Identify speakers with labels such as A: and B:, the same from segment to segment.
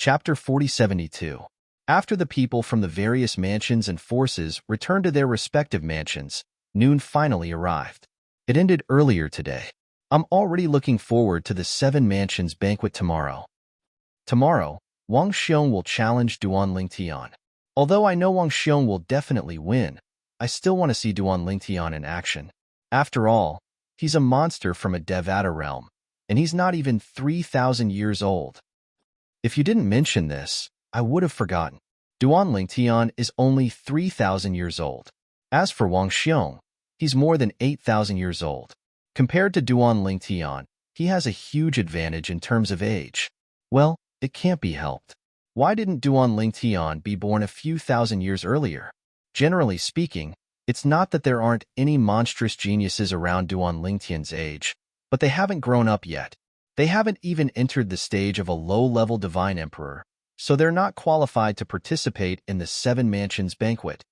A: Chapter 4072. After the people from the various mansions and forces returned to their respective mansions, noon finally arrived. It ended earlier today. I'm already looking forward to the Seven Mansions banquet tomorrow. Tomorrow, Wang Xiong will challenge Duan Lingtian. Although I know Wang Xiong will definitely win, I still want to see Duan Lingtian in action. After all, he's a monster from a Devata realm, and he's not even 3,000 years old. If you didn't mention this, I would have forgotten. Duan Lingtian is only 3,000 years old. As for Wang Xiong, he's more than 8,000 years old. Compared to Duan Lingtian, he has a huge advantage in terms of age. Well, it can't be helped. Why didn't Duan Lingtian be born a few thousand years earlier? Generally speaking, it's not that there aren't any monstrous geniuses around Duan Lingtian's age, but they haven't grown up yet. They haven't even entered the stage of a low-level divine emperor, so they're not qualified to participate in the Seven Mansions banquet.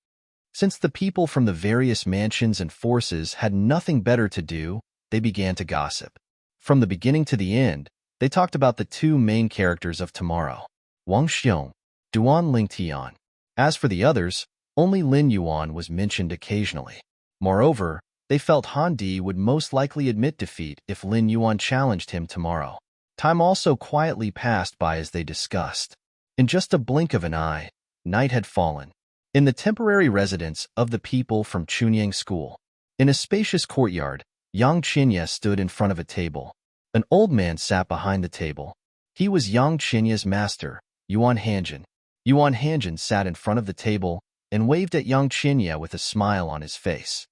A: Since the people from the various mansions and forces had nothing better to do, they began to gossip. From the beginning to the end, they talked about the two main characters of tomorrow, Wang Xiong, Duan Lingtian. As for the others, only Lin Yuan was mentioned occasionally. Moreover, they felt Han Di would most likely admit defeat if Lin Yuan challenged him tomorrow. Time also quietly passed by as they discussed. In just a blink of an eye, night had fallen. In the temporary residence of the people from Chunyang School, in a spacious courtyard, Yang Qinya stood in front of a table. An old man sat behind the table. He was Yang Qinya's master, Yuan Hanjin. Yuan Hanjin sat in front of the table and waved at Yang Qinya with a smile on his face.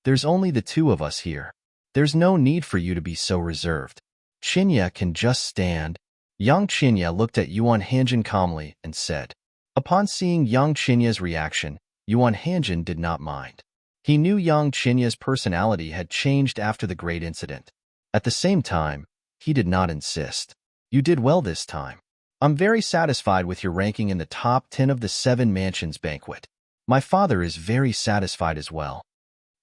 A: There's only the two of us here. There's no need for you to be so reserved. Qinya can just stand. Yang Qinya looked at Yuan Hanjin calmly and said. Upon seeing Yang Qinya's reaction, Yuan Hanjin did not mind. He knew Yang Qinya's personality had changed after the great incident. At the same time, he did not insist. You did well this time. I'm very satisfied with your ranking in the top 10 of the Seven Mansions banquet. My father is very satisfied as well.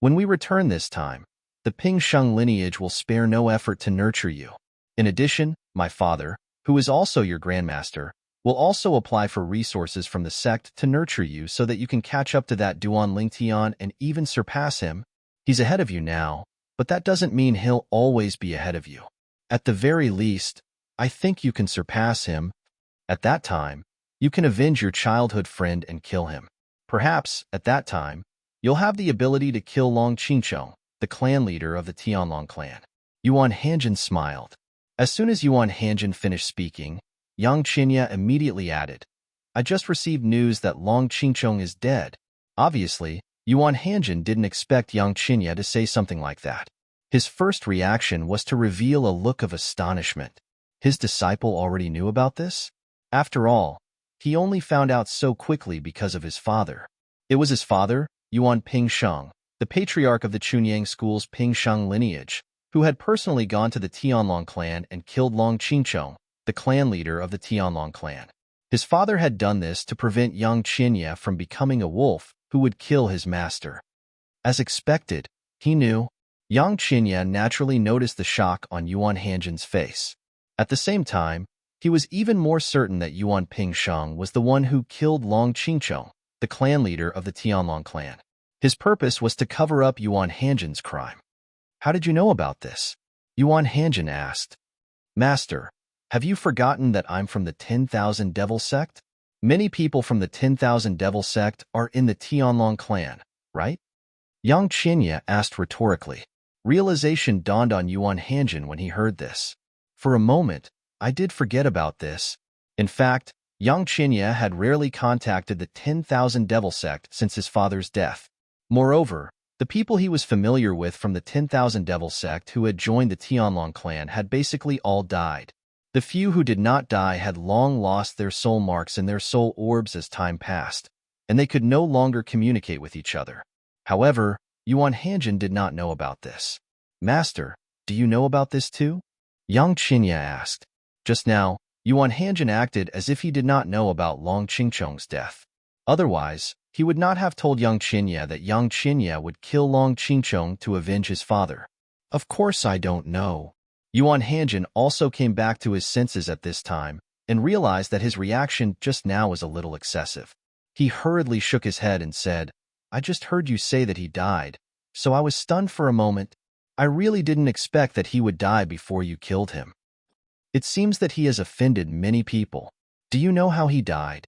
A: When we return this time, the Ping Sheng lineage will spare no effort to nurture you. In addition, my father, who is also your grandmaster, will also apply for resources from the sect to nurture you so that you can catch up to that Duan Lingtian and even surpass him. He's ahead of you now, but that doesn't mean he'll always be ahead of you. At the very least, I think you can surpass him. At that time, you can avenge your childhood friend and kill him. Perhaps, at that time, you'll have the ability to kill Long Qingchong, the clan leader of the Tianlong clan. Yuan Hanjin smiled. As soon as Yuan Hanjin finished speaking, Yang Qinya immediately added, I just received news that Long Qingchong is dead. Obviously, Yuan Hanjin didn't expect Yang Qinya to say something like that. His first reaction was to reveal a look of astonishment. His disciple already knew about this? After all, he only found out so quickly because of his father. It was his father, Yuan Pingsheng, the patriarch of the Chunyang School's Pingsheng lineage, who had personally gone to the Tianlong clan and killed Long Qingchong, the clan leader of the Tianlong clan. His father had done this to prevent Yang Qinya from becoming a wolf who would kill his master. As expected, he knew. Yang Qinya naturally noticed the shock on Yuan Hanjin's face. At the same time, he was even more certain that Yuan Pingsheng was the one who killed Long Qingchong, the clan leader of the Tianlong clan. His purpose was to cover up Yuan Hanjin's crime. How did you know about this? Yuan Hanjin asked. Master, have you forgotten that I'm from the 10,000 Devil sect? Many people from the 10,000 Devil sect are in the Tianlong clan, right? Yang Qinya asked rhetorically. Realization dawned on Yuan Hanjin when he heard this. For a moment, I did forget about this. In fact, Yang Qinya had rarely contacted the 10,000 Devil sect since his father's death. Moreover, the people he was familiar with from the 10,000 Devil sect who had joined the Tianlong clan had basically all died. The few who did not die had long lost their soul marks in their soul orbs as time passed, and they could no longer communicate with each other. However, Yuan Hanjin did not know about this. Master, do you know about this too? Yang Qinya asked. Just now, Yuan Hanjin acted as if he did not know about Long Qingchong's death. Otherwise, he would not have told Yang Qinya that Yang Qinya would kill Long Qingchong to avenge his father. Of course I don't know. Yuan Hanjin also came back to his senses at this time and realized that his reaction just now was a little excessive. He hurriedly shook his head and said, "I just heard you say that he died, so I was stunned for a moment. I really didn't expect that he would die before you killed him. It seems that he has offended many people. Do you know how he died?"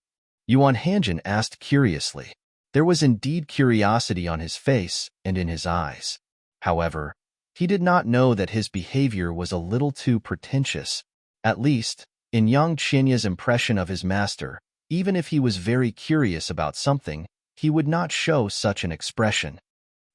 A: Yuan Hanjin asked curiously. There was indeed curiosity on his face and in his eyes. However, he did not know that his behavior was a little too pretentious. At least, in Yang Qinya's impression of his master, even if he was very curious about something, he would not show such an expression.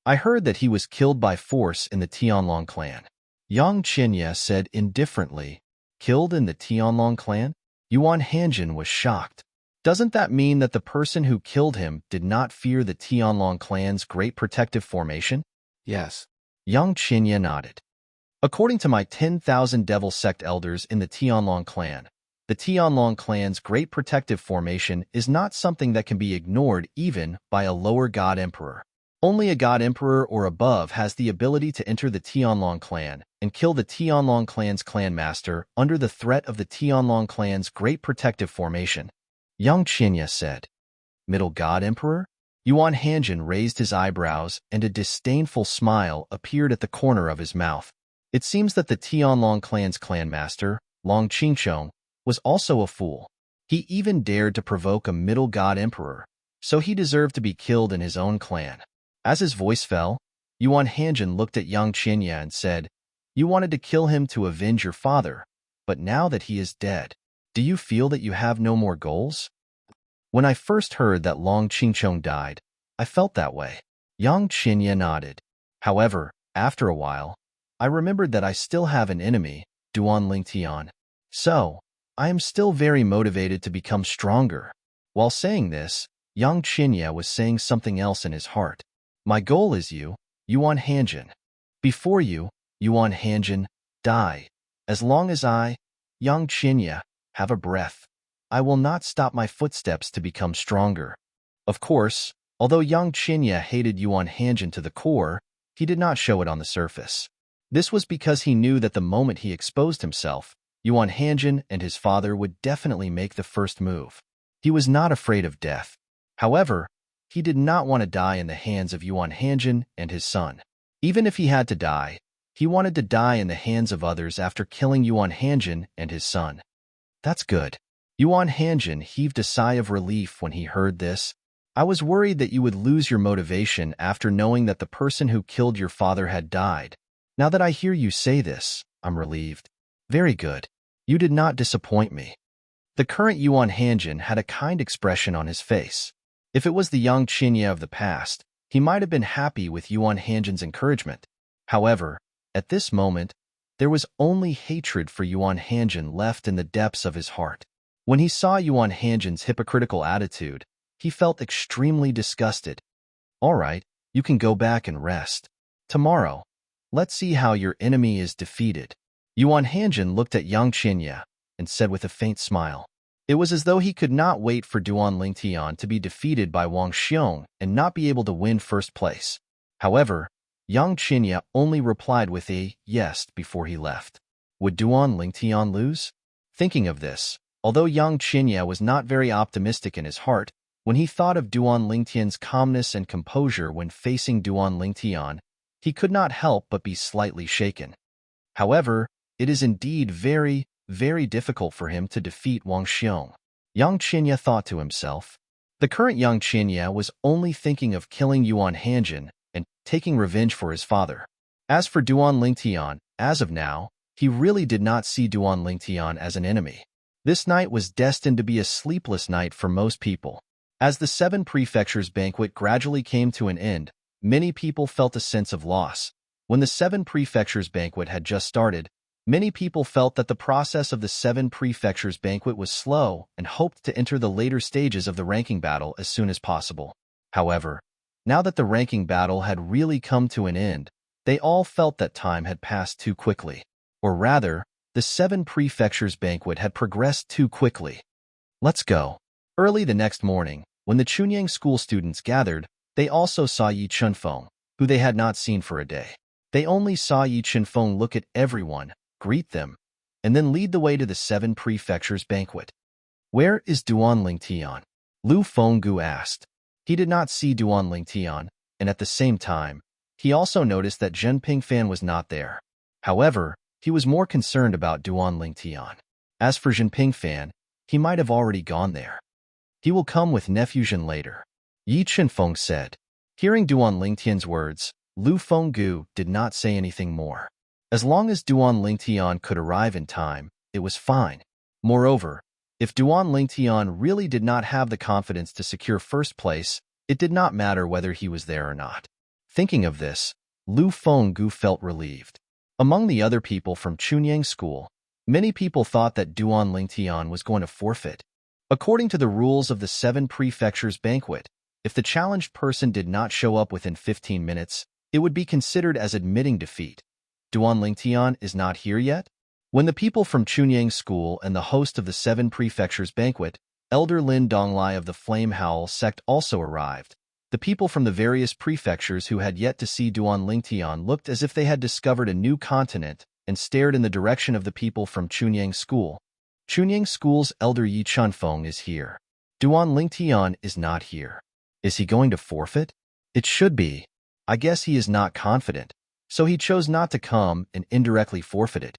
A: "I heard that he was killed by force in the Tianlong clan," Yang Qinya said indifferently. "Killed in the Tianlong clan?" Yuan Hanjin was shocked. "Doesn't that mean that the person who killed him did not fear the Tianlong clan's great protective formation?"
B: Yes.
A: Yang Qinya nodded. "According to my 10,000 devil sect elders in the Tianlong clan, the Tianlong clan's great protective formation is not something that can be ignored even by a lower god emperor. Only a god emperor or above has the ability to enter the Tianlong clan and kill the Tianlong clan's clan master under the threat of the Tianlong clan's great protective formation," Yang Qinya said. "Middle god emperor?" Yuan Hanjin raised his eyebrows and a disdainful smile appeared at the corner of his mouth. It seems that the Tianlong clan's clan master, Long Qingchong, was also a fool. He even dared to provoke a middle god emperor, so he deserved to be killed in his own clan. As his voice fell, Yuan Hanjin looked at Yang Qinya and said, "You wanted to kill him to avenge your father, but now that he is dead, do you feel that you have no more goals?" "When I first heard that Long Qingchong died, I felt that way," Yang Qinya nodded. "However, after a while, I remembered that I still have an enemy, Duan Lingtian. So, I am still very motivated to become stronger." While saying this, Yang Qinya was saying something else in his heart. "My goal is you, Yuan Hanjin. Before you, Yuan Hanjin, die. As long as I, Yang Qinya, have a breath, I will not stop my footsteps to become stronger." Of course, although Yang Qinya hated Yuan Hanjin to the core, he did not show it on the surface. This was because he knew that the moment he exposed himself, Yuan Hanjin and his father would definitely make the first move. He was not afraid of death. However, he did not want to die in the hands of Yuan Hanjin and his son. Even if he had to die, he wanted to die in the hands of others after killing Yuan Hanjin and his son. "That's good." Yuan Hanjin heaved a sigh of relief when he heard this. "I was worried that you would lose your motivation after knowing that the person who killed your father had died. Now that I hear you say this, I'm relieved." "Very good. You did not disappoint me." The current Yuan Hanjin had a kind expression on his face. If it was the Yang Qinya of the past, he might have been happy with Yuan Hanjin's encouragement. However, at this moment, there was only hatred for Yuan Hanjin left in the depths of his heart. When he saw Yuan Hanjin's hypocritical attitude, he felt extremely disgusted. "All right, you can go back and rest. Tomorrow, let's see how your enemy is defeated." Yuan Hanjin looked at Yang Qinya and said with a faint smile. It was as though he could not wait for Duan Lingtian to be defeated by Wang Xiong and not be able to win first place. However, Yang Qinya only replied with a yes before he left. Would Duan Lingtian lose? Thinking of this, although Yang Qinya was not very optimistic in his heart, when he thought of Duan Lingtian's calmness and composure when facing Duan Lingtian, he could not help but be slightly shaken. However, it is indeed very, very difficult for him to defeat Wang Xiong. Yang Qinya thought to himself. The current Yang Qinya was only thinking of killing Yuan Hanjin and taking revenge for his father. As for Duan Lingtian, as of now, he really did not see Duan Lingtian as an enemy. This night was destined to be a sleepless night for most people. As the 7 Prefectures banquet gradually came to an end, many people felt a sense of loss. When the 7 Prefectures banquet had just started, many people felt that the process of the 7 Prefectures banquet was slow and hoped to enter the later stages of the ranking battle as soon as possible. However, now that the ranking battle had really come to an end, they all felt that time had passed too quickly. Or rather, the 7 Prefectures banquet had progressed too quickly. Let's go. Early the next morning, when the Chunyang school students gathered, they also saw Yi Chunfeng, who they had not seen for a day. They only saw Yi Chunfeng look at everyone, greet them, and then lead the way to the 7 Prefectures banquet. Where is Duan Lingtian? Lu Fenggu asked. He did not see Duan Lingtian, and at the same time, he also noticed that Zhen Pingfan was not there. However, he was more concerned about Duan Lingtian. As for Zhen Pingfan, he might have already gone there. He will come with nephew Zhen later, Yi Chenfeng said. Hearing Duan Lingtian's words, Lu Fenggu did not say anything more. As long as Duan Lingtian could arrive in time, it was fine. Moreover, if Duan Lingtian really did not have the confidence to secure first place, it did not matter whether he was there or not. Thinking of this, Lu Fenggu felt relieved. Among the other people from Chunyang School, many people thought that Duan Lingtian was going to forfeit. According to the rules of the 7 Prefectures banquet, if the challenged person did not show up within 15 minutes, it would be considered as admitting defeat. Duan Lingtian is not here yet? When the people from Chunyang School and the host of the 7 Prefectures banquet, Elder Lin Donglai of the Flame Howl sect also arrived. The people from the various prefectures who had yet to see Duan Lingtian looked as if they had discovered a new continent and stared in the direction of the people from Chunyang School. Chunyang School's Elder Yi Chunfeng is here. Duan Lingtian is not here. Is he going to forfeit? It should be. I guess he is not confident, so he chose not to come and indirectly forfeited.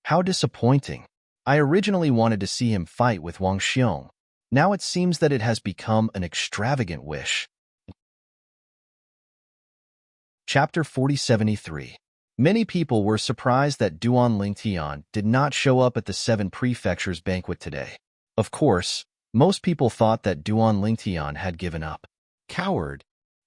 A: How disappointing. I originally wanted to see him fight with Wang Xiong. Now it seems that it has become an extravagant wish. Chapter 4073. Many people were surprised that Duan Lingtian did not show up at the 7 Prefectures banquet today. Of course, most people thought that Duan Lingtian had given up. Coward.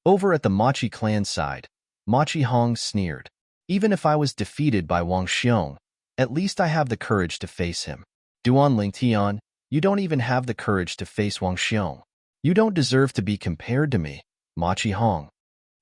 A: Over at the Machi clan side, Machi Hong sneered. Even if I was defeated by Wang Xiong, at least I have the courage to face him. Duan Lingtian, you don't even have the courage to face Wang Xiong. You don't deserve to be compared to me, Machi Hong.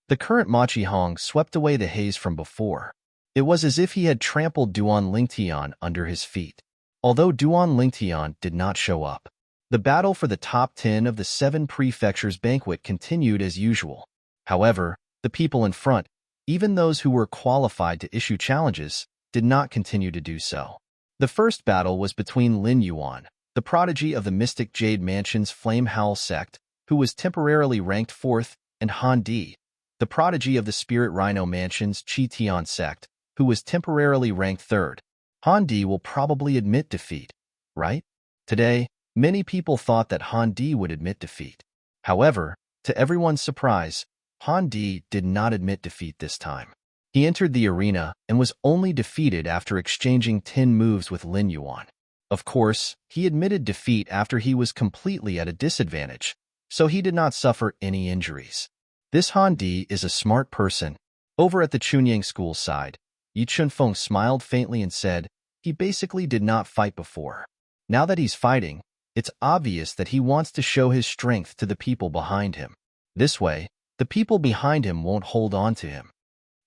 A: The current Machi Hong swept away the haze from before. It was as if he had trampled Duan Lingtian under his feet. Although Duan Lingtian did not show up, the battle for the top 10 of the 7 Prefectures banquet continued as usual. However, the people in front, even those who were qualified to issue challenges, did not continue to do so. The first battle was between Lin Yuan, the prodigy of the Mystic Jade Mansion's Flame Howl sect, who was temporarily ranked 4th, and Han Di, the prodigy of the Spirit Rhino Mansion's Chi Tian sect, who was temporarily ranked 3rd. Han Di will probably admit defeat, right? Today, many people thought that Han Di would admit defeat. However, to everyone's surprise, Han Di did not admit defeat this time. He entered the arena and was only defeated after exchanging 10 moves with Lin Yuan. Of course, he admitted defeat after he was completely at a disadvantage, so he did not suffer any injuries. This Han Di is a smart person. Over at the Chunyang School side, Yi Chunfeng smiled faintly and said, he basically did not fight before. Now that he's fighting, it's obvious that he wants to show his strength to the people behind him. This way, the people behind him won't hold on to him.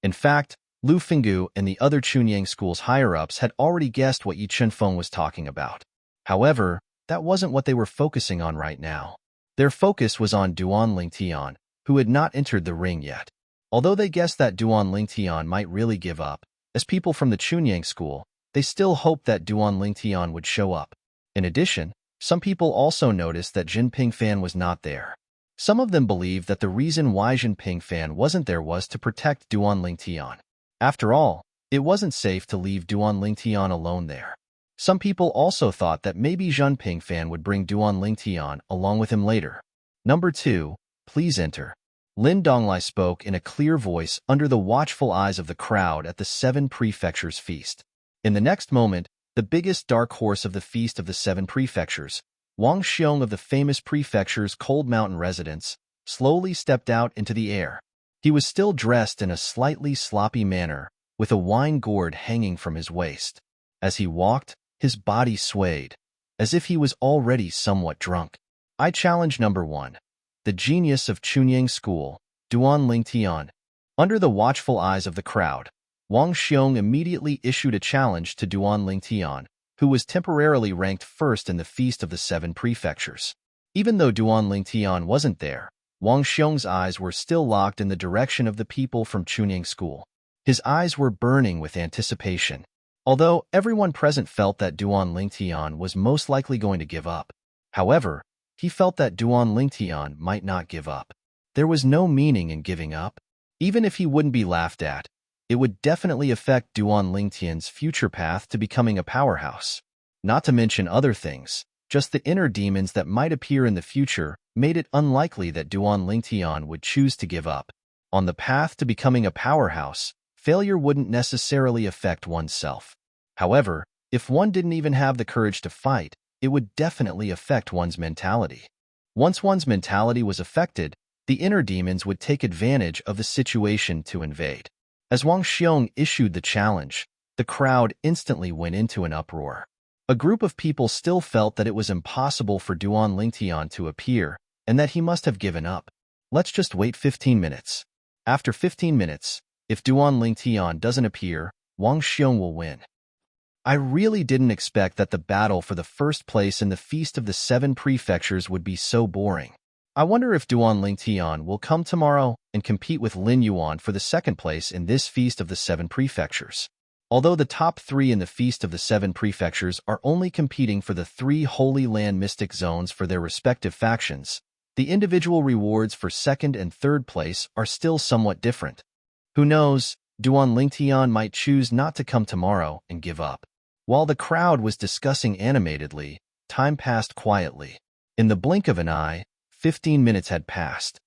A: In fact, Lu Fenggu and the other Chunyang School's higher-ups had already guessed what Yi Chunfeng was talking about. However, that wasn't what they were focusing on right now. Their focus was on Duan Lingtian, who had not entered the ring yet. Although they guessed that Duan Lingtian might really give up, as people from the Chunyang School, they still hoped that Duan Lingtian would show up. In addition, some people also noticed that Zhen Pingfan was not there. Some of them believed that the reason why Zhen Pingfan wasn't there was to protect Duan Lingtian. After all, it wasn't safe to leave Duan Lingtian alone there. Some people also thought that maybe Zhen Pingfan would bring Duan Lingtian along with him later. Number 2, please enter. Lin Donglai spoke in a clear voice under the watchful eyes of the crowd at the 7 Prefectures feast. In the next moment, the biggest dark horse of the feast of the 7 Prefectures, Wang Xiong of the famous prefecture's Cold Mountain residence, slowly stepped out into the air. He was still dressed in a slightly sloppy manner, with a wine gourd hanging from his waist. As he walked, his body swayed, as if he was already somewhat drunk. I challenge number 1. The genius of Chunyang School, Duan Lingtian. Under the watchful eyes of the crowd, Wang Xiong immediately issued a challenge to Duan Lingtian, who was temporarily ranked 1st in the feast of the 7 Prefectures. Even though Duan Lingtian wasn't there, Wang Xiong's eyes were still locked in the direction of the people from Chunyang School. His eyes were burning with anticipation. Although everyone present felt that Duan Lingtian was most likely going to give up, However, he felt that Duan Lingtian might not give up. There was no meaning in giving up. Even if he wouldn't be laughed at, it would definitely affect Duan Lingtian's future path to becoming a powerhouse. Not to mention other things, just the inner demons that might appear in the future made it unlikely that Duan Lingtian would choose to give up. On the path to becoming a powerhouse, failure wouldn't necessarily affect oneself. However, if one didn't even have the courage to fight, it would definitely affect one's mentality. Once one's mentality was affected, the inner demons would take advantage of the situation to invade. As Wang Xiong issued the challenge, the crowd instantly went into an uproar. A group of people still felt that it was impossible for Duan Lingtian to appear and that he must have given up. Let's just wait 15 minutes. After 15 minutes, if Duan Lingtian doesn't appear, Wang Xiong will win. I really didn't expect that the battle for the first place in the Feast of the Seven Prefectures would be so boring. I wonder if Duan Lingtian will come tomorrow and compete with Lin Yuan for the second place in this Feast of the Seven Prefectures. Although the top three in the Feast of the Seven Prefectures are only competing for the 3 Holy Land Mystic Zones for their respective factions, the individual rewards for second and third place are still somewhat different. Who knows, Duan Lingtian might choose not to come tomorrow and give up. While the crowd was discussing animatedly, time passed quietly. In the blink of an eye, 15 minutes had passed.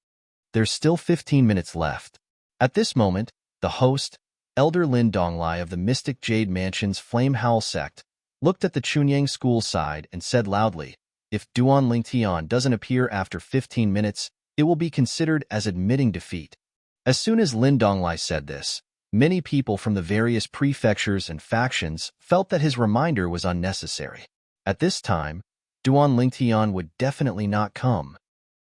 A: There's still 15 minutes left. At this moment, the host, Elder Lin Donglai of the Mystic Jade Mansion's Flame Howl sect, looked at the Chunyang school side and said loudly, "If Duan Lingtian doesn't appear after 15 minutes, it will be considered as admitting defeat." As soon as Lin Donglai said this, many people from the various prefectures and factions felt that his reminder was unnecessary. At this time, Duan Lingtian would definitely not come.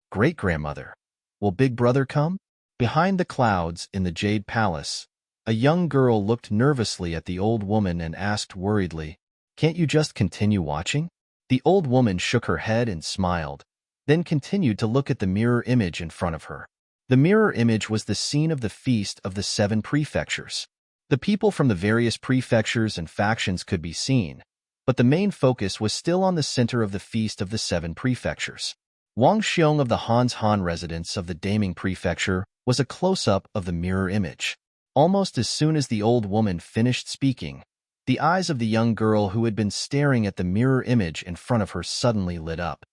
A: Great-grandmother, will Big Brother come? Behind the clouds in the Jade Palace, a young girl looked nervously at the old woman and asked worriedly, "Can't you just continue watching?" The old woman shook her head and smiled, then continued to look at the mirror image in front of her. The mirror image was the scene of the Feast of the Seven Prefectures. The people from the various prefectures and factions could be seen, but the main focus was still on the center of the Feast of the Seven Prefectures. Wang Xiong of the Hans Han residence of the Daming Prefecture was a close-up of the mirror image. Almost as soon as the old woman finished speaking, the eyes of the young girl who had been staring at the mirror image in front of her suddenly lit up.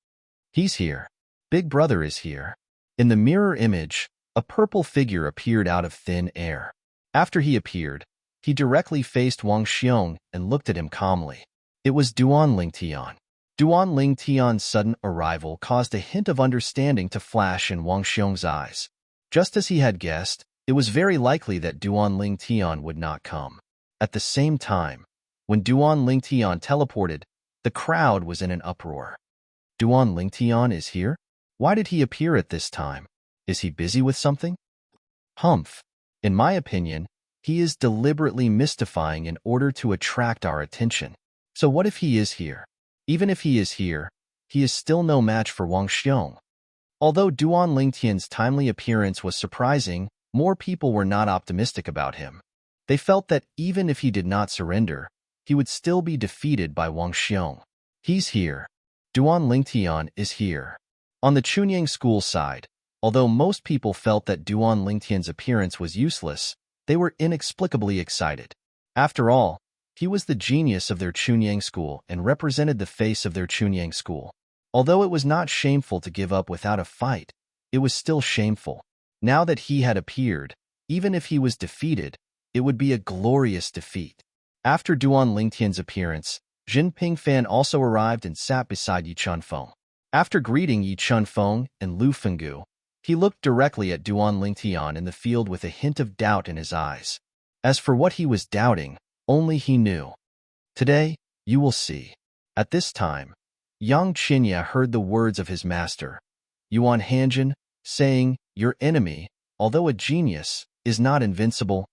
A: "He's here. Big Brother is here." In the mirror image, a purple figure appeared out of thin air. After he appeared, he directly faced Wang Xiong and looked at him calmly. It was Duan Lingtian. Duan Lingtian's sudden arrival caused a hint of understanding to flash in Wang Xiong's eyes. Just as he had guessed, it was very likely that Duan Lingtian would not come. At the same time, when Duan Lingtian teleported, the crowd was in an uproar. Duan Lingtian is here? Why did he appear at this time? Is he busy with something? Humph. In my opinion, he is deliberately mystifying in order to attract our attention. So what if he is here? Even if he is here, he is still no match for Wang Xiong. Although Duan Lingtian's timely appearance was surprising, more people were not optimistic about him. They felt that even if he did not surrender, he would still be defeated by Wang Xiong. He's here. Duan Lingtian is here. On the Chunyang school side, although most people felt that Duan Lingtian's appearance was useless, they were inexplicably excited. After all, he was the genius of their Chunyang school and represented the face of their Chunyang school. Although it was not shameful to give up without a fight, it was still shameful. Now that he had appeared, even if he was defeated, it would be a glorious defeat. After Duan Lingtian's appearance, Jin Pingfan also arrived and sat beside Yi Chunfeng. After greeting Yi Chunfeng and Lu Fenggu, he looked directly at Duan Lingtian in the field with a hint of doubt in his eyes. As for what he was doubting, only he knew. Today, you will see. At this time, Yang Qinya heard the words of his master, Yuan Hanjin, saying, "Your enemy, although a genius, is not invincible.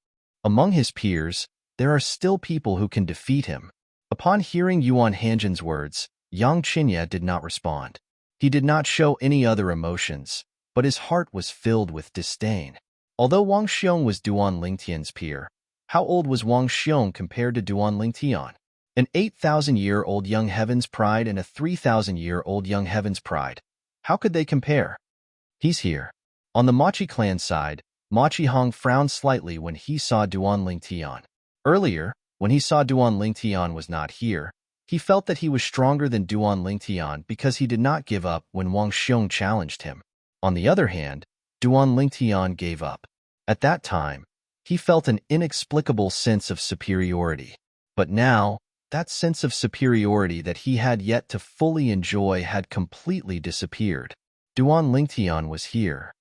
A: Among his peers, there are still people who can defeat him." Upon hearing Yuan Hanjin's words, Yang Qinya did not respond. He did not show any other emotions, but his heart was filled with disdain. Although Wang Xiong was Duan Lingtian's peer, how old was Wang Xiong compared to Duan Lingtian? An 8,000-year-old young heaven's pride and a 3,000-year-old young heaven's pride. How could they compare? He's here. On the Machi clan side, Machi Hong frowned slightly when he saw Duan Ling Tian. Earlier, when he saw Duan Ling Tian was not here, he felt that he was stronger than Duan Ling Tian because he did not give up when Wang Xiong challenged him. On the other hand, Duan Ling Tian gave up. At that time, he felt an inexplicable sense of superiority. But now, that sense of superiority that he had yet to fully enjoy had completely disappeared. Duan Ling Tian was here.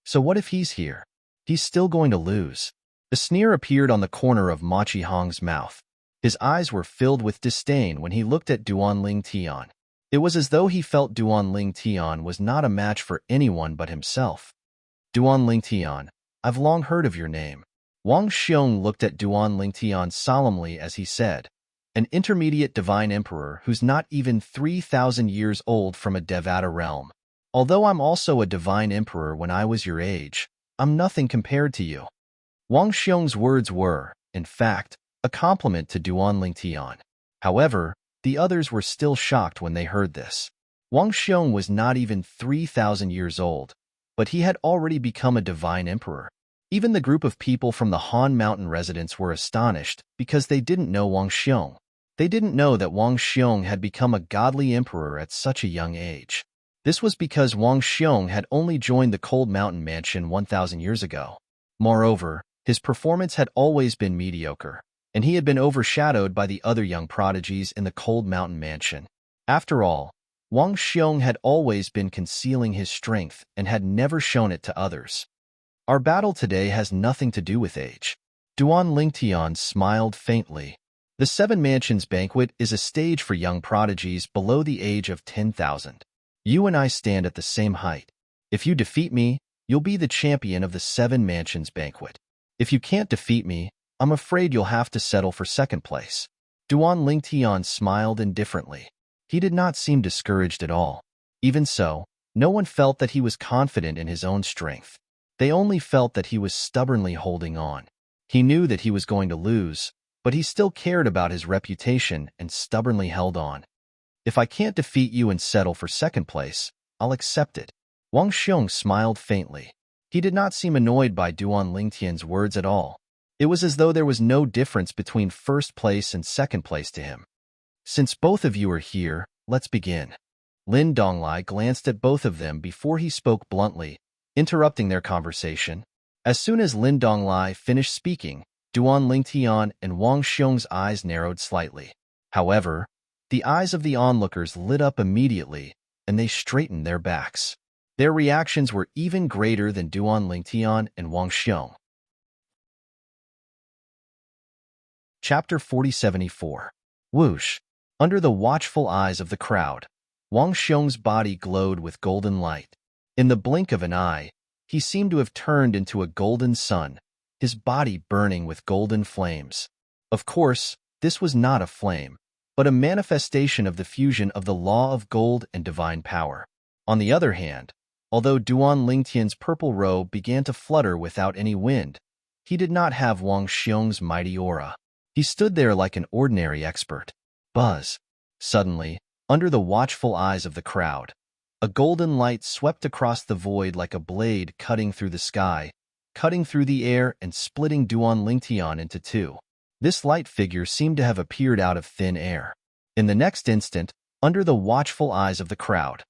A: So what if he's here? He's still going to lose. A sneer appeared on the corner of Machi Hong's mouth. His eyes were filled with disdain when he looked at Duan Ling Tian. It was as though he felt Duan Ling Tian was not a match for anyone but himself. Duan Ling Tian, I've long heard of your name. Wang Xiong looked at Duan Ling Tian solemnly as he said, an intermediate divine emperor who's not even 3,000 years old from a Devata realm. Although I'm also a divine emperor when I was your age, I'm nothing compared to you. Wang Xiong's words were, in fact, a compliment to Duan Ling Tian. However, the others were still shocked when they heard this. Wang Xiong was not even 3,000 years old, but he had already become a divine emperor. Even the group of people from the Han Mountain residents were astonished because they didn't know Wang Xiong. They didn't know that Wang Xiong had become a godly emperor at such a young age. This was because Wang Xiong had only joined the Cold Mountain Mansion 1,000 years ago. Moreover, his performance had always been mediocre, and he had been overshadowed by the other young prodigies in the Cold Mountain Mansion. After all, Wang Xiong had always been concealing his strength and had never shown it to others. Our battle today has nothing to do with age. Duan Ling Tian smiled faintly. The Seven Mansions Banquet is a stage for young prodigies below the age of 10,000. You and I stand at the same height. If you defeat me, you'll be the champion of the Seven Mansions Banquet. If you can't defeat me, I'm afraid you'll have to settle for second place. Duan Ling Tian smiled indifferently. He did not seem discouraged at all. Even so, no one felt that he was confident in his own strength. They only felt that he was stubbornly holding on. He knew that he was going to lose, but he still cared about his reputation and stubbornly held on. If I can't defeat you and settle for second place, I'll accept it. Wang Xiong smiled faintly. He did not seem annoyed by Duan Ling Tian's words at all. It was as though there was no difference between first place and second place to him. Since both of you are here, let's begin. Lin Donglai glanced at both of them before he spoke bluntly, interrupting their conversation. As soon as Lin Donglai finished speaking, Duan Ling Tian and Wang Xiong's eyes narrowed slightly. However, the eyes of the onlookers lit up immediately, and they straightened their backs. Their reactions were even greater than Duan Ling Tian and Wang Xiong. Chapter 4074. Whoosh! Under the watchful eyes of the crowd, Wang Xiong's body glowed with golden light. In the blink of an eye, he seemed to have turned into a golden sun, his body burning with golden flames. Of course, this was not a flame, but a manifestation of the fusion of the law of gold and divine power. On the other hand, although Duan Ling Tian's purple robe began to flutter without any wind, he did not have Wang Xiong's mighty aura. He stood there like an ordinary expert. Buzz! Suddenly, under the watchful eyes of the crowd, a golden light swept across the void like a blade cutting through the sky, cutting through the air and splitting Duan Ling Tian into two. This light figure seemed to have appeared out of thin air. In the next instant, under the watchful eyes of the crowd,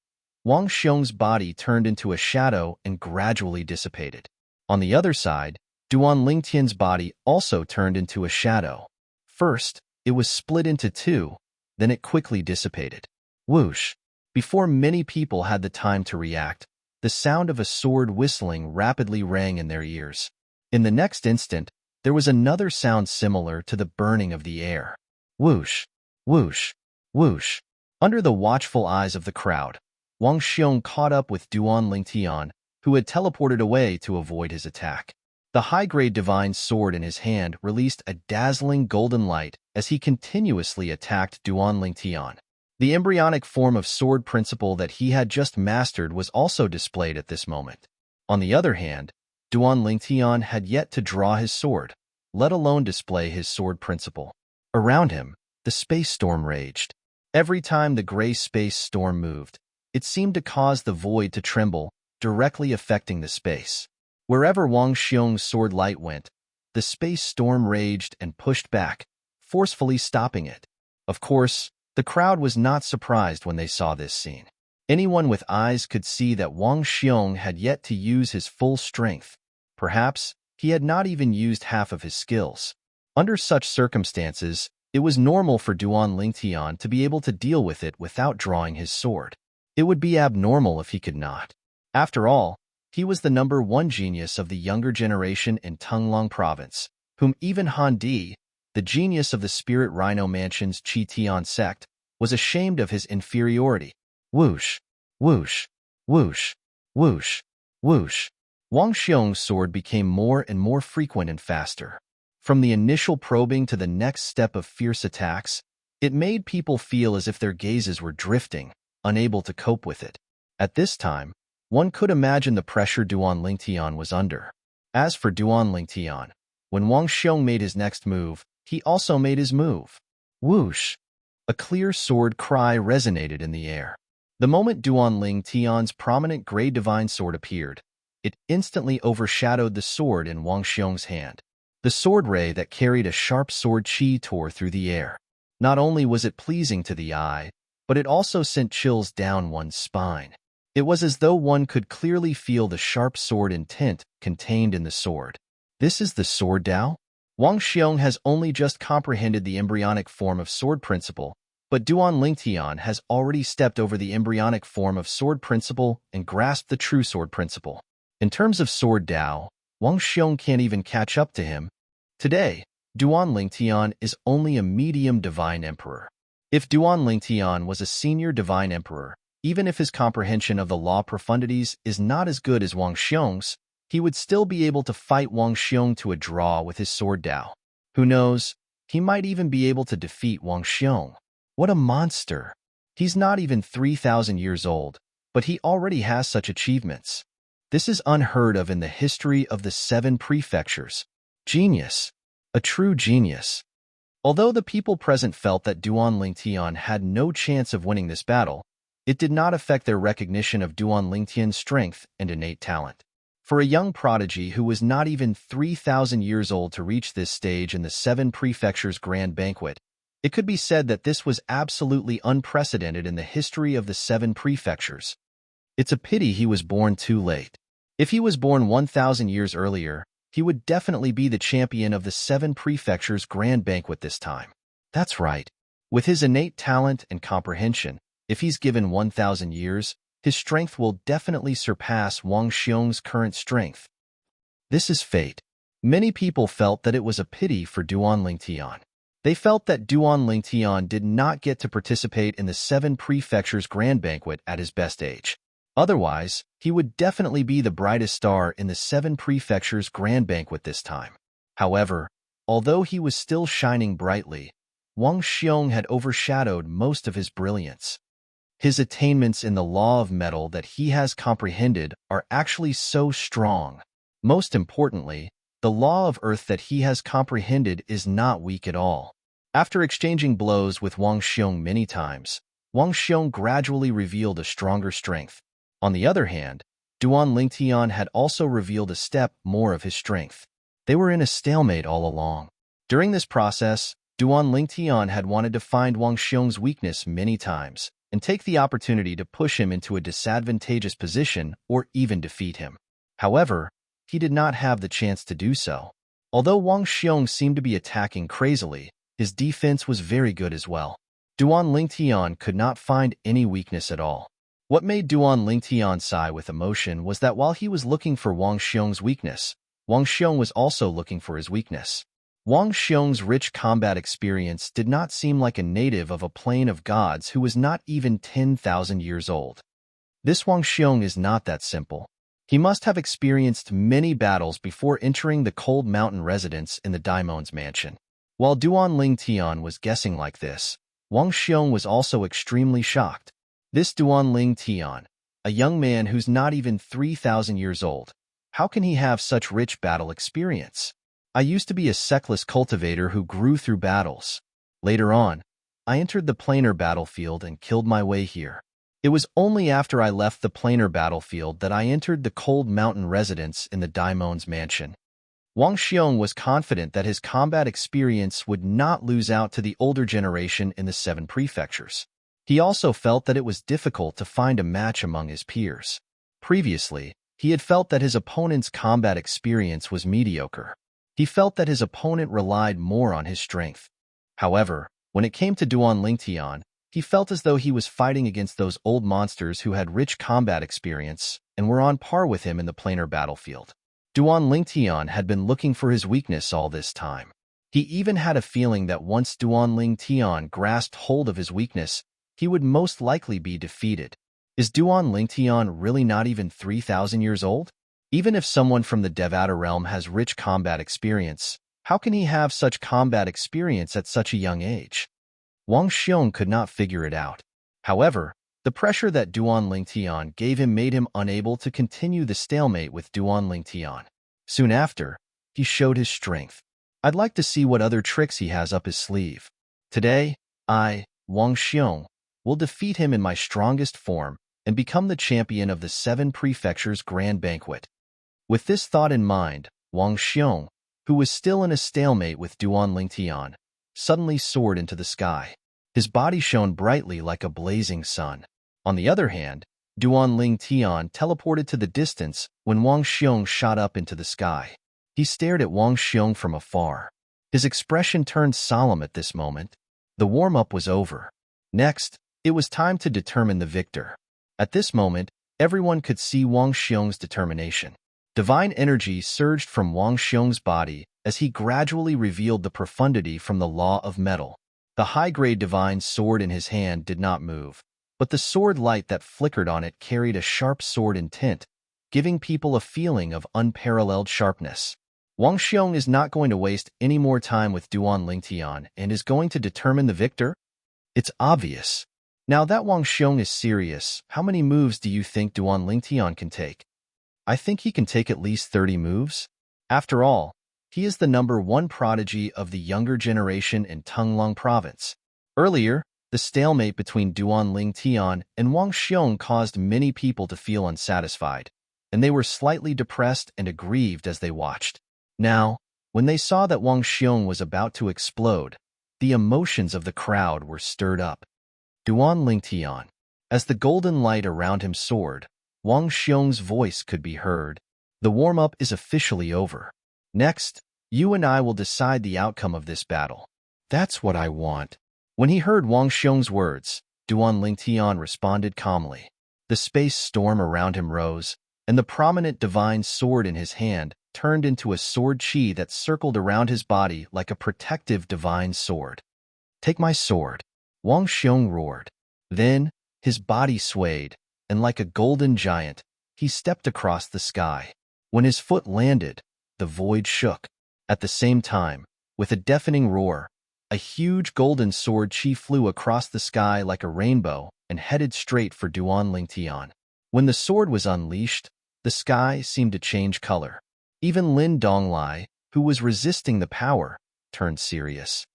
A: Wang Xiong's body turned into a shadow and gradually dissipated. On the other side, Duan Ling Tian's body also turned into a shadow. First, it was split into two, then it quickly dissipated. Whoosh! Before many people had the time to react, the sound of a sword whistling rapidly rang in their ears. In the next instant, there was another sound similar to the burning of the air. Whoosh! Whoosh! Whoosh! Under the watchful eyes of the crowd, Wang Xiong caught up with Duan Ling Tian, who had teleported away to avoid his attack. The high-grade divine sword in his hand released a dazzling golden light as he continuously attacked Duan Ling Tian. The embryonic form of sword principle that he had just mastered was also displayed at this moment. On the other hand, Duan Ling Tian had yet to draw his sword, let alone display his sword principle. Around him, the space storm raged. Every time the gray space storm moved, it seemed to cause the void to tremble, directly affecting the space. Wherever Wang Xiong's sword light went, the space storm raged and pushed back, forcefully stopping it. Of course, the crowd was not surprised when they saw this scene. Anyone with eyes could see that Wang Xiong had yet to use his full strength. Perhaps he had not even used half of his skills. Under such circumstances, it was normal for Duan Lingtian to be able to deal with it without drawing his sword. It would be abnormal if he could not. After all, he was the #1 genius of the younger generation in Tunglong province, whom even Han Di, the genius of the Spirit Rhino Mansion's Qi Tian sect, was ashamed of his inferiority. Whoosh, whoosh, whoosh, whoosh, whoosh. Wang Xiong's sword became more and more frequent and faster. From the initial probing to the next step of fierce attacks, it made people feel as if their gazes were drifting, unable to cope with it. At this time, one could imagine the pressure Duan Lingtian was under. As for Duan Lingtian, when Wang Xiong made his next move, he also made his move. Whoosh! A clear sword cry resonated in the air. The moment Duan Lingtian's prominent gray divine sword appeared, it instantly overshadowed the sword in Wang Xiong's hand. The sword ray that carried a sharp sword chi tore through the air. Not only was it pleasing to the eye, but it also sent chills down one's spine. It was as though one could clearly feel the sharp sword intent contained in the sword. This is the sword Dao? Wang Xiong has only just comprehended the embryonic form of sword principle, but Duan Lingtian has already stepped over the embryonic form of sword principle and grasped the true sword principle. In terms of sword Dao, Wang Xiong can't even catch up to him. Today, Duan Lingtian is only a medium divine emperor. If Duan Lingtian was a senior divine emperor, even if his comprehension of the law profundities is not as good as Wang Xiong's, he would still be able to fight Wang Xiong to a draw with his sword Dao. Who knows, he might even be able to defeat Wang Xiong. What a monster! He's not even 3,000 years old, but he already has such achievements. This is unheard of in the history of the 7 prefectures. Genius. A true genius. Although the people present felt that Duan Lingtian had no chance of winning this battle, it did not affect their recognition of Duan Lingtian's strength and innate talent. For a young prodigy who was not even 3,000 years old to reach this stage in the 7 prefectures' grand banquet, it could be said that this was absolutely unprecedented in the history of the 7 prefectures. It's a pity he was born too late. If he was born 1,000 years earlier, he would definitely be the champion of the 7 prefectures' grand banquet this time. That's right. With his innate talent and comprehension, if he's given 1,000 years, his strength will definitely surpass Wang Xiong's current strength. This is fate. Many people felt that it was a pity for Duan Lingtian. They felt that Duan Lingtian did not get to participate in the 7 prefectures' grand banquet at his best age. Otherwise, he would definitely be the brightest star in the 7 prefectures' grand banquet this time. However, although he was still shining brightly, Wang Xiong had overshadowed most of his brilliance. His attainments in the law of metal that he has comprehended are actually so strong. Most importantly, the law of earth that he has comprehended is not weak at all. After exchanging blows with Wang Xiong many times, Wang Xiong gradually revealed a stronger strength. On the other hand, Duan Lingtian had also revealed a step more of his strength. They were in a stalemate all along. During this process, Duan Lingtian had wanted to find Wang Xiong's weakness many times and take the opportunity to push him into a disadvantageous position or even defeat him. However, he did not have the chance to do so. Although Wang Xiong seemed to be attacking crazily, his defense was very good as well. Duan Lingtian could not find any weakness at all. What made Duan Lingtian sigh with emotion was that while he was looking for Wang Xiong's weakness, Wang Xiong was also looking for his weakness. Wang Xiong's rich combat experience did not seem like a native of a plane of gods who was not even 10,000 years old. This Wang Xiong is not that simple. He must have experienced many battles before entering the cold mountain residence in the Daimon's mansion. While Duan Lingtian was guessing like this, Wang Xiong was also extremely shocked. This Duan Lingtian, a young man who's not even 3,000 years old, how can he have such rich battle experience? I used to be a seckless cultivator who grew through battles. Later on, I entered the planar battlefield and killed my way here. It was only after I left the planar battlefield that I entered the cold mountain residence in the Daimon's mansion. Wang Xiong was confident that his combat experience would not lose out to the older generation in the 7 prefectures. He also felt that it was difficult to find a match among his peers. Previously, he had felt that his opponent's combat experience was mediocre. He felt that his opponent relied more on his strength. However, when it came to Duan Lingtian, he felt as though he was fighting against those old monsters who had rich combat experience and were on par with him in the planar battlefield. Duan Lingtian had been looking for his weakness all this time. He even had a feeling that once Duan Lingtian grasped hold of his weakness, he would most likely be defeated. Is Duan Lingtian really not even 3,000 years old? Even if someone from the Devata realm has rich combat experience, how can he have such combat experience at such a young age? Wang Xiong could not figure it out. However, the pressure that Duan Lingtian gave him made him unable to continue the stalemate with Duan Lingtian. Soon after, he showed his strength. I'd like to see what other tricks he has up his sleeve. Today, I, Wang Xiong, will defeat him in my strongest form and become the champion of the 7 prefectures grand banquet. With this thought in mind, Wang Xiong, who was still in a stalemate with Duan Lingtian, suddenly soared into the sky. His body shone brightly like a blazing sun. On the other hand, Duan Lingtian teleported to the distance when Wang Xiong shot up into the sky. He stared at Wang Xiong from afar. His expression turned solemn at this moment. The warm-up was over. Next, it was time to determine the victor. At this moment, everyone could see Wang Xiong's determination. Divine energy surged from Wang Xiong's body as he gradually revealed the profundity from the law of metal. The high-grade divine sword in his hand did not move, but the sword light that flickered on it carried a sharp sword intent, giving people a feeling of unparalleled sharpness. Wang Xiong is not going to waste any more time with Duan Lingtian and is going to determine the victor? It's obvious. Now that Wang Xiong is serious, how many moves do you think Duan Lingtian can take? I think he can take at least 30 moves. After all, he is the #1 prodigy of the younger generation in Tunglong province. Earlier, the stalemate between Duan Lingtian and Wang Xiong caused many people to feel unsatisfied, and they were slightly depressed and aggrieved as they watched. Now, when they saw that Wang Xiong was about to explode, the emotions of the crowd were stirred up. Duan Lingtian. As the golden light around him soared, Wang Xiong's voice could be heard. The warm-up is officially over. Next, you and I will decide the outcome of this battle. That's what I want. When he heard Wang Xiong's words, Duan Lingtian responded calmly. The space storm around him rose, and the prominent divine sword in his hand turned into a sword chi that circled around his body like a protective divine sword. Take my sword, Wang Xiong roared. Then, his body swayed, and like a golden giant, he stepped across the sky. When his foot landed, the void shook. At the same time, with a deafening roar, a huge golden sword chi flew across the sky like a rainbow and headed straight for Duan Lingtian. When the sword was unleashed, the sky seemed to change color. Even Lin Donglai, who was resisting the power, turned serious.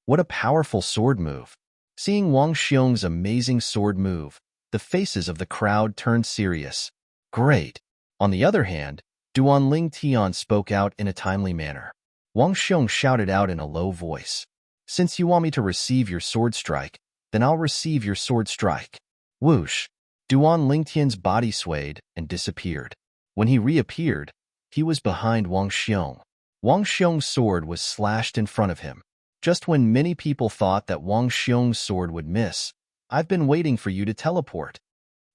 A: What a powerful sword move! Seeing Wang Xiong's amazing sword move, the faces of the crowd turned serious. Great! On the other hand, Duan Lingtian spoke out in a timely manner. Wang Xiong shouted out in a low voice. Since you want me to receive your sword strike, then I'll receive your sword strike. Whoosh! Duan Lingtian's body swayed and disappeared. When he reappeared, he was behind Wang Xiong. Wang Xiong's sword was slashed in front of him. Just when many people thought that Wang Xiong's sword would miss, I've been waiting for you to teleport.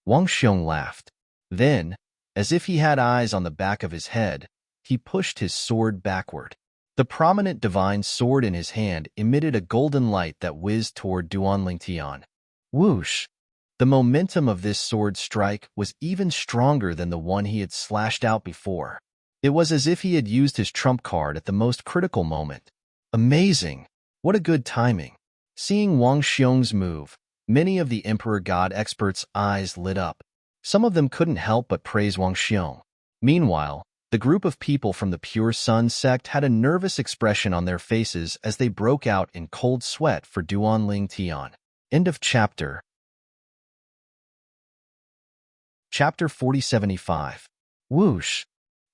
A: Wang Xiong laughed. Then, as if he had eyes on the back of his head, he pushed his sword backward. The prominent divine sword in his hand emitted a golden light that whizzed toward Duan Lingtian. Whoosh! The momentum of this sword strike was even stronger than the one he had slashed out before. It was as if he had used his trump card at the most critical moment. Amazing! What a good timing! Seeing Wang Xiong's move, many of the Emperor God experts' eyes lit up. Some of them couldn't help but praise Wang Xiong. Meanwhile, The group of people from the Pure Sun sect had a nervous expression on their faces as they broke out in cold sweat for Duanling Tian. End of chapter. Chapter 4075. Whoosh!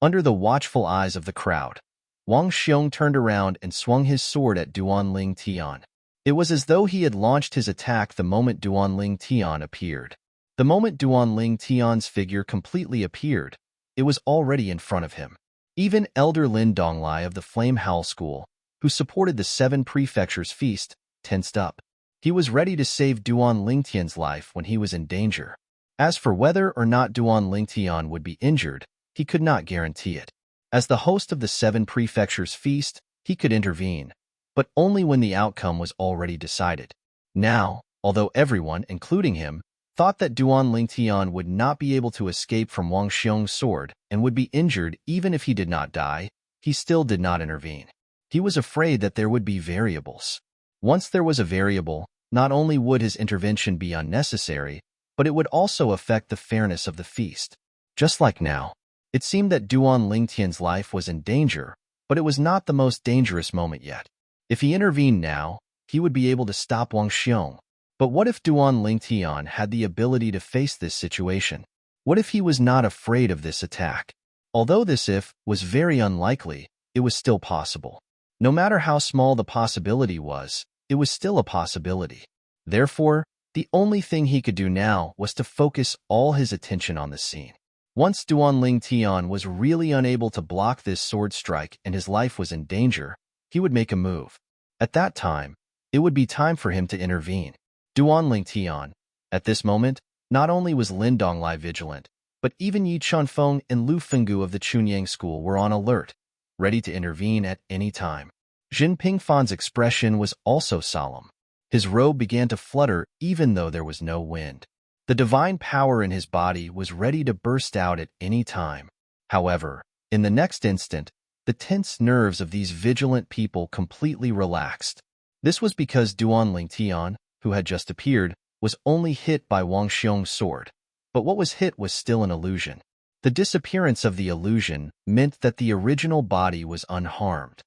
A: Under the watchful eyes of the crowd, Wang Xiong turned around and swung his sword at Duanling Tian. It was as though he had launched his attack the moment Duanling Tian appeared. The moment Duanling Tian's figure completely appeared, it was already in front of him. Even Elder Lin Donglai of the Flame Howl School, who supported the 7 Prefectures feast, tensed up. He was ready to save Duanling Tian's life when he was in danger. As for whether or not Duanling Tian would be injured, he could not guarantee it. As the host of the 7 Prefectures feast, he could intervene, but only when the outcome was already decided. Now, although everyone, including him, thought that Duanling Tian would not be able to escape from Wang Xiong's sword and would be injured even if he did not die, he still did not intervene. He was afraid that there would be variables. Once there was a variable, not only would his intervention be unnecessary, but it would also affect the fairness of the feast. Just like now, it seemed that Duanling Tian's life was in danger, but it was not the most dangerous moment yet. If he intervened now, he would be able to stop Wang Xiong. But what if Duanling Tian had the ability to face this situation? What if he was not afraid of this attack? Although this if was very unlikely, it was still possible. No matter how small the possibility was, it was still a possibility. Therefore, the only thing he could do now was to focus all his attention on the scene. Once Duanling Tian was really unable to block this sword strike and his life was in danger, he would make a move. At that time, it would be time for him to intervene. Duanling Tian. At this moment, not only was Lin Donglai vigilant, but even Yi Chunfeng and Lu Fenggu of the Chunyang school were on alert, ready to intervene at any time. Jin Pingfan's expression was also solemn. His robe began to flutter even though there was no wind. The divine power in his body was ready to burst out at any time. However, in the next instant, the tense nerves of these vigilant people completely relaxed. This was because Duanling Tian, who had just appeared, was only hit by Wang Xiong's sword. But what was hit was still an illusion. The disappearance of the illusion meant that the original body was unharmed.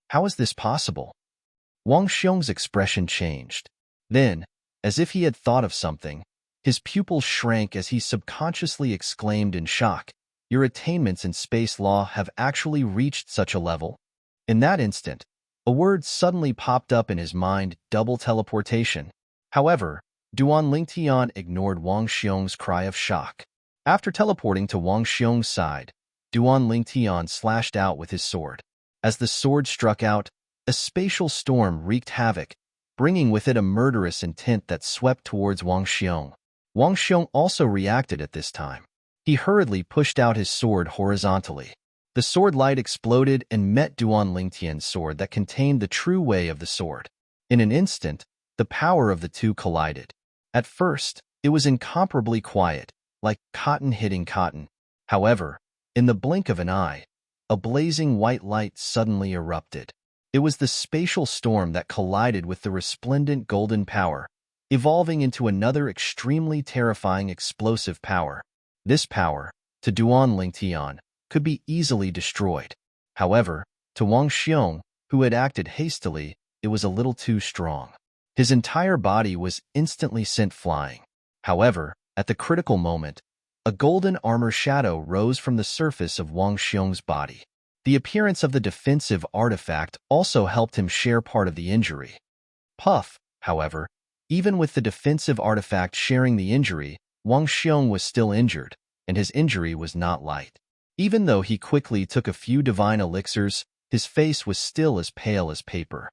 A: How is this possible? Wang Xiong's expression changed. Then, as if he had thought of something, his pupils shrank as he subconsciously exclaimed in shock, "Your attainments in space law have actually reached such a level?" In that instant, a word suddenly popped up in his mind: double teleportation. However, Duanling Tian ignored Wang Xiong's cry of shock. After teleporting to Wang Xiong's side, Duanling Tian slashed out with his sword. As the sword struck out, a spatial storm wreaked havoc, bringing with it a murderous intent that swept towards Wang Xiong. Wang Xiong also reacted at this time. He hurriedly pushed out his sword horizontally. The sword light exploded and met Duanling Tian's sword that contained the true way of the sword. In an instant, the power of the two collided. At first, it was incomparably quiet, like cotton hitting cotton. However, in the blink of an eye, a blazing white light suddenly erupted. It was the spatial storm that collided with the resplendent golden power, evolving into another extremely terrifying explosive power. This power, to Duanling Tian, could be easily destroyed. However, to Wang Xiong, who had acted hastily, it was a little too strong. His entire body was instantly sent flying. However, at the critical moment, a golden armor shadow rose from the surface of Wang Xiong's body. The appearance of the defensive artifact also helped him share part of the injury. Puff, however, even with the defensive artifact sharing the injury, Wang Xiong was still injured, and his injury was not light. Even though he quickly took a few divine elixirs, his face was still as pale as paper.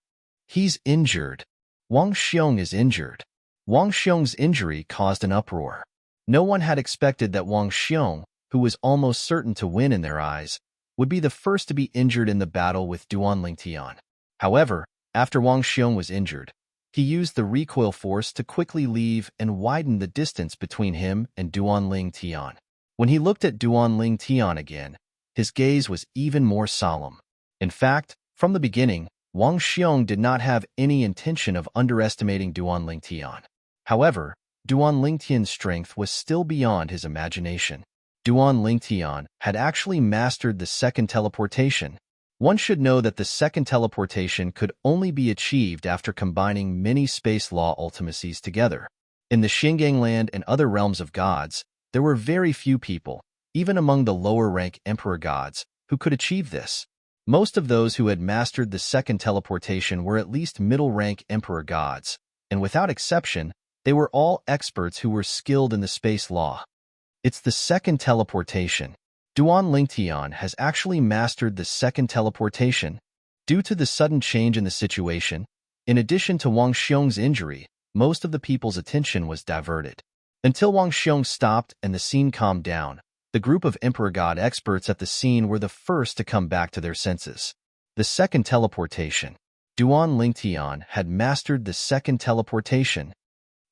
A: He's injured. Wang Xiong is injured. Wang Xiong's injury caused an uproar. No one had expected that Wang Xiong, who was almost certain to win in their eyes, would be the first to be injured in the battle with Duanling Tian. However, after Wang Xiong was injured, he used the recoil force to quickly leave and widen the distance between him and Duanling Tian. When he looked at Duanling Tian again, his gaze was even more solemn. In fact, from the beginning, Wang Xiong did not have any intention of underestimating Duanling Tian. However, Duanling Tian's strength was still beyond his imagination. Duan Lingtian had actually mastered the second teleportation. One should know that the second teleportation could only be achieved after combining many space law ultimacies together. In the Xingangland and other realms of gods, there were very few people, even among the lower-rank emperor gods, who could achieve this. Most of those who had mastered the second teleportation were at least middle-rank emperor gods, and without exception, they were all experts who were skilled in the space law. It's the second teleportation. Duan Lingtian has actually mastered the second teleportation. Due to the sudden change in the situation, in addition to Wang Xiong's injury, most of the people's attention was diverted. Until Wang Xiong stopped and the scene calmed down, the group of Emperor God experts at the scene were the first to come back to their senses. The second teleportation. Duan Lingtian had mastered the second teleportation.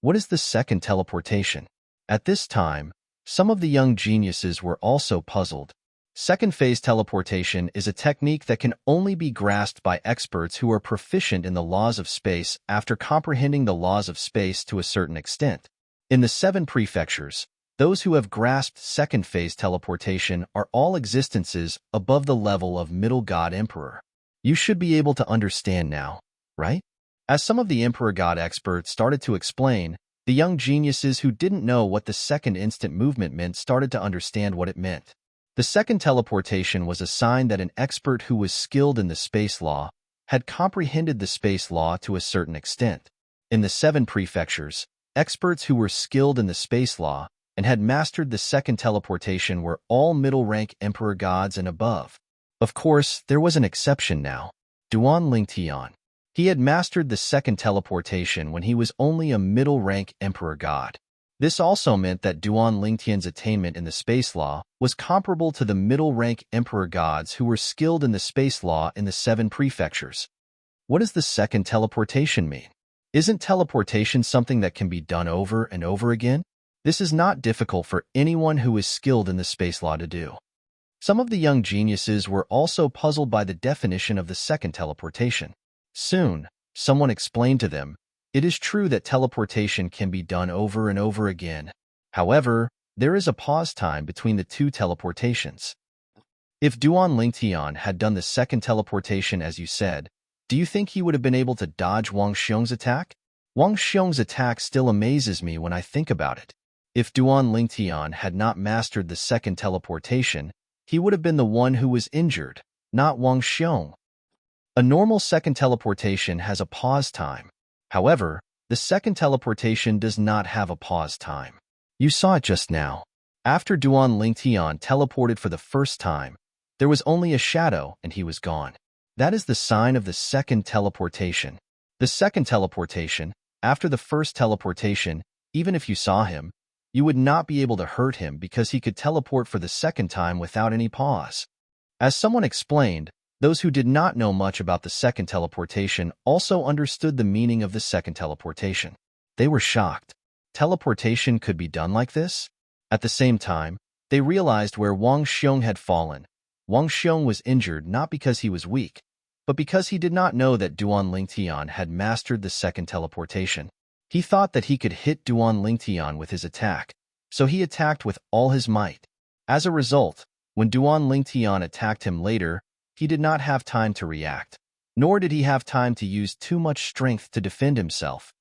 A: What is the second teleportation? At this time, some of the young geniuses were also puzzled. Second-phase teleportation is a technique that can only be grasped by experts who are proficient in the laws of space after comprehending the laws of space to a certain extent. In the 7 prefectures, those who have grasped second-phase teleportation are all existences above the level of middle god emperor. You should be able to understand now, right? As some of the emperor god experts started to explain, the young geniuses who didn't know what the second instant movement meant started to understand what it meant. The second teleportation was a sign that an expert who was skilled in the space law had comprehended the space law to a certain extent. In the 7 prefectures, experts who were skilled in the space law and had mastered the second teleportation were all middle-rank emperor gods and above. Of course, there was an exception now. Duan Lingtian. He had mastered the second teleportation when he was only a middle-rank emperor god. This also meant that Duan Lingtian's attainment in the space law was comparable to the middle-rank emperor gods who were skilled in the space law in the 7 prefectures. What does the second teleportation mean? Isn't teleportation something that can be done over and over again? This is not difficult for anyone who is skilled in the space law to do. Some of the young geniuses were also puzzled by the definition of the second teleportation. Soon, someone explained to them, it is true that teleportation can be done over and over again. However, there is a pause time between the 2 teleportations. If Duan Lingtian had done the second teleportation as you said, do you think he would have been able to dodge Wang Xiong's attack? Wang Xiong's attack still amazes me when I think about it. If Duan Lingtian had not mastered the second teleportation, he would have been the one who was injured, not Wang Xiong. A normal second teleportation has a pause time. However, the second teleportation does not have a pause time. You saw it just now. After Duan Lingtian teleported for the first time, there was only a shadow and he was gone. That is the sign of the second teleportation. The second teleportation, after the first teleportation, even if you saw him, you would not be able to hurt him because he could teleport for the second time without any pause. As someone explained, those who did not know much about the second teleportation also understood the meaning of the second teleportation. They were shocked. Teleportation could be done like this? At the same time, they realized where Wang Xiong had fallen. Wang Xiong was injured not because he was weak, but because he did not know that Duan Lingtian had mastered the second teleportation. He thought that he could hit Duan Lingtian with his attack, so he attacked with all his might. As a result, when Duan Lingtian attacked him later, he did not have time to react, nor did he have time to use too much strength to defend himself.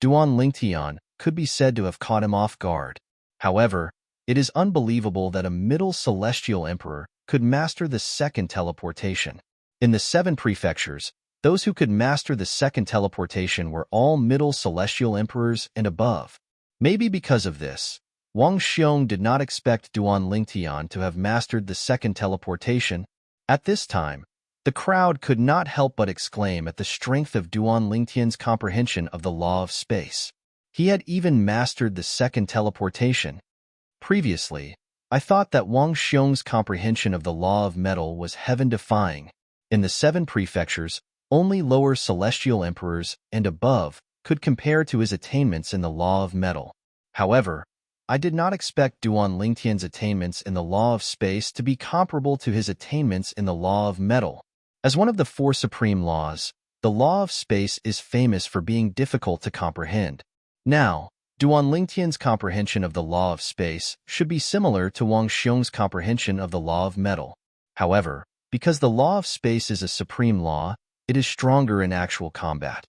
A: Duan Lingtian could be said to have caught him off guard. However, it is unbelievable that a middle celestial emperor could master the second teleportation. In the 7 prefectures, those who could master the second teleportation were all middle celestial emperors and above. Maybe because of this, Wang Xiong did not expect Duan Lingtian to have mastered the second teleportation. At this time, the crowd could not help but exclaim at the strength of Duan Lingtian's comprehension of the law of space. He had even mastered the second teleportation. Previously, I thought that Wang Xiong's comprehension of the law of metal was heaven-defying. In the 7 prefectures, only lower celestial emperors and above could compare to his attainments in the law of metal. However, I did not expect Duan Lingtian's attainments in the law of space to be comparable to his attainments in the law of metal. As one of the 4 supreme laws, the law of space is famous for being difficult to comprehend. Now, Duan Lingtian's comprehension of the law of space should be similar to Wang Xiong's comprehension of the law of metal. However, because the law of space is a supreme law, it is stronger in actual combat.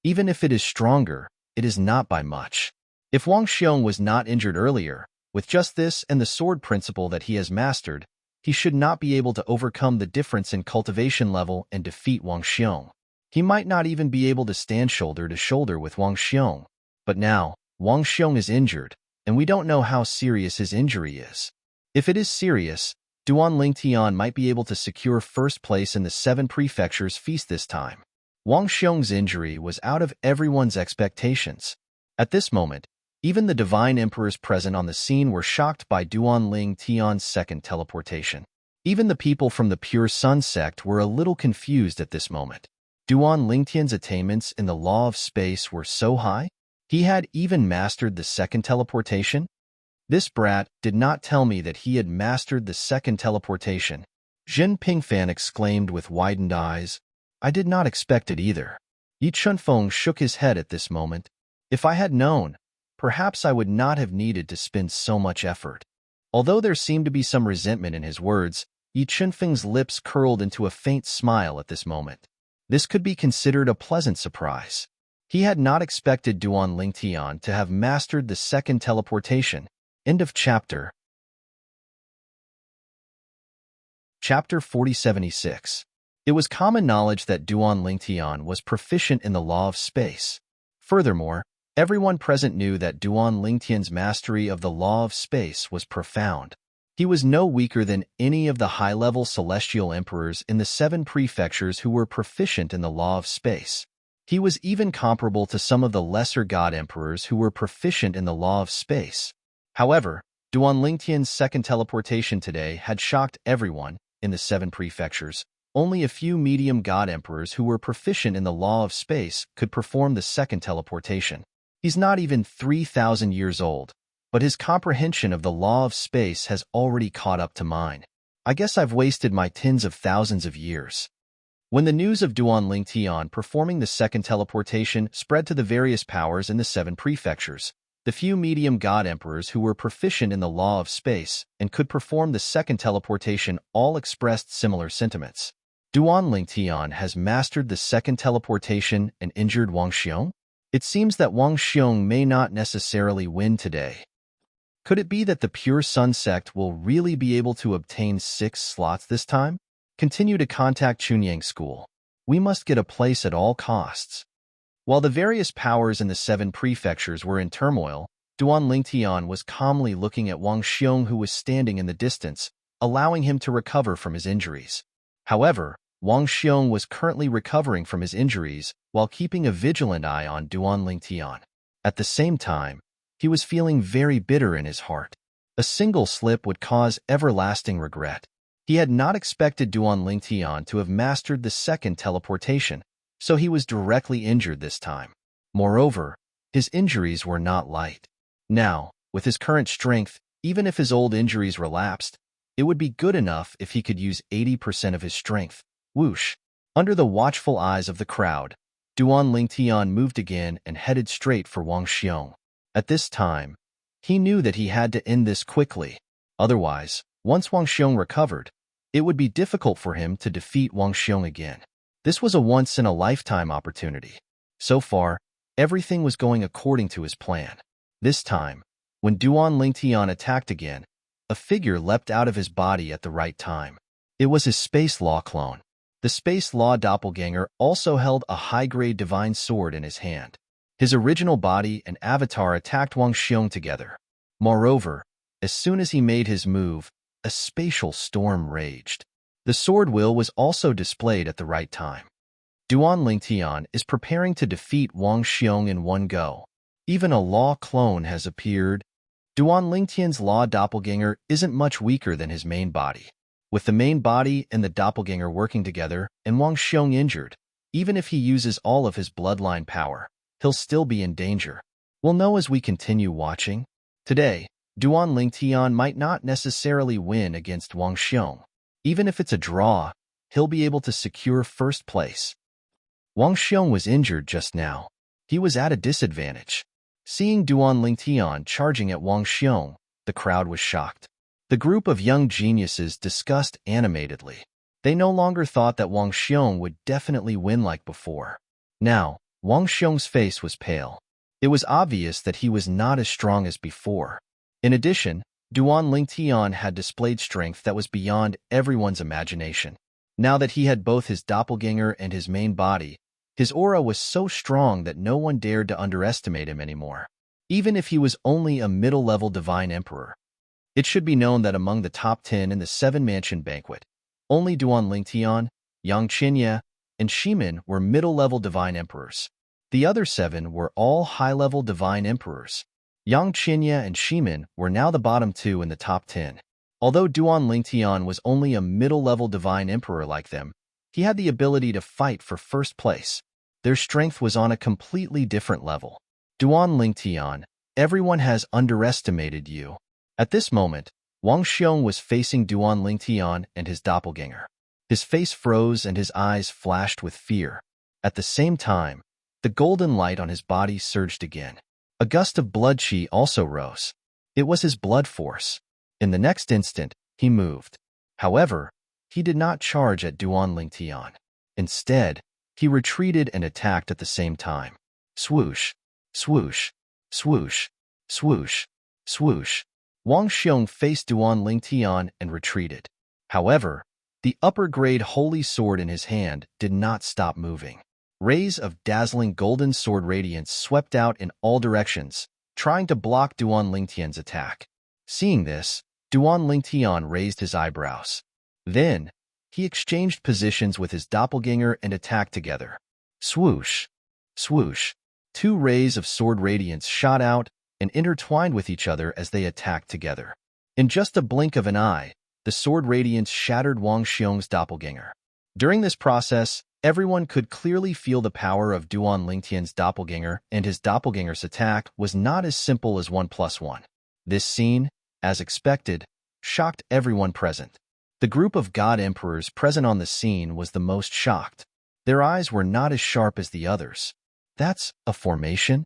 A: Even if it is stronger, it is not by much. If Wang Xiong was not injured earlier, with just this and the sword principle that he has mastered, he should not be able to overcome the difference in cultivation level and defeat Wang Xiong. He might not even be able to stand shoulder to shoulder with Wang Xiong. But now, Wang Xiong is injured, and we don't know how serious his injury is. If it is serious, Duan Lingtian might be able to secure first place in the 7 prefectures feast this time. Wang Xiong's injury was out of everyone's expectations. At this moment, even the divine emperors present on the scene were shocked by Duan Lingtian's second teleportation. Even the people from the Pure Sun sect were a little confused at this moment. Duan Lingtian's attainments in the law of space were so high? He had even mastered the second teleportation? This brat did not tell me that he had mastered the second teleportation. Jin Pingfan exclaimed with widened eyes. I did not expect it either. Yi Chunfeng shook his head at this moment. If I had known, perhaps I would not have needed to spend so much effort. Although there seemed to be some resentment in his words, Yi Chunfeng's lips curled into a faint smile at this moment. This could be considered a pleasant surprise. He had not expected Duan Lingtian to have mastered the second teleportation. End of chapter. Chapter 4076. It was common knowledge that Duan Lingtian was proficient in the law of space. Furthermore, everyone present knew that Duan Lingtian's mastery of the law of space was profound. He was no weaker than any of the high-level celestial emperors in the 7 prefectures who were proficient in the law of space. He was even comparable to some of the lesser god emperors who were proficient in the law of space. However, Duan Lingtian's second teleportation today had shocked everyone in the 7 prefectures. Only a few medium god emperors who were proficient in the law of space could perform the second teleportation. He's not even 3,000 years old, but his comprehension of the law of space has already caught up to mine. I guess I've wasted my tens of thousands of years. When the news of Duan Lingtian performing the second teleportation spread to the various powers in the 7 prefectures, the few medium god emperors who were proficient in the law of space and could perform the second teleportation all expressed similar sentiments. Duan Lingtian has mastered the second teleportation and injured Wang Xiong? It seems that Wang Xiong may not necessarily win today. Could it be that the Pure Sun sect will really be able to obtain 6 slots this time? Continue to contact Chunyang School. We must get a place at all costs. While the various powers in the 7 prefectures were in turmoil, Duan Lingtian was calmly looking at Wang Xiong, who was standing in the distance, allowing him to recover from his injuries. However, Wang Xiong was currently recovering from his injuries while keeping a vigilant eye on Duan Lingtian. At the same time, he was feeling very bitter in his heart. A single slip would cause everlasting regret. He had not expected Duan Lingtian to have mastered the second teleportation, so he was directly injured this time. Moreover, his injuries were not light. Now, with his current strength, even if his old injuries relapsed, it would be good enough if he could use 80% of his strength. Whoosh! Under the watchful eyes of the crowd, Duan Lingtian moved again and headed straight for Wang Xiong. At this time, he knew that he had to end this quickly. Otherwise, once Wang Xiong recovered, it would be difficult for him to defeat Wang Xiong again. This was a once-in-a-lifetime opportunity. So far, everything was going according to his plan. This time, when Duan Lingtian attacked again, a figure leapt out of his body at the right time. It was his Space Law clone. The Space Law doppelganger also held a high-grade divine sword in his hand. His original body and avatar attacked Wang Xiong together. Moreover, as soon as he made his move, a spatial storm raged. The sword will was also displayed at the right time. Duan Lingtian is preparing to defeat Wang Xiong in one go. Even a law clone has appeared. Duan Lingtian's law doppelganger isn't much weaker than his main body. With the main body and the doppelganger working together and Wang Xiong injured, even if he uses all of his bloodline power, he'll still be in danger. We'll know as we continue watching. Today, Duan Lingtian might not necessarily win against Wang Xiong. Even if it's a draw, he'll be able to secure first place. Wang Xiong was injured just now. He was at a disadvantage. Seeing Duan Lingtian charging at Wang Xiong, the crowd was shocked. The group of young geniuses discussed animatedly. They no longer thought that Wang Xiong would definitely win like before. Now, Wang Xiong's face was pale. It was obvious that he was not as strong as before. In addition, Duan Lingtian had displayed strength that was beyond everyone's imagination. Now that he had both his doppelganger and his main body, his aura was so strong that no one dared to underestimate him anymore, even if he was only a middle-level divine emperor. It should be known that among the top 10 in the 7-mansion banquet, only Duan Lingtian, Yang Qinya, and Shimin were middle-level divine emperors. The other 7 were all high-level divine emperors. Yang Qinya and Shimin were now the bottom 2 in the top 10. Although Duan Lingtian was only a middle-level divine emperor like them, he had the ability to fight for first place. Their strength was on a completely different level. Duan Lingtian, everyone has underestimated you. At this moment, Wang Xiong was facing Duan Lingtian and his doppelganger. His face froze and his eyes flashed with fear. At the same time, the golden light on his body surged again. A gust of blood qi also rose. It was his blood force. In the next instant, he moved. However, he did not charge at Duan Lingtian. Instead, he retreated and attacked at the same time. Swoosh, swoosh, swoosh, swoosh, swoosh. Wang Xiong faced Duan Lingtian and retreated. However, the upper-grade holy sword in his hand did not stop moving. Rays of dazzling golden sword radiance swept out in all directions, trying to block Duan Lingtian's attack. Seeing this, Duan Lingtian raised his eyebrows. Then, he exchanged positions with his doppelganger and attacked together. Swoosh, swoosh. 2 rays of sword radiance shot out and intertwined with each other as they attacked together. In just a blink of an eye, the sword radiance shattered Wang Xiong's doppelganger. During this process, everyone could clearly feel the power of Duan Lingtian's doppelganger, and his doppelganger's attack was not as simple as 1+1. This scene, as expected, shocked everyone present. The group of god emperors present on the scene was the most shocked. Their eyes were not as sharp as the others. That's a formation?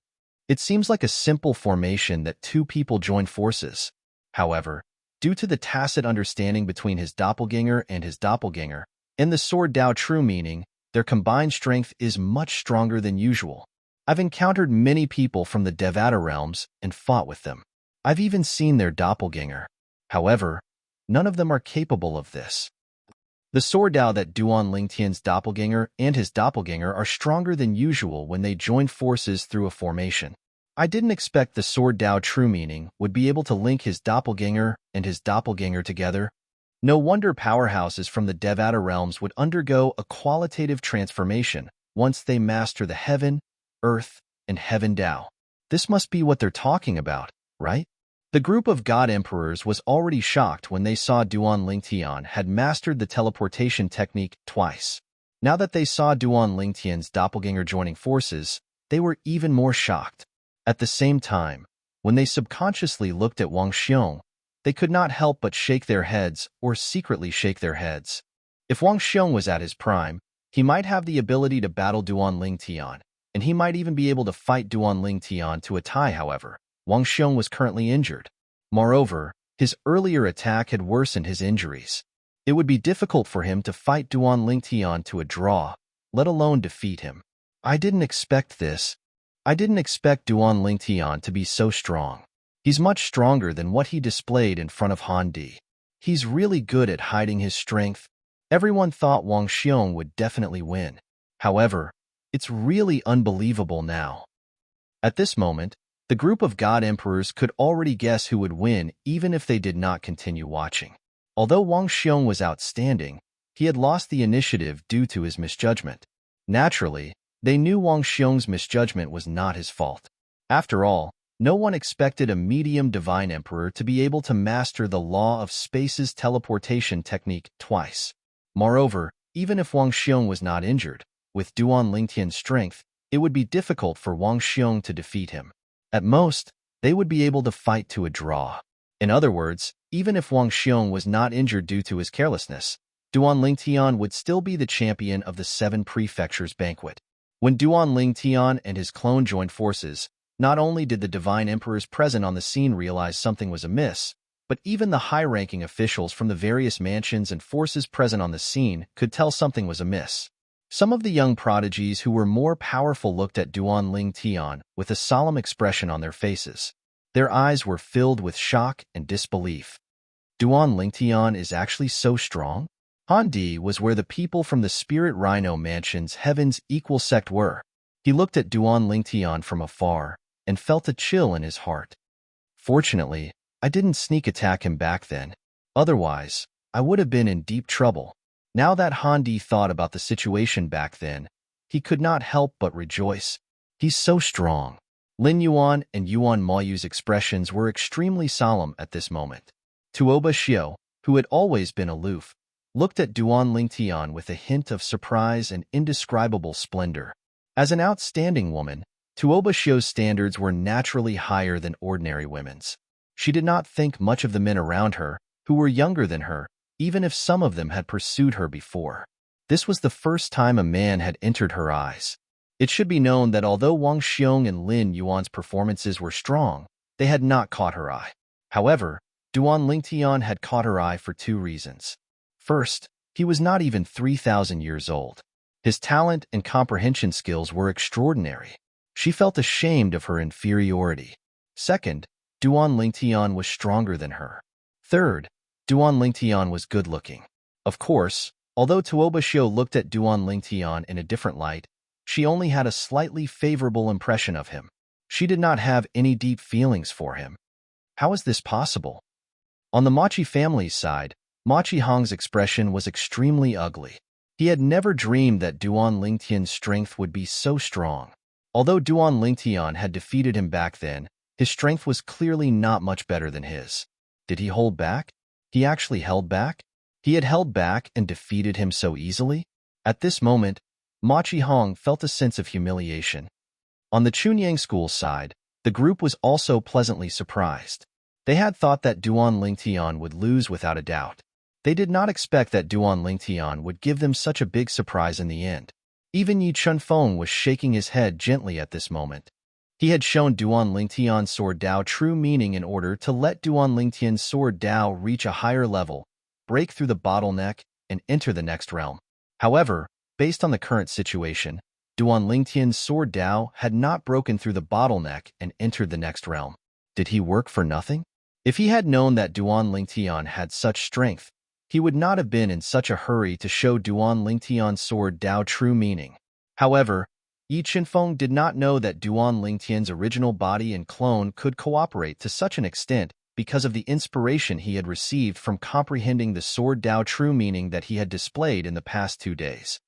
A: It seems like a simple formation that 2 people join forces. However, due to the tacit understanding between his doppelganger and his doppelganger, and the sword Dao true meaning, their combined strength is much stronger than usual. I've encountered many people from the Devata realms and fought with them. I've even seen their doppelganger. However, none of them are capable of this. The sword Dao that Duan Lingtian's doppelganger and his doppelganger are stronger than usual when they join forces through a formation. I didn't expect the sword Dao true meaning would be able to link his doppelganger and his doppelganger together. No wonder powerhouses from the Devata realms would undergo a qualitative transformation once they master the heaven, earth, and heaven Dao. This must be what they're talking about, right? The group of god emperors was already shocked when they saw Duan Lingtian had mastered the teleportation technique twice. Now that they saw Duan Lingtian's doppelganger joining forces, they were even more shocked. At the same time, when they subconsciously looked at Wang Xiong, they could not help but shake their heads or secretly shake their heads. If Wang Xiong was at his prime, he might have the ability to battle Duan Lingtian, and he might even be able to fight Duan Lingtian to a tie. However, Wang Xiong was currently injured. Moreover, his earlier attack had worsened his injuries. It would be difficult for him to fight Duan Lingtian to a draw, let alone defeat him. I didn't expect this. I didn't expect Duan Lingtian to be so strong. He's much stronger than what he displayed in front of Han Di. He's really good at hiding his strength. Everyone thought Wang Xiong would definitely win. However, it's really unbelievable now. At this moment, the group of god emperors could already guess who would win even if they did not continue watching. Although Wang Xiong was outstanding, he had lost the initiative due to his misjudgment. Naturally, they knew Wang Xiong's misjudgment was not his fault. After all, no one expected a medium divine emperor to be able to master the law of space's teleportation technique twice. Moreover, even if Wang Xiong was not injured, with Duan Lingtian's strength, it would be difficult for Wang Xiong to defeat him. At most, they would be able to fight to a draw. In other words, even if Wang Xiong was not injured due to his carelessness, Duan Lingtian would still be the champion of the 7 prefectures banquet. When Duan Lingtian and his clone joined forces, Not only did the divine emperors present on the scene realize something was amiss, but even the high-ranking officials from the various mansions and forces present on the scene could tell something was amiss. Some of the young prodigies who were more powerful looked at Duan Ling Tian with a solemn expression on their faces. Their eyes were filled with shock and disbelief. Duan Ling Tian is actually so strong? Han Di was where the people from the Spirit Rhino Mansion's Heaven's Equal sect were. He looked at Duan Ling Tian from afar and felt a chill in his heart. Fortunately, I didn't sneak attack him back then. Otherwise, I would have been in deep trouble. Now that Han Di thought about the situation back then, he could not help but rejoice. He's so strong. Lin Yuan and Yuan Maoyu's expressions were extremely solemn at this moment. Tuoba Xiao, who had always been aloof, looked at Duan Ling Tian with a hint of surprise and indescribable splendor. As an outstanding woman, Tuoba Xiao's standards were naturally higher than ordinary women's. She did not think much of the men around her, who were younger than her, even if some of them had pursued her before. This was the first time a man had entered her eyes. It should be known that although Wang Xiong and Lin Yuan's performances were strong, they had not caught her eye. However, Duan Ling Tian had caught her eye for two reasons. First, he was not even 3,000 years old. His talent and comprehension skills were extraordinary. She felt ashamed of her inferiority. Second, Duan Ling Tian was stronger than her. Third, Duan Ling Tian was good-looking. Of course, although Tuoba Xiao looked at Duan Ling Tian in a different light, she only had a slightly favorable impression of him. She did not have any deep feelings for him. How is this possible? On the Machi family's side, Machi Hong's expression was extremely ugly. He had never dreamed that Duan Ling Tian's strength would be so strong. Although Duan Ling Tian had defeated him back then, his strength was clearly not much better than his. Did he hold back? He actually held back? He had held back and defeated him so easily? At this moment, Machi Hong felt a sense of humiliation. On the Chunyang school side, the group was also pleasantly surprised. They had thought that Duan Ling Tian would lose without a doubt. They did not expect that Duan Ling Tian would give them such a big surprise in the end. Even Yi Chunfeng was shaking his head gently at this moment. He had shown Duan Ling Tian's sword Dao true meaning in order to let Duan Ling Tian's sword Dao reach a higher level, break through the bottleneck, and enter the next realm. However, based on the current situation, Duan Ling Tian's sword Dao had not broken through the bottleneck and entered the next realm. Did he work for nothing? If he had known that Duan Ling Tian had such strength, he would not have been in such a hurry to show Duan Ling Tian's sword Dao true meaning. However, Yi Chinfeng did not know that Duan Ling Tian's original body and clone could cooperate to such an extent because of the inspiration he had received from comprehending the sword Dao true meaning that he had displayed in the past 2 days.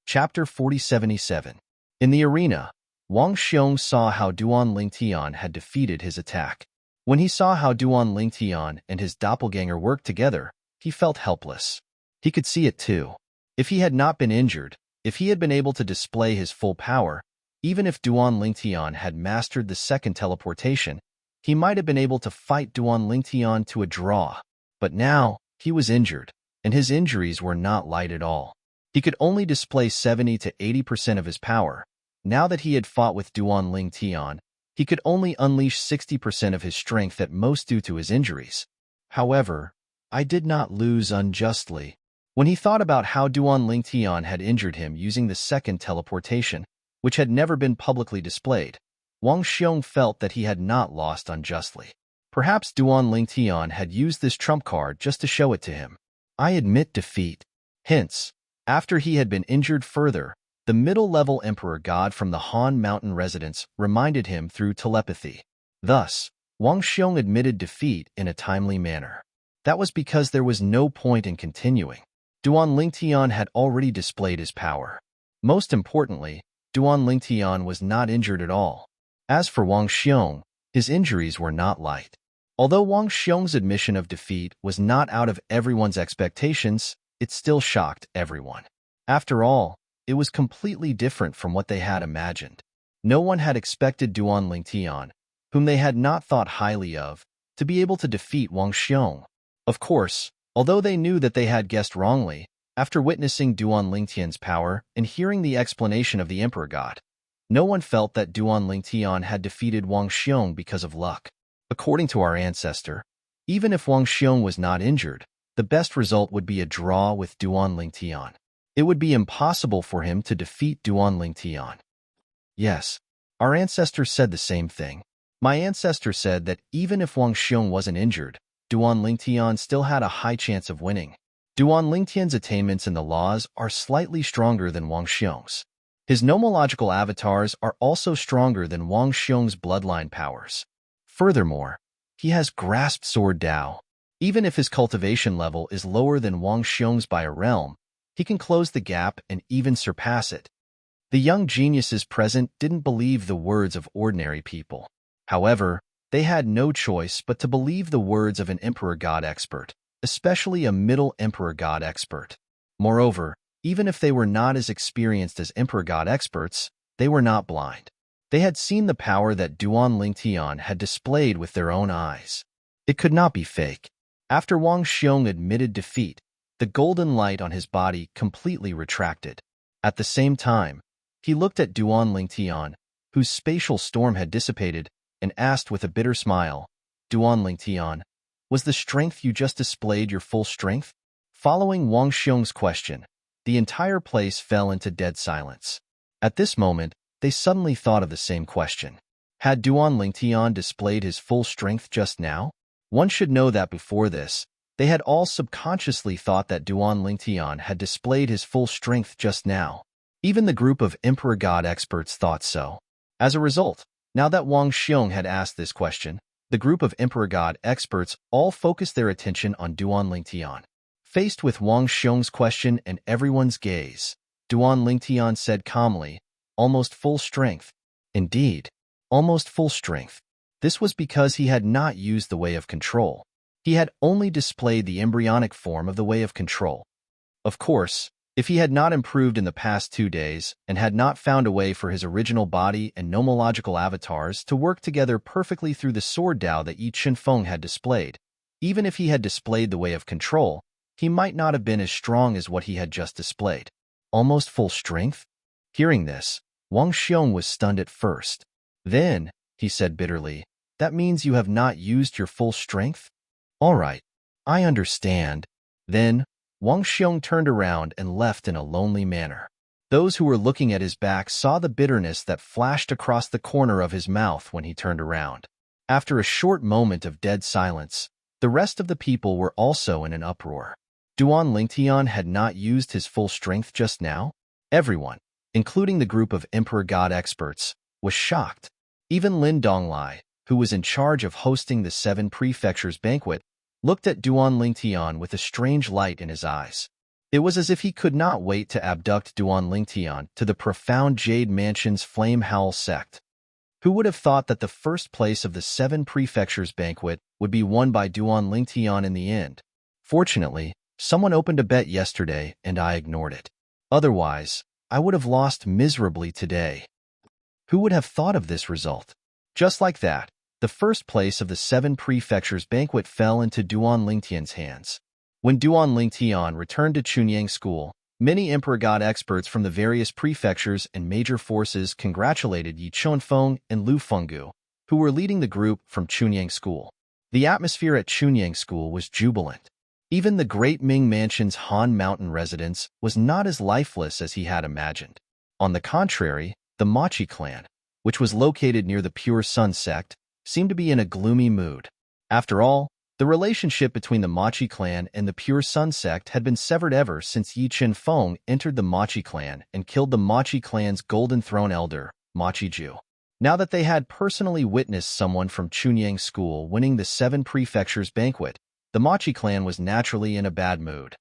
A: Chapter 4077. In the arena, Wang Xiong saw how Duan Ling Tian had defeated his attack. When he saw how Duan Ling Tian and his doppelganger worked together, he felt helpless. He could see it too. If he had not been injured, if he had been able to display his full power, even if Duan Ling Tian had mastered the second teleportation, he might have been able to fight Duan Ling Tian to a draw. But now, he was injured, and his injuries were not light at all. He could only display 70 to 80% of his power. Now that he had fought with Duan Ling Tian, he could only unleash 60% of his strength at most due to his injuries. However, I did not lose unjustly. When he thought about how Duan Ling Tian had injured him using the second teleportation, which had never been publicly displayed, Wang Xiong felt that he had not lost unjustly. Perhaps Duan Ling Tian had used this trump card just to show it to him. I admit defeat. Hence, after he had been injured further, the middle-level Emperor God from the Han Mountain residence reminded him through telepathy. Thus, Wang Xiong admitted defeat in a timely manner. That was because there was no point in continuing. Duan Ling Tian had already displayed his power. Most importantly, Duan Ling Tian was not injured at all. As for Wang Xiong, his injuries were not light. Although Wang Xiong's admission of defeat was not out of everyone's expectations, it still shocked everyone. After all, it was completely different from what they had imagined. No one had expected Duan Ling Tian, whom they had not thought highly of, to be able to defeat Wang Xiong. Of course, although they knew that they had guessed wrongly, after witnessing Duan Ling Tian's power and hearing the explanation of the Emperor God, No one felt that Duan Lingtian had defeated Wang Xiong because of luck. According to our ancestor, even if Wang Xiong was not injured, the best result would be a draw with Duan Lingtian. It would be impossible for him to defeat Duan Lingtian. Yes, our ancestor said the same thing. My ancestor said that even if Wang Xiong wasn't injured, Duan Lingtian still had a high chance of winning. Duan Lingtian's attainments in the laws are slightly stronger than Wang Xiong's. His nomological avatars are also stronger than Wang Xiong's bloodline powers. Furthermore, he has grasped Sword Dao. Even if his cultivation level is lower than Wang Xiong's by a realm, he can close the gap and even surpass it. The young geniuses present didn't believe the words of ordinary people. However, they had no choice but to believe the words of an Emperor God expert, especially a Middle Emperor God expert. Moreover, even if they were not as experienced as Emperor God experts, they were not blind. They had seen the power that Duan Lingtian had displayed with their own eyes. It could not be fake. After Wang Xiong admitted defeat, the golden light on his body completely retracted. At the same time, he looked at Duan Lingtian, whose spatial storm had dissipated, and asked with a bitter smile, "Duan Lingtian, was the strength you just displayed your full strength?" Following Wang Xiong's question, the entire place fell into dead silence. At this moment, they suddenly thought of the same question. Had Duan Lingtian displayed his full strength just now? One should know that before this, they had all subconsciously thought that Duan Lingtian had displayed his full strength just now. Even the group of Emperor God experts thought so. As a result, now that Wang Xiong had asked this question, the group of Emperor God experts all focused their attention on Duan Lingtian. Faced with Wang Xiong's question and everyone's gaze, Duan Lingtian said calmly, "Almost full strength." Indeed, almost full strength. This was because he had not used the way of control. He had only displayed the embryonic form of the way of control. Of course, if he had not improved in the past 2 days and had not found a way for his original body and nomological avatars to work together perfectly through the sword Dao that Yi Qinfeng had displayed, even if he had displayed the way of control, he might not have been as strong as what he had just displayed. Almost full strength? Hearing this, Wang Xiong was stunned at first. Then, he said bitterly, "That means you have not used your full strength?" "All right, I understand." Then, Wang Xiong turned around and left in a lonely manner. Those who were looking at his back saw the bitterness that flashed across the corner of his mouth when he turned around. After a short moment of dead silence, the rest of the people were also in an uproar. Duan Lingtian had not used his full strength just now? Everyone, including the group of Emperor God experts, was shocked. Even Lin Donglai, who was in charge of hosting the 7 prefectures banquet, looked at Duan Lingtian with a strange light in his eyes. It was as if he could not wait to abduct Duan Lingtian to the profound Jade Mansion's Flame Howl sect. Who would have thought that the first place of the 7 prefectures banquet would be won by Duan Lingtian in the end? Fortunately, someone opened a bet yesterday and I ignored it. Otherwise, I would have lost miserably today. Who would have thought of this result? Just like that, the first place of the 7 prefectures banquet fell into Duan Lingtian's hands. When Duan Lingtian returned to Chunyang School, many Emperor God experts from the various prefectures and major forces congratulated Yi Qinfeng and Lu Fenggu, who were leading the group from Chunyang School. The atmosphere at Chunyang School was jubilant. Even the Great Ming Mansion's Han Mountain residence was not as lifeless as he had imagined. On the contrary, the Machi clan, which was located near the Pure Sun sect, seemed to be in a gloomy mood. After all, the relationship between the Machi clan and the Pure Sun sect had been severed ever since Yi Qinfeng entered the Machi clan and killed the Machi clan's Golden Throne elder, Machi Ju. Now that they had personally witnessed someone from Chunyang School winning the 7 prefectures banquet, the Machi clan was naturally in a bad mood.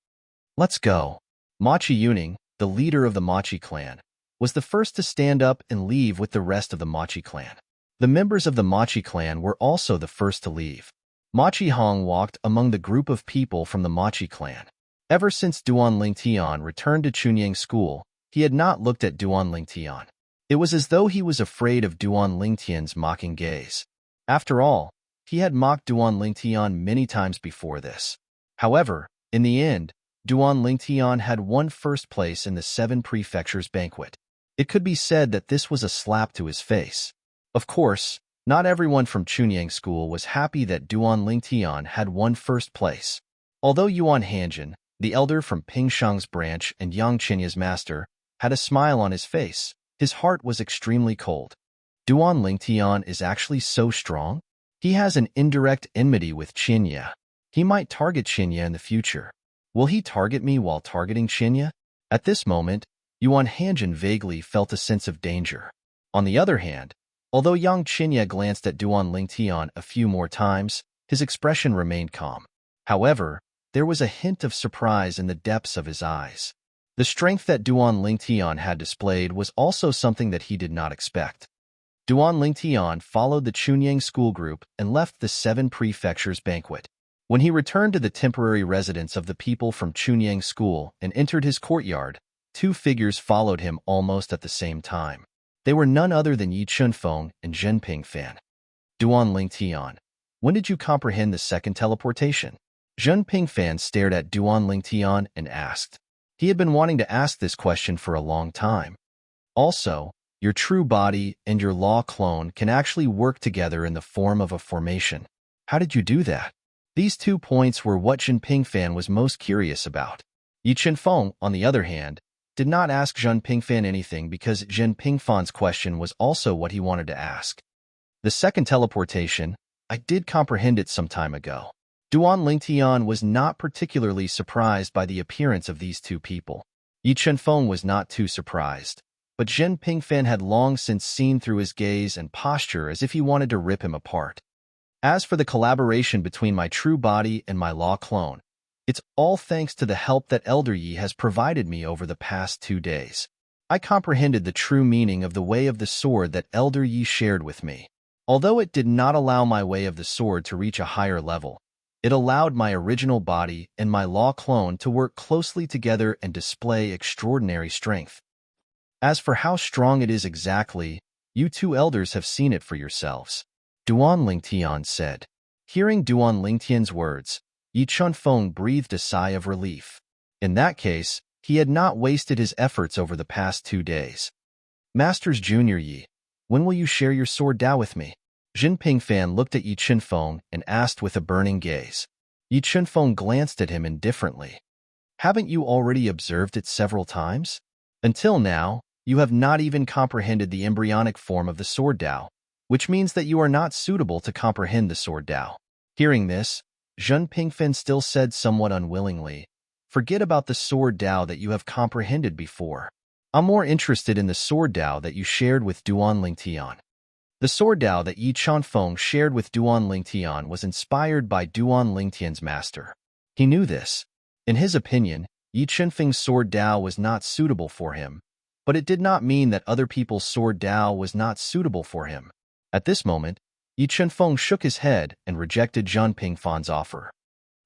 A: "Let's go." Machi Yuning, the leader of the Machi clan, was the first to stand up and leave with the rest of the Machi clan. The members of the Machi clan were also the first to leave. Machi Hong walked among the group of people from the Machi clan. Ever since Duan Lingtian returned to Chunyang School, he had not looked at Duan Lingtian. It was as though he was afraid of Duan Lingtian's mocking gaze. After all, he had mocked Duan Lingtian many times before this. However, in the end, Duan Lingtian had won first place in the 7 prefectures banquet. It could be said that this was a slap to his face. Of course, not everyone from Chunyang School was happy that Duan Lingtian had won first place. Although Yuan Hanjin, the elder from Pingshang's branch and Yang Chenya's master, had a smile on his face, his heart was extremely cold. Duan Lingtian is actually so strong? He has an indirect enmity with Chenya. He might target Chenya in the future. Will he target me while targeting Chenya? At this moment, Yuan Hanjin vaguely felt a sense of danger. On the other hand, although Yang Chenya glanced at Duan Lingtian a few more times, his expression remained calm. However, there was a hint of surprise in the depths of his eyes. The strength that Duan Lingtian had displayed was also something that he did not expect. Duan Lingtian followed the Chunyang school group and left the 7 prefectures banquet. When he returned to the temporary residence of the people from Chunyang school and entered his courtyard, 2 figures followed him almost at the same time. They were none other than Yi Chunfeng and Zhen Pingfan. Duan Lingtian, when did you comprehend the second teleportation? Zhen Pingfan stared at Duan Lingtian and asked. He had been wanting to ask this question for a long time. Also, your true body and your law clone can actually work together in the form of a formation. How did you do that? These 2 points were what Zhen Pingfan was most curious about. Yi Chenfeng, on the other hand, did not ask Zhen Pingfan anything because Zhen Pingfan's question was also what he wanted to ask. The second teleportation, I did comprehend it some time ago. Duan Lingtian was not particularly surprised by the appearance of these 2 people. Yi Chenfeng was not too surprised, but Zhen Pingfan had long since seen through his gaze and posture as if he wanted to rip him apart. As for the collaboration between my true body and my law clone, it's all thanks to the help that Elder Yi has provided me over the past 2 days. I comprehended the true meaning of the way of the sword that Elder Yi shared with me. Although it did not allow my way of the sword to reach a higher level, it allowed my original body and my law clone to work closely together and display extraordinary strength. As for how strong it is exactly, you 2 elders have seen it for yourselves. Duan Lingtian said. Hearing Duan Lingtian's words, Yi Chunfeng breathed a sigh of relief. In that case, he had not wasted his efforts over the past 2 days. Masters Junior Yi, when will you share your sword Dao with me? Zhen Pingfan looked at Yi Chunfeng and asked with a burning gaze. Yi Chunfeng glanced at him indifferently. Haven't you already observed it several times? Until now, you have not even comprehended the embryonic form of the sword Dao, which means that you are not suitable to comprehend the sword Dao. Hearing this, Zhen Pingfan still said somewhat unwillingly, forget about the sword Dao that you have comprehended before. I'm more interested in the sword Dao that you shared with Duan Lingtian. The sword Dao that Yi Chunfeng shared with Duan Lingtian was inspired by Duan Lingtian's master. He knew this. In his opinion, Yi Chunfeng's sword Dao was not suitable for him, but it did not mean that other people's sword Dao was not suitable for him. At this moment, Yi Chunfeng shook his head and rejected Zhen Pingfan's offer.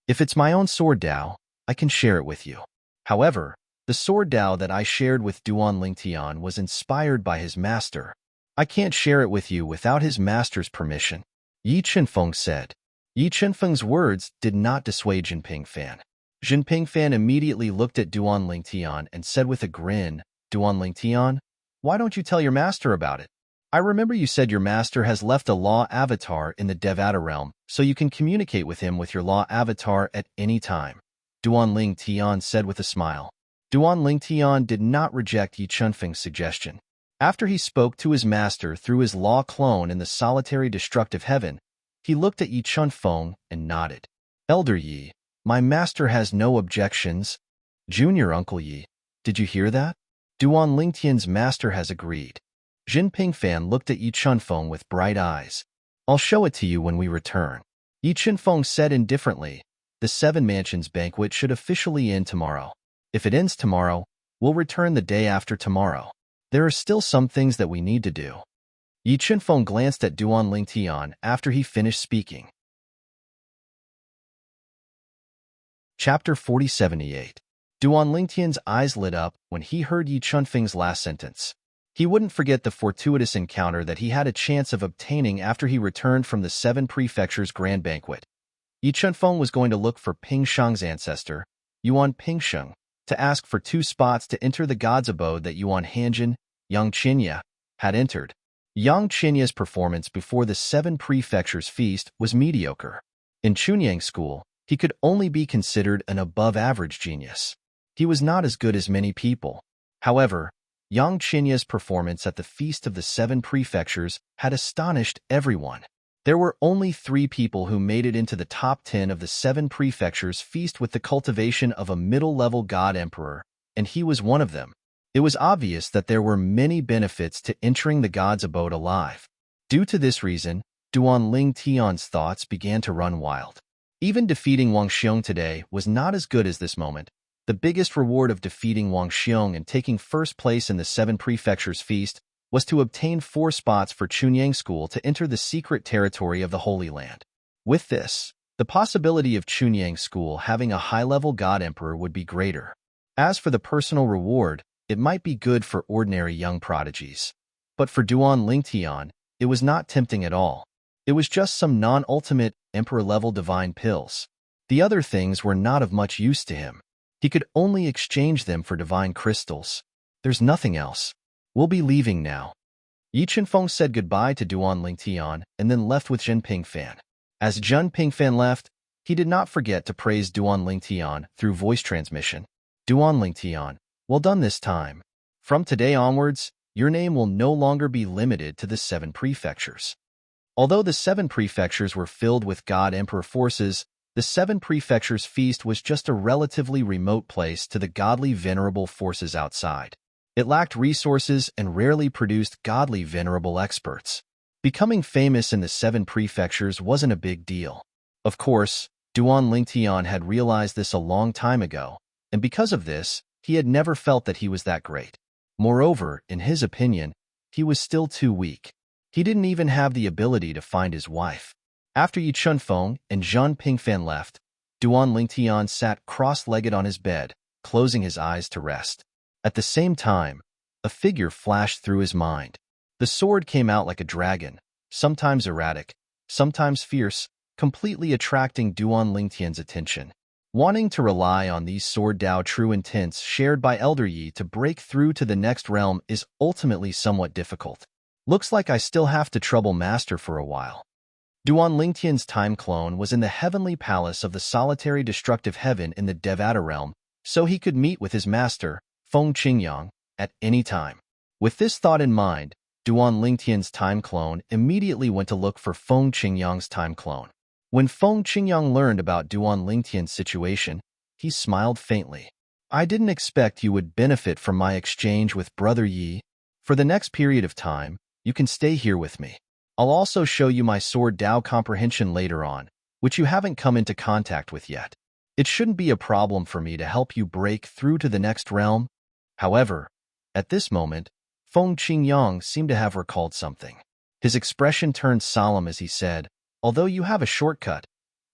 A: If it's my own sword Dao, I can share it with you. However, the sword Dao that I shared with Duan Lingtian was inspired by his master. I can't share it with you without his master's permission, Yi Chunfeng said. Yi Chunfeng's words did not dissuade Zhen Pingfan. Zhen Pingfan immediately looked at Duan Lingtian and said with a grin, Duan Lingtian, why don't you tell your master about it? I remember you said your master has left a law avatar in the Devata realm, so you can communicate with him with your law avatar at any time, Duan Lingtian said with a smile. Duan Lingtian did not reject Yi Chunfeng's suggestion. After he spoke to his master through his law clone in the solitary destructive heaven, he looked at Yi Chunfeng and nodded. Elder Yi, my master has no objections. Junior Uncle Yi, did you hear that? Duan Lingtian's master has agreed. Zhen Pingfan looked at Yi Chunfeng with bright eyes. I'll show it to you when we return. Yi Chunfeng said indifferently, the 7 Mansions banquet should officially end tomorrow. If it ends tomorrow, we'll return the day after tomorrow. There are still some things that we need to do. Yi Chunfeng glanced at Duan Lingtian after he finished speaking. Chapter 4078. Duan Lingtian's eyes lit up when he heard Yi Chunfeng's last sentence. He wouldn't forget the fortuitous encounter that he had a chance of obtaining after he returned from the 7 prefectures' grand banquet. Yi Chunfeng was going to look for Pingshang's ancestor, Yuan Pingsheng, to ask for 2 spots to enter the god's abode that Yuan Hanjin, Yang Qinya, had entered. Yang Qinya's performance before the Seven Prefectures feast was mediocre. In Chunyang School, he could only be considered an above-average genius. He was not as good as many people. However, Yang Qinya's performance at the Feast of the Seven Prefectures had astonished everyone. There were only 3 people who made it into the top 10 of the Seven Prefectures feast with the cultivation of a middle-level god-emperor, and he was one of them. It was obvious that there were many benefits to entering the god's abode alive. Due to this reason, Duan Ling Tian's thoughts began to run wild. Even defeating Wang Xiong today was not as good as this moment. The biggest reward of defeating Wang Xiong and taking first place in the Seven Prefectures feast was to obtain 4 spots for Chunyang School to enter the secret territory of the Holy Land. With this, the possibility of Chunyang School having a high-level god-emperor would be greater. As for the personal reward, it might be good for ordinary young prodigies. But for Duan Lingtian, it was not tempting at all. It was just some non-ultimate, emperor-level divine pills. The other things were not of much use to him. He could only exchange them for divine crystals. There's nothing else. We'll be leaving now. Yi Chenfeng said goodbye to Duan Lingtian and then left with Zhen Pingfan. As Zhen Pingfan left, he did not forget to praise Duan Lingtian through voice transmission. Duan Lingtian, well done this time. From today onwards, your name will no longer be limited to the 7 prefectures. Although the 7 prefectures were filled with god-emperor forces, the 7 prefectures feast was just a relatively remote place to the godly venerable forces outside. It lacked resources and rarely produced godly venerable experts. Becoming famous in the 7 prefectures wasn't a big deal. Of course, Duan Lingtian had realized this a long time ago, and because of this, he had never felt that he was that great. Moreover, in his opinion, he was still too weak. He didn't even have the ability to find his wife. After Yi Chunfeng and Zhen Pingfan left, Duan Lingtian sat cross-legged on his bed, closing his eyes to rest. At the same time, a figure flashed through his mind. The sword came out like a dragon, sometimes erratic, sometimes fierce, completely attracting Duan Lingtian's attention. Wanting to rely on these sword Dao true intents shared by Elder Yi to break through to the next realm is ultimately somewhat difficult. Looks like I still have to trouble master for a while. Duan Lingtian's time clone was in the heavenly palace of the solitary destructive heaven in the Devata realm, so he could meet with his master, Feng Qingyang, at any time. With this thought in mind, Duan Lingtian's time clone immediately went to look for Feng Qingyang's time clone. When Feng Qingyang learned about Duan Lingtian's situation, he smiled faintly. I didn't expect you would benefit from my exchange with Brother Yi. For the next period of time, you can stay here with me. I'll also show you my sword Dao comprehension later on, which you haven't come into contact with yet. It shouldn't be a problem for me to help you break through to the next realm. However, at this moment, Feng Qingyang seemed to have recalled something. His expression turned solemn as he said, although you have a shortcut,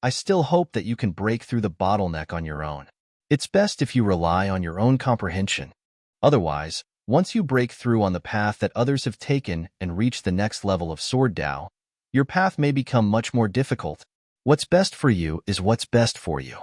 A: I still hope that you can break through the bottleneck on your own. It's best if you rely on your own comprehension. Otherwise, once you break through on the path that others have taken and reach the next level of sword Dao, your path may become much more difficult. What's best for you is what's best for you.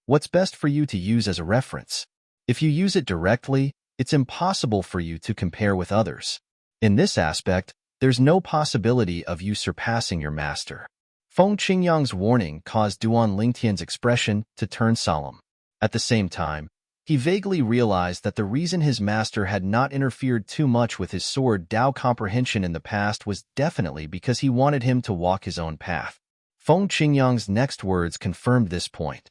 A: What's best for you to use as a reference. If you use it directly, it's impossible for you to compare with others. In this aspect, there's no possibility of you surpassing your master. Feng Qingyang's warning caused Duan Lingtian's expression to turn solemn. At the same time, he vaguely realized that the reason his master had not interfered too much with his sword Dao comprehension in the past was definitely because he wanted him to walk his own path. Feng Qingyang's next words confirmed this point.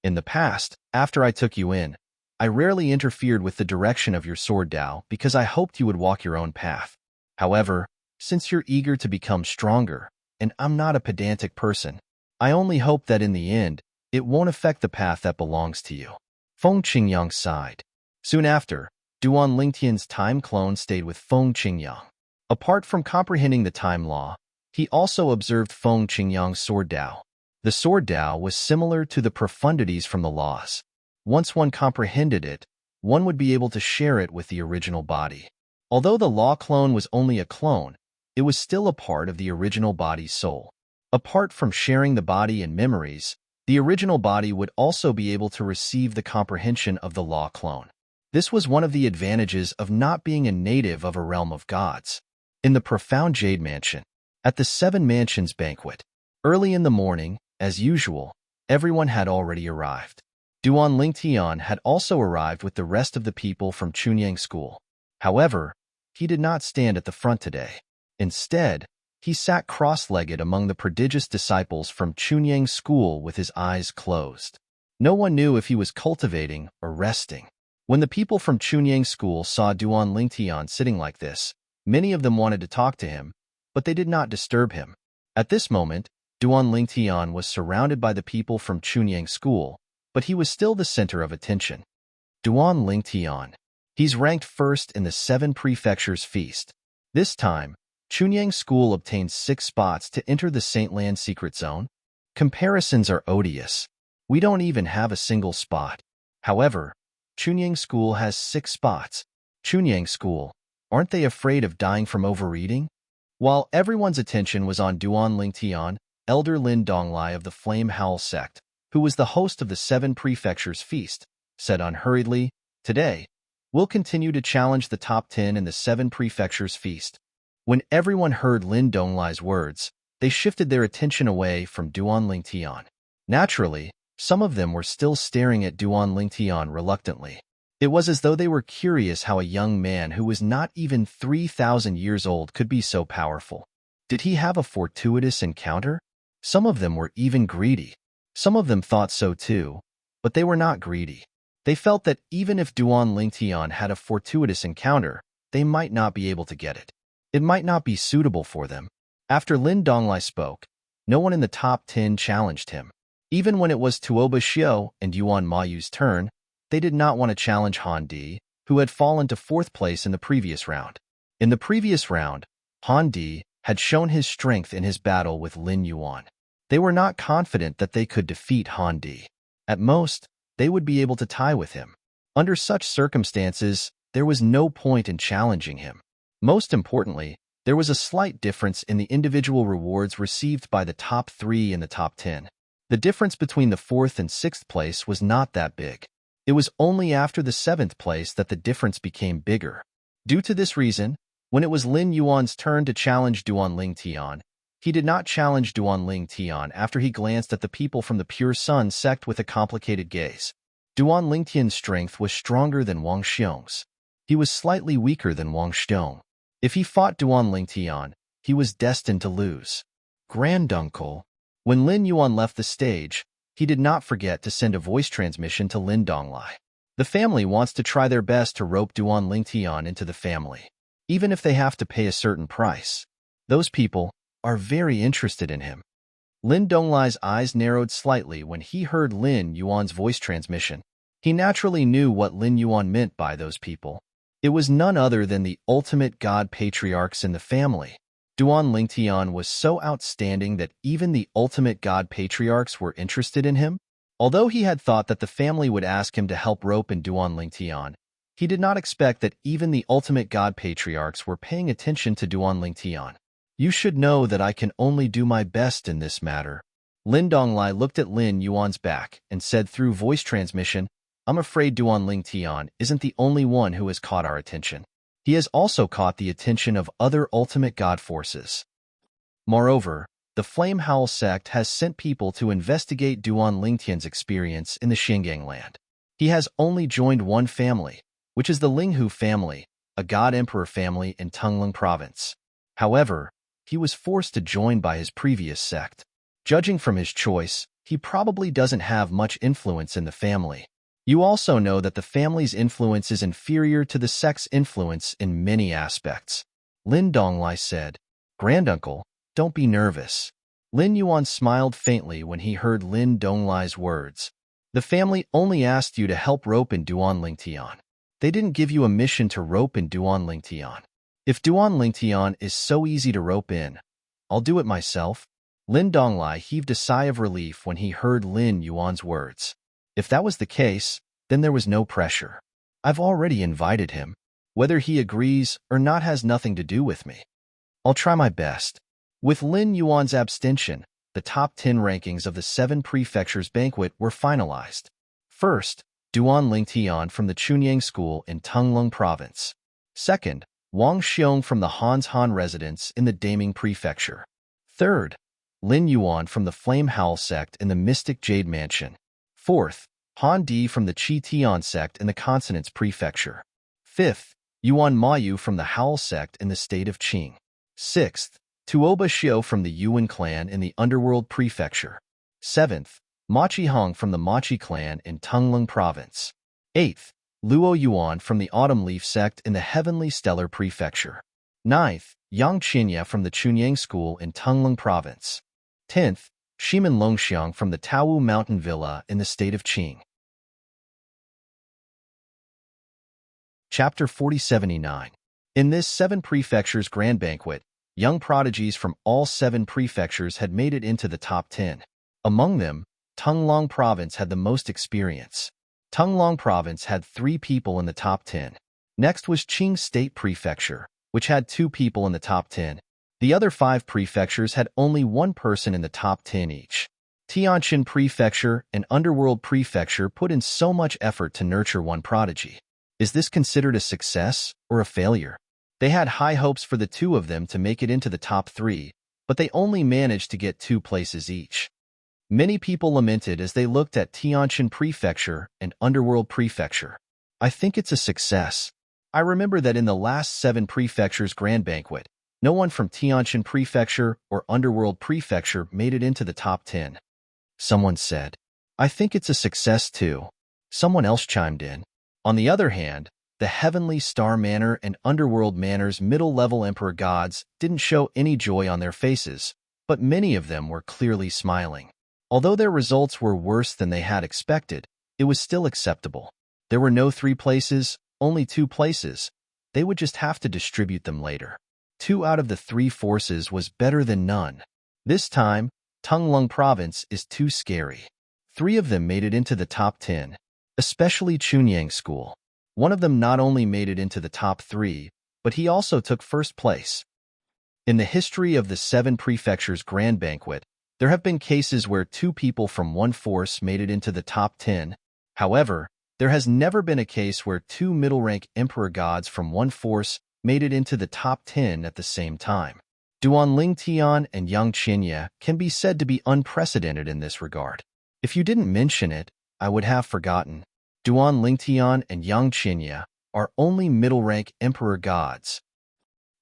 A: In the past, after I took you in, I rarely interfered with the direction of your sword Dao because I hoped you would walk your own path. However, since you're eager to become stronger, and I'm not a pedantic person, I only hope that in the end, it won't affect the path that belongs to you. Feng Qingyang sighed. Soon after, Duan Lingtian's time clone stayed with Feng Qingyang. Apart from comprehending the time law, he also observed Feng Qingyang's sword Dao. The sword Dao was similar to the profundities from the laws. Once one comprehended it, one would be able to share it with the original body. Although the law clone was only a clone, it was still a part of the original body's soul. Apart from sharing the body and memories, the original body would also be able to receive the comprehension of the law clone. This was one of the advantages of not being a native of a realm of gods. In the profound Jade Mansion, at the Seven Mansions banquet, early in the morning, as usual, everyone had already arrived. Duan Lingtian had also arrived with the rest of the people from Chunyang School. However, he did not stand at the front today. Instead, he sat cross-legged among the prodigious disciples from Chunyang School with his eyes closed. No one knew if he was cultivating or resting. When the people from Chunyang School saw Duan Lingtian sitting like this, many of them wanted to talk to him, but they did not disturb him. At this moment, Duan Lingtian was surrounded by the people from Chunyang School, but he was still the center of attention. Duan Lingtian. He's ranked first in the 7 Prefectures Feast. This time, Chunyang School obtained 6 spots to enter the Saint Land Secret Zone. Comparisons are odious. We don't even have a single spot. However, Chunyang School has 6 spots. Chunyang School, aren't they afraid of dying from overeating? While everyone's attention was on Duan Lingtian, Elder Lin Donglai of the Flame Howl sect, who was the host of the 7 Prefectures Feast, said unhurriedly, "Today, we'll continue to challenge the top 10 in the 7 Prefectures Feast." When everyone heard Lin Donglai's words, they shifted their attention away from Duan Lingtian. Naturally, some of them were still staring at Duan Lingtian reluctantly. It was as though they were curious how a young man who was not even 3,000 years old could be so powerful. Did he have a fortuitous encounter? Some of them were even greedy. Some of them thought so too, but they were not greedy. They felt that even if Duan Lingtian had a fortuitous encounter, they might not be able to get it. It might not be suitable for them. After Lin Donglai spoke, no one in the top 10 challenged him. Even when it was Tuoba Xiao and Yuan Mayu's turn, they did not want to challenge Han Di, who had fallen to 4th place in the previous round. In the previous round, Han Di had shown his strength in his battle with Lin Yuan. They were not confident that they could defeat Han Di. At most, they would be able to tie with him. Under such circumstances, there was no point in challenging him. Most importantly, there was a slight difference in the individual rewards received by the top 3 and the top 10. The difference between the 4th and 6th place was not that big. It was only after the 7th place that the difference became bigger. Due to this reason, when it was Lin Yuan's turn to challenge Duan Lingtian, he did not challenge Duan Lingtian after he glanced at the people from the Pure Sun sect with a complicated gaze. Duan Lingtian's strength was stronger than Wang Xiong's. He was slightly weaker than Wang Xiong. If he fought Duan Lingtian, he was destined to lose. Granduncle. When Lin Yuan left the stage, he did not forget to send a voice transmission to Lin Donglai. The family wants to try their best to rope Duan Lingtian into the family, even if they have to pay a certain price. Those people are very interested in him. Lin Donglai's eyes narrowed slightly when he heard Lin Yuan's voice transmission. He naturally knew what Lin Yuan meant by those people. It was none other than the ultimate god patriarchs in the family. Duan Lingtian was so outstanding that even the ultimate god patriarchs were interested in him. Although he had thought that the family would ask him to help rope in Duan Lingtian, he did not expect that even the ultimate god patriarchs were paying attention to Duan Lingtian. You should know that I can only do my best in this matter. Lin Donglai looked at Lin Yuan's back and said through voice transmission, "I'm afraid Duan Lingtian isn't the only one who has caught our attention. He has also caught the attention of other ultimate god forces." Moreover, the Flame Howl sect has sent people to investigate Duan Lingtian's experience in the Xingang land. He has only joined one family, which is the Linghu family, a god-emperor family in Tungleng province. However, he was forced to join by his previous sect. Judging from his choice, he probably doesn't have much influence in the family. You also know that the family's influence is inferior to the sect's influence in many aspects. Lin Donglai said, "Granduncle, don't be nervous." Lin Yuan smiled faintly when he heard Lin Donglai's words. "The family only asked you to help rope in Duan Lingtian. They didn't give you a mission to rope in Duan Lingtian. If Duan Lingtian is so easy to rope in, I'll do it myself." Lin Donglai heaved a sigh of relief when he heard Lin Yuan's words. If that was the case, then there was no pressure. I've already invited him. Whether he agrees or not has nothing to do with me. I'll try my best. With Lin Yuan's abstention, the top 10 rankings of the 7 Prefectures banquet were finalized. First, Duan Lingtian from the Chunyang School in Tunglung Province. Second, Wang Xiong from the Hans Han residence in the Daming Prefecture. Third, Lin Yuan from the Flame Howl sect in the Mystic Jade Mansion. Fourth, Han Di from the Qi Tian sect in the Consonance Prefecture. Fifth, Yuan Mayu from the Howl sect in the state of Qing. Sixth, Tuoba Xiu from the Yuan clan in the Underworld Prefecture. Seventh, Machi Hong from the Machi clan in Tunglung Province. Eighth, Luo Yuan from the Autumn Leaf sect in the Heavenly Stellar Prefecture. Ninth, Yang Qinya from the Chunyang School in Tunglung Province. 10th, Shimen Longxiang from the Taowu Mountain Villa in the state of Qing. Chapter 4079. In this 7 prefectures grand banquet, young prodigies from all 7 prefectures had made it into the top 10. Among them, Tunglong Province had the most experience. Tunglong Province had 3 people in the top 10. Next was Qing State Prefecture, which had 2 people in the top 10. The other 5 prefectures had only 1 person in the top 10 each. Tianjin Prefecture and Underworld Prefecture put in so much effort to nurture one prodigy. Is this considered a success or a failure? They had high hopes for the 2 of them to make it into the top 3, but they only managed to get 2 places each. Many people lamented as they looked at Tianjin Prefecture and Underworld Prefecture. I think it's a success. I remember that in the last 7 prefectures grand banquet, no one from Tianjin Prefecture or Underworld Prefecture made it into the top 10. Someone said, I think it's a success too. Someone else chimed in. On the other hand, the Heavenly Star Manor and Underworld Manor's middle-level Emperor gods didn't show any joy on their faces, but many of them were clearly smiling. Although their results were worse than they had expected, it was still acceptable. There were no 3 places, only 2 places. They would just have to distribute them later. 2 out of the 3 forces was better than none. This time, Tunglung Province is too scary. 3 of them made it into the top 10, especially Chunyang School. One of them not only made it into the top 3, but he also took first place. In the history of the 7 prefectures grand banquet, there have been cases where 2 people from one force made it into the top 10. However, there has never been a case where 2 middle-rank emperor gods from one force made it into the top 10 at the same time. Duan Lingtian and Yang Qinya can be said to be unprecedented in this regard. If you didn't mention it, I would have forgotten. Duan Lingtian and Yang Qinya are only middle-rank emperor gods.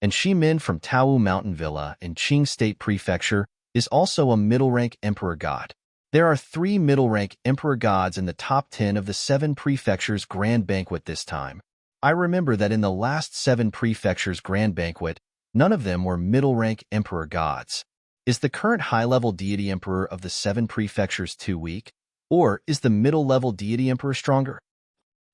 A: And Shimen from Taowu Mountain Villa in Qing State Prefecture is also a middle-rank emperor god. There are 3 middle-rank emperor gods in the top 10 of the 7 prefectures grand banquet this time. I remember that in the last 7 prefectures grand banquet, none of them were middle-rank emperor gods. Is the current high-level deity emperor of the 7 prefectures too weak? Or is the middle-level deity emperor stronger?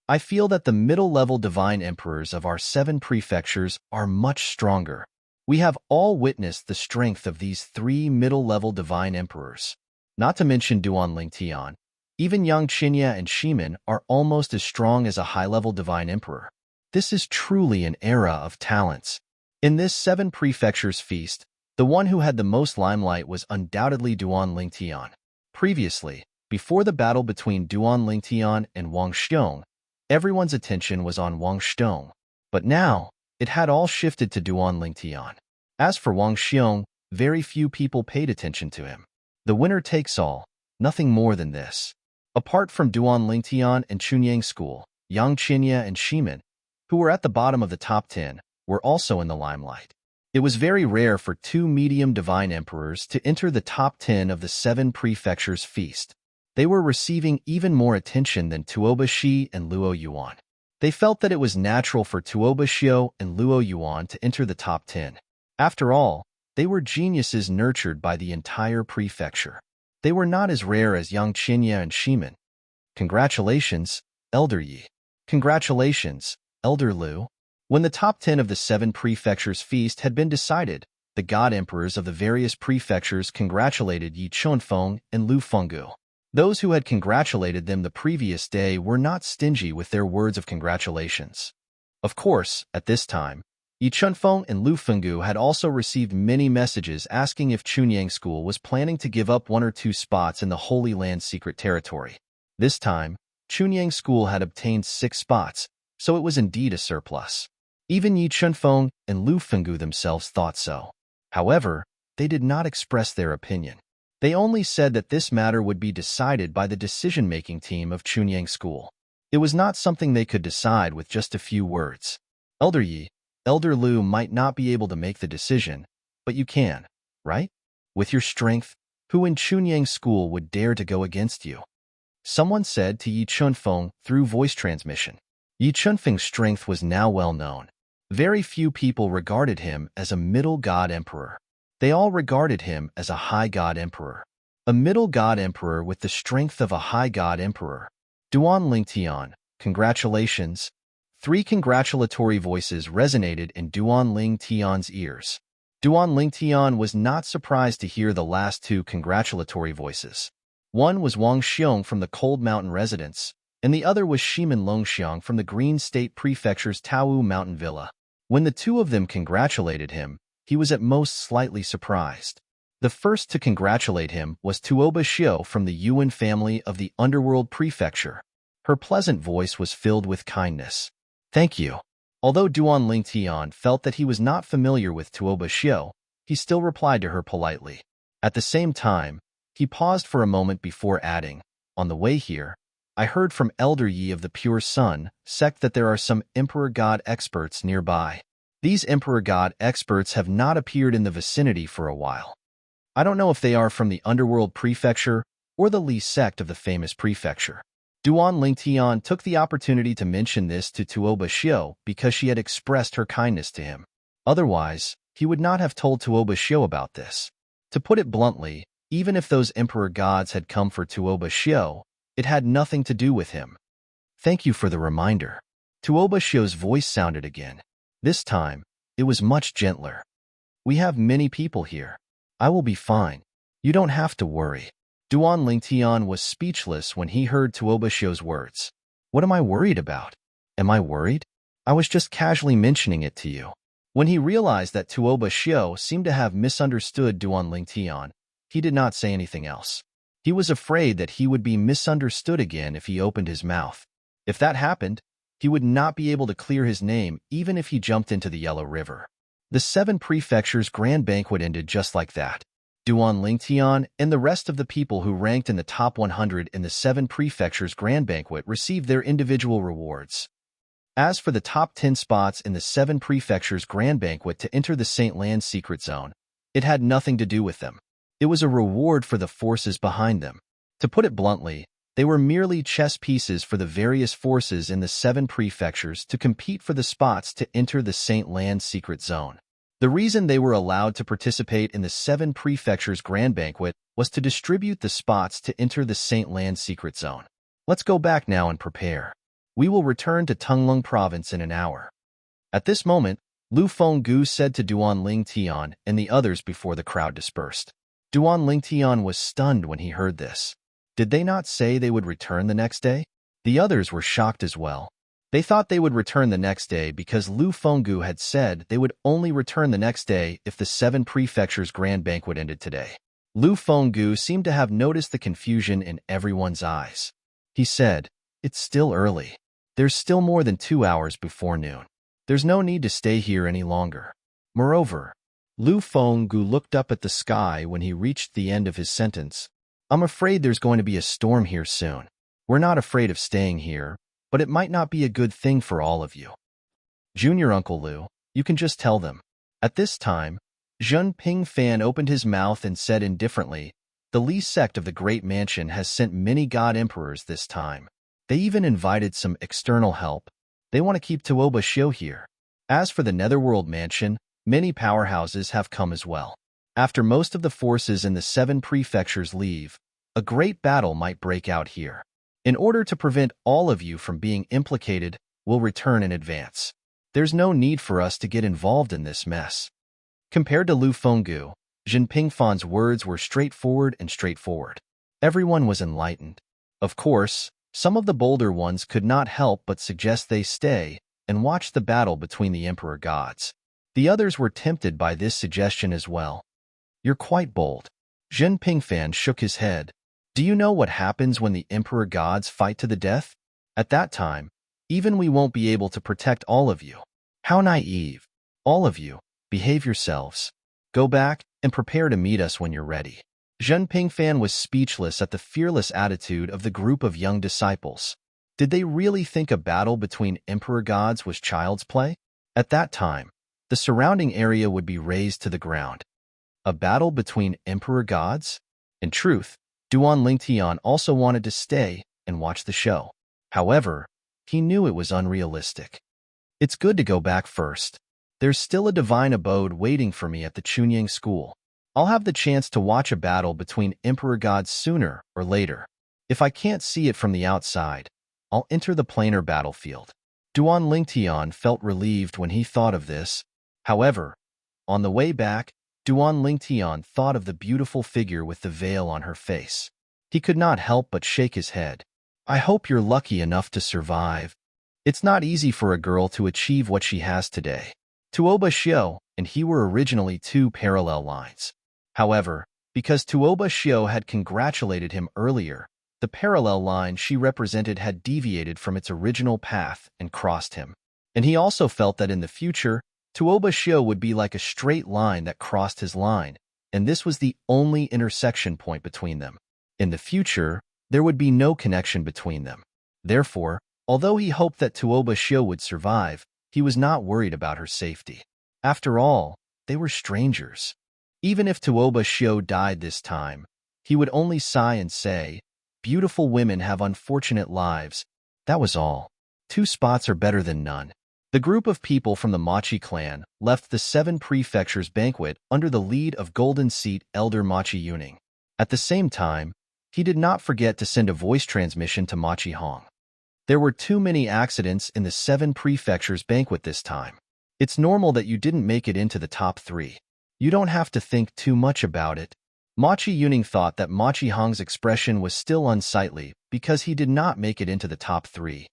A: I feel that the middle-level divine emperors of our 7 prefectures are much stronger. We have all witnessed the strength of these 3 middle-level divine emperors. Not to mention Duan Lingtian. Even Yang Qinya and Shimen are almost as strong as a high-level divine emperor. This is truly an era of talents. In this 7 prefectures feast, the one who had the most limelight was undoubtedly Duan Lingtian. Previously, before the battle between Duan Lingtian and Wang Xiong, everyone's attention was on Wang Xiong. But now, it had all shifted to Duan Lingtian. As for Wang Xiong, very few people paid attention to him. The winner takes all, nothing more than this. Apart from Duan Lingtian and Chunyang School, Yang Qinya and Shimen, who were at the bottom of the top 10, were also in the limelight. It was very rare for 2 medium divine emperors to enter the top 10 of the 7 prefectures feast. They were receiving even more attention than Tuoba Shi and Luo Yuan. They felt that it was natural for Tuoba Xiu and Luo Yuan to enter the top 10. After all, they were geniuses nurtured by the entire prefecture. They were not as rare as Yang Qinya and Shimen. Congratulations, Elder Yi. Congratulations, Elder Lu. When the top 10 of the 7 prefectures feast had been decided, the god emperors of the various prefectures congratulated Yi Chunfeng and Lu Fenggu. Those who had congratulated them the previous day were not stingy with their words of congratulations. Of course, at this time, Yi Chunfeng and Lu Fenggu had also received many messages asking if Chunyang School was planning to give up 1 or 2 spots in the Holy Land secret territory. This time, Chunyang School had obtained 6 spots, so it was indeed a surplus. Even Yi Chunfeng and Lu Fenggu themselves thought so. However, they did not express their opinion. They only said that this matter would be decided by the decision-making team of Chunyang School. It was not something they could decide with just a few words. Elder Yi, Elder Lu might not be able to make the decision, but you can, right? With your strength, who in Chunyang School would dare to go against you? Someone said to Yi Chunfeng through voice transmission. Yi Chunfeng's strength was now well known. Very few people regarded him as a middle god emperor. They all regarded him as a high god emperor. A middle god emperor with the strength of a high god emperor. Duan Lingtian, congratulations. 3 congratulatory voices resonated in Duan Lingtian's ears. Duan Lingtian was not surprised to hear the last 2 congratulatory voices. One was Wang Xiong from the Cold Mountain residence, and the other was Shimin Longxiang from the Green State Prefecture's Taowu Mountain Villa. When the 2 of them congratulated him, he was at most slightly surprised. The first to congratulate him was Tuoba Xiu from the Yuan family of the Underworld Prefecture. Her pleasant voice was filled with kindness. Thank you. Although Duan Lingtian felt that he was not familiar with Tuoba Xiu, he still replied to her politely. At the same time, he paused for a moment before adding, on the way here, I heard from Elder Yi of the Pure Sun sect that there are some Emperor God experts nearby. These Emperor God experts have not appeared in the vicinity for a while. I don't know if they are from the Underworld Prefecture or the Li sect of the famous prefecture. Duan Lingtian took the opportunity to mention this to Tuoba Xiu because she had expressed her kindness to him. Otherwise, he would not have told Tuoba Xiu about this. To put it bluntly, even if those Emperor Gods had come for Tuoba Xiu, it had nothing to do with him. Thank you for the reminder. Tuoba Xiu's voice sounded again. This time, it was much gentler. We have many people here. I will be fine. You don't have to worry. Duan Lingtian was speechless when he heard Tuoba Xiu's words. What am I worried about? Am I worried? I was just casually mentioning it to you. When he realized that Tuoba Xiu seemed to have misunderstood Duan Lingtian, he did not say anything else. He was afraid that he would be misunderstood again if he opened his mouth. If that happened, he would not be able to clear his name even if he jumped into the Yellow River. The 7 prefectures' grand banquet ended just like that. Duan Lingtian and the rest of the people who ranked in the top 100 in the 7 prefectures' grand banquet received their individual rewards. As for the top 10 spots in the 7 prefectures' grand banquet to enter the Saint Land secret zone, it had nothing to do with them. It was a reward for the forces behind them. To put it bluntly, they were merely chess pieces for the various forces in the 7 prefectures to compete for the spots to enter the Saint Land secret zone. The reason they were allowed to participate in the 7 prefectures' grand banquet was to distribute the spots to enter the Saint Land secret zone. Let's go back now and prepare. We will return to Tunglung province in an hour. At this moment, Lu Fenggu said to Duan Lingtian and the others before the crowd dispersed. Duan Lingtian was stunned when he heard this. Did they not say they would return the next day? The others were shocked as well. They thought they would return the next day because Lu Fenggu had said they would only return the next day if the 7 prefectures' grand banquet ended today. Lu Fenggu seemed to have noticed the confusion in everyone's eyes. He said, "It's still early. There's still more than 2 hours before noon. There's no need to stay here any longer." Moreover, Lu Fenggu looked up at the sky when he reached the end of his sentence. "I'm afraid there's going to be a storm here soon. We're not afraid of staying here, but it might not be a good thing for all of you. Junior Uncle Lu, you can just tell them." At this time, Zheng Pingfan opened his mouth and said indifferently, "The Li sect of the Great Mansion has sent many god emperors this time. They even invited some external help. They want to keep Tuoba Xiu here. As for the Netherworld Mansion, many powerhouses have come as well. After most of the forces in the 7 prefectures leave, a great battle might break out here. In order to prevent all of you from being implicated, we'll return in advance. There's no need for us to get involved in this mess." Compared to Lu Fenggu, Zheng Pingfan's words were straightforward. Everyone was enlightened. Of course, some of the bolder ones could not help but suggest they stay and watch the battle between the Emperor Gods. The others were tempted by this suggestion as well. "You're quite bold." Zheng Pingfan shook his head. "Do you know what happens when the Emperor Gods fight to the death? At that time, even we won't be able to protect all of you. How naive. All of you, behave yourselves. Go back and prepare to meet us when you're ready. Zhen Pingfan was speechless at the fearless attitude of the group of young disciples. Did they really think a battle between emperor gods was child's play? At that time, the surrounding area would be razed to the ground. A battle between emperor gods? In truth, Duan Lingtian also wanted to stay and watch the show. However, he knew it was unrealistic. It's good to go back first. There's still a divine abode waiting for me at the Chunying school. I'll have the chance to watch a battle between emperor gods sooner or later. If I can't see it from the outside, I'll enter the planar battlefield. Duan Lingtian felt relieved when he thought of this. However, on the way back, Duan Lingtian thought of the beautiful figure with the veil on her face. He could not help but shake his head. I hope you're lucky enough to survive. It's not easy for a girl to achieve what she has today. Tuoba Xiao and he were originally two parallel lines. However, because Tuoba Xiao had congratulated him earlier, the parallel line she represented had deviated from its original path and crossed him. And he also felt that in the future, Tuoba Xiao would be like a straight line that crossed his line, and this was the only intersection point between them. In the future, there would be no connection between them. Therefore, although he hoped that Tuoba Xiao would survive, he was not worried about her safety. After all, they were strangers. Even if Tuoba Xiao died this time, he would only sigh and say, "Beautiful women have unfortunate lives." That was all. 2 spots are better than none. The group of people from the Machi clan left the 7 prefectures banquet under the lead of Golden Seat Elder Machi Yuning. At the same time, he did not forget to send a voice transmission to Machi Hong. There were too many accidents in the 7 prefectures banquet this time. It's normal that you didn't make it into the top 3. You don't have to think too much about it. Machi Yuning thought that Machi Hong's expression was still unsightly because he did not make it into the top 3.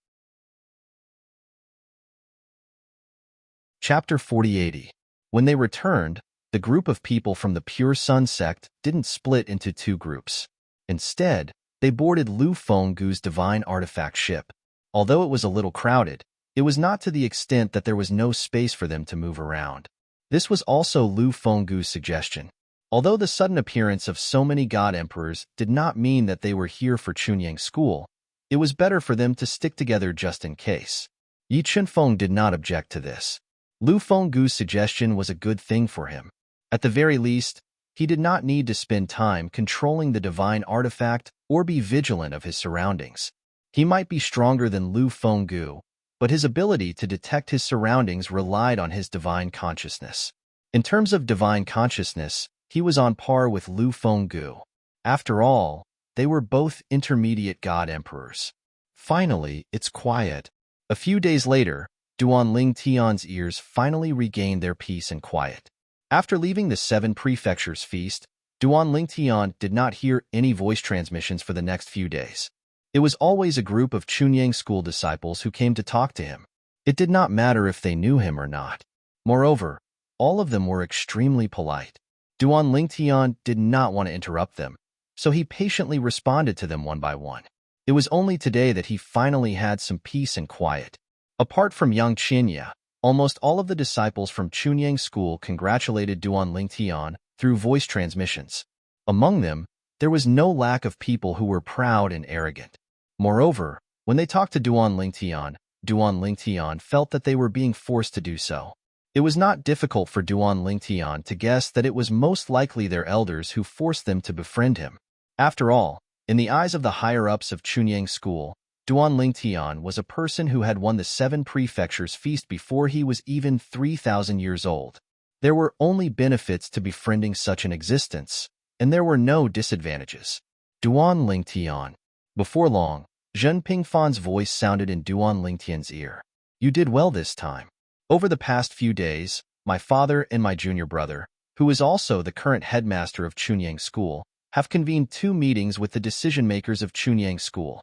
A: Chapter 4080. When they returned, the group of people from the Pure Sun sect didn't split into 2 groups. Instead, they boarded Lu Fenggu's divine artifact ship. Although it was a little crowded, it was not to the extent that there was no space for them to move around. This was also Lu Fenggu's suggestion. Although the sudden appearance of so many god emperors did not mean that they were here for Chunying school, it was better for them to stick together just in case. Yi Chunfeng did not object to this. Lu Fenggu's suggestion was a good thing for him. At the very least, he did not need to spend time controlling the divine artifact or be vigilant of his surroundings. He might be stronger than Lu Fenggu, but his ability to detect his surroundings relied on his divine consciousness. In terms of divine consciousness, he was on par with Lu Fenggu. After all, they were both intermediate god emperors. Finally, it's quiet. A few days later, Duan Lingtian's ears finally regained their peace and quiet. After leaving the 7 prefectures feast, Duan Lingtian did not hear any voice transmissions for the next few days. It was always a group of Chunying school disciples who came to talk to him. It did not matter if they knew him or not. Moreover, all of them were extremely polite. Duan Lingtian did not want to interrupt them, so he patiently responded to them one by one. It was only today that he finally had some peace and quiet. Apart from Yang Qinya, almost all of the disciples from Chunying school congratulated Duan Lingtian through voice transmissions. Among them, there was no lack of people who were proud and arrogant. Moreover, when they talked to Duan Lingtian felt that they were being forced to do so. It was not difficult for Duan Lingtian to guess that it was most likely their elders who forced them to befriend him. After all, in the eyes of the higher-ups of Chunying school, Duan Lingtian was a person who had won the 7 prefectures feast before he was even 3,000 years old. There were only benefits to befriending such an existence, and there were no disadvantages. Duan Lingtian. Before long, Zhen Pingfan's voice sounded in Duan Lingtian's ear. You did well this time. Over the past few days, my father and my junior brother, who is also the current headmaster of Chunying school, have convened 2 meetings with the decision-makers of Chunying school,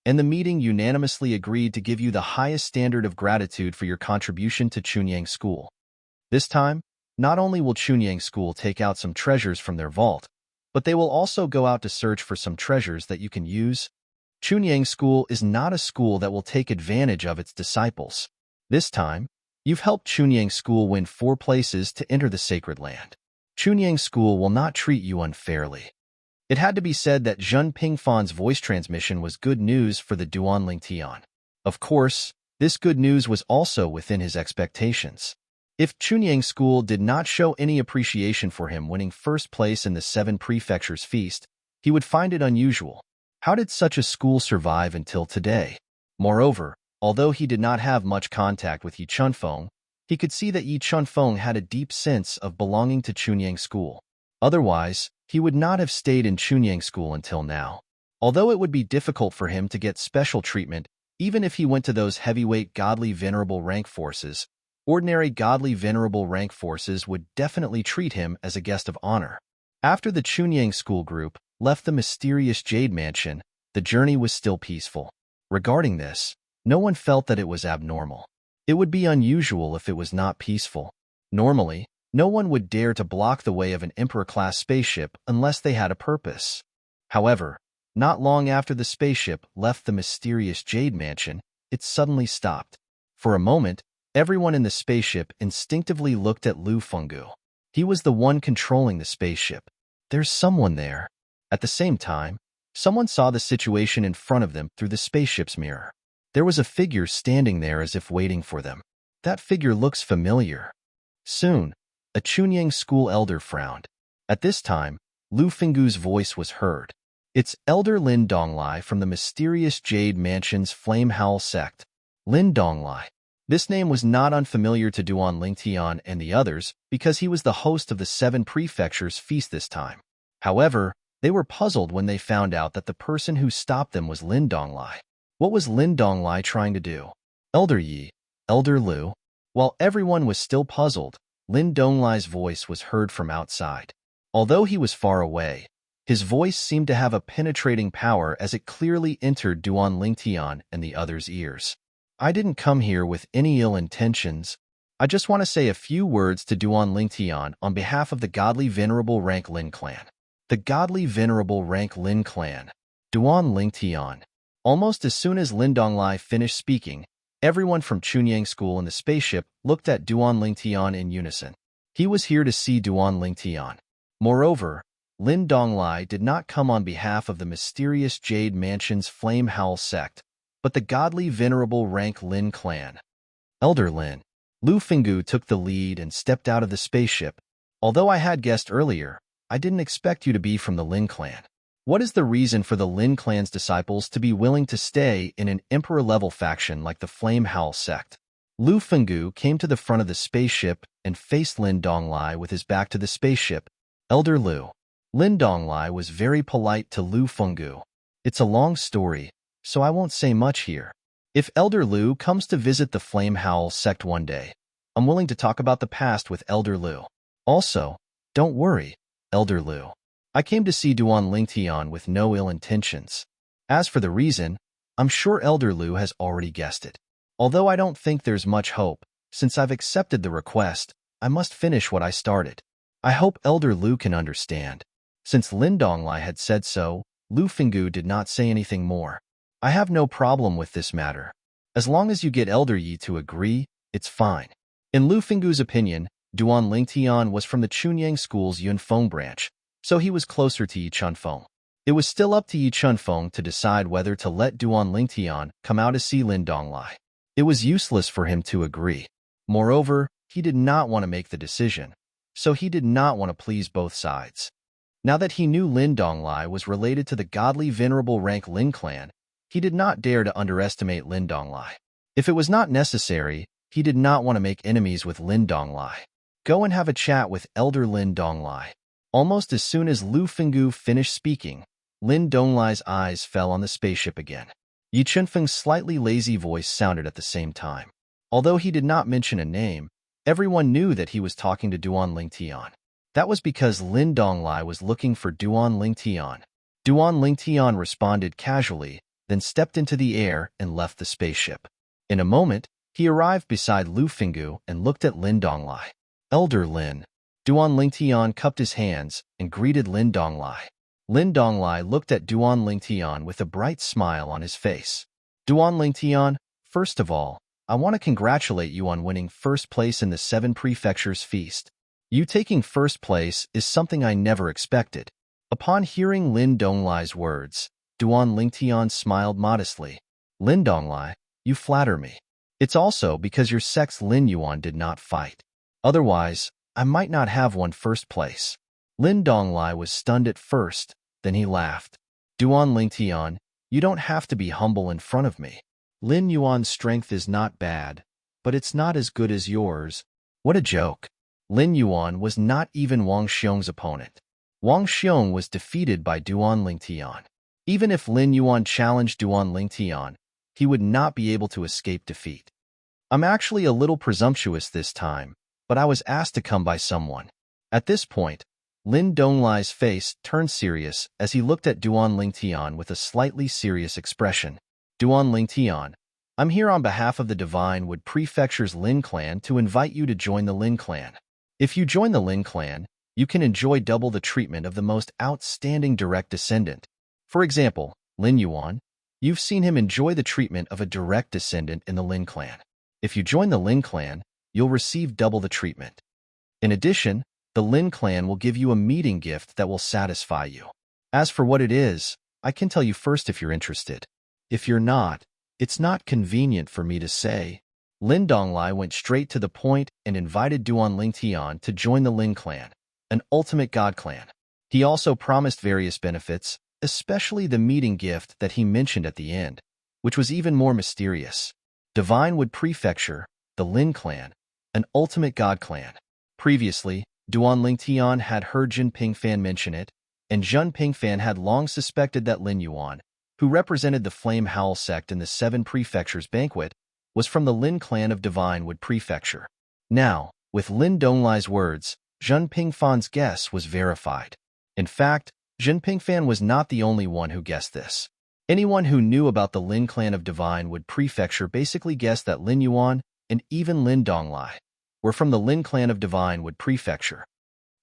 A: and the meeting unanimously agreed to give you the highest standard of gratitude for your contribution to Chunying school. This time, not only will Chunying school take out some treasures from their vault, but they will also go out to search for some treasures that you can use. Chunyang School is not a school that will take advantage of its disciples. This time, you've helped Chunyang School win 4 places to enter the sacred land. Chunyang School will not treat you unfairly. It had to be said that Zhun Pingfan's voice transmission was good news for the Duanling Tian. Of course, this good news was also within his expectations. If Chunyang School did not show any appreciation for him winning first place in the 7 Prefectures Feast, he would find it unusual. How did such a school survive until today? Moreover, although he did not have much contact with Yi Chunfeng, he could see that Yi Chunfeng had a deep sense of belonging to Chunyang School. Otherwise, he would not have stayed in Chunyang School until now. Although it would be difficult for him to get special treatment, even if he went to those heavyweight godly venerable rank forces, ordinary godly venerable rank forces would definitely treat him as a guest of honor. After the Chunyang School group left the mysterious Jade Mansion, the journey was still peaceful. Regarding this, no one felt that it was abnormal. It would be unusual if it was not peaceful. Normally, no one would dare to block the way of an Emperor-class spaceship unless they had a purpose. However, not long after the spaceship left the mysterious Jade Mansion, it suddenly stopped. For a moment, everyone in the spaceship instinctively looked at Lu Fenggu. He was the one controlling the spaceship. There's someone there. At the same time, someone saw the situation in front of them through the spaceship's mirror. There was a figure standing there as if waiting for them. That figure looks familiar. Soon, a Chunyang School elder frowned. At this time, Lu Fenggu's voice was heard. It's Elder Lin Donglai from the mysterious Jade Mansion's Flame Howl sect. Lin Donglai. This name was not unfamiliar to Duanling Tian and the others because he was the host of the 7 Prefectures Feast this time. However, they were puzzled when they found out that the person who stopped them was Lin Donglai. What was Lin Donglai trying to do? Elder Yi, Elder Lu. While everyone was still puzzled, Lin Donglai's voice was heard from outside. Although he was far away, his voice seemed to have a penetrating power as it clearly entered Duanling Tian and the others' ears. I didn't come here with any ill intentions. I just want to say a few words to Duanling Tian on behalf of the godly venerable rank Lin clan. The godly venerable rank Lin clan. Duanling Tian. Almost as soon as Lin Donglai finished speaking, everyone from Chunyang School in the spaceship looked at Duanling Tian in unison. He was here to see Duanling Tian. Moreover, Lin Donglai did not come on behalf of the mysterious Jade Mansion's Flame Howl sect, but the godly venerable rank Lin clan. Elder Lin. Lu Fenggu took the lead and stepped out of the spaceship. Although I had guessed earlier, I didn't expect you to be from the Lin clan. What is the reason for the Lin clan's disciples to be willing to stay in an emperor-level faction like the Flame Howl sect? Lu Fenggu came to the front of the spaceship and faced Lin Donglai with his back to the spaceship. Elder Lu. Lin Donglai was very polite to Lu Fenggu. It's a long story, so I won't say much here. If Elder Lu comes to visit the Flame Howl sect one day, I'm willing to talk about the past with Elder Lu. Also, don't worry, Elder Lu. I came to see Duanling Tian with no ill intentions. As for the reason, I'm sure Elder Lu has already guessed it. Although I don't think there's much hope, since I've accepted the request, I must finish what I started. I hope Elder Lu can understand. Since Lin Donglai had said so, Lu Fenggu did not say anything more. I have no problem with this matter. As long as you get Elder Yi to agree, it's fine. In Lu Fenggu's opinion, Duanling Tian was from the Chunyang School's Yunfeng branch, so he was closer to Yi Chunfeng. It was still up to Yi Chunfeng to decide whether to let Duanling Tian come out to see Lin Donglai. It was useless for him to agree. Moreover, he did not want to make the decision, so he did not want to please both sides. Now that he knew Lin Donglai was related to the godly venerable rank Lin clan, he did not dare to underestimate Lin Donglai. If it was not necessary, he did not want to make enemies with Lin Donglai. Go and have a chat with Elder Lin Donglai. Almost as soon as Lu Fenggu finished speaking, Lin Donglai's eyes fell on the spaceship again. Yi Chunfeng's slightly lazy voice sounded at the same time. Although he did not mention a name, everyone knew that he was talking to Duanling Tian. That was because Lin Donglai was looking for Duanling Tian. Duanling Tian responded casually, then stepped into the air and left the spaceship. In a moment, he arrived beside Lu Fenggu and looked at Lin Donglai. Elder Lin. Duanling Tian cupped his hands and greeted Lin Donglai. Lin Donglai looked at Duan Lingtian with a bright smile on his face. Duan Lingtian, first of all, I want to congratulate you on winning first place in the 7 Prefectures Feast. You taking first place is something I never expected. Upon hearing Lin Donglai's words, Duan Lingtian smiled modestly. Lin Donglai, you flatter me. It's also because your sex Lin Yuan did not fight. Otherwise, I might not have won first place. Lin Donglai was stunned at first, then he laughed. Duan Lingtian, you don't have to be humble in front of me. Lin Yuan's strength is not bad, but it's not as good as yours. What a joke. Lin Yuan was not even Wang Xiong's opponent. Wang Xiong was defeated by Duan Lingtian. Even if Lin Yuan challenged Duan Lingtian, he would not be able to escape defeat. I'm actually a little presumptuous this time, but I was asked to come by someone. At this point, Lin Donglai's face turned serious as he looked at Duan Lingtian with a slightly serious expression. Duan Lingtian, I'm here on behalf of the Divine Wood Prefecture's Lin clan to invite you to join the Lin clan. If you join the Lin clan, you can enjoy double the treatment of the most outstanding direct descendant. For example, Lin Yuan, you've seen him enjoy the treatment of a direct descendant in the Lin clan. If you join the Lin clan, you'll receive double the treatment. In addition, the Lin clan will give you a meeting gift that will satisfy you. As for what it is, I can tell you first if you're interested. If you're not, it's not convenient for me to say. Lin Donglai went straight to the point and invited Duan Lingtian to join the Lin clan, an ultimate god clan. He also promised various benefits, especially the meeting gift that he mentioned at the end, which was even more mysterious. Divine Wood Prefecture, the Lin clan, an ultimate god clan. Previously, Duan Lingtian had heard Jin Pingfan mention it, and Jun Pingfan had long suspected that Lin Yuan, who represented the Flame Howl sect in the 7 Prefectures banquet, was from the Lin clan of Divine Wood Prefecture. Now, with Lin Donglai's words, Jun Pingfan's guess was verified. In fact, Jin Pingfan was not the only one who guessed this. Anyone who knew about the Lin clan of Divine Wood Prefecture basically guessed that Lin Yuan, and even Lin Donglai, were from the Lin clan of Divine Wood Prefecture.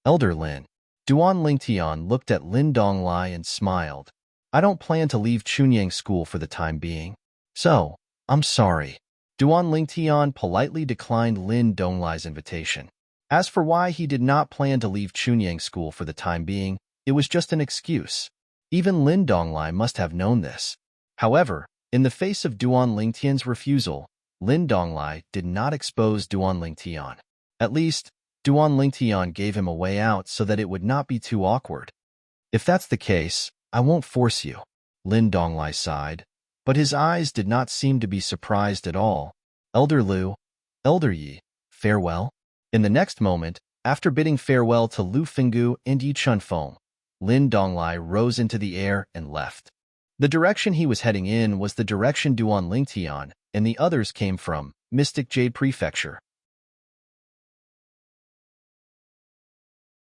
A: Elder Lin. Duan Lingtian looked at Lin Donglai and smiled. I don't plan to leave Chunyang School for the time being. So, I'm sorry. Duan Lingtian politely declined Lin Donglai's invitation. As for why he did not plan to leave Chunyang School for the time being, it was just an excuse. Even Lin Donglai must have known this. However, in the face of Duan Lingtian's refusal, Lin Donglai did not expose Duan Lingtian. At least, Duan Lingtian gave him a way out so that it would not be too awkward. If that's the case, I won't force you. Lin Donglai sighed, but his eyes did not seem to be surprised at all. Elder Lu, Elder Yi, farewell. In the next moment, after bidding farewell to Lu Fenggu and Yi Chunfeng, Lin Donglai rose into the air and left. The direction he was heading in was the direction Duan Lingtian and the others came from, Mystic Jade Prefecture.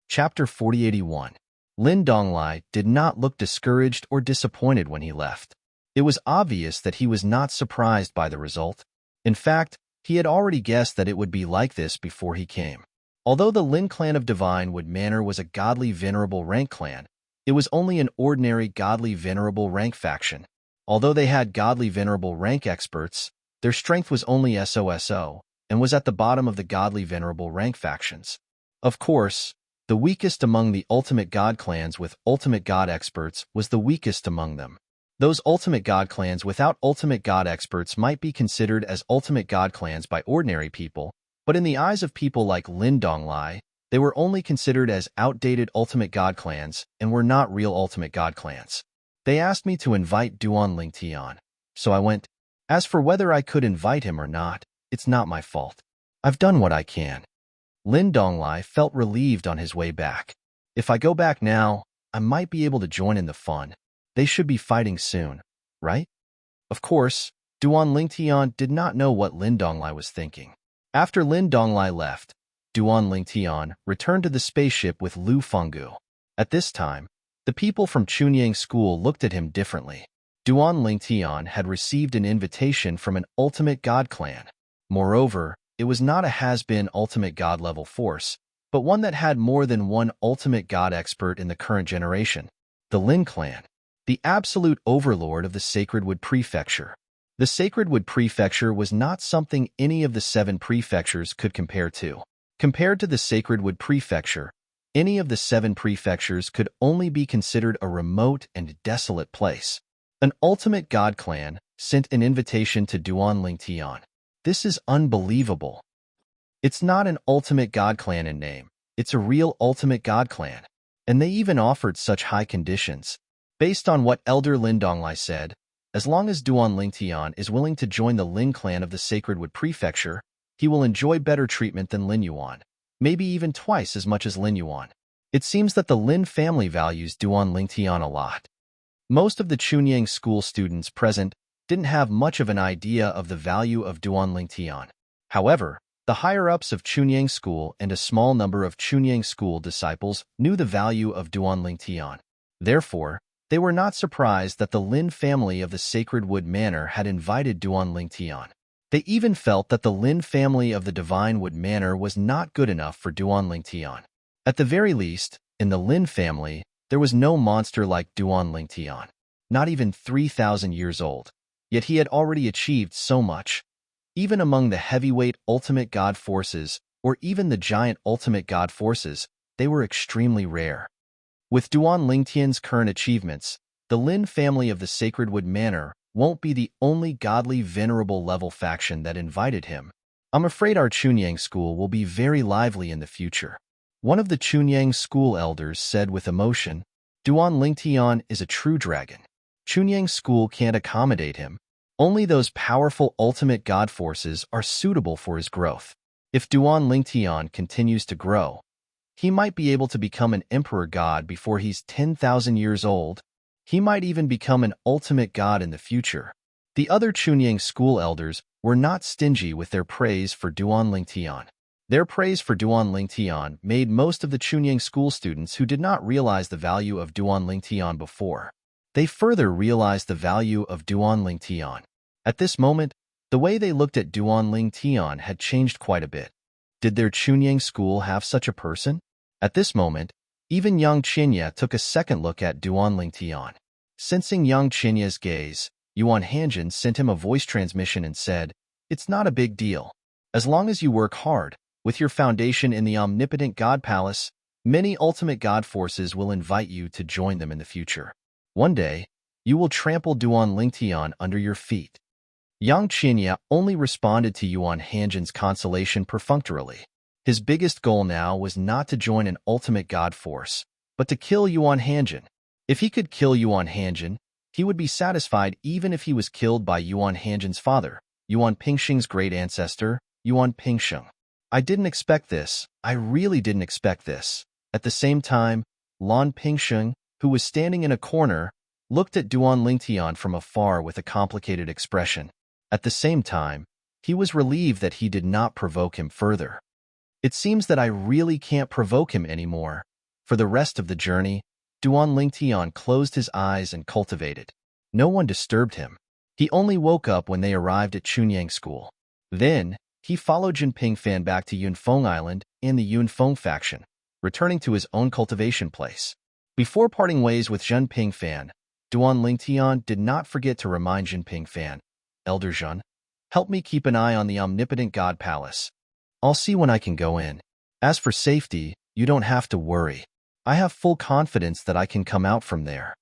A: Chapter 4081. Lin Donglai did not look discouraged or disappointed when he left. It was obvious that he was not surprised by the result. In fact, he had already guessed that it would be like this before he came. Although the Lin clan of Divine Wood Manor was a godly venerable rank clan, it was only an ordinary godly venerable rank faction. Although they had godly venerable rank experts, their strength was only SOSO and was at the bottom of the godly venerable rank factions. Of course, the weakest among the ultimate god clans with ultimate god experts was the weakest among them. Those ultimate god clans without ultimate god experts might be considered as ultimate god clans by ordinary people, but in the eyes of people like Lin Donglai, they were only considered as outdated ultimate god clans and were not real ultimate god clans. They asked me to invite Duan Lingtian, so I went. As for whether I could invite him or not, it's not my fault. I've done what I can. Lin Donglai felt relieved on his way back. If I go back now, I might be able to join in the fun. They should be fighting soon, right? Of course, Duan Lingtian did not know what Lin Donglai was thinking. After Lin Donglai left, Duan Lingtian returned to the spaceship with Lu Fenggu. At this time, the people from Chunyang School looked at him differently. Duan Lingtian had received an invitation from an ultimate god clan. Moreover, it was not a has-been ultimate god level force, but one that had more than one ultimate god expert in the current generation. The Lin clan, the absolute overlord of the Sacred Wood Prefecture. The Sacred Wood Prefecture was not something any of the 7 prefectures could compare to. Compared to the Sacred Wood Prefecture, any of the 7 prefectures could only be considered a remote and desolate place. An ultimate god clan sent an invitation to Duan Lingtian. This is unbelievable. It's not an ultimate god clan in name, it's a real ultimate god clan. And they even offered such high conditions. Based on what Elder Lin Donglai said, as long as Duan Lingtian is willing to join the Lin clan of the Sacred Wood Prefecture, he will enjoy better treatment than Lin Yuan, maybe even twice as much as Lin Yuan. It seems that the Lin family values Duan Lingtian a lot. Most of the Chunyang school students present didn't have much of an idea of the value of Duan Lingtian. However, the higher-ups of Chunyang School and a small number of Chunyang School disciples knew the value of Duan Lingtian. Therefore, they were not surprised that the Lin family of the Sacred Wood Manor had invited Duan Lingtian. They even felt that the Lin family of the Divine Wood Manor was not good enough for Duan Lingtian. At the very least, in the Lin family, there was no monster like Duan Lingtian, not even 3,000 years old. Yet he had already achieved so much. Even among the heavyweight ultimate god forces, or even the giant ultimate god forces, they were extremely rare. With Duan Lingtian's current achievements, the Lin family of the Sacred Wood Manor won't be the only godly venerable level faction that invited him. I'm afraid our Chunyang school will be very lively in the future. One of the Chunyang school elders said with emotion, Duan Lingtian is a true dragon. Chunyang school can't accommodate him. Only those powerful ultimate god forces are suitable for his growth. If Duan Lingtian continues to grow, he might be able to become an emperor god before he's 10,000 years old. He might even become an ultimate god in the future. The other Chunyang school elders were not stingy with their praise for Duan Lingtian. Their praise for Duan Lingtian made most of the Chunyang school students who did not realize the value of Duan Lingtian before. They further realized the value of Duan Lingtian. At this moment, the way they looked at Duan Lingtian had changed quite a bit. Did their Chunyang school have such a person? At this moment, even Yang Qinya took a second look at Duan Lingtian. Sensing Yang Qinya's gaze, Yuan Hanjin sent him a voice transmission and said, "It's not a big deal. As long as you work hard, with your foundation in the omnipotent God Palace, many ultimate God forces will invite you to join them in the future. One day, you will trample Duan Lingtian under your feet." Yang Qinya only responded to Yuan Hanjin's consolation perfunctorily. His biggest goal now was not to join an ultimate god force, but to kill Yuan Hanjin. If he could kill Yuan Hanjin, he would be satisfied even if he was killed by Yuan Hanjin's father, Yuan Pingsheng's great ancestor, Yuan Pingsheng. I didn't expect this. I really didn't expect this. At the same time, Lan Pingsheng, who was standing in a corner, looked at Duan Lingtian from afar with a complicated expression. At the same time, he was relieved that he did not provoke him further. It seems that I really can't provoke him anymore. For the rest of the journey, Duan Lingtian closed his eyes and cultivated. No one disturbed him. He only woke up when they arrived at Chunyang School. Then, he followed Jin Pingfan back to Yunfeng Island and the Yunfeng faction, returning to his own cultivation place. Before parting ways with Jin Pingfan, Duan Lingtian did not forget to remind Jin Pingfan, "Elder Jun, help me keep an eye on the omnipotent God Palace. I'll see when I can go in. As for safety, you don't have to worry. I have full confidence that I can come out from there."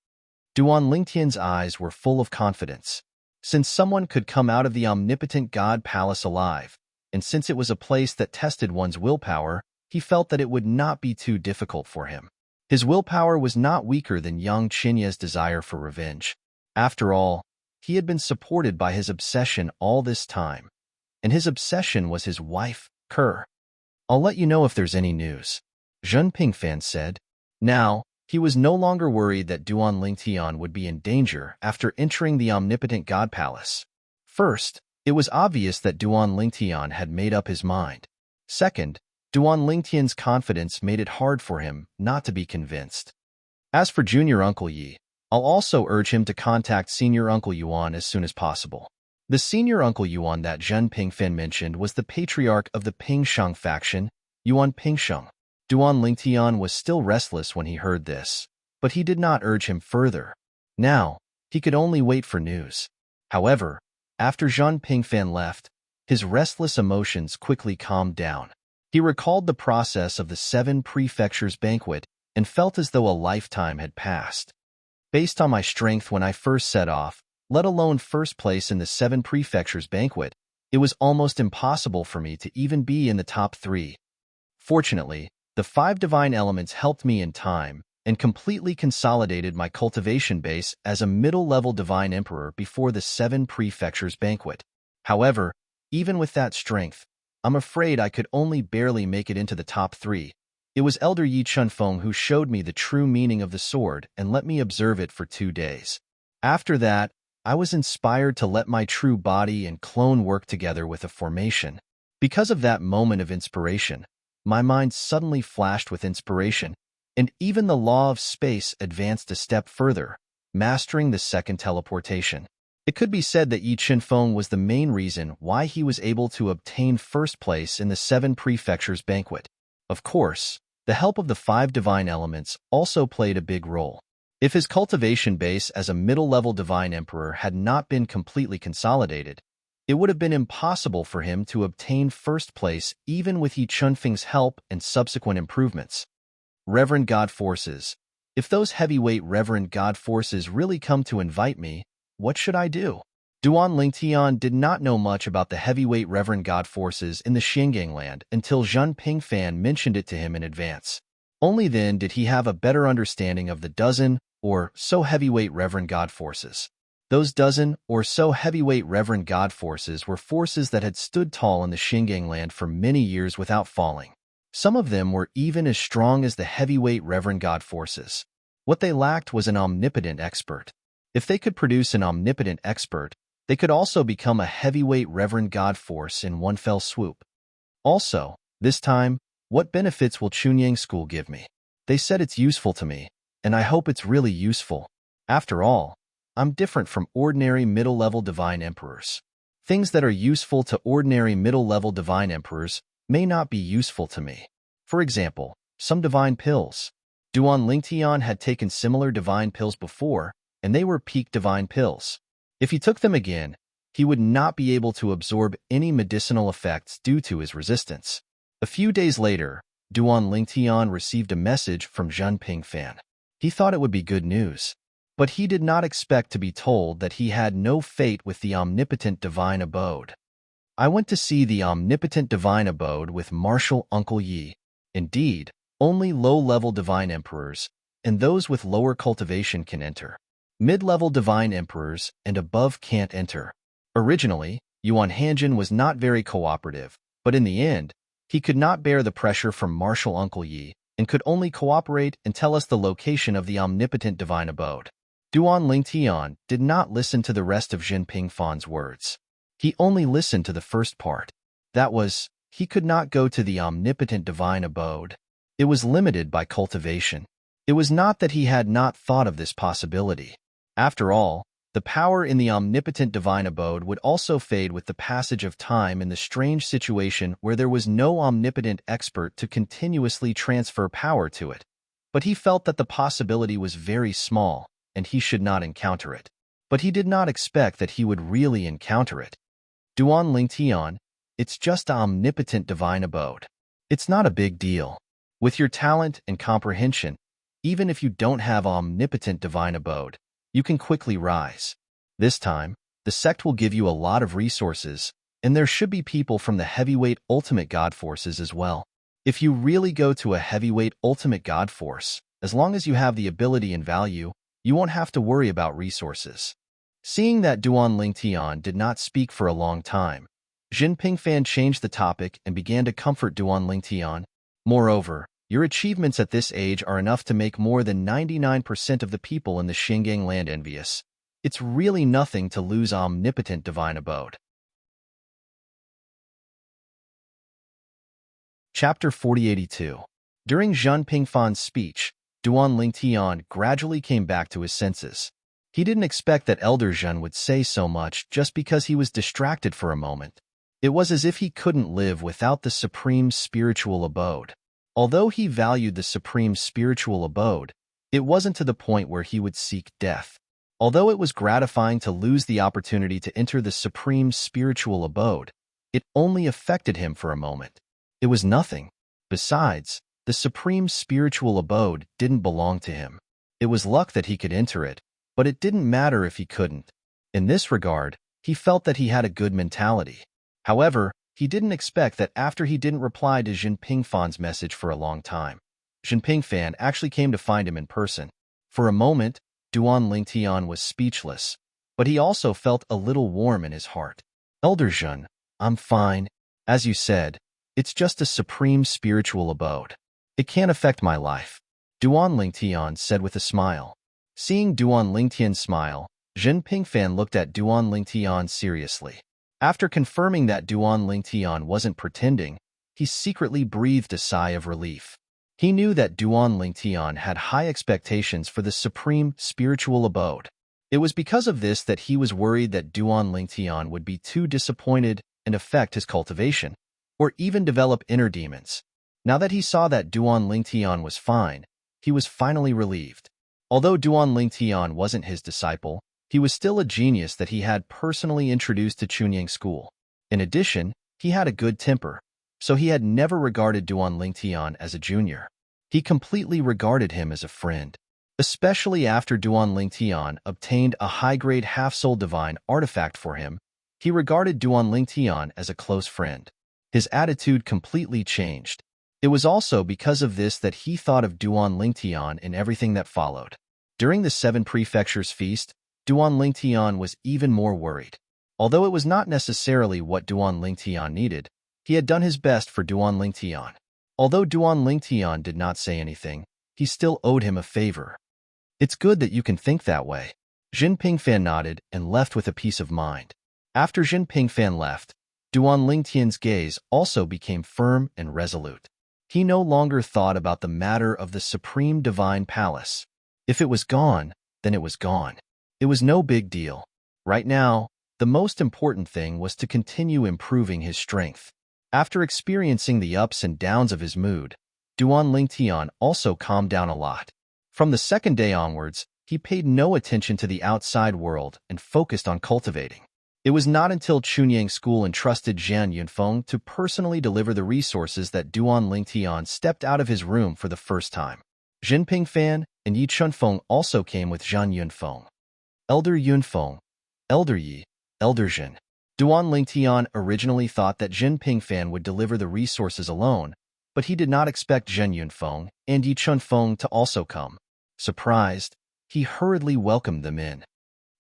A: Duan Lingtian's eyes were full of confidence. Since someone could come out of the omnipotent God Palace alive, and since it was a place that tested one's willpower, he felt that it would not be too difficult for him. His willpower was not weaker than Yang Qinya's desire for revenge. After all, he had been supported by his obsession all this time, and his obsession was his wife, Kerr. "I'll let you know if there's any news," Zhen Pingfan said. Now, he was no longer worried that Duan Lingtian would be in danger after entering the omnipotent God Palace. First, it was obvious that Duan Lingtian had made up his mind. Second, Duan Lingtian's confidence made it hard for him not to be convinced. As for Junior Uncle Yi, I'll also urge him to contact Senior Uncle Yuan as soon as possible. The Senior Uncle Yuan that Zhen Pingfen mentioned was the patriarch of the Pingsheng faction, Yuan Pingsheng. Duan Lingtian was still restless when he heard this. but he did not urge him further. Now, he could only wait for news. However, after Zhang Pingfan left, his restless emotions quickly calmed down. He recalled the process of the 7 prefectures banquet and felt as though a lifetime had passed. Based on my strength when I first set off, let alone first place in the 7 prefectures banquet, it was almost impossible for me to even be in the top 3. Fortunately, the 5 divine elements helped me in time and completely consolidated my cultivation base as a middle-level divine emperor before the 7 prefectures banquet. However, even with that strength, I'm afraid I could only barely make it into the top 3. It was Elder Yi Chunfeng who showed me the true meaning of the sword and let me observe it for 2 days. After that, I was inspired to let my true body and clone work together with a formation. Because of that moment of inspiration, my mind suddenly flashed with inspiration, and even the law of space advanced a step further, mastering the second teleportation. It could be said that Yi Chunfeng was the main reason why he was able to obtain first place in the 7 prefectures banquet. Of course, the help of the 5 divine elements also played a big role. If his cultivation base as a middle-level divine emperor had not been completely consolidated, it would have been impossible for him to obtain first place even with Yi Chunfeng's help and subsequent improvements. Reverend God Forces. If those heavyweight Reverend God Forces really come to invite me, what should I do? Duan Lingtian did not know much about the heavyweight Reverend God Forces in the Xinjiang land until Zhang Pingfan mentioned it to him in advance. Only then did he have a better understanding of the dozen or so heavyweight Reverend God Forces. Those dozen or so heavyweight Reverend God Forces were forces that had stood tall in the Xinjiang land for many years without falling. Some of them were even as strong as the heavyweight Reverend God Forces. What they lacked was an omnipotent expert. If they could produce an omnipotent expert, they could also become a heavyweight Reverend God Force in one fell swoop. Also, this time, what benefits will Chunyang School give me? They said it's useful to me, and I hope it's really useful. After all, I'm different from ordinary middle-level divine emperors. Things that are useful to ordinary middle-level divine emperors may not be useful to me. For example, some divine pills. Duan Lingtian had taken similar divine pills before, and they were peak divine pills. If he took them again, he would not be able to absorb any medicinal effects due to his resistance. A few days later, Duan Lingtian received a message from Zhang Pingfan. He thought it would be good news, but he did not expect to be told that he had no fate with the omnipotent divine abode. I went to see the omnipotent divine abode with Marshal Uncle Yi. Indeed, only low-level divine emperors and those with lower cultivation can enter. Mid-level divine emperors and above can't enter. Originally, Yuan Hanjin was not very cooperative, but in the end, he could not bear the pressure from Marshal Uncle Yi and could only cooperate and tell us the location of the omnipotent divine abode. Duan Lingtian did not listen to the rest of Zhang Pingfan's words. He only listened to the first part. That was, he could not go to the omnipotent divine abode. It was limited by cultivation. It was not that he had not thought of this possibility. After all, the power in the omnipotent divine abode would also fade with the passage of time in the strange situation where there was no omnipotent expert to continuously transfer power to it. But he felt that the possibility was very small, and he should not encounter it. But he did not expect that he would really encounter it. Duan Lingtian, it's just an omnipotent divine abode. It's not a big deal. With your talent and comprehension, even if you don't have omnipotent divine abode, you can quickly rise. This time, the sect will give you a lot of resources, and there should be people from the heavyweight ultimate god forces as well. If you really go to a heavyweight ultimate god force, as long as you have the ability and value, you won't have to worry about resources. Seeing that Duan Lingtian did not speak for a long time, Zhang Pingfan changed the topic and began to comfort Duan Lingtian. Moreover, your achievements at this age are enough to make more than 99% of the people in the Xinjiang land envious. It's really nothing to lose omnipotent divine abode. Chapter 4082. During Zhang Pingfan's speech, Duan Lingtian gradually came back to his senses. He didn't expect that Elder Zhen would say so much just because he was distracted for a moment. It was as if he couldn't live without the supreme spiritual abode. Although he valued the supreme spiritual abode, It wasn't to the point where he would seek death. Although it was gratifying to lose the opportunity to enter the supreme spiritual abode, it only affected him for a moment. It was nothing. Besides, the supreme spiritual abode didn't belong to him. It was luck that he could enter it, but it didn't matter if he couldn't. In this regard, he felt that he had a good mentality. However, he didn't expect that after he didn't reply to Jinping Fan's message for a long time, Jinping Fan actually came to find him in person. For a moment, Duan Lingtian was speechless, but he also felt a little warm in his heart. Elder Jun, I'm fine. As you said, it's just a supreme spiritual abode. It can't affect my life, Duan Lingtian said with a smile. Seeing Duan Lingtian smile, Jinping Fan looked at Duan Lingtian seriously. After confirming that Duan Lingtian wasn't pretending, he secretly breathed a sigh of relief. He knew that Duan Lingtian had high expectations for the supreme spiritual abode. It was because of this that he was worried that Duan Lingtian would be too disappointed and affect his cultivation, or even develop inner demons. Now that he saw that Duan Lingtian was fine, he was finally relieved. Although Duan Lingtian wasn't his disciple, he was still a genius that he had personally introduced to Chunyang School. In addition, he had a good temper, so he had never regarded Duan Lingtian as a junior. He completely regarded him as a friend. Especially after Duan Lingtian obtained a high-grade half-soul divine artifact for him, he regarded Duan Lingtian as a close friend. His attitude completely changed. It was also because of this that he thought of Duan Lingtian in everything that followed. During the 7 Prefectures feast, Duan Lingtian was even more worried. Although it was not necessarily what Duan Lingtian needed, he had done his best for Duan Lingtian. Although Duan Lingtian did not say anything, he still owed him a favor. It's good that you can think that way. Jinping Fan nodded and left with a peace of mind. After Jinping Fan left, Duan Lingtian's gaze also became firm and resolute. He no longer thought about the matter of the Supreme Divine Palace. If it was gone, then it was gone. It was no big deal. Right now, the most important thing was to continue improving his strength. After experiencing the ups and downs of his mood, Duan Lingtian also calmed down a lot. From the second day onwards, he paid no attention to the outside world and focused on cultivating. It was not until Chunyang School entrusted Zhan Yunfeng to personally deliver the resources that Duan Lingtian stepped out of his room for the first time. Jinping Fan and Yi Chunfeng also came with Zhan Yunfeng. Elder Yunfeng, Elder Yi, Elder Zhen. Duan Lingtian originally thought that Jinping Fan would deliver the resources alone, but he did not expect Zhen Yunfeng and Yi Chunfeng to also come. Surprised, he hurriedly welcomed them in.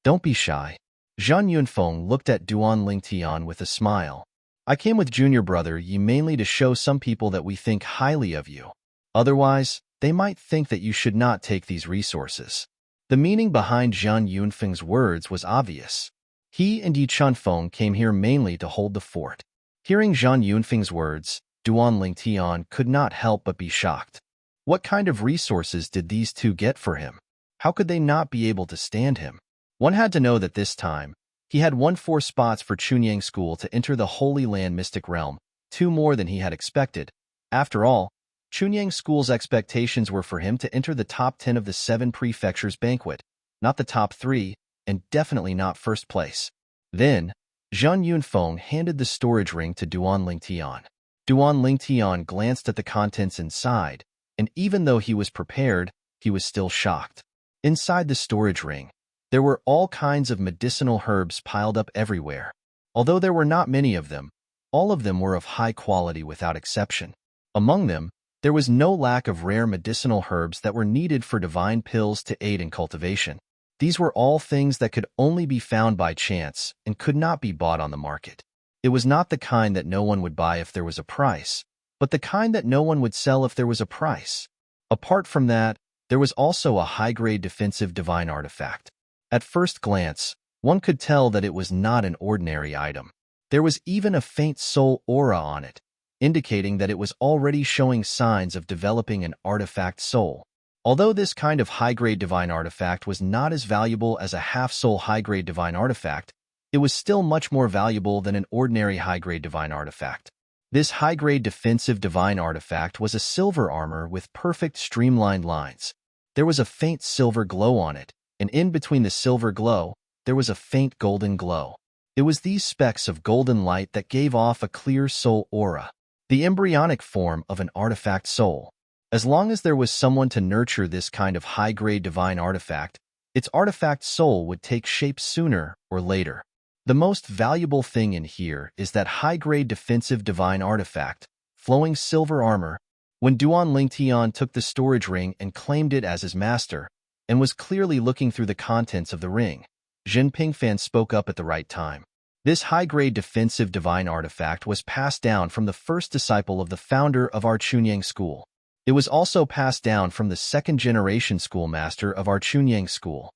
A: Don't be shy. Zhan Yunfeng looked at Duan Lingtian with a smile. I came with junior brother Yi mainly to show some people that we think highly of you. Otherwise, they might think that you should not take these resources. The meaning behind Zhan Yunfeng's words was obvious. He and Yi Chunfeng came here mainly to hold the fort. Hearing Zhan Yunfeng's words, Duan Lingtian could not help but be shocked. What kind of resources did these two get for him? How could they not be able to stand him? One had to know that this time, he had won 4 spots for Chunyang School to enter the Holy Land Mystic Realm, 2 more than he had expected. After all, Chunyang School's expectations were for him to enter the top 10 of the 7 Prefectures banquet, not the top 3, and definitely not first place. Then, Zhan Yunfeng handed the storage ring to Duan Lingtian. Duan Lingtian glanced at the contents inside, and even though he was prepared, he was still shocked. Inside the storage ring, there were all kinds of medicinal herbs piled up everywhere. Although there were not many of them, all of them were of high quality without exception. Among them, there was no lack of rare medicinal herbs that were needed for divine pills to aid in cultivation. These were all things that could only be found by chance and could not be bought on the market. It was not the kind that no one would buy if there was a price, but the kind that no one would sell if there was a price. Apart from that, there was also a high-grade defensive divine artifact. At first glance, one could tell that it was not an ordinary item. There was even a faint soul aura on it, indicating that it was already showing signs of developing an artifact soul. Although this kind of high-grade divine artifact was not as valuable as a half-soul high-grade divine artifact, it was still much more valuable than an ordinary high-grade divine artifact. This high-grade defensive divine artifact was a silver armor with perfect streamlined lines. There was a faint silver glow on it, and in between the silver glow, there was a faint golden glow. It was these specks of golden light that gave off a clear soul aura, the embryonic form of an artifact soul. As long as there was someone to nurture this kind of high-grade divine artifact, its artifact soul would take shape sooner or later. The most valuable thing in here is that high-grade defensive divine artifact, flowing silver armor. When Duan Lingtian took the storage ring and claimed it as his master, and was clearly looking through the contents of the ring, Jin Pingfan spoke up at the right time. This high-grade defensive divine artifact was passed down from the first disciple of the founder of our Chunyang school. It was also passed down from the second-generation schoolmaster of our Chunyang school.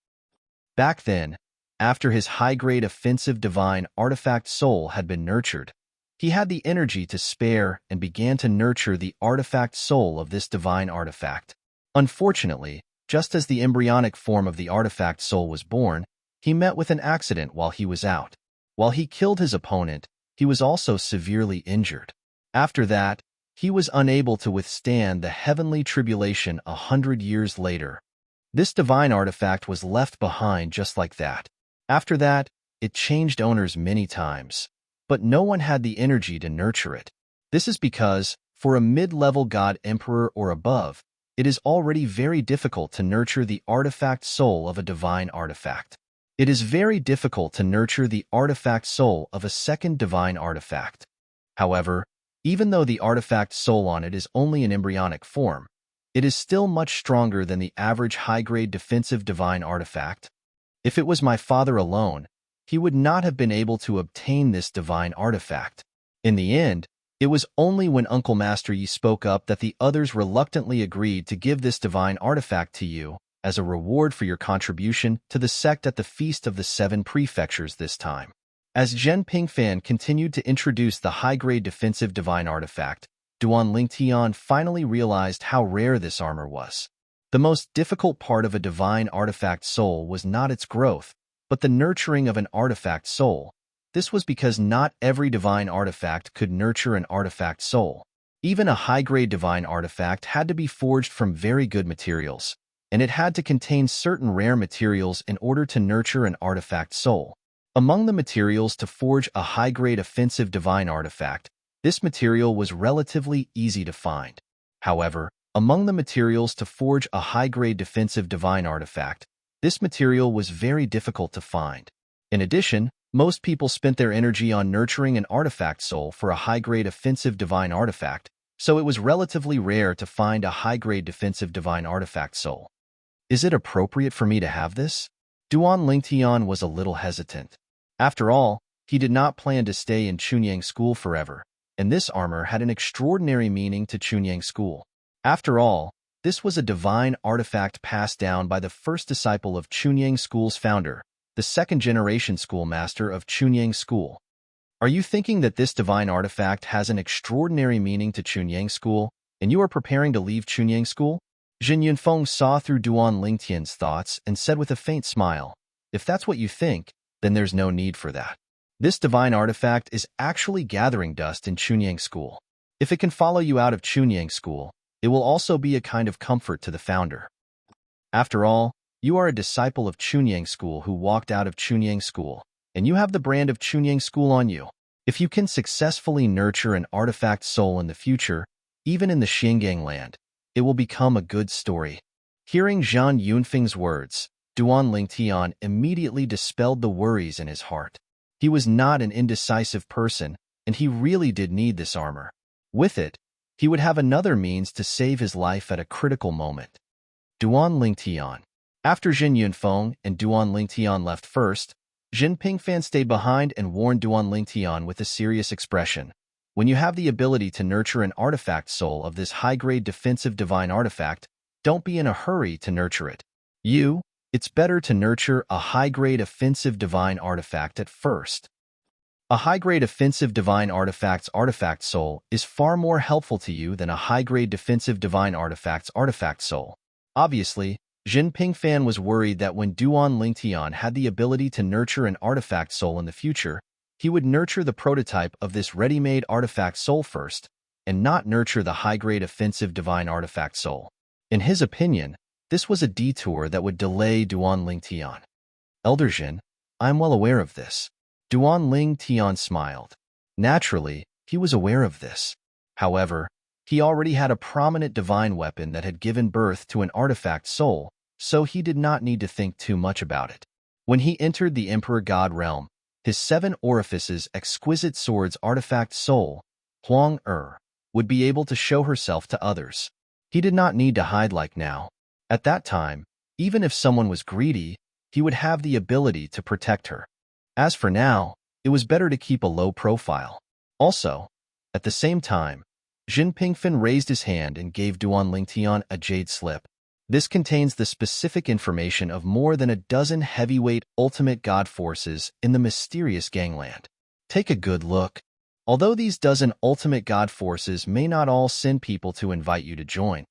A: Back then, after his high-grade offensive divine artifact soul had been nurtured, he had the energy to spare and began to nurture the artifact soul of this divine artifact. Unfortunately, just as the embryonic form of the artifact soul was born, he met with an accident while he was out. While he killed his opponent, he was also severely injured. After that, he was unable to withstand the heavenly tribulation 100 years later. This divine artifact was left behind just like that. After that, it changed owners many times, but no one had the energy to nurture it. This is because, for a mid-level god emperor or above, it is already very difficult to nurture the artifact soul of a divine artifact. It is very difficult to nurture the artifact soul of a second divine artifact. However, even though the artifact soul on it is only an embryonic form, it is still much stronger than the average high-grade defensive divine artifact. If it was my father alone, he would not have been able to obtain this divine artifact. In the end, it was only when Uncle Master Yi spoke up that the others reluctantly agreed to give this divine artifact to you as a reward for your contribution to the sect at the Feast of the Seven Prefectures this time. As Zhen Pingfan continued to introduce the high-grade defensive divine artifact, Duan Lingtian finally realized how rare this armor was. The most difficult part of a divine artifact soul was not its growth, but the nurturing of an artifact soul. This was because not every divine artifact could nurture an artifact soul. Even a high-grade divine artifact had to be forged from very good materials, and it had to contain certain rare materials in order to nurture an artifact soul. Among the materials to forge a high-grade offensive divine artifact, this material was relatively easy to find. However, among the materials to forge a high-grade defensive divine artifact, this material was very difficult to find. In addition, most people spent their energy on nurturing an artifact soul for a high-grade offensive divine artifact, so it was relatively rare to find a high-grade defensive divine artifact soul. Is it appropriate for me to have this? Duan Lingtian was a little hesitant. After all, he did not plan to stay in Chunyang school forever, and this armor had an extraordinary meaning to Chunyang school. After all, this was a divine artifact passed down by the first disciple of Chunyang school's founder, the second-generation schoolmaster of Chunyang school. Are you thinking that this divine artifact has an extraordinary meaning to Chunyang school, and you are preparing to leave Chunyang school? Jin Yunfeng saw through Duan Lingtian's thoughts and said with a faint smile, "If that's what you think, then there's no need for that. This divine artifact is actually gathering dust in Chunyang school. If it can follow you out of Chunyang school, it will also be a kind of comfort to the founder. After all, you are a disciple of Chunyang school who walked out of Chunyang school, and you have the brand of Chunyang school on you. If you can successfully nurture an artifact soul in the future, even in the Xingang land, it will become a good story." Hearing Zhang Yunfeng's words, Duan Lingtian immediately dispelled the worries in his heart. He was not an indecisive person, and he really did need this armor. With it, he would have another means to save his life at a critical moment. Duan Lingtian. After Jin Yunfeng and Duan Lingtian left first, Jin Pingfan stayed behind and warned Duan Lingtian with a serious expression. When you have the ability to nurture an artifact soul of this high-grade defensive divine artifact, don't be in a hurry to nurture it. It's better to nurture a high-grade offensive divine artifact at first. A high-grade offensive divine artifact's artifact soul is far more helpful to you than a high-grade defensive divine artifact's artifact soul. Obviously, Jin Pingfan was worried that when Duan Lingtian had the ability to nurture an artifact soul in the future, he would nurture the prototype of this ready-made artifact soul first, and not nurture the high-grade offensive divine artifact soul. In his opinion, This was a detour that would delay Duan Ling Tian. Elder Jin, I am well aware of this. Duan Ling Tian smiled. Naturally, he was aware of this. However, he already had a prominent divine weapon that had given birth to an artifact soul, so he did not need to think too much about it. When he entered the Emperor God realm, his 7 orifices exquisite sword's artifact soul, Huang would be able to show herself to others. He did not need to hide like now. At that time, even if someone was greedy, he would have the ability to protect her. As for now, it was better to keep a low profile. Also, at the same time, Jin Pingfen raised his hand and gave Duan Lingtian a jade slip. This contains the specific information of more than a dozen heavyweight ultimate god forces in the mysterious gangland. Take a good look. Although these dozen ultimate god forces may not all send people to invite you to join,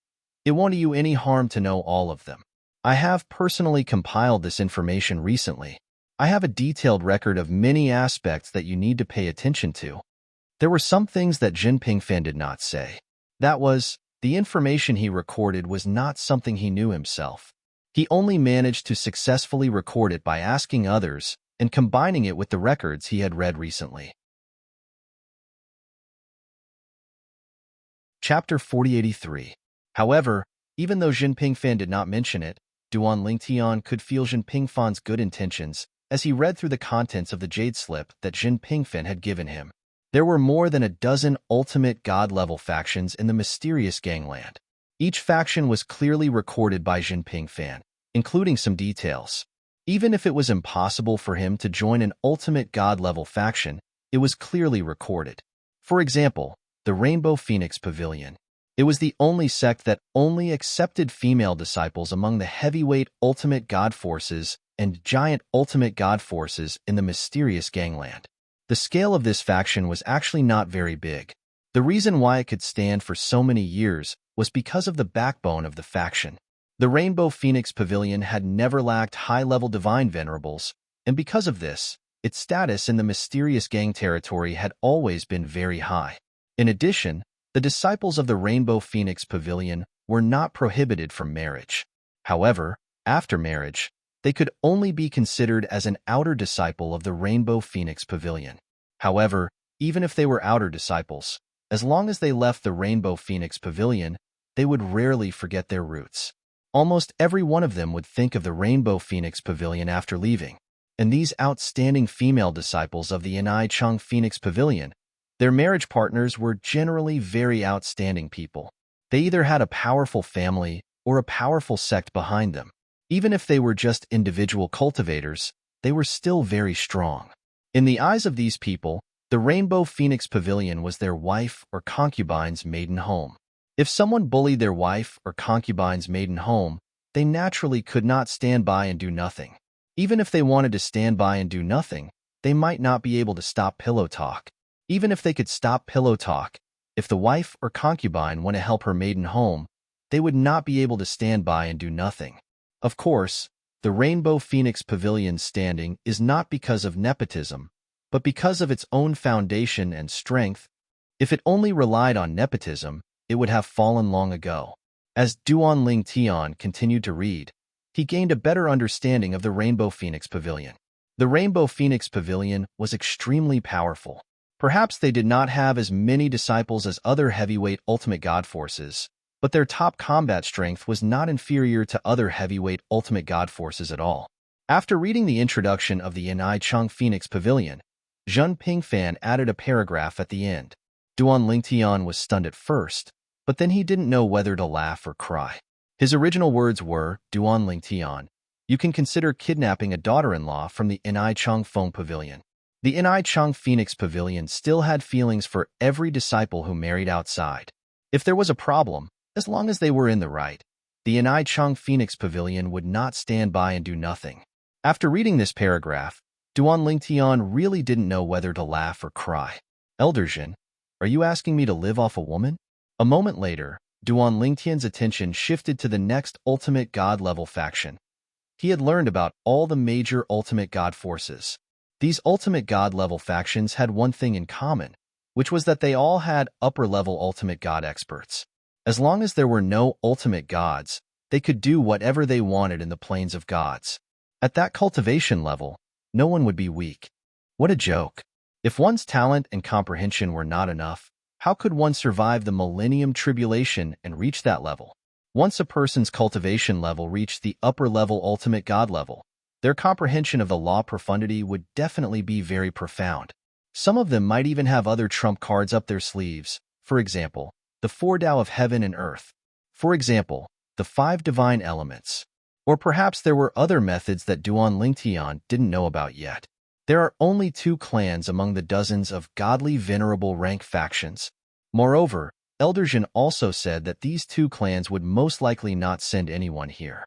A: it won't do you any harm to know all of them. I have personally compiled this information recently. I have a detailed record of many aspects that you need to pay attention to. There were some things that Jin Pingfen did not say. That was, the information he recorded was not something he knew himself. He only managed to successfully record it by asking others and combining it with the records he had read recently. Chapter 4083. However, even though Jin Pingfen did not mention it, Duan Lingtian could feel Jin Pingfan's good intentions as he read through the contents of the jade slip that Jin Pingfen had given him. There were more than a dozen ultimate god-level factions in the mysterious gangland. Each faction was clearly recorded by Jin Pingfen, including some details. Even if it was impossible for him to join an ultimate god-level faction, it was clearly recorded. For example, the Rainbow Phoenix Pavilion. It was the only sect that only accepted female disciples among the heavyweight ultimate god forces and giant ultimate god forces in the mysterious gangland. The scale of this faction was actually not very big. The reason why it could stand for so many years was because of the backbone of the faction. The Rainbow Phoenix Pavilion had never lacked high-level divine venerables, and because of this, its status in the mysterious gang territory had always been very high. In addition, the disciples of the Rainbow Phoenix Pavilion were not prohibited from marriage. However, after marriage, they could only be considered as an outer disciple of the Rainbow Phoenix Pavilion. However, even if they were outer disciples, as long as they left the Rainbow Phoenix Pavilion, they would rarely forget their roots. Almost every one of them would think of the Rainbow Phoenix Pavilion after leaving. And these outstanding female disciples of the Inai Chung Phoenix Pavilion, their marriage partners were generally very outstanding people. They either had a powerful family or a powerful sect behind them. Even if they were just individual cultivators, they were still very strong. In the eyes of these people, the Rainbow Phoenix Pavilion was their wife or concubine's maiden home. If someone bullied their wife or concubine's maiden home, they naturally could not stand by and do nothing. Even if they wanted to stand by and do nothing, they might not be able to stop pillow talk. Even if they could stop pillow talk, if the wife or concubine went to help her maiden home, they would not be able to stand by and do nothing. Of course, the Rainbow Phoenix Pavilion's standing is not because of nepotism, but because of its own foundation and strength. If it only relied on nepotism, it would have fallen long ago. As Duan Ling Tian continued to read, he gained a better understanding of the Rainbow Phoenix Pavilion. The Rainbow Phoenix Pavilion was extremely powerful. Perhaps they did not have as many disciples as other heavyweight ultimate god forces, but their top combat strength was not inferior to other heavyweight ultimate god forces at all. After reading the introduction of the Inai Chung Phoenix Pavilion, Jin Pingfen added a paragraph at the end. Duan Lingtian was stunned at first, but then he didn't know whether to laugh or cry. His original words were, Duan Lingtian, you can consider kidnapping a daughter-in-law from the Inai Chung Feng Pavilion. The Inai Chung Phoenix Pavilion still had feelings for every disciple who married outside. If there was a problem, as long as they were in the right, the Inai Chung Phoenix Pavilion would not stand by and do nothing. After reading this paragraph, Duan Lingtian really didn't know whether to laugh or cry. Elder Jin, are you asking me to live off a woman? A moment later, Duan Lingtian's attention shifted to the next ultimate god-level faction. He had learned about all the major ultimate god forces. These ultimate god-level factions had one thing in common, which was that they all had upper-level ultimate god experts. As long as there were no ultimate gods, They could do whatever they wanted in the plains of gods. At that cultivation level, no one would be weak. What a joke. If one's talent and comprehension were not enough, how could one survive the millennium tribulation and reach that level? Once a person's cultivation level reached the upper-level ultimate god level, their comprehension of the law profundity would definitely be very profound. Some of them might even have other trump cards up their sleeves, for example, the four Tao of heaven and earth. For example, the five divine elements. Or perhaps there were other methods that Duan Lingtian didn't know about yet. There are only 2 clans among the dozens of godly venerable rank factions. Moreover, Elder Jin also said that these 2 clans would most likely not send anyone here.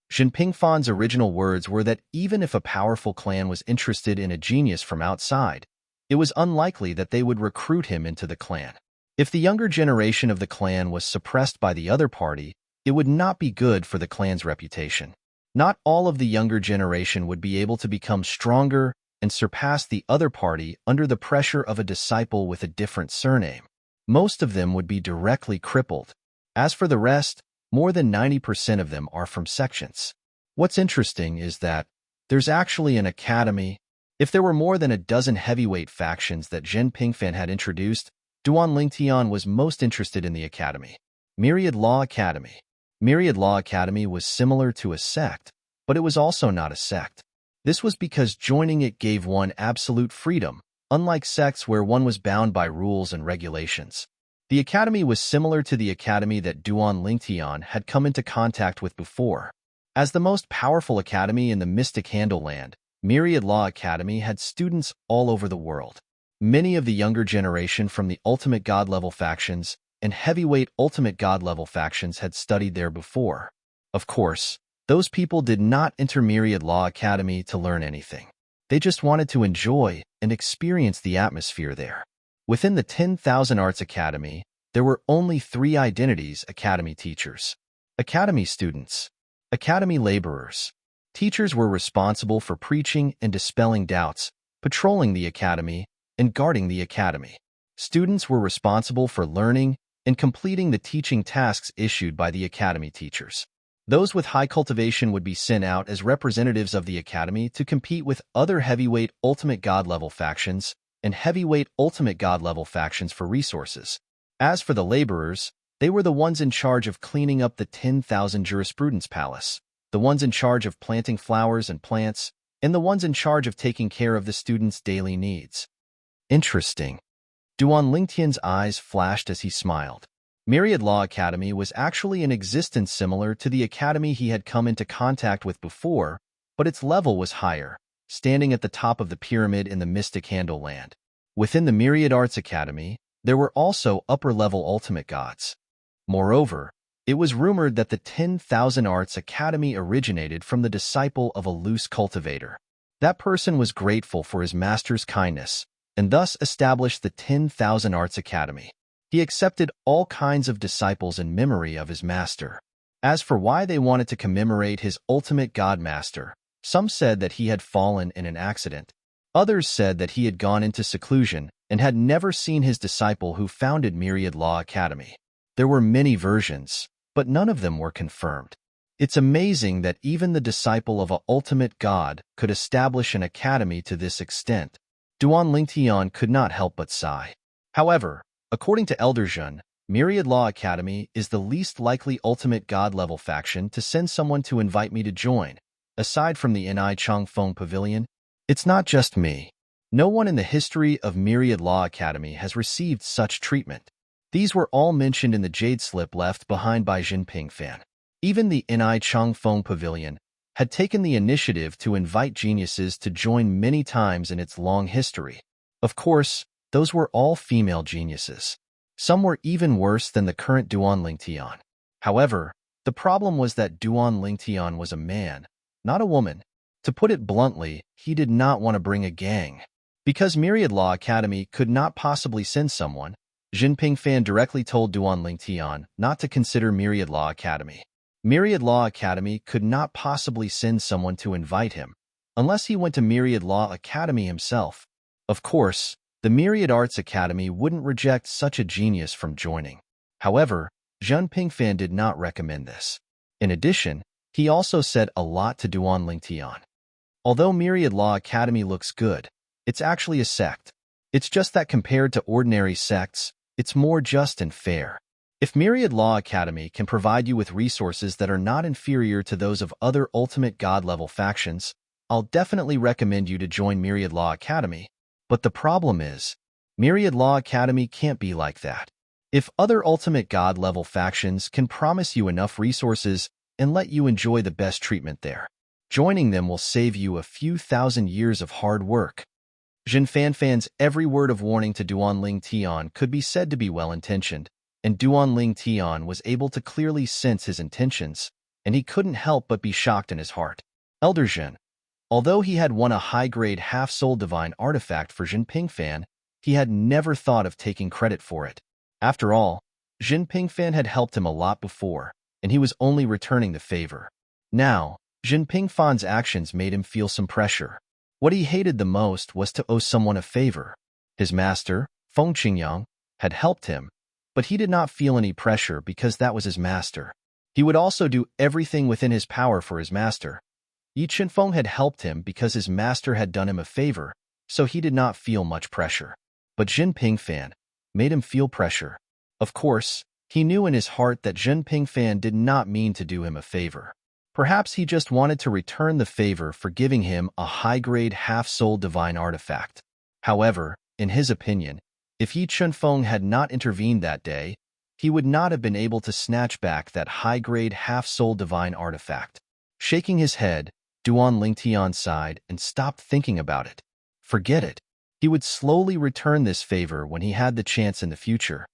A: Jin Pingfan's original words were that even if a powerful clan was interested in a genius from outside, it was unlikely that they would recruit him into the clan. If the younger generation of the clan was suppressed by the other party, it would not be good for the clan's reputation. Not all of the younger generation would be able to become stronger and surpass the other party under the pressure of a disciple with a different surname. Most of them would be directly crippled. As for the rest, more than 90% of them are from sections. What's interesting is that there's actually an academy. If there were more than a dozen heavyweight factions that Zhen Pingfan had introduced, Duan Lingtian was most interested in the academy. Myriad Law Academy. Myriad Law Academy was similar to a sect, but it was also not a sect. This was because joining it gave one absolute freedom, unlike sects where one was bound by rules and regulations. The academy was similar to the academy that Duan Lingtian had come into contact with before. As the most powerful academy in the Mystic Handle Land, Myriad Law Academy had students all over the world. Many of the younger generation from the Ultimate God level factions and heavyweight Ultimate God level factions had studied there before. Of course, those people did not enter Myriad Law Academy to learn anything. They just wanted to enjoy and experience the atmosphere there. Within the 10,000 Arts Academy, there were only 3 identities academy teachers. Academy students. Academy laborers. Teachers were responsible for preaching and dispelling doubts, patrolling the academy, and guarding the academy. Students were responsible for learning and completing the teaching tasks issued by the academy teachers. Those with high cultivation would be sent out as representatives of the academy to compete with other heavyweight Ultimate God level factions and heavyweight Ultimate God level factions for resources. As for the laborers, they were the ones in charge of cleaning up the 10,000 Jurisprudence Palace, the ones in charge of planting flowers and plants, and the ones in charge of taking care of the students' daily needs. Interesting. Duan Lingtian's eyes flashed as he smiled. Myriad Law Academy was actually in existence similar to the academy he had come into contact with before, but its level was higher, standing at the top of the pyramid in the Mystic Handle Land. Within the Myriad Arts Academy, there were also upper-level ultimate gods. Moreover, it was rumored that the 10,000 Arts Academy originated from the disciple of a loose cultivator. That person was grateful for his master's kindness, and thus established the 10,000 Arts Academy. He accepted all kinds of disciples in memory of his master. As for why they wanted to commemorate his ultimate god master, some said that he had fallen in an accident. Others said that he had gone into seclusion and had never seen his disciple who founded Myriad Law Academy. There were many versions, but none of them were confirmed. It's amazing that even the disciple of an ultimate god could establish an academy to this extent. Duan Lingtian could not help but sigh. However, according to Elder Jun, Myriad Law Academy is the least likely ultimate god level faction to send someone to invite me to join. Aside from the Ni Changfeng Pavilion, it's not just me. No one in the history of Myriad Law Academy has received such treatment. These were all mentioned in the jade slip left behind by Jin Pingfan. Even the Ni Changfeng Pavilion had taken the initiative to invite geniuses to join many times in its long history. Of course, those were all female geniuses. Some were even worse than the current Duan Lingtian. However, the problem was that Duan Lingtian was a man, not a woman. To put it bluntly, he did not want to bring a gang. Because Myriad Law Academy could not possibly send someone, Jin Pingfan directly told Duan Lingtian not to consider Myriad Law Academy. Myriad Law Academy could not possibly send someone to invite him, unless he went to Myriad Law Academy himself. Of course, the Myriad Arts Academy wouldn't reject such a genius from joining. However, Jin Pingfan did not recommend this. In addition, he also said a lot to Duan Lingtian. Although Myriad Law Academy looks good, it's actually a sect. It's just that compared to ordinary sects, it's more just and fair. If Myriad Law Academy can provide you with resources that are not inferior to those of other ultimate god-level factions, I'll definitely recommend you to join Myriad Law Academy. But the problem is, Myriad Law Academy can't be like that. If other ultimate god-level factions can promise you enough resources and let you enjoy the best treatment there, joining them will save you a few thousand years of hard work. Jin Fanfan's every word of warning to Duan Lingtian could be said to be well-intentioned, and Duan Lingtian was able to clearly sense his intentions, and he couldn't help but be shocked in his heart. Elder Jin. Although he had won a high-grade half-soul divine artifact for Jin Pingfan, he had never thought of taking credit for it. After all, Jin Pingfan had helped him a lot before, and he was only returning the favor. Now, Jin Pingfan's actions made him feel some pressure. What he hated the most was to owe someone a favor. His master, Feng Qingyang, had helped him, but he did not feel any pressure because that was his master. He would also do everything within his power for his master. Yi Qinfeng had helped him because his master had done him a favor, so he did not feel much pressure. But Jin Pingfan made him feel pressure. Of course, he knew in his heart that Jin Pingfan did not mean to do him a favor. Perhaps he just wanted to return the favor for giving him a high-grade half-soul divine artifact. However, in his opinion, if Yi Qinfeng had not intervened that day, he would not have been able to snatch back that high-grade half-soul divine artifact. Shaking his head, Duan Lingtian sighed and stopped thinking about it. Forget it. He would slowly return this favor when he had the chance in the future.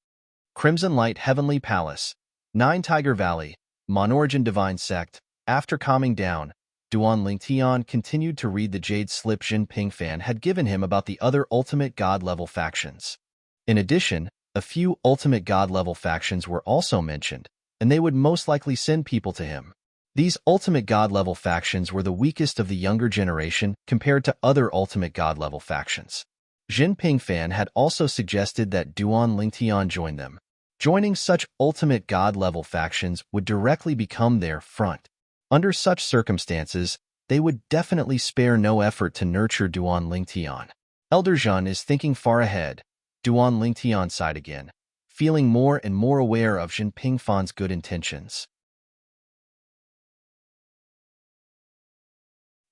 A: Crimson Light Heavenly Palace, 9 Tiger Valley, Monarch Divine Sect. After calming down, Duan Lingtian continued to read the jade slip Jin Pingfan had given him about the other ultimate god-level factions. In addition, a few ultimate god-level factions were also mentioned, and they would most likely send people to him. These ultimate god-level factions were the weakest of the younger generation compared to other ultimate god-level factions. Jin Pingfan had also suggested that Duan Lingtian join them. Joining such ultimate god-level factions would directly become their front. Under such circumstances, they would definitely spare no effort to nurture Duan Lingtian. Elder Zhan is thinking far ahead. Duan Lingtian sighed again, feeling more and more aware of Jin Pingfan's good intentions.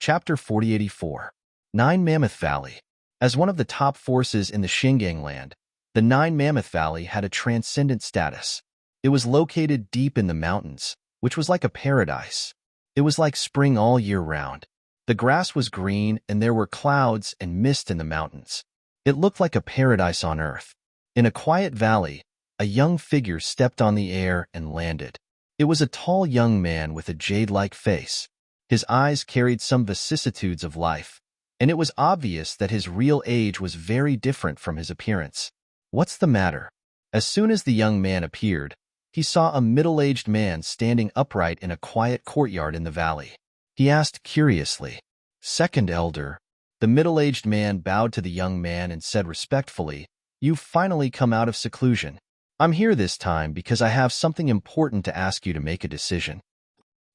A: Chapter 4084. 9 Mammoth Valley. As one of the top forces in the Xingang land, the 9 Mammoth Valley had a transcendent status. It was located deep in the mountains, which was like a paradise. It was like spring all year round. The grass was green and there were clouds and mist in the mountains. It looked like a paradise on earth. In a quiet valley, a young figure stepped on the air and landed. It was a tall young man with a jade-like face. His eyes carried some vicissitudes of life, and it was obvious that his real age was very different from his appearance. What's the matter? As soon as the young man appeared, he saw a middle-aged man standing upright in a quiet courtyard in the valley. He asked curiously, "Second Elder?" The middle-aged man bowed to the young man and said respectfully, "You've finally come out of seclusion. I'm here this time because I have something important to ask you to make a decision.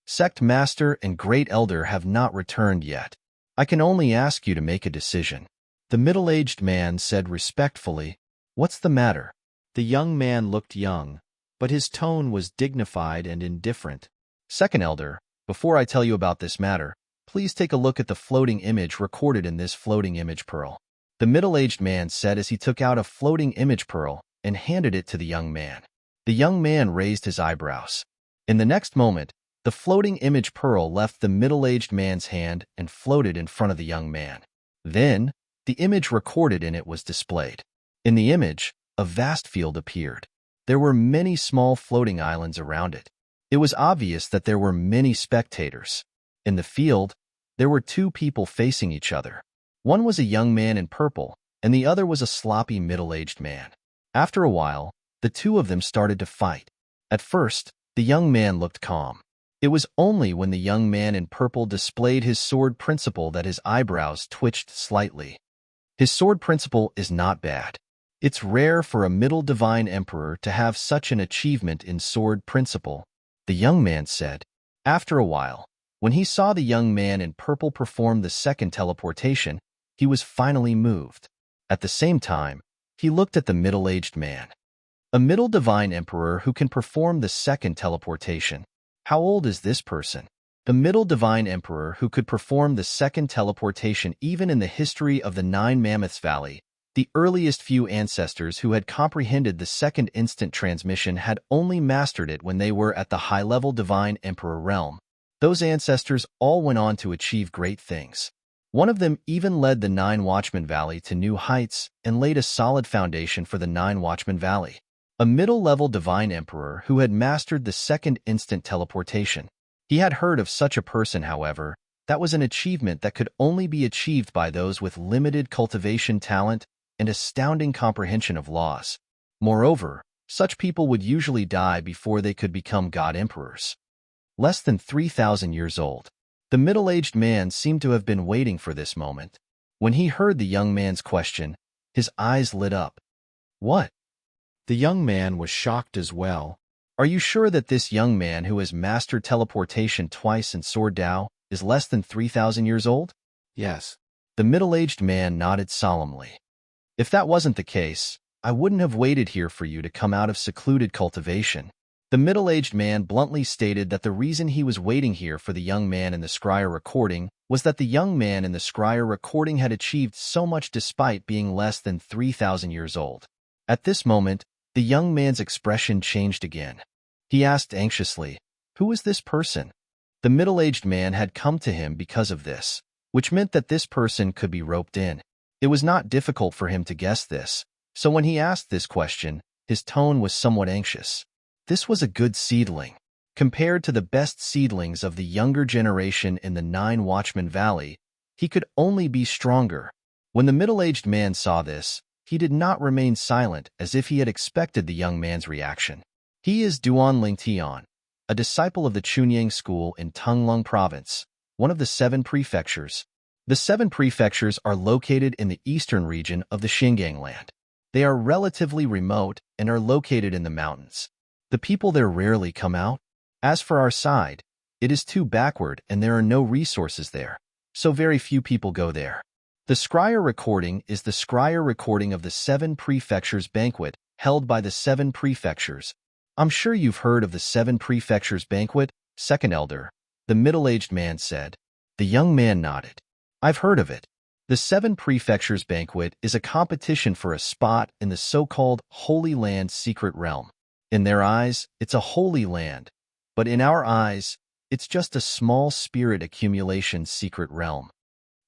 A: Sect Master and Great Elder have not returned yet. I can only ask you to make a decision." The middle-aged man said respectfully, "What's the matter?" The young man looked young, but his tone was dignified and indifferent. "Second Elder, before I tell you about this matter, please take a look at the floating image recorded in this floating image pearl," the middle-aged man said as he took out a floating image pearl and handed it to the young man. The young man raised his eyebrows. In the next moment, the floating image pearl left the middle-aged man's hand and floated in front of the young man. Then, the image recorded in it was displayed. In the image, a vast field appeared. There were many small floating islands around it. It was obvious that there were many spectators. In the field, there were 2 people facing each other. One was a young man in purple, and the other was a sloppy middle-aged man. After a while, the 2 of them started to fight. At first, the young man looked calm. It was only when the young man in purple displayed his sword principle that his eyebrows twitched slightly. His sword principle is not bad. It's rare for a middle divine emperor to have such an achievement in sword principle, the young man said. After a while, when he saw the young man in purple perform the second teleportation, he was finally moved. At the same time, he looked at the middle-aged man. A middle divine emperor who can perform the second teleportation. How old is this person? The middle divine emperor who could perform the second teleportation even in the history of the Nine Mammoths Valley. The earliest few ancestors who had comprehended the second instant transmission had only mastered it when they were at the high-level divine emperor realm. Those ancestors all went on to achieve great things. One of them even led the Nine Watchmen Valley to new heights and laid a solid foundation for the Nine Watchmen Valley. A middle-level divine emperor who had mastered the second instant teleportation. He had heard of such a person, however. That was an achievement that could only be achieved by those with limited cultivation talent and astounding comprehension of laws. Moreover, such people would usually die before they could become god emperors. Less than 3,000 years old. The middle-aged man seemed to have been waiting for this moment. When he heard the young man's question, his eyes lit up. What? The young man was shocked as well. Are you sure that this young man who has mastered teleportation twice in Sword Dao is less than 3,000 years old? Yes. The middle-aged man nodded solemnly. If that wasn't the case, I wouldn't have waited here for you to come out of secluded cultivation. The middle-aged man bluntly stated that the reason he was waiting here for the young man in the scryer recording was that the young man in the scryer recording had achieved so much despite being less than 3,000 years old. At this moment, the young man's expression changed again. He asked anxiously, "Who is this person?" The middle-aged man had come to him because of this, which meant that this person could be roped in. It was not difficult for him to guess this, so when he asked this question, his tone was somewhat anxious. This was a good seedling. Compared to the best seedlings of the younger generation in the Nine Watchmen Valley, he could only be stronger. When the middle-aged man saw this, he did not remain silent as if he had expected the young man's reaction. He is Duan Lingtian, a disciple of the Chunyang school in Tunglung Province, one of the 7 prefectures. The 7 prefectures are located in the eastern region of the Xinjiang land. They are relatively remote and are located in the mountains. The people there rarely come out. As for our side, it is too backward and there are no resources there, so very few people go there. The scryer recording is the scryer recording of the 7 prefectures banquet held by the 7 prefectures. I'm sure you've heard of the 7 prefectures banquet, second elder, the middle-aged man said. The young man nodded. I've heard of it. The 7 prefectures banquet is a competition for a spot in the so-called Holy Land secret realm. In their eyes, it's a holy land, but in our eyes, it's just a small spirit accumulation secret realm.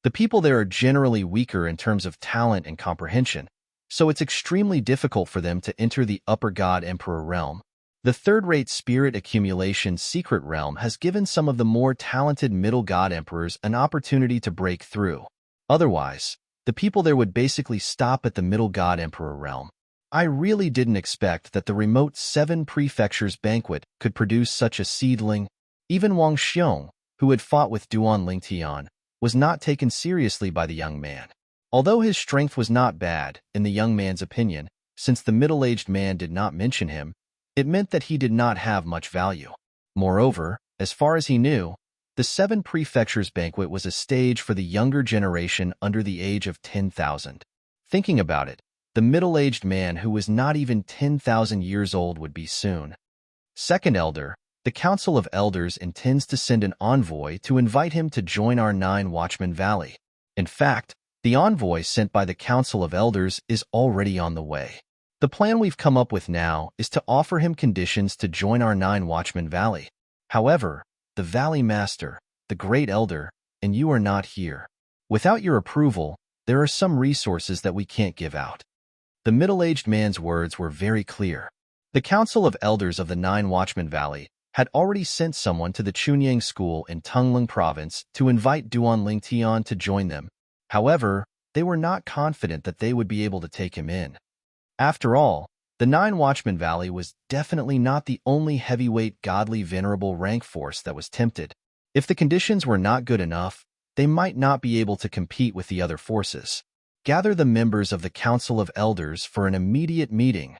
A: The people there are generally weaker in terms of talent and comprehension, so it's extremely difficult for them to enter the upper god emperor realm. The third-rate spirit accumulation secret realm has given some of the more talented middle god emperors an opportunity to break through. Otherwise, the people there would basically stop at the middle god emperor realm. I really didn't expect that the remote 7 prefectures banquet could produce such a seedling. Even Wang Xiong, who had fought with Duan Lingtian, was not taken seriously by the young man. Although his strength was not bad, in the young man's opinion, since the middle-aged man did not mention him, it meant that he did not have much value. Moreover, as far as he knew, the 7 prefectures banquet was a stage for the younger generation under the age of 10,000. Thinking about it, the middle-aged man who was not even 10,000 years old would be soon. Second elder, the Council of Elders intends to send an envoy to invite him to join our Nine Watchmen Valley. In fact, the envoy sent by the Council of Elders is already on the way. The plan we've come up with now is to offer him conditions to join our Nine Watchmen Valley. However, the Valley Master, the Great Elder, and you are not here. Without your approval, there are some resources that we can't give out. The middle-aged man's words were very clear. The Council of Elders of the Nine Watchmen Valley had already sent someone to the Chunyang school in Tunglung Province to invite Duan Lingtian to join them. However, they were not confident that they would be able to take him in. After all, the Nine Watchmen Valley was definitely not the only heavyweight godly venerable rank force that was tempted. If the conditions were not good enough, they might not be able to compete with the other forces. Gather the members of the Council of Elders for an immediate meeting.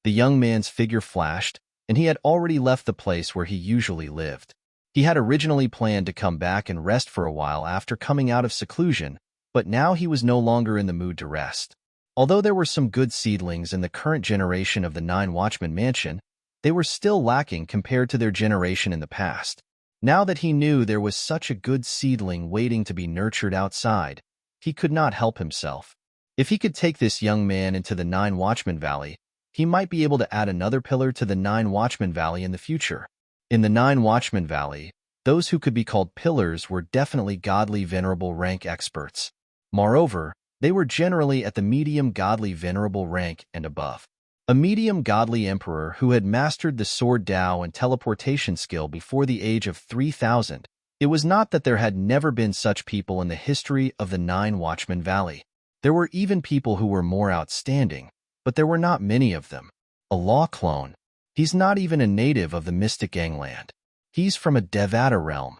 A: The young man's figure flashed, and he had already left the place where he usually lived. He had originally planned to come back and rest for a while after coming out of seclusion, but now he was no longer in the mood to rest. Although there were some good seedlings in the current generation of the Nine Watchmen Mansion, they were still lacking compared to their generation in the past. Now that he knew there was such a good seedling waiting to be nurtured outside, he could not help himself. If he could take this young man into the Nine Watchmen Valley, he might be able to add another pillar to the Nine Watchmen Valley in the future. In the Nine Watchmen Valley, those who could be called pillars were definitely godly venerable rank experts. Moreover, they were generally at the medium godly venerable rank and above. A medium godly emperor who had mastered the sword Tao and teleportation skill before the age of 3,000. It was not that there had never been such people in the history of the Nine Watchmen Valley. There were even people who were more outstanding, but there were not many of them. A law clone. He's not even a native of the mystic gangland. He's from a Devata realm.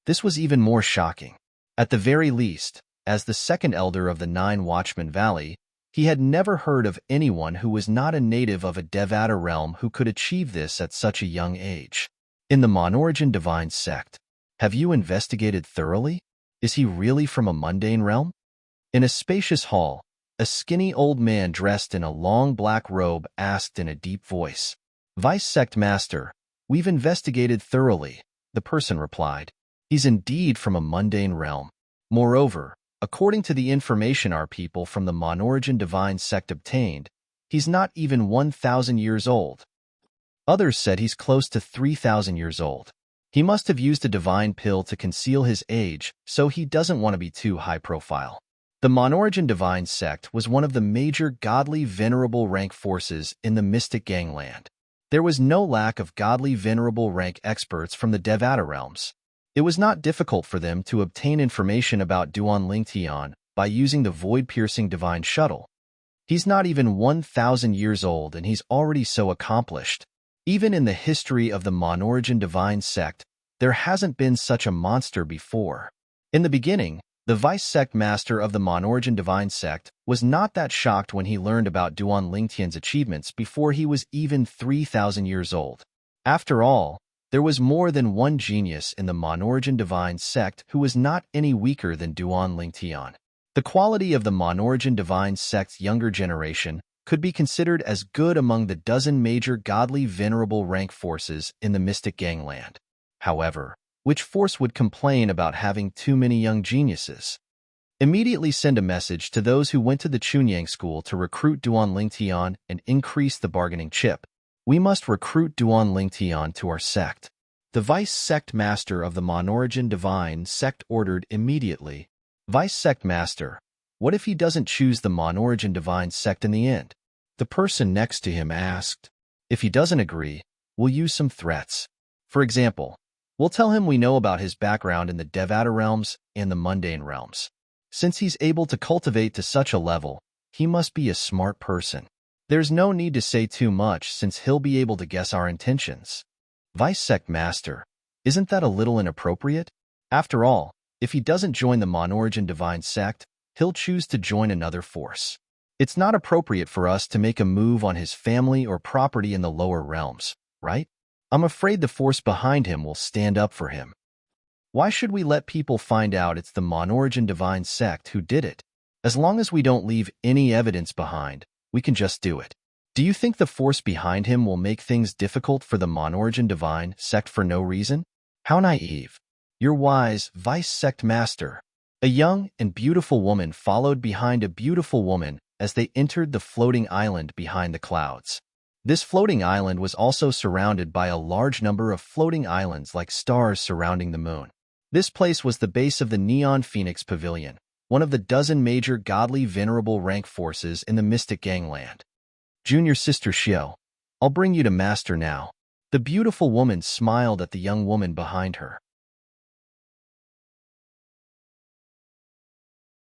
A: This was even more shocking. At the very least, as the second elder of the Nine Watchmen Valley, he had never heard of anyone who was not a native of a Devata realm who could achieve this at such a young age. In the Monarch divine sect, have you investigated thoroughly? Is he really from a mundane realm? In a spacious hall, a skinny old man dressed in a long black robe asked in a deep voice. Vice Sect Master, we've investigated thoroughly, the person replied. He's indeed from a mundane realm. Moreover, according to the information our people from the Monarch divine sect obtained, he's not even 1,000 years old. Others said he's close to 3,000 years old. He must have used a divine pill to conceal his age, so he doesn't want to be too high profile. The Monarch divine sect was one of the major godly venerable rank forces in the mystic gangland. There was no lack of godly venerable rank experts from the Devata realms. It was not difficult for them to obtain information about Duan Lingtian by using the void-piercing divine shuttle. He's not even 1,000 years old and he's already so accomplished. Even in the history of the Monarch divine sect, there hasn't been such a monster before. In the beginning, the vice sect master of the Monarch divine sect was not that shocked when he learned about Duan Lingtian's achievements before he was even 3,000 years old. After all, there was more than one genius in the Monarch divine sect who was not any weaker than Duan Lingtian. The quality of the Monarch divine sect's younger generation could be considered as good among the dozen major godly venerable rank forces in the mystic gangland. However, which force would complain about having too many young geniuses? Immediately send a message to those who went to the Chunyang school to recruit Duan Lingtian and increase the bargaining chip. We must recruit Duan Lingtian to our sect. The vice sect master of the Monarch divine sect ordered immediately. Vice sect master, what if he doesn't choose the Monarch divine sect in the end? The person next to him asked. If he doesn't agree, we'll use some threats. For example, we'll tell him we know about his background in the Devata realms and the mundane realms. Since he's able to cultivate to such a level, he must be a smart person. There's no need to say too much since he'll be able to guess our intentions. Vice Sect Master, isn't that a little inappropriate? After all, if he doesn't join the Monarch divine sect, he'll choose to join another force. It's not appropriate for us to make a move on his family or property in the lower realms, right? I'm afraid the force behind him will stand up for him. Why should we let people find out it's the Monarch divine sect who did it? As long as we don't leave any evidence behind, we can just do it. Do you think the force behind him will make things difficult for the Monarch divine sect for no reason? How naive. You're wise, Vice Sect Master. A young and beautiful woman followed behind a beautiful woman as they entered the floating island behind the clouds. This floating island was also surrounded by a large number of floating islands like stars surrounding the moon. This place was the base of the Neon Phoenix Pavilion, one of the dozen major godly venerable rank forces in the mystic gangland. Junior Sister Xiao, I'll bring you to Master now. The beautiful woman smiled at the young woman behind her.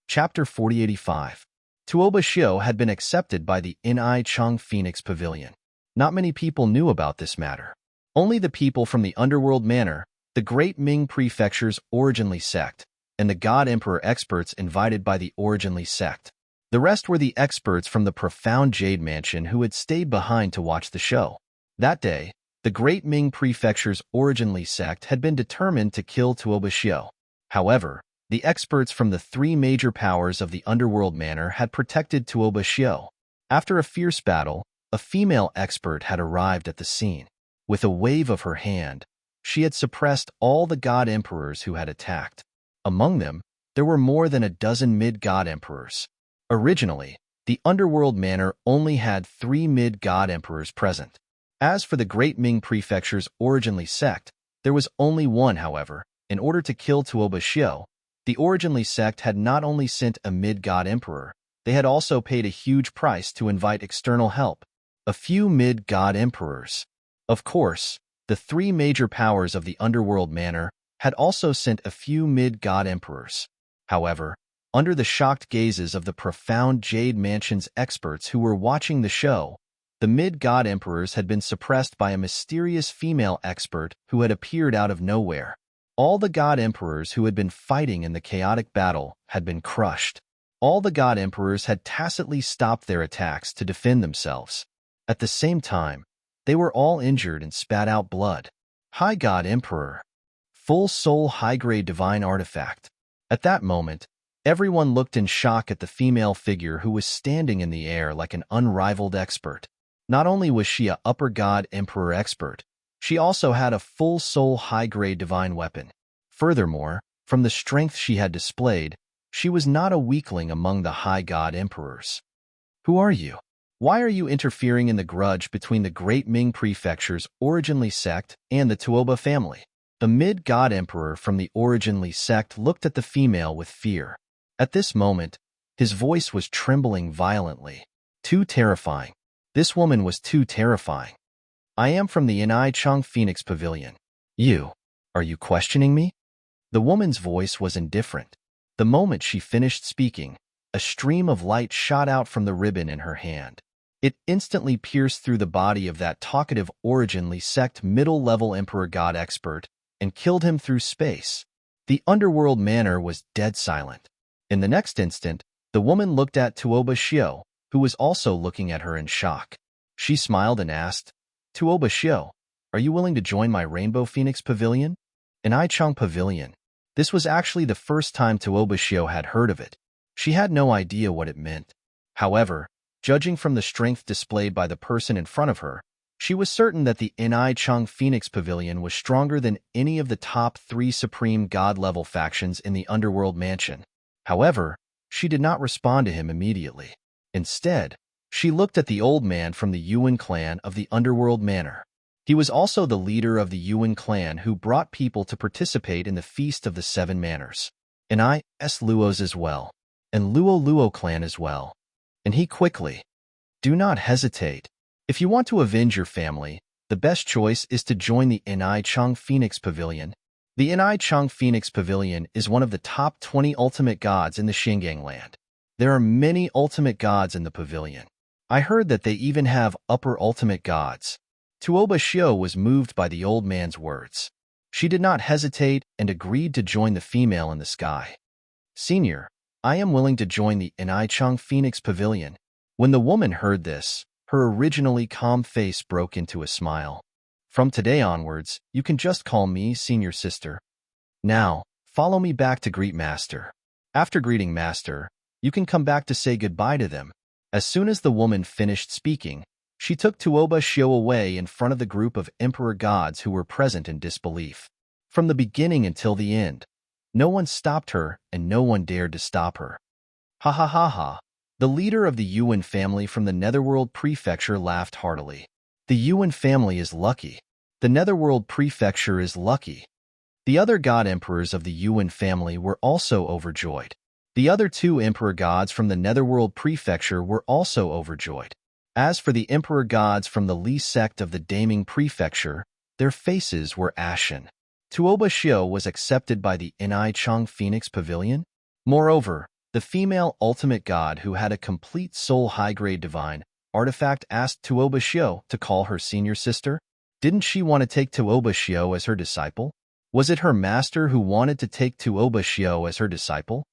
A: Chapter 4085. Tuoba Xiao had been accepted by the Ni Chang Phoenix Pavilion. Not many people knew about this matter. Only the people from the Underworld Manor, the Great Ming Prefecture's Originally sect, and the God Emperor experts invited by the Originally sect. The rest were the experts from the Profound Jade Mansion who had stayed behind to watch the show. That day, The Great Ming Prefecture's originally sect had been determined to kill Tuoba Xiu. However, the experts from the three major powers of the underworld manor had protected Tuoba Xiu. After a fierce battle, a female expert had arrived at the scene. With a wave of her hand, she had suppressed all the god emperors who had attacked. Among them, there were more than a dozen mid-god emperors. Originally, the underworld manor only had 3 mid-god emperors present. As for the Great Ming Prefecture's originally sect, there was only one, however. In order to kill Tuoba Xiu, the originally sect had not only sent a mid-god emperor, they had also paid a huge price to invite external help. A few mid-god emperors. Of course, the 3 major powers of the underworld manor had also sent a few mid-god emperors. However, under the shocked gazes of the profound Jade Mansion's experts who were watching the show, the mid-god emperors had been suppressed by a mysterious female expert who had appeared out of nowhere. All the god emperors who had been fighting in the chaotic battle had been crushed. All the god emperors had tacitly stopped their attacks to defend themselves. At the same time, they were all injured and spat out blood. High God Emperor. Full soul high-grade divine artifact. At that moment, everyone looked in shock at the female figure who was standing in the air like an unrivaled expert. Not only was she a upper god emperor expert, she also had a full soul high-grade divine weapon. Furthermore, from the strength she had displayed, she was not a weakling among the high god emperors. Who are you? Why are you interfering in the grudge between the Great Ming Prefecture's originally sect and the Tuoba family? The mid-god emperor from the originally sect looked at the female with fear. At this moment, his voice was trembling violently. Too terrifying. This woman was too terrifying. I am from the Inai Chong Phoenix Pavilion. Are you questioning me? The woman's voice was indifferent. The moment she finished speaking, a stream of light shot out from the ribbon in her hand. It instantly pierced through the body of that talkative originally sect middle-level emperor god expert and killed him through space. The underworld manor was dead silent. In the next instant, the woman looked at Tuoba Xiu, who was also looking at her in shock. She smiled and asked, Tuoba Xiu, are you willing to join my Rainbow Phoenix Pavilion? An Ichong Pavilion. This was actually the first time Tuoba Xiu had heard of it. She had no idea what it meant. However, judging from the strength displayed by the person in front of her, she was certain that the Inai Chong Phoenix Pavilion was stronger than any of the top 3 supreme god-level factions in the Underworld Mansion. However, she did not respond to him immediately. Instead, she looked at the old man from the Yuan clan of the Underworld Manor. He was also the leader of the Yuan clan who brought people to participate in the Feast of the 7 Manors. Inai S. Luos as well, and Luo clan as well. And he quickly. Do not hesitate. If you want to avenge your family, the best choice is to join the Inai Chong Phoenix Pavilion. The Inai Chong Phoenix Pavilion is one of the top 20 ultimate gods in the Xinjiang land. There are many ultimate gods in the pavilion. I heard that they even have upper ultimate gods. Tuoba Xiu was moved by the old man's words. She did not hesitate and agreed to join the female in the sky. Senior, I am willing to join the Inai Chong Phoenix Pavilion. When the woman heard this, her originally calm face broke into a smile. From today onwards, you can just call me Senior Sister. Now, follow me back to greet Master. After greeting Master, you can come back to say goodbye to them. As soon as the woman finished speaking, she took Tuoba Xiu away in front of the group of emperor gods who were present in disbelief. From the beginning until the end, no one stopped her and no one dared to stop her. Ha ha ha ha. The leader of the Yuan family from the Netherworld Prefecture laughed heartily. The Yuan family is lucky. The Netherworld Prefecture is lucky. The other god emperors of the Yuan family were also overjoyed. The other 2 emperor gods from the Netherworld Prefecture were also overjoyed. As for the emperor gods from the Li sect of the Daming Prefecture, their faces were ashen. Tuoba Xiu was accepted by the Inai Chong Phoenix Pavilion. Moreover, the female ultimate god who had a complete soul high-grade divine artifact asked Tuoba Xiu to call her senior sister. Didn't she want to take Tuoba Xiu as her disciple? Was it her master who wanted to take Tuoba Xiu as her disciple?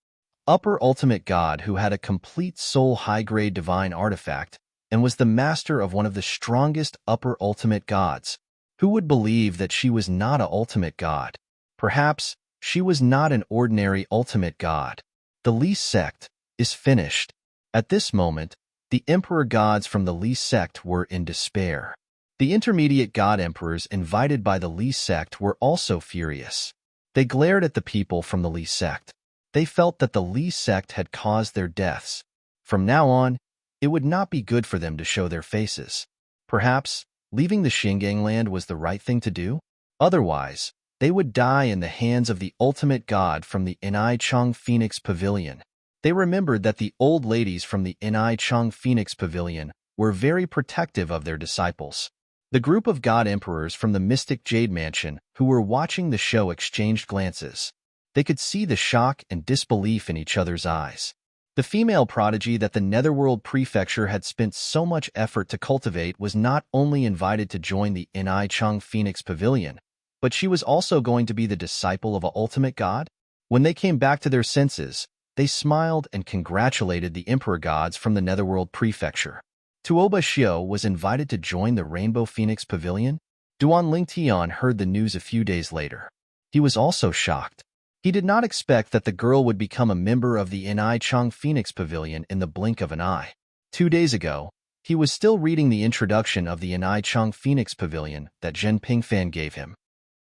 A: Upper ultimate god who had a complete soul high-grade divine artifact and was the master of one of the strongest upper ultimate gods. Who would believe that she was not a ultimate god? Perhaps she was not an ordinary ultimate god. The Li sect is finished. At this moment, the emperor gods from the Li sect were in despair. The intermediate god emperors invited by the Li sect were also furious. They glared at the people from the Li sect. They felt that the Li sect had caused their deaths. From now on, it would not be good for them to show their faces. Perhaps leaving the Xingang land was the right thing to do? Otherwise, they would die in the hands of the ultimate god from the Inai Chang Phoenix Pavilion. They remembered that the old ladies from the Inai Chang Phoenix Pavilion were very protective of their disciples. The group of god emperors from the mystic Jade Mansion who were watching the show exchanged glances. They could see the shock and disbelief in each other's eyes. The female prodigy that the Netherworld Prefecture had spent so much effort to cultivate was not only invited to join the Inai Chang Phoenix Pavilion, but she was also going to be the disciple of an ultimate god? When they came back to their senses, they smiled and congratulated the emperor gods from the Netherworld Prefecture. Tuoba Xiao was invited to join the Rainbow Phoenix Pavilion. Duan Lingtian heard the news a few days later. He was also shocked. He did not expect that the girl would become a member of the Inai Chang Phoenix Pavilion in the blink of an eye. 2 days ago, he was still reading the introduction of the Inai Chang Phoenix Pavilion that Zhen Pingfan gave him.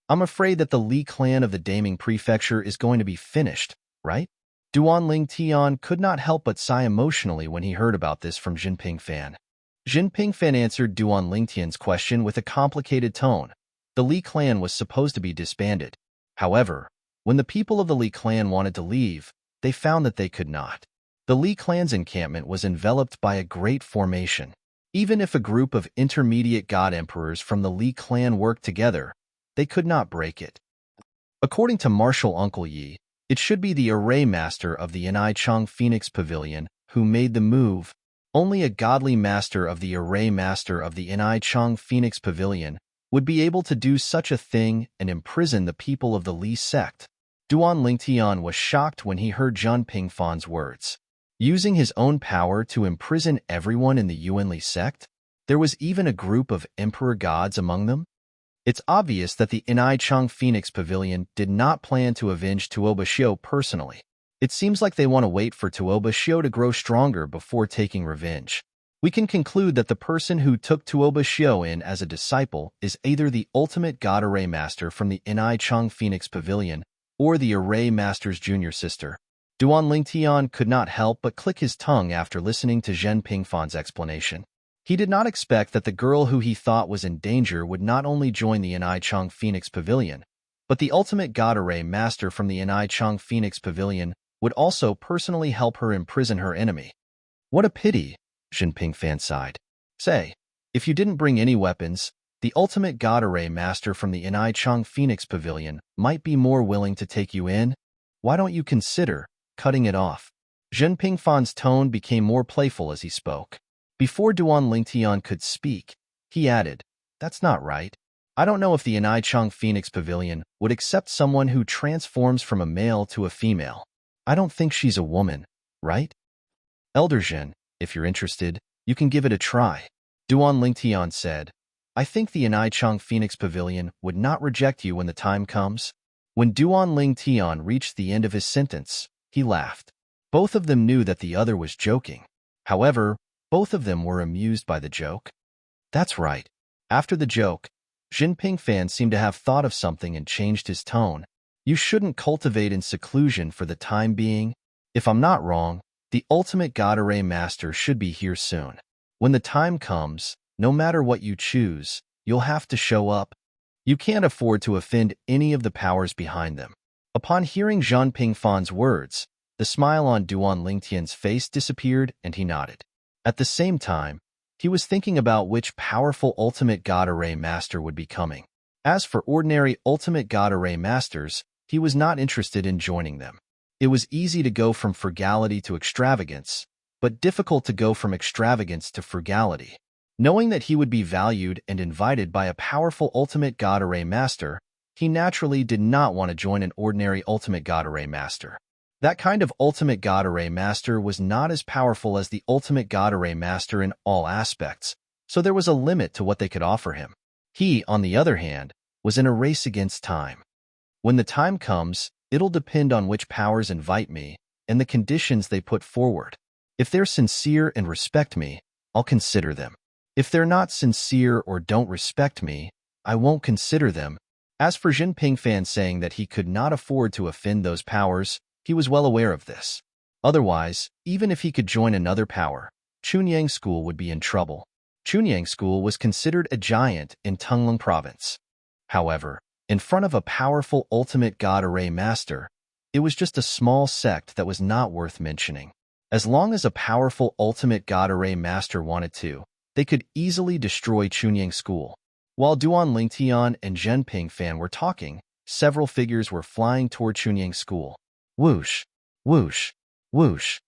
A: I'm afraid that the Li clan of the Daming Prefecture is going to be finished, right? Duan Lingtian could not help but sigh emotionally when he heard about this from Zhen Pingfan. Zhen Pingfan answered Duan Lingtian's question with a complicated tone. The Li clan was supposed to be disbanded. However, when the people of the Li clan wanted to leave, they found that they could not. The Li clan's encampment was enveloped by a great formation. Even if a group of intermediate god emperors from the Li clan worked together, they could not break it. According to Marshal Uncle Yi, it should be the array master of the Inai Chang Phoenix Pavilion who made the move. Only a godly master of the array master of the Inai Chang Phoenix Pavilion would be able to do such a thing and imprison the people of the Li sect. Duan Lingtian was shocked when he heard Zhan Pingfan's words. Using his own power to imprison everyone in the Yuan Li sect? There was even a group of emperor gods among them? It's obvious that the Inai Chang Phoenix Pavilion did not plan to avenge Tuoba Xiao personally. It seems like they want to wait for Tuoba Xiao to grow stronger before taking revenge. We can conclude that the person who took Tuoba Xiao in as a disciple is either the ultimate god array master from the Inai Chang Phoenix Pavilion or the array master's junior sister. Duan Lingtian could not help but click his tongue after listening to Zhen Pingfan's explanation. He did not expect that the girl who he thought was in danger would not only join the Inai Chang Phoenix Pavilion, but the ultimate god array master from the Inai Chang Phoenix Pavilion would also personally help her imprison her enemy. What a pity, Zhen Pingfan sighed. Say, if you didn't bring any weapons, the ultimate god array master from the Inai Chang Phoenix Pavilion might be more willing to take you in. Why don't you consider cutting it off? Zhen Pingfan's tone became more playful as he spoke. Before Duan Lingtian could speak, he added, That's not right. I don't know if the Inai Chang Phoenix Pavilion would accept someone who transforms from a male to a female. I don't think she's a woman, right? Elder Zhen, if you're interested, you can give it a try. Duan Lingtian said, I think the Inai Chang Phoenix Pavilion would not reject you when the time comes. When Duan Lingtian reached the end of his sentence, he laughed. Both of them knew that the other was joking. However, both of them were amused by the joke. That's right. After the joke, Zhen Pingfan seemed to have thought of something and changed his tone. You shouldn't cultivate in seclusion for the time being. If I'm not wrong, the ultimate god array master should be here soon. When the time comes, no matter what you choose, you'll have to show up. You can't afford to offend any of the powers behind them. Upon hearing Zhan Pingfan's words, the smile on Duan Lingtian's face disappeared and he nodded. At the same time, he was thinking about which powerful ultimate god array master would be coming. As for ordinary ultimate god array masters, he was not interested in joining them. It was easy to go from frugality to extravagance, but difficult to go from extravagance to frugality. Knowing that he would be valued and invited by a powerful ultimate god array master, he naturally did not want to join an ordinary ultimate god array master. That kind of ultimate god array master was not as powerful as the ultimate god array master in all aspects, so there was a limit to what they could offer him. He, on the other hand, was in a race against time. When the time comes, it'll depend on which powers invite me and the conditions they put forward. If they're sincere and respect me, I'll consider them. If they're not sincere or don't respect me, I won't consider them. As for Jinping Fan saying that he could not afford to offend those powers, he was well aware of this. Otherwise, even if he could join another power, Chunyang School would be in trouble. Chunyang School was considered a giant in Tunglung Province. However, in front of a powerful ultimate god array master, it was just a small sect that was not worth mentioning. As long as a powerful ultimate god array master wanted to, they could easily destroy Chunyang School. While Duan Lingtian and Zhenping Fan were talking, several figures were flying toward Chunyang School. Whoosh, whoosh, whoosh.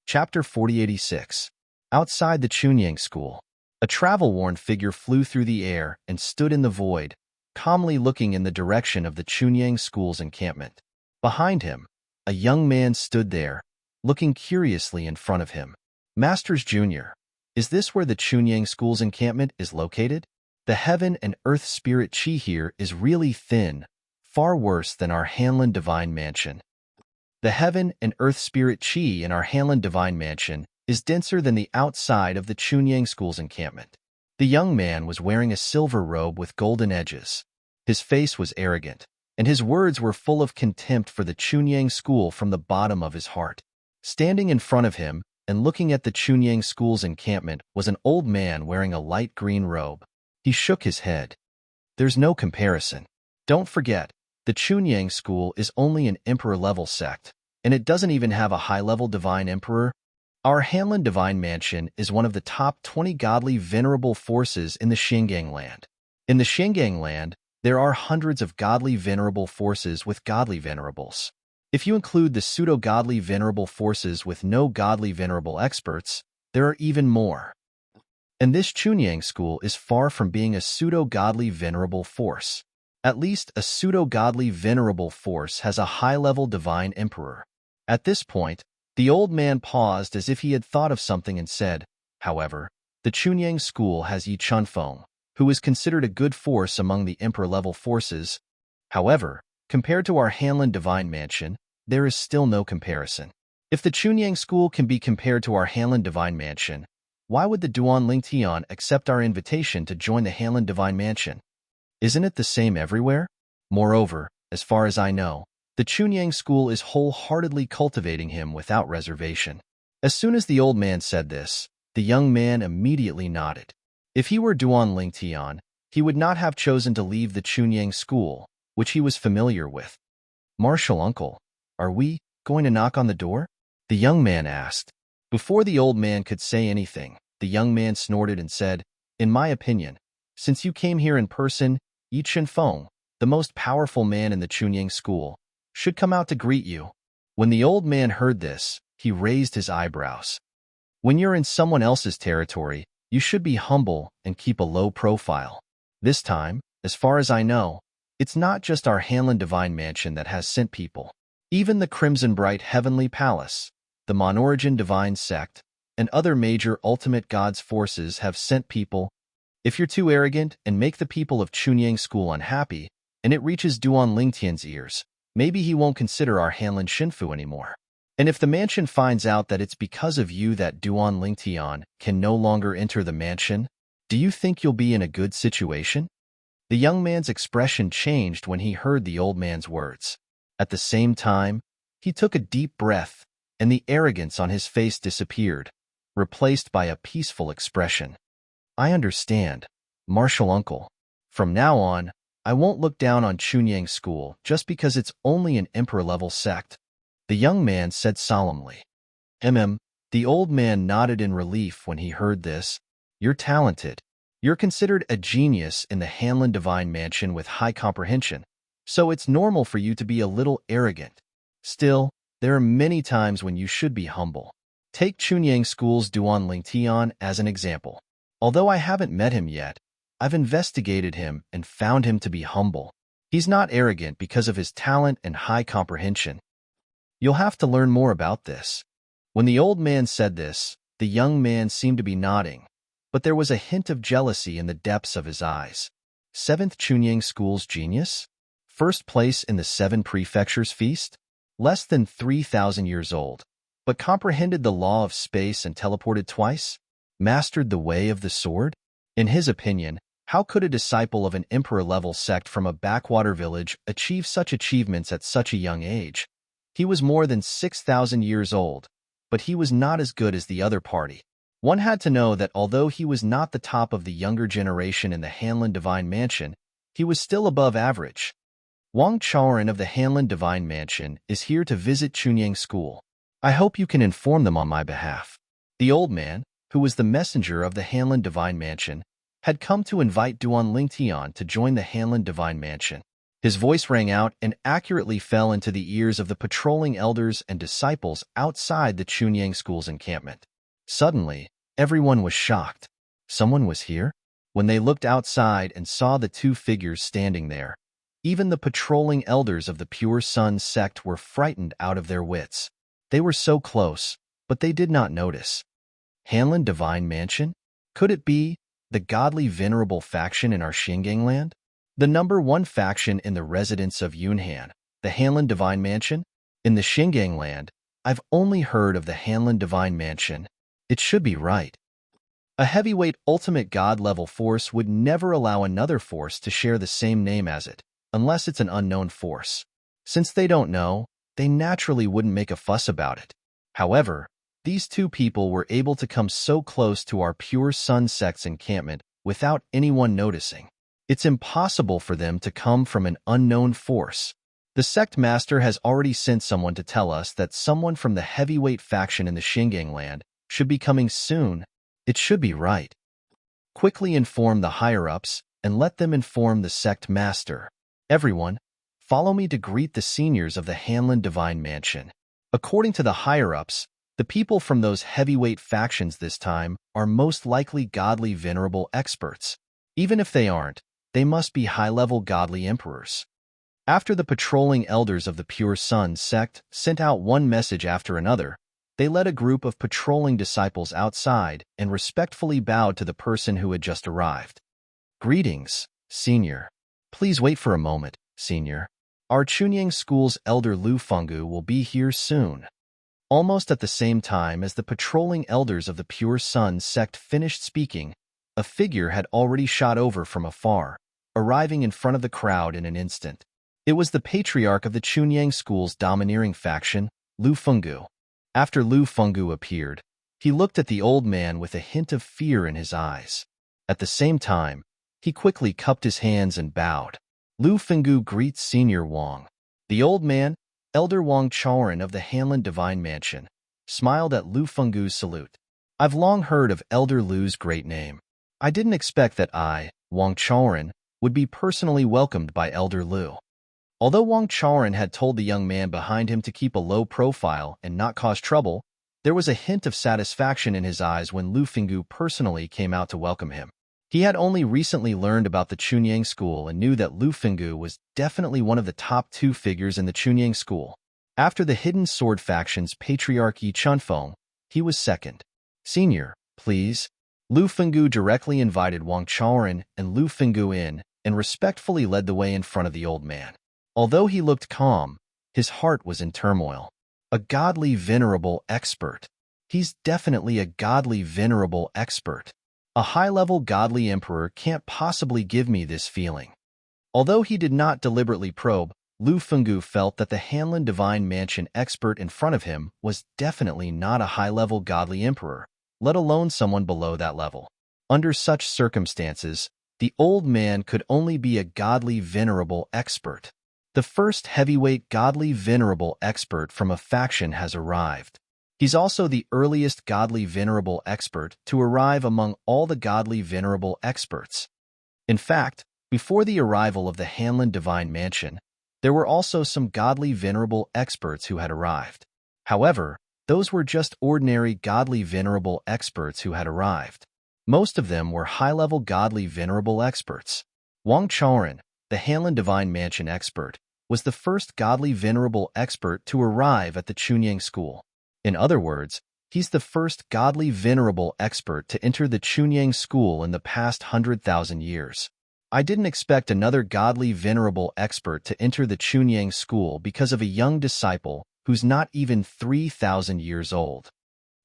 A: Chapter 4086. Outside the Chunyang School, a travel-worn figure flew through the air and stood in the void, calmly looking in the direction of the Chunyang School's encampment. Behind him, a young man stood there, looking curiously in front of him. Masters Jr., is this where the Chunyang School's encampment is located? The heaven and earth spirit chi here is really thin, far worse than our Hanlin Divine Mansion. The heaven and earth spirit chi in our Hanlin Divine Mansion is denser than the outside of the Chunyang School's encampment. The young man was wearing a silver robe with golden edges. His face was arrogant, and his words were full of contempt for the Chunyang School from the bottom of his heart. Standing in front of him and looking at the Chunyang School's encampment was an old man wearing a light green robe. He shook his head. There's no comparison. Don't forget, the Chunyang School is only an emperor-level sect, and it doesn't even have a high-level divine emperor. Our Hanlin Divine Mansion is one of the top 20 godly venerable forces in the Shengang land. In the Shengang land, there are hundreds of godly venerable forces with godly venerables. If you include the pseudo-godly venerable forces with no godly venerable experts, there are even more. And this Chunyang School is far from being a pseudo-godly venerable force. At least a pseudo-godly venerable force has a high-level divine emperor. At this point, the old man paused as if he had thought of something and said, however, the Chunyang School has Yi Chunfeng, who is considered a good force among the emperor-level forces. However, compared to our Hanlin Divine Mansion, there is still no comparison. If the Chunyang School can be compared to our Hanlin Divine Mansion, why would the Duan Lingtian accept our invitation to join the Hanlin Divine Mansion? Isn't it the same everywhere? Moreover, as far as I know, the Chunyang School is wholeheartedly cultivating him without reservation. As soon as the old man said this, the young man immediately nodded. If he were Duan Lingtian, he would not have chosen to leave the Chunyang School, which he was familiar with. Martial uncle, are we going to knock on the door? The young man asked. Before the old man could say anything, the young man snorted and said, in my opinion, since you came here in person, Yi Chunfeng, the most powerful man in the Chunyang School, should come out to greet you. When the old man heard this, he raised his eyebrows. When you're in someone else's territory, you should be humble and keep a low profile. This time, as far as I know, it's not just our Hanlin Divine Mansion that has sent people. Even the Crimson Bright Heavenly Palace, the Monorigin Divine Sect, and other major ultimate gods' forces have sent people. If you're too arrogant and make the people of Chunyang School unhappy, and it reaches Duan Lingtian's ears, maybe he won't consider our Hanlin Shinfu anymore. And if the mansion finds out that it's because of you that Duan Lingtian can no longer enter the mansion, do you think you'll be in a good situation? The young man's expression changed when he heard the old man's words. At the same time, he took a deep breath, and the arrogance on his face disappeared, replaced by a peaceful expression. I understand, Martial uncle. From now on, I won't look down on Chunyang School just because it's only an emperor-level sect, the young man said solemnly. The old man nodded in relief when he heard this. You're talented. You're considered a genius in the Hanlin Divine Mansion with high comprehension, so it's normal for you to be a little arrogant. Still, there are many times when you should be humble. Take Chunyang School's Duan Lingtian as an example. Although I haven't met him yet, I've investigated him and found him to be humble. He's not arrogant because of his talent and high comprehension. You'll have to learn more about this. When the old man said this, The young man seemed to be nodding, but there was a hint of jealousy in the depths of his eyes. 7th Chunying School's genius? First place in the 7 prefectures feast? Less than 3,000 years old, but comprehended the law of space and teleported twice? Mastered the way of the sword? In his opinion, how could a disciple of an emperor-level sect from a backwater village achieve such achievements at such a young age? He was more than 6,000 years old, but he was not as good as the other party. One had to know that although he was not the top of the younger generation in the Hanlin Divine Mansion, he was still above average. Wang Chaoran of the Hanlin Divine Mansion is here to visit Chunying School. I hope you can inform them on my behalf. The old man, who was the messenger of the Hanlin Divine Mansion, had come to invite Duan Lingtian to join the Hanlin Divine Mansion. His voice rang out and accurately fell into the ears of the patrolling elders and disciples outside the Chunying School's encampment. Suddenly, everyone was shocked. Someone was here? When they looked outside and saw the 2 figures standing there, even the patrolling elders of the Pure Sun sect were frightened out of their wits. They were so close, but they did not notice. Hanlin Divine Mansion? Could it be the godly venerable faction in our Xingang land? The number 1 faction in the residence of Yunhan, the Hanlin Divine Mansion? In the Xingang land, I've only heard of the Hanlin Divine Mansion. It should be right. A heavyweight ultimate god-level force would never allow another force to share the same name as it, unless it's an unknown force. Since they don't know, they naturally wouldn't make a fuss about it. However, these 2 people were able to come so close to our Pure Sun sect's encampment without anyone noticing. It's impossible for them to come from an unknown force. The sect master has already sent someone to tell us that someone from the heavyweight faction in the Xingang land should be coming soon. It should be right. Quickly inform the higher-ups and let them inform the sect master. Everyone, follow me to greet the seniors of the Hanlin Divine Mansion. According to the higher-ups, the people from those heavyweight factions this time are most likely godly venerable experts. Even if they aren't, they must be high-level godly emperors. After the patrolling elders of the Pure Sun sect sent out one message after another, they led a group of patrolling disciples outside and respectfully bowed to the person who had just arrived. Greetings, Senior. Please wait for a moment, Senior. Our Chunying School's elder Lu Fenggu will be here soon. Almost at the same time as the patrolling elders of the Pure Sun sect finished speaking, a figure had already shot over from afar, arriving in front of the crowd in an instant. It was the patriarch of the Chunying School's domineering faction, Lu Fenggu. After Lu Fenggu appeared, he looked at the old man with a hint of fear in his eyes. At the same time, he quickly cupped his hands and bowed. Lu Fenggu greets Senior Wang. The old man, Elder Wang Chaoran of the Hanlin Divine Mansion, smiled at Lu Fenggu's salute. I've long heard of Elder Lu's great name. I didn't expect that I, Wang Chaoran, would be personally welcomed by Elder Lu. Although Wang Chaoran had told the young man behind him to keep a low profile and not cause trouble, there was a hint of satisfaction in his eyes when Lu Fenggu personally came out to welcome him. He had only recently learned about the Chunying School and knew that Lu Fenggu was definitely one of the top 2 figures in the Chunying School. After the Hidden Sword faction's Patriarch Yi Chunfeng, he was second. Senior, please. Lu Fenggu directly invited Wang Chaoran and Lu Fenggu in and respectfully led the way in front of the old man. Although he looked calm, his heart was in turmoil. A godly venerable expert. He's definitely a godly venerable expert. A high-level godly emperor can't possibly give me this feeling. Although he did not deliberately probe, Lu Fenggu felt that the Hanlin Divine Mansion expert in front of him was definitely not a high-level godly emperor, let alone someone below that level. Under such circumstances, the old man could only be a godly venerable expert. The first heavyweight godly venerable expert from a faction has arrived. He's also the earliest godly venerable expert to arrive among all the godly venerable experts. In fact, before the arrival of the Hanlin Divine Mansion, there were also some godly venerable experts who had arrived. However, those were just ordinary godly venerable experts who had arrived. Most of them were high-level godly venerable experts. Wang Chaoran, the Hanlin Divine Mansion expert, was the first godly venerable expert to arrive at the Chunying School. In other words, He's the first godly venerable expert to enter the Chunyang school in the past 100,000 years. I didn't expect another godly venerable expert to enter the Chunyang school because of a young disciple who's not even 3,000 years old.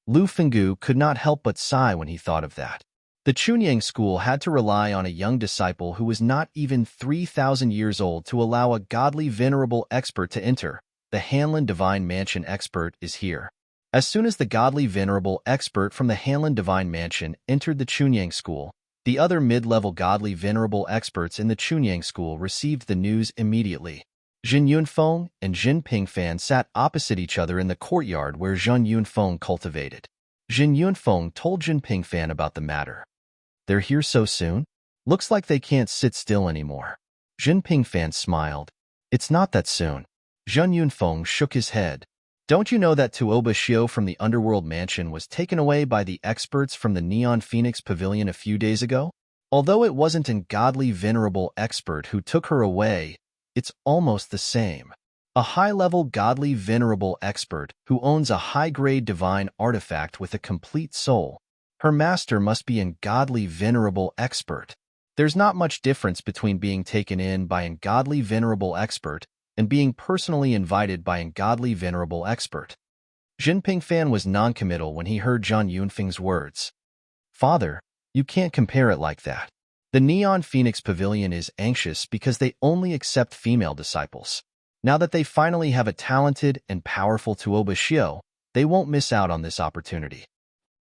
A: Lu Fenggu could not help but sigh when he thought of that. The Chunyang school had to rely on a young disciple who was not even 3,000 years old to allow a godly venerable expert to enter. The Hanlin Divine Mansion expert is here. As soon as the godly venerable expert from the Hanlin Divine Mansion entered the Chunyang school, the other mid-level godly venerable experts in the Chunyang school received the news immediately. Jin Yunfeng and Jin Pingfan sat opposite each other in the courtyard where Jin Yunfeng cultivated. Jin Yunfeng told Jin Pingfan about the matter. They're here so soon? Looks like they can't sit still anymore. Jin Pingfan smiled. It's not that soon. Jin Yunfeng shook his head. Don't you know that Tuoba Xiu from the Underworld Mansion was taken away by the experts from the Neon Phoenix Pavilion a few days ago? Although it wasn't an godly venerable expert who took her away, it's almost the same. A high-level godly venerable expert who owns a high-grade divine artifact with a complete soul. Her master must be an godly venerable expert. There's not much difference between being taken in by an godly venerable expert and being personally invited by an godly venerable expert. Jin Pingfan was noncommittal when he heard Zhang Yunfeng's words. Father, you can't compare it like that. The Neon Phoenix Pavilion is anxious because they only accept female disciples. Now that they finally have a talented and powerful Tuoba Xiu, they won't miss out on this opportunity.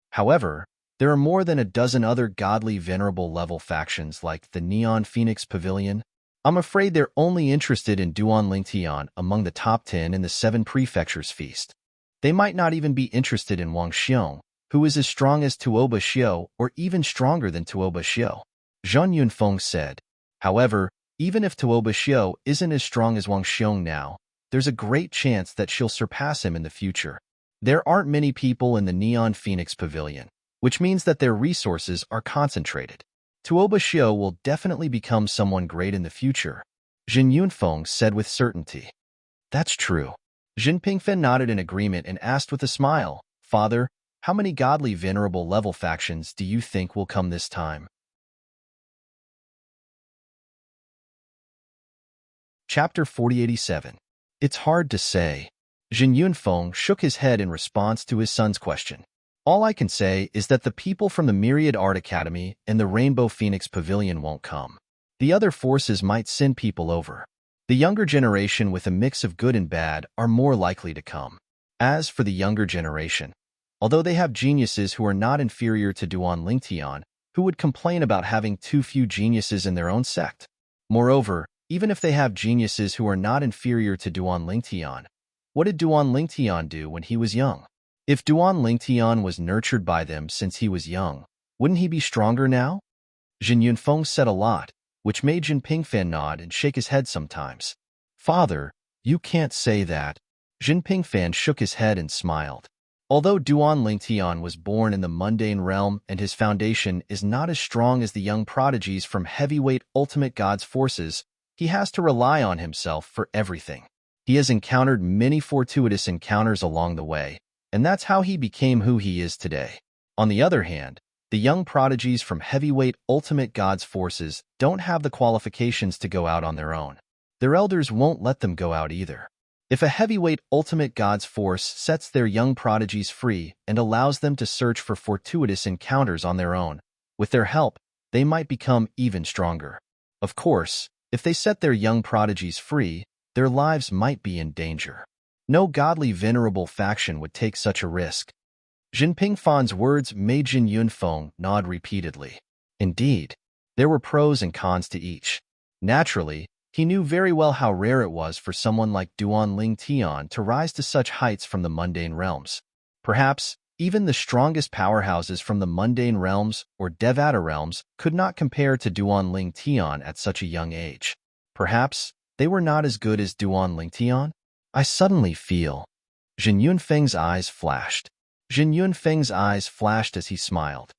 A: However, there are more than a dozen other godly venerable level factions like the Neon Phoenix Pavilion. I'm afraid they're only interested in Duan Lingtian among the top 10 in the 7 prefectures feast. They might not even be interested in Wang Xiong, who is as strong as Tuoba Xiu or even stronger than Tuoba Xiu. Zhang Yunfeng said. However, even if Tuoba Xiu isn't as strong as Wang Xiong now, there's a great chance that she'll surpass him in the future. There aren't many people in the Neon Phoenix Pavilion, which means that their resources are concentrated. Tuoba Xiu will definitely become someone great in the future, Jin Yunfeng said with certainty. That's true. Jin Pingfen nodded in agreement and asked with a smile, Father, how many godly venerable level factions do you think will come this time? Chapter 4087. It's hard to say. Jin Yunfeng shook his head in response to his son's question. All I can say is that the people from the Myriad Art Academy and the Rainbow Phoenix Pavilion won't come. The other forces might send people over. The younger generation with a mix of good and bad are more likely to come. As for the younger generation, although they have geniuses who are not inferior to Duan Lingtian, who would complain about having too few geniuses in their own sect? Moreover, even if they have geniuses who are not inferior to Duan Lingtian, what did Duan Lingtian do when he was young? If Duan Lingtian was nurtured by them since he was young, wouldn't he be stronger now? Jin Yunfeng said a lot, which made Jin Pingfan nod and shake his head sometimes. Father, you can't say that. Jin Pingfan shook his head and smiled. Although Duan Lingtian was born in the mundane realm and his foundation is not as strong as the young prodigies from heavyweight ultimate god's forces, he has to rely on himself for everything. He has encountered many fortuitous encounters along the way, and that's how he became who he is today. On the other hand, the young prodigies from heavyweight ultimate god's forces don't have the qualifications to go out on their own. Their elders won't let them go out either. If a heavyweight ultimate god's force sets their young prodigies free and allows them to search for fortuitous encounters on their own, with their help, they might become even stronger. Of course, if they set their young prodigies free, their lives might be in danger. No godly venerable faction would take such a risk. Jin Pingfan's words made Jin Yunfeng nod repeatedly. Indeed, there were pros and cons to each. Naturally, he knew very well how rare it was for someone like Duan Lingtian to rise to such heights from the mundane realms. Perhaps, even the strongest powerhouses from the mundane realms or Devata realms could not compare to Duan Lingtian at such a young age. Perhaps, they were not as good as Duan Lingtian? I suddenly feel. Jin Yunfeng's eyes flashed. Jin Yunfeng's eyes flashed as he smiled.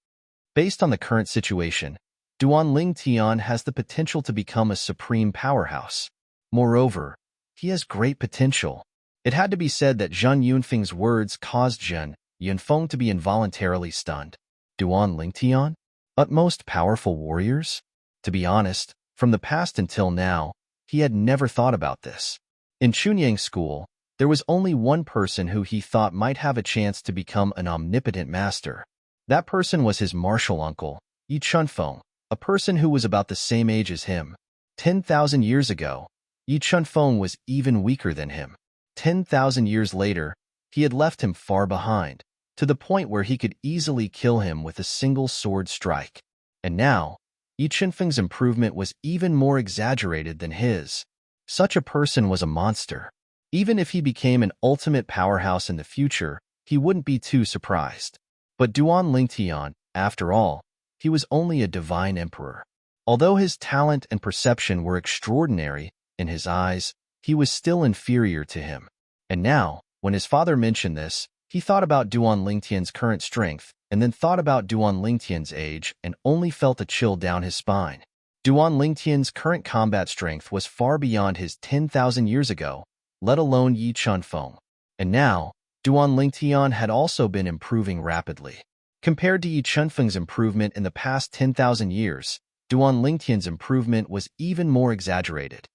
A: Based on the current situation, Duan Lingtian has the potential to become a supreme powerhouse. Moreover, he has great potential. It had to be said that Zhang Yunfeng's words caused Jin Yunfeng to be involuntarily stunned. Duan Lingtian? Utmost powerful warriors? To be honest, from the past until now, he had never thought about this. In Chunyang's school, there was only one person who he thought might have a chance to become an omnipotent master. That person was his martial uncle, Yi Chunfeng, a person who was about the same age as him. 10,000 years ago, Yi Chunfeng was even weaker than him. 10,000 years later, he had left him far behind, to the point where he could easily kill him with a single sword strike. And now, Yi Chunfeng's improvement was even more exaggerated than his. Such a person was a monster. Even if he became an ultimate powerhouse in the future, he wouldn't be too surprised. But Duan Lingtian, after all, he was only a divine emperor. Although his talent and perception were extraordinary, in his eyes, he was still inferior to him. And now, when his father mentioned this, he thought about Duan Lingtian's current strength, and then thought about Duan Lingtian's age and only felt a chill down his spine. Duan Lingtian's current combat strength was far beyond his 10,000 years ago, let alone Yi Chunfeng. And now, Duan Lingtian had also been improving rapidly. Compared to Yi Chunfeng's improvement in the past 10,000 years, Duan Lingtian's improvement was even more exaggerated.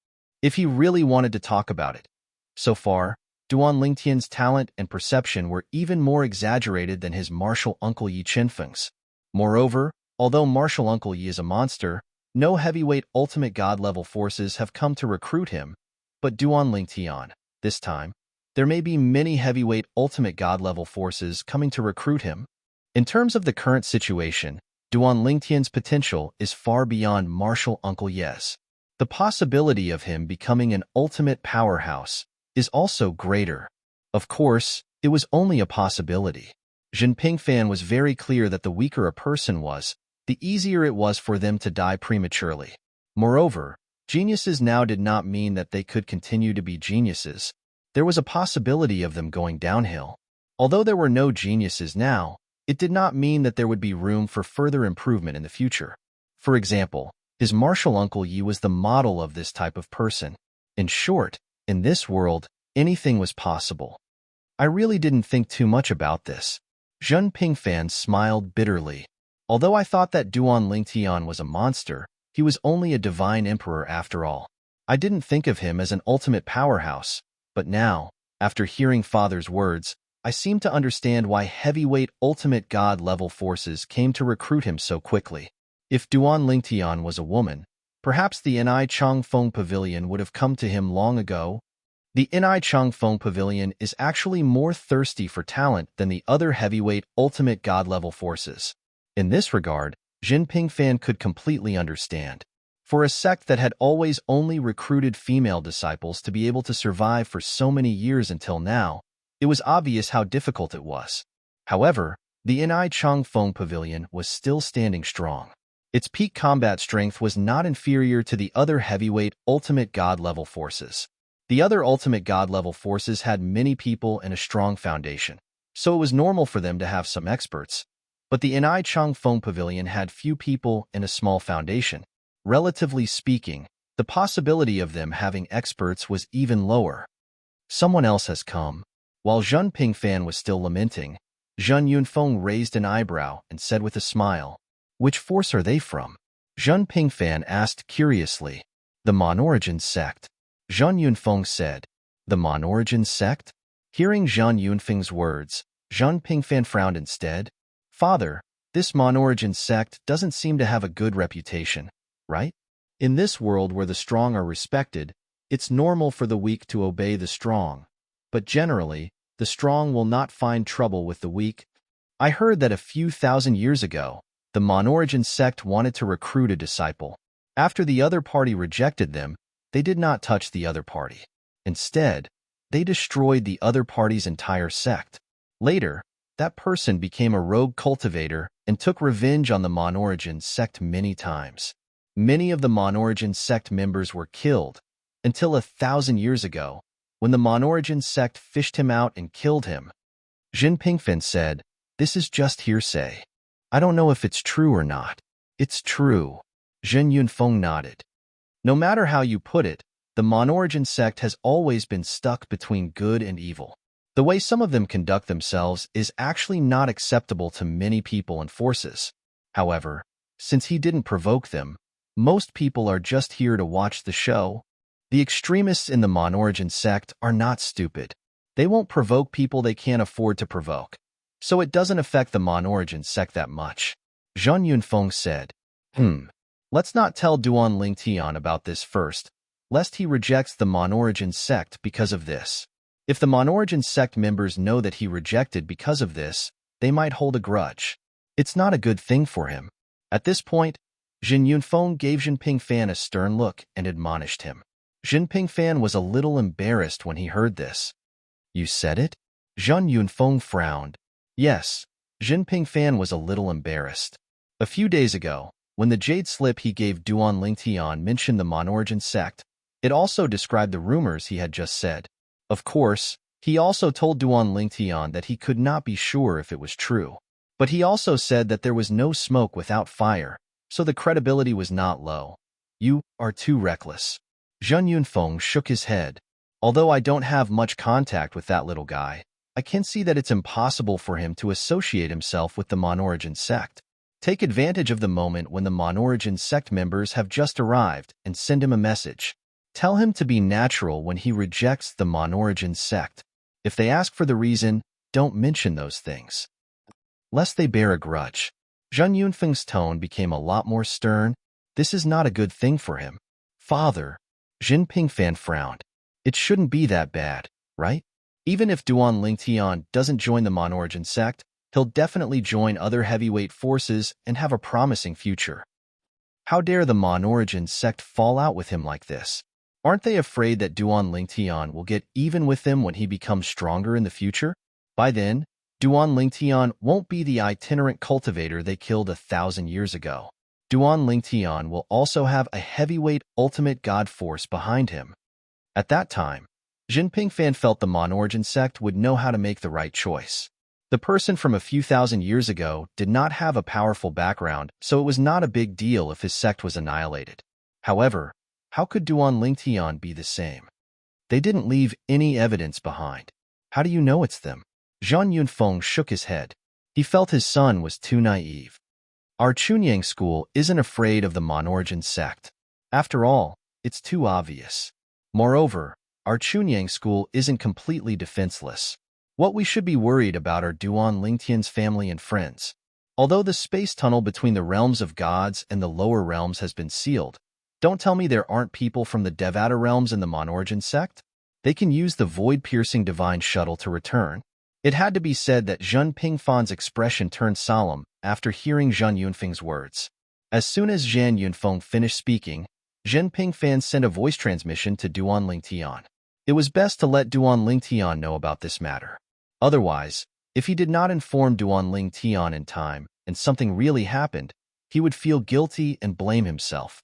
A: If he really wanted to talk about it. So far, Duan Lingtian's talent and perception were even more exaggerated than his martial uncle Yi Chunfeng's. Moreover, although martial uncle Yi is a monster, no heavyweight ultimate god-level forces have come to recruit him, but Duan Lingtian, this time, there may be many heavyweight ultimate god-level forces coming to recruit him. In terms of the current situation, Duan Lingtian's potential is far beyond martial uncle Yi's. The possibility of him becoming an ultimate powerhouse is also greater. Of course, it was only a possibility. Jinping Fan was very clear that the weaker a person was, the easier it was for them to die prematurely. Moreover, geniuses now did not mean that they could continue to be geniuses. There was a possibility of them going downhill. Although there were no geniuses now, it did not mean that there would be room for further improvement in the future. For example, his martial uncle Yi was the model of this type of person. In short, in this world, anything was possible. I really didn't think too much about this. Zhen Pingfan smiled bitterly. Although I thought that Duan Lingtian was a monster, he was only a divine emperor after all. I didn't think of him as an ultimate powerhouse, but now, after hearing Father's words, I seem to understand why heavyweight ultimate god-level forces came to recruit him so quickly. If Duan Lingtian was a woman, perhaps the Ni Changfeng Pavilion would have come to him long ago. The Ni Changfeng Pavilion is actually more thirsty for talent than the other heavyweight ultimate god-level forces. In this regard, Jinping Fan could completely understand. For a sect that had always only recruited female disciples to be able to survive for so many years until now, it was obvious how difficult it was. However, the Ni Changfeng Pavilion was still standing strong. Its peak combat strength was not inferior to the other heavyweight ultimate god-level forces. The other ultimate god-level forces had many people and a strong foundation, so it was normal for them to have some experts. But the Ni Changfeng Pavilion had few people and a small foundation. Relatively speaking, the possibility of them having experts was even lower. Someone else has come. While Zhen Pingfan was still lamenting, Zhen Yunfeng raised an eyebrow and said with a smile, "Which force are they from?" Zhen Pingfan asked curiously. "The Monorigin sect." Zhen Yunfeng said. "The Monorigin sect?" Hearing Zhen Yunfeng's words, Zhen Pingfan frowned instead. "Father, this Monorigin sect doesn't seem to have a good reputation, right? In this world where the strong are respected, it's normal for the weak to obey the strong. But generally, the strong will not find trouble with the weak. I heard that a few thousand years ago, the Monorigin sect wanted to recruit a disciple. After the other party rejected them, they did not touch the other party. Instead, they destroyed the other party's entire sect. Later, that person became a rogue cultivator and took revenge on the Monorigin sect many times. Many of the Monorigin sect members were killed, until 1,000 years ago, when the Monorigin sect fished him out and killed him." Jin Pingfen said, "This is just hearsay. I don't know if it's true or not." "It's true." Zhen Yunfeng nodded. "No matter how you put it, the Monorigin sect has always been stuck between good and evil. The way some of them conduct themselves is actually not acceptable to many people and forces. However, since he didn't provoke them, most people are just here to watch the show. The extremists in the Monorigin sect are not stupid. They won't provoke people they can't afford to provoke, so it doesn't affect the Monorigin sect that much. Zhang Yunfeng said, let's not tell Duan Lingtian about this first, lest he rejects the Monorigin sect because of this. If the Monorigin sect members know that he rejected because of this, they might hold a grudge. It's not a good thing for him. At this point, Jin Yunfeng gave Jin Pingfan a stern look and admonished him. Jin Pingfan was a little embarrassed when he heard this. You said it? Zhang Yunfeng frowned. Yes, Jin Pingfan was a little embarrassed. A few days ago, when the jade slip he gave Duan Lingtian mentioned the Monorigin sect, it also described the rumors he had just said. Of course, he also told Duan Lingtian that he could not be sure if it was true. But he also said that there was no smoke without fire, so the credibility was not low. You are too reckless. Zhang Yunfeng shook his head. Although I don't have much contact with that little guy, I can see that it's impossible for him to associate himself with the Monorigin sect. Take advantage of the moment when the Monorigin sect members have just arrived and send him a message. Tell him to be natural when he rejects the Monorigin sect. If they ask for the reason, don't mention those things, lest they bear a grudge. Zhang Yunfeng's tone became a lot more stern. This is not a good thing for him. Father, Jin Pingfan frowned. It shouldn't be that bad, right? Even if Duan Lingtian doesn't join the Monorigin sect, he'll definitely join other heavyweight forces and have a promising future. How dare the Monorigin sect fall out with him like this? Aren't they afraid that Duan Lingtian will get even with him when he becomes stronger in the future? By then, Duan Lingtian won't be the itinerant cultivator they killed 1,000 years ago. Duan Lingtian will also have a heavyweight ultimate god force behind him. At that time, Jin Pingfan felt the Monorigin sect would know how to make the right choice. The person from a few thousand years ago did not have a powerful background, so it was not a big deal if his sect was annihilated. However, how could Duan Lingtian be the same? They didn't leave any evidence behind. How do you know it's them? Zhang Yunfeng shook his head. He felt his son was too naive. Our Chunyang school isn't afraid of the Monorigin sect. After all, it's too obvious. Moreover, our Chunyang school isn't completely defenseless. What we should be worried about are Duan Lingtian's family and friends. Although the space tunnel between the realms of gods and the lower realms has been sealed, don't tell me there aren't people from the Devata realms in the Monorigin sect? They can use the void-piercing divine shuttle to return. It had to be said that Zhang Pingfan's expression turned solemn after hearing Zhang Yunfeng's words. As soon as Zhang Yunfeng finished speaking, Zhang Pingfan sent a voice transmission to Duan Lingtian. It was best to let Duan Lingtian know about this matter. Otherwise, if he did not inform Duan Lingtian in time and something really happened, he would feel guilty and blame himself.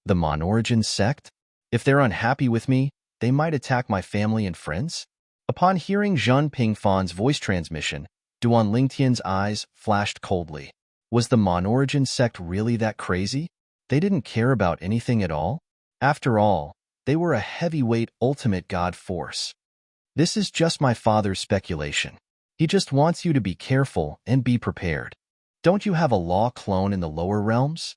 A: The Monorigin sect? If they're unhappy with me, they might attack my family and friends? Upon hearing Zhang Pingfan's voice transmission, Duan Lingtian's eyes flashed coldly. Was the Monorigin sect really that crazy? They didn't care about anything at all? After all, they were a heavyweight ultimate god force. This is just my father's speculation. He just wants you to be careful and be prepared. Don't you have a law clone in the lower realms?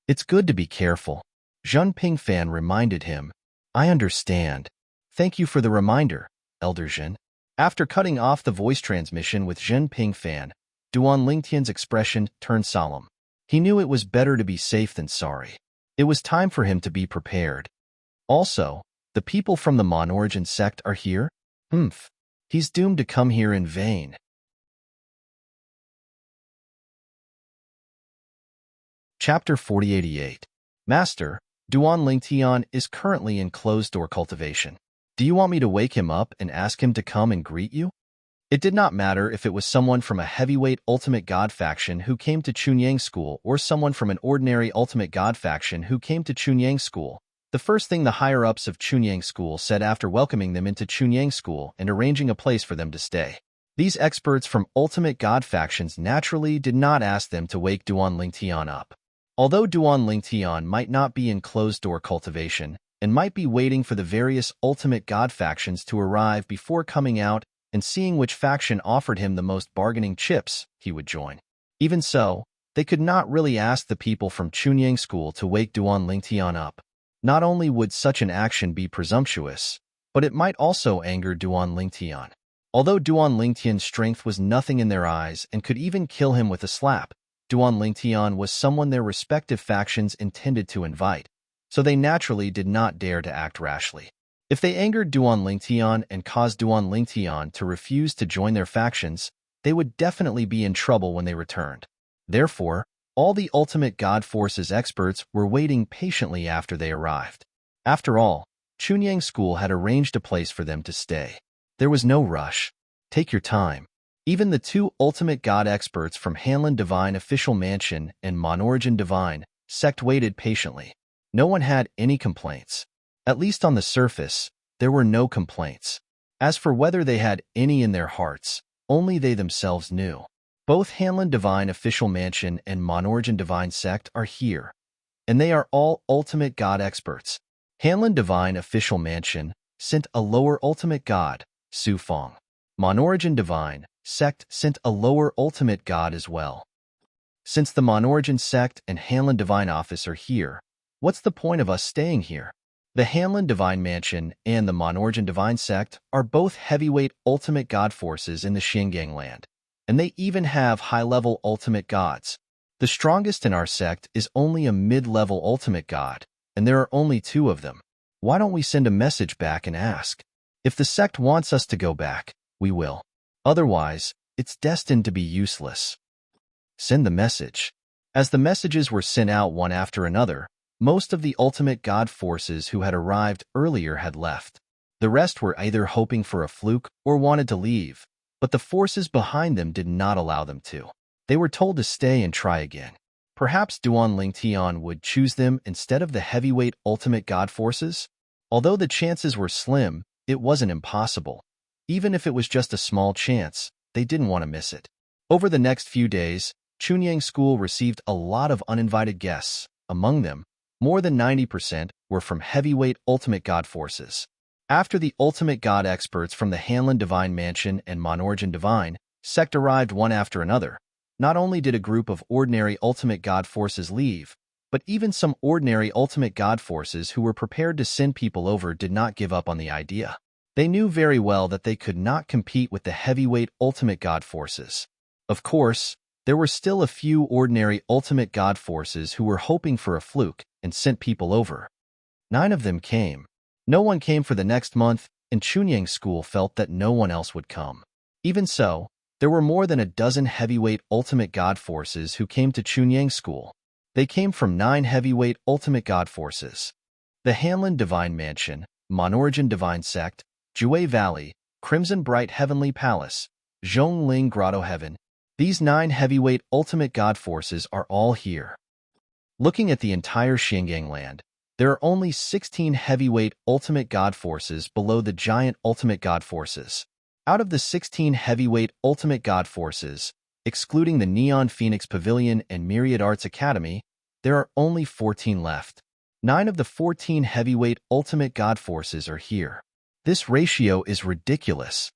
A: It's good to be careful. Zhang Pingfan reminded him. I understand. Thank you for the reminder, Elder Jin. After cutting off the voice transmission with Zhang Pingfan, Duan Lingtian's expression turned solemn. He knew it was better to be safe than sorry. It was time for him to be prepared. Also, the people from the Monorigin sect are here? He's doomed to come here in vain. Chapter 4088. Master, Duan Lingtian is currently in closed-door cultivation. Do you want me to wake him up and ask him to come and greet you? It did not matter if it was someone from a heavyweight ultimate god faction who came to Chunyang School or someone from an ordinary ultimate god faction who came to Chunyang School. The first thing the higher-ups of Chunyang School said after welcoming them into Chunyang School and arranging a place for them to stay. These experts from ultimate god factions naturally did not ask them to wake Duan Lingtian up. Although Duan Lingtian might not be in closed-door cultivation and might be waiting for the various ultimate god factions to arrive before coming out, and seeing which faction offered him the most bargaining chips, he would join. Even so, they could not really ask the people from Chunyang School to wake Duan Lingtian up. Not only would such an action be presumptuous, but it might also anger Duan Lingtian. Although Duan Lingtian's strength was nothing in their eyes and could even kill him with a slap, Duan Lingtian was someone their respective factions intended to invite, so they naturally did not dare to act rashly. If they angered Duan Lingtian and caused Duan Lingtian to refuse to join their factions, they would definitely be in trouble when they returned. Therefore, all the Ultimate God Forces experts were waiting patiently after they arrived. After all, Chunyang School had arranged a place for them to stay. There was no rush. Take your time. Even the two Ultimate God experts from Hanlin Divine Official Mansion and Monorigin Divine Sect waited patiently. No one had any complaints. At least on the surface, there were no complaints. As for whether they had any in their hearts, only they themselves knew. Both Hanlin Divine Official Mansion and Monorigin Divine Sect are here, and they are all Ultimate God experts. Hanlin Divine Official Mansion sent a lower Ultimate God, Su Feng. Monorigin Divine Sect sent a lower Ultimate God as well. Since the Monorigin Sect and Hanlin Divine Office are here, what's the point of us staying here? The Hanlin Divine Mansion and the Monorigin Divine Sect are both heavyweight Ultimate God forces in the Xinjiang land, and they even have high-level Ultimate Gods. The strongest in our sect is only a mid-level Ultimate God, and there are only 2 of them. Why don't we send a message back and ask? If the sect wants us to go back, we will. Otherwise, it's destined to be useless. Send the message. As the messages were sent out one after another, most of the Ultimate God forces who had arrived earlier had left. The rest were either hoping for a fluke or wanted to leave, but the forces behind them did not allow them to. They were told to stay and try again. Perhaps Duan Lingtian would choose them instead of the heavyweight Ultimate God forces? Although the chances were slim, it wasn't impossible. Even if it was just a small chance, they didn't want to miss it. Over the next few days, Chunyang School received a lot of uninvited guests. Among them, more than 90% were from heavyweight Ultimate God forces. After the Ultimate God experts from the Hanlin Divine Mansion and Monorigin Divine Sect arrived one after another, not only did a group of ordinary Ultimate God forces leave, but even some ordinary Ultimate God forces who were prepared to send people over did not give up on the idea. They knew very well that they could not compete with the heavyweight Ultimate God forces. Of course, there were still a few ordinary Ultimate God forces who were hoping for a fluke and sent people over. 9 of them came. No one came for the next month, and Chunyang School felt that no one else would come. Even so, there were more than a dozen heavyweight Ultimate God forces who came to Chunyang School. They came from 9 heavyweight Ultimate God forces. The Hanlin Divine Mansion, Monorigin Divine Sect, Jue Valley, Crimson Bright Heavenly Palace, Zhongling Grotto Heaven. These 9 heavyweight Ultimate God forces are all here. Looking at the entire Xinjiang land, there are only 16 heavyweight Ultimate God forces below the giant Ultimate God forces. Out of the 16 heavyweight Ultimate God forces, excluding the Neon Phoenix Pavilion and Myriad Arts Academy, there are only 14 left. 9 of the 14 heavyweight Ultimate God forces are here. This ratio is ridiculous.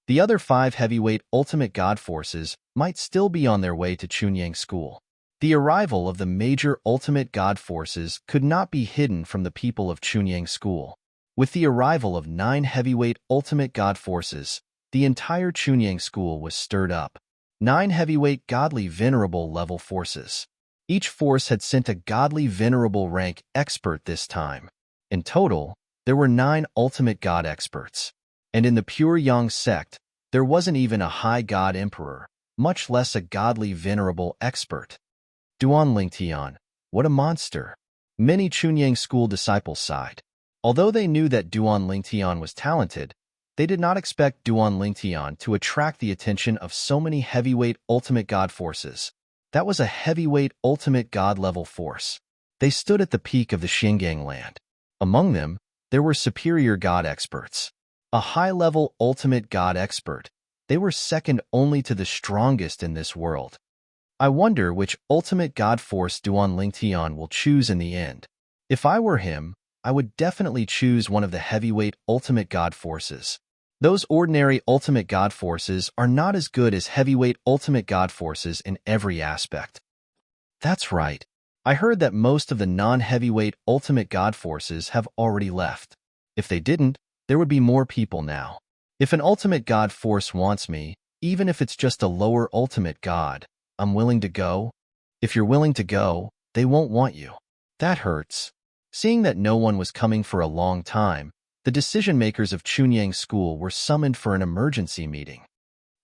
A: The other 5 heavyweight Ultimate God forces might still be on their way to Chunyang School. The arrival of the major Ultimate God forces could not be hidden from the people of Chunyang School. With the arrival of 9 heavyweight Ultimate God forces, the entire Chunyang School was stirred up. 9 heavyweight Godly Venerable level forces. Each force had sent a Godly Venerable rank expert this time. In total, there were 9 Ultimate God experts. And in the Pure Yang sect, there wasn't even a High God Emperor, much less a Godly Venerable expert. Duan Lingtian, what a monster! Many Chunyang School disciples sighed. Although they knew that Duan Lingtian was talented, they did not expect Duan Lingtian to attract the attention of so many heavyweight Ultimate God forces. That was a heavyweight Ultimate God level force. They stood at the peak of the Xinjiang land. Among them, there were superior God experts. A high-level Ultimate God expert. They were second only to the strongest in this world. I wonder which Ultimate God force Duan Lingtian will choose in the end. If I were him, I would definitely choose one of the heavyweight Ultimate God forces. Those ordinary ultimate god forces are not as good as heavyweight ultimate god forces in every aspect. That's right. I heard that most of the non-heavyweight ultimate god forces have already left. If they didn't, there would be more people now. If an ultimate god force wants me, even if it's just a lower ultimate god, I'm willing to go. If you're willing to go, they won't want you. That hurts. Seeing that no one was coming for a long time, the decision-makers of Chunyang School were summoned for an emergency meeting.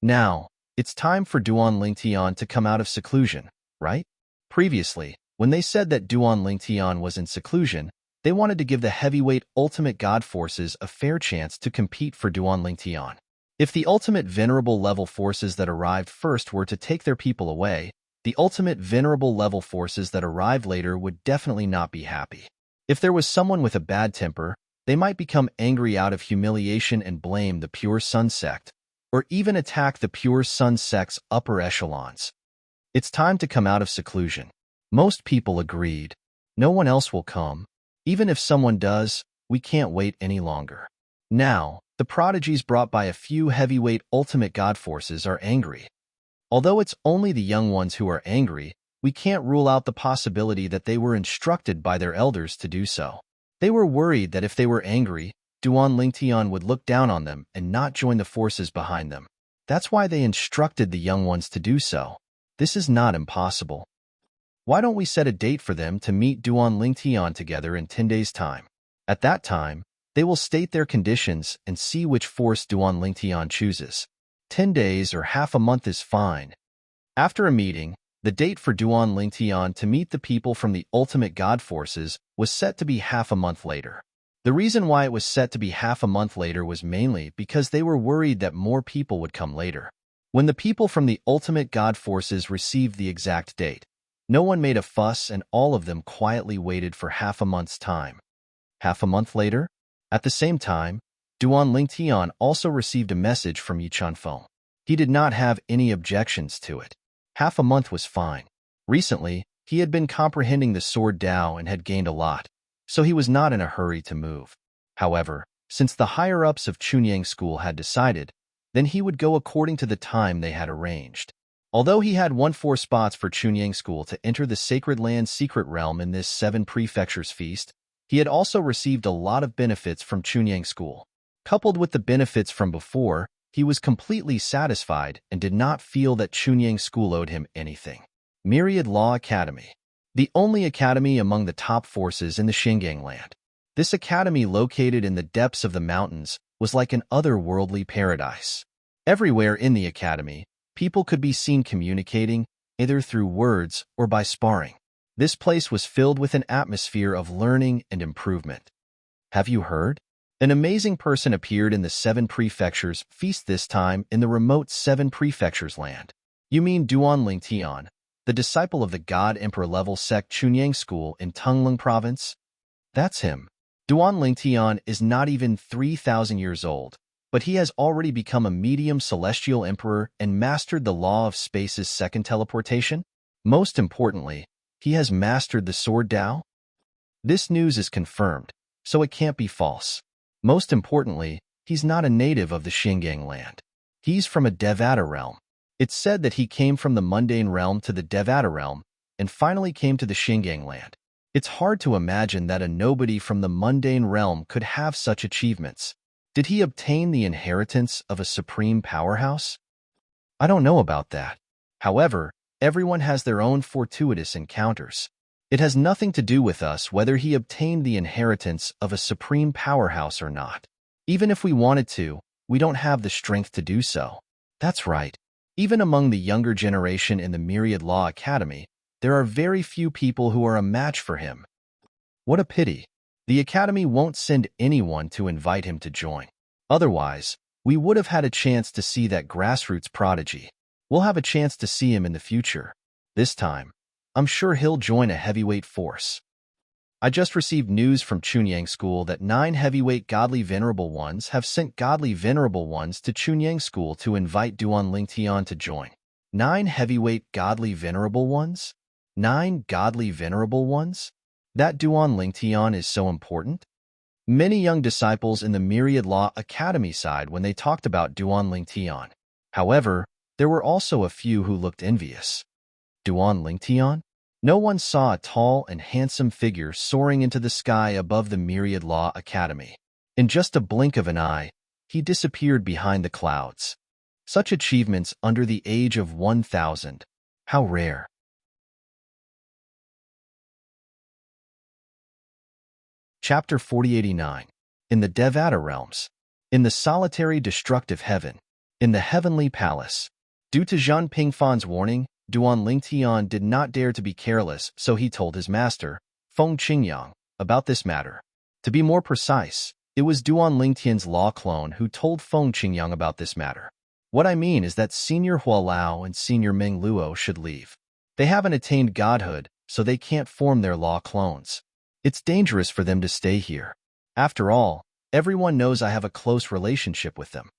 A: Now, it's time for Duan Lingtian to come out of seclusion, right? Previously, when they said that Duan Lingtian was in seclusion, they wanted to give the heavyweight ultimate god forces a fair chance to compete for Duan Lingtian. If the ultimate venerable level forces that arrived first were to take their people away, the ultimate venerable level forces that arrived later would definitely not be happy. If there was someone with a bad temper, they might become angry out of humiliation and blame the Pure Sun sect, or even attack the Pure Sun sect's upper echelons. It's time to come out of seclusion. Most people agreed. No one else will come. Even if someone does, we can't wait any longer. Now, the prodigies brought by a few heavyweight ultimate god forces are angry. Although it's only the young ones who are angry, we can't rule out the possibility that they were instructed by their elders to do so. They were worried that if they were angry, Duan Lingtian would look down on them and not join the forces behind them. That's why they instructed the young ones to do so. This is not impossible. Why don't we set a date for them to meet Duan Lingtian together in 10 days' time? At that time, they will state their conditions and see which force Duan Lingtian chooses. 10 days or half a month is fine. After a meeting, the date for Duan Lingtian to meet the people from the ultimate god forces was set to be half a month later. The reason why it was set to be half a month later was mainly because they were worried that more people would come later. When the people from the ultimate god forces received the exact date, no one made a fuss and all of them quietly waited for half a month's time. Half a month later, at the same time, Duan Lingtian also received a message from Yi Chanfeng. He did not have any objections to it. Half a month was fine. Recently, he had been comprehending the Sword Dao and had gained a lot, so he was not in a hurry to move. However, since the higher-ups of Chunyang School had decided, then he would go according to the time they had arranged. Although he had won 4 spots for Chunyang School to enter the Sacred Land Secret Realm in this 7 Prefectures feast, he had also received a lot of benefits from Chunyang School. Coupled with the benefits from before, he was completely satisfied and did not feel that Chunyang School owed him anything. Myriad Law Academy. The only academy among the top forces in the Xinjiang land. This academy, located in the depths of the mountains, was like an otherworldly paradise. Everywhere in the academy, people could be seen communicating, either through words or by sparring. This place was filled with an atmosphere of learning and improvement. Have you heard? An amazing person appeared in the 7 Prefectures feast, this time in the remote 7 Prefectures land. You mean Duan Lingtian, the disciple of the God Emperor level sect Chunyang School in Tunglung Province? That's him. Duan Lingtian is not even 3,000 years old, but he has already become a medium celestial emperor and mastered the law of space's second teleportation. Most importantly, he has mastered the Sword Dao. This news is confirmed, so it can't be false. Most importantly, he's not a native of the Xinjiang land. He's from a Devata realm. It's said that he came from the mundane realm to the Devata realm and finally came to the Xinjiang land. It's hard to imagine that a nobody from the mundane realm could have such achievements. Did he obtain the inheritance of a supreme powerhouse? I don't know about that. However, everyone has their own fortuitous encounters. It has nothing to do with us whether he obtained the inheritance of a supreme powerhouse or not. Even if we wanted to, we don't have the strength to do so. That's right. Even among the younger generation in the Myriad Law Academy, there are very few people who are a match for him. What a pity. The Academy won't send anyone to invite him to join. Otherwise, we would have had a chance to see that grassroots prodigy. We'll have a chance to see him in the future. This time, I'm sure he'll join a heavyweight force. I just received news from Chunyang School that 9 heavyweight godly venerable ones have sent godly venerable ones to Chunyang School to invite Duan Lingtian to join. 9 heavyweight godly venerable ones? 9 godly venerable ones? That Duan Lingtian is so important? Many young disciples in the Myriad Law Academy sighed when they talked about Duan Lingtian. However, there were also a few who looked envious. Duan Lingtian? No one saw a tall and handsome figure soaring into the sky above the Myriad Law Academy. In just a blink of an eye, he disappeared behind the clouds. Such achievements under the age of 1,000. How rare. Chapter 4089. In the Devata realms. In the solitary destructive heaven. In the heavenly palace. Due to Zhang Pingfan's warning, Duan Lingtian did not dare to be careless, so he told his master, Feng Qingyang, about this matter. To be more precise, it was Duan Lingtian's law clone who told Feng Qingyang about this matter. What I mean is that Senior Hua Lao and Senior Meng Luo should leave. They haven't attained godhood, so they can't form their law clones. It's dangerous for them to stay here. After all, everyone knows I have a close relationship with them.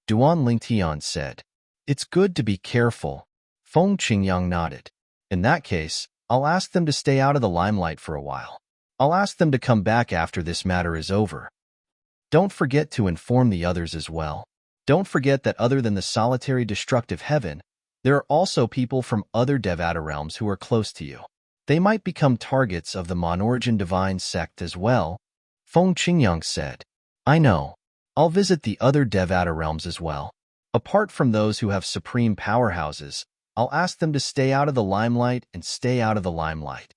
A: Duan Lingtian said. It's good to be careful. Feng Qingyang nodded. In that case, I'll ask them to stay out of the limelight for a while. I'll ask them to come back after this matter is over. Don't forget to inform the others as well. Don't forget that other than the solitary destructive heaven, there are also people from other Devata realms who are close to you. They might become targets of the Monarch divine sect as well, Feng Qingyang said. I know. I'll visit the other Devata realms as well. Apart from those who have supreme powerhouses, I'll ask them to stay out of the limelight and stay out of the limelight.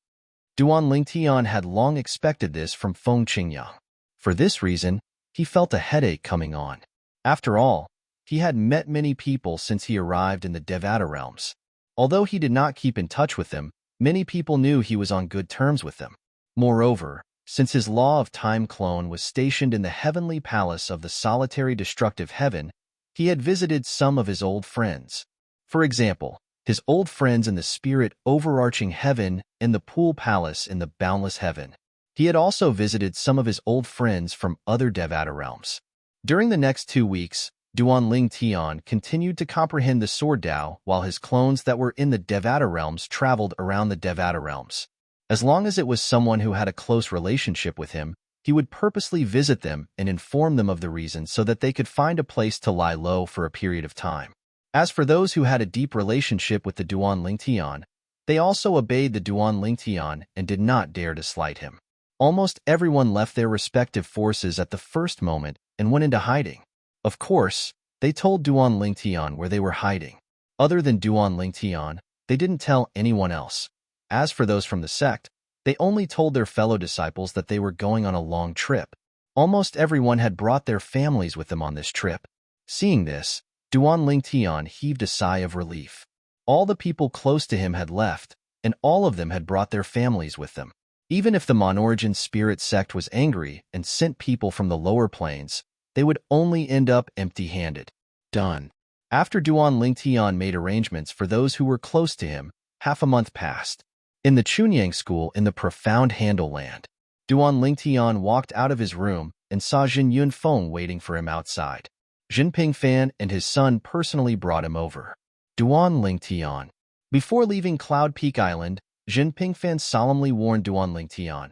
A: Duan Lingtian had long expected this from Feng Qingyang. For this reason, he felt a headache coming on. After all, he had met many people since he arrived in the Devata realms. Although he did not keep in touch with them, many people knew he was on good terms with them. Moreover, since his Law of Time clone was stationed in the heavenly palace of the solitary destructive heaven, he had visited some of his old friends. For example, his old friends in the spirit overarching heaven and the pool palace in the boundless heaven. He had also visited some of his old friends from other Devata realms. During the next 2 weeks, Duan Lingtian continued to comprehend the Sword Tao while his clones that were in the Devata realms traveled around the Devata realms. As long as it was someone who had a close relationship with him, he would purposely visit them and inform them of the reason so that they could find a place to lie low for a period of time. As for those who had a deep relationship with the Duan Lingtian, they also obeyed the Duan Lingtian and did not dare to slight him. Almost everyone left their respective forces at the first moment and went into hiding. Of course, they told Duan Lingtian where they were hiding. Other than Duan Lingtian, they didn't tell anyone else. As for those from the sect, they only told their fellow disciples that they were going on a long trip. Almost everyone had brought their families with them on this trip. Seeing this, Duan Lingtian heaved a sigh of relief. All the people close to him had left, and all of them had brought their families with them. Even if the Monarch spirit sect was angry and sent people from the lower planes, they would only end up empty-handed. Done. After Duan Lingtian made arrangements for those who were close to him, half a month passed. In the Chunyang school in the profound Handle land, Duan Lingtian walked out of his room and saw Jin Yunfeng waiting for him outside. Jin Pingfan and his son personally brought him over. Duan Lingtian. Before leaving Cloud Peak Island, Jin Pingfan solemnly warned Duan Lingtian,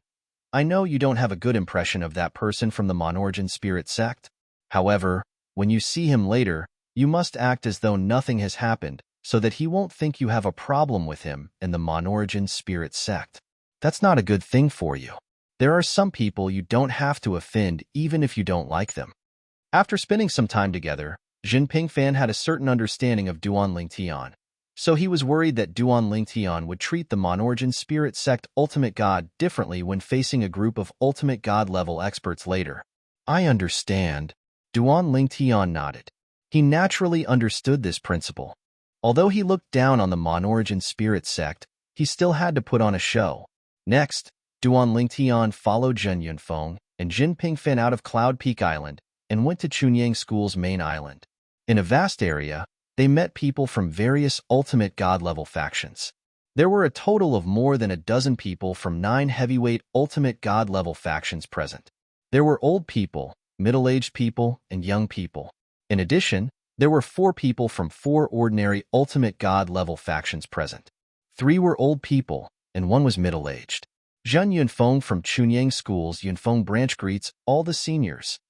A: I know you don't have a good impression of that person from the Monarch spirit sect. However, when you see him later, you must act as though nothing has happened, so that he won't think you have a problem with him and the Monarch spirit sect. That's not a good thing for you. There are some people you don't have to offend even if you don't like them. After spending some time together, Jin Pingfan had a certain understanding of Duan Lingtian, so he was worried that Duan Lingtian would treat the Monarch spirit sect Ultimate God differently when facing a group of Ultimate God level experts later. I understand. Duan Lingtian nodded. He naturally understood this principle. Although he looked down on the Monarch spirit sect, he still had to put on a show. Next, Duan Lingtian followed Zhen Yunfeng and Jin Pingfan out of Cloud Peak Island and went to Chunyang School's main island. In a vast area, they met people from various Ultimate God-level factions. There were a total of more than a dozen people from 9 heavyweight Ultimate God-level factions present. There were old people, middle-aged people, and young people. In addition, there were 4 people from 4 ordinary Ultimate God-level factions present. 3 were old people, and 1 was middle-aged. Zhen Yunfeng from Chunyang School's Yunfeng branch greets all the seniors.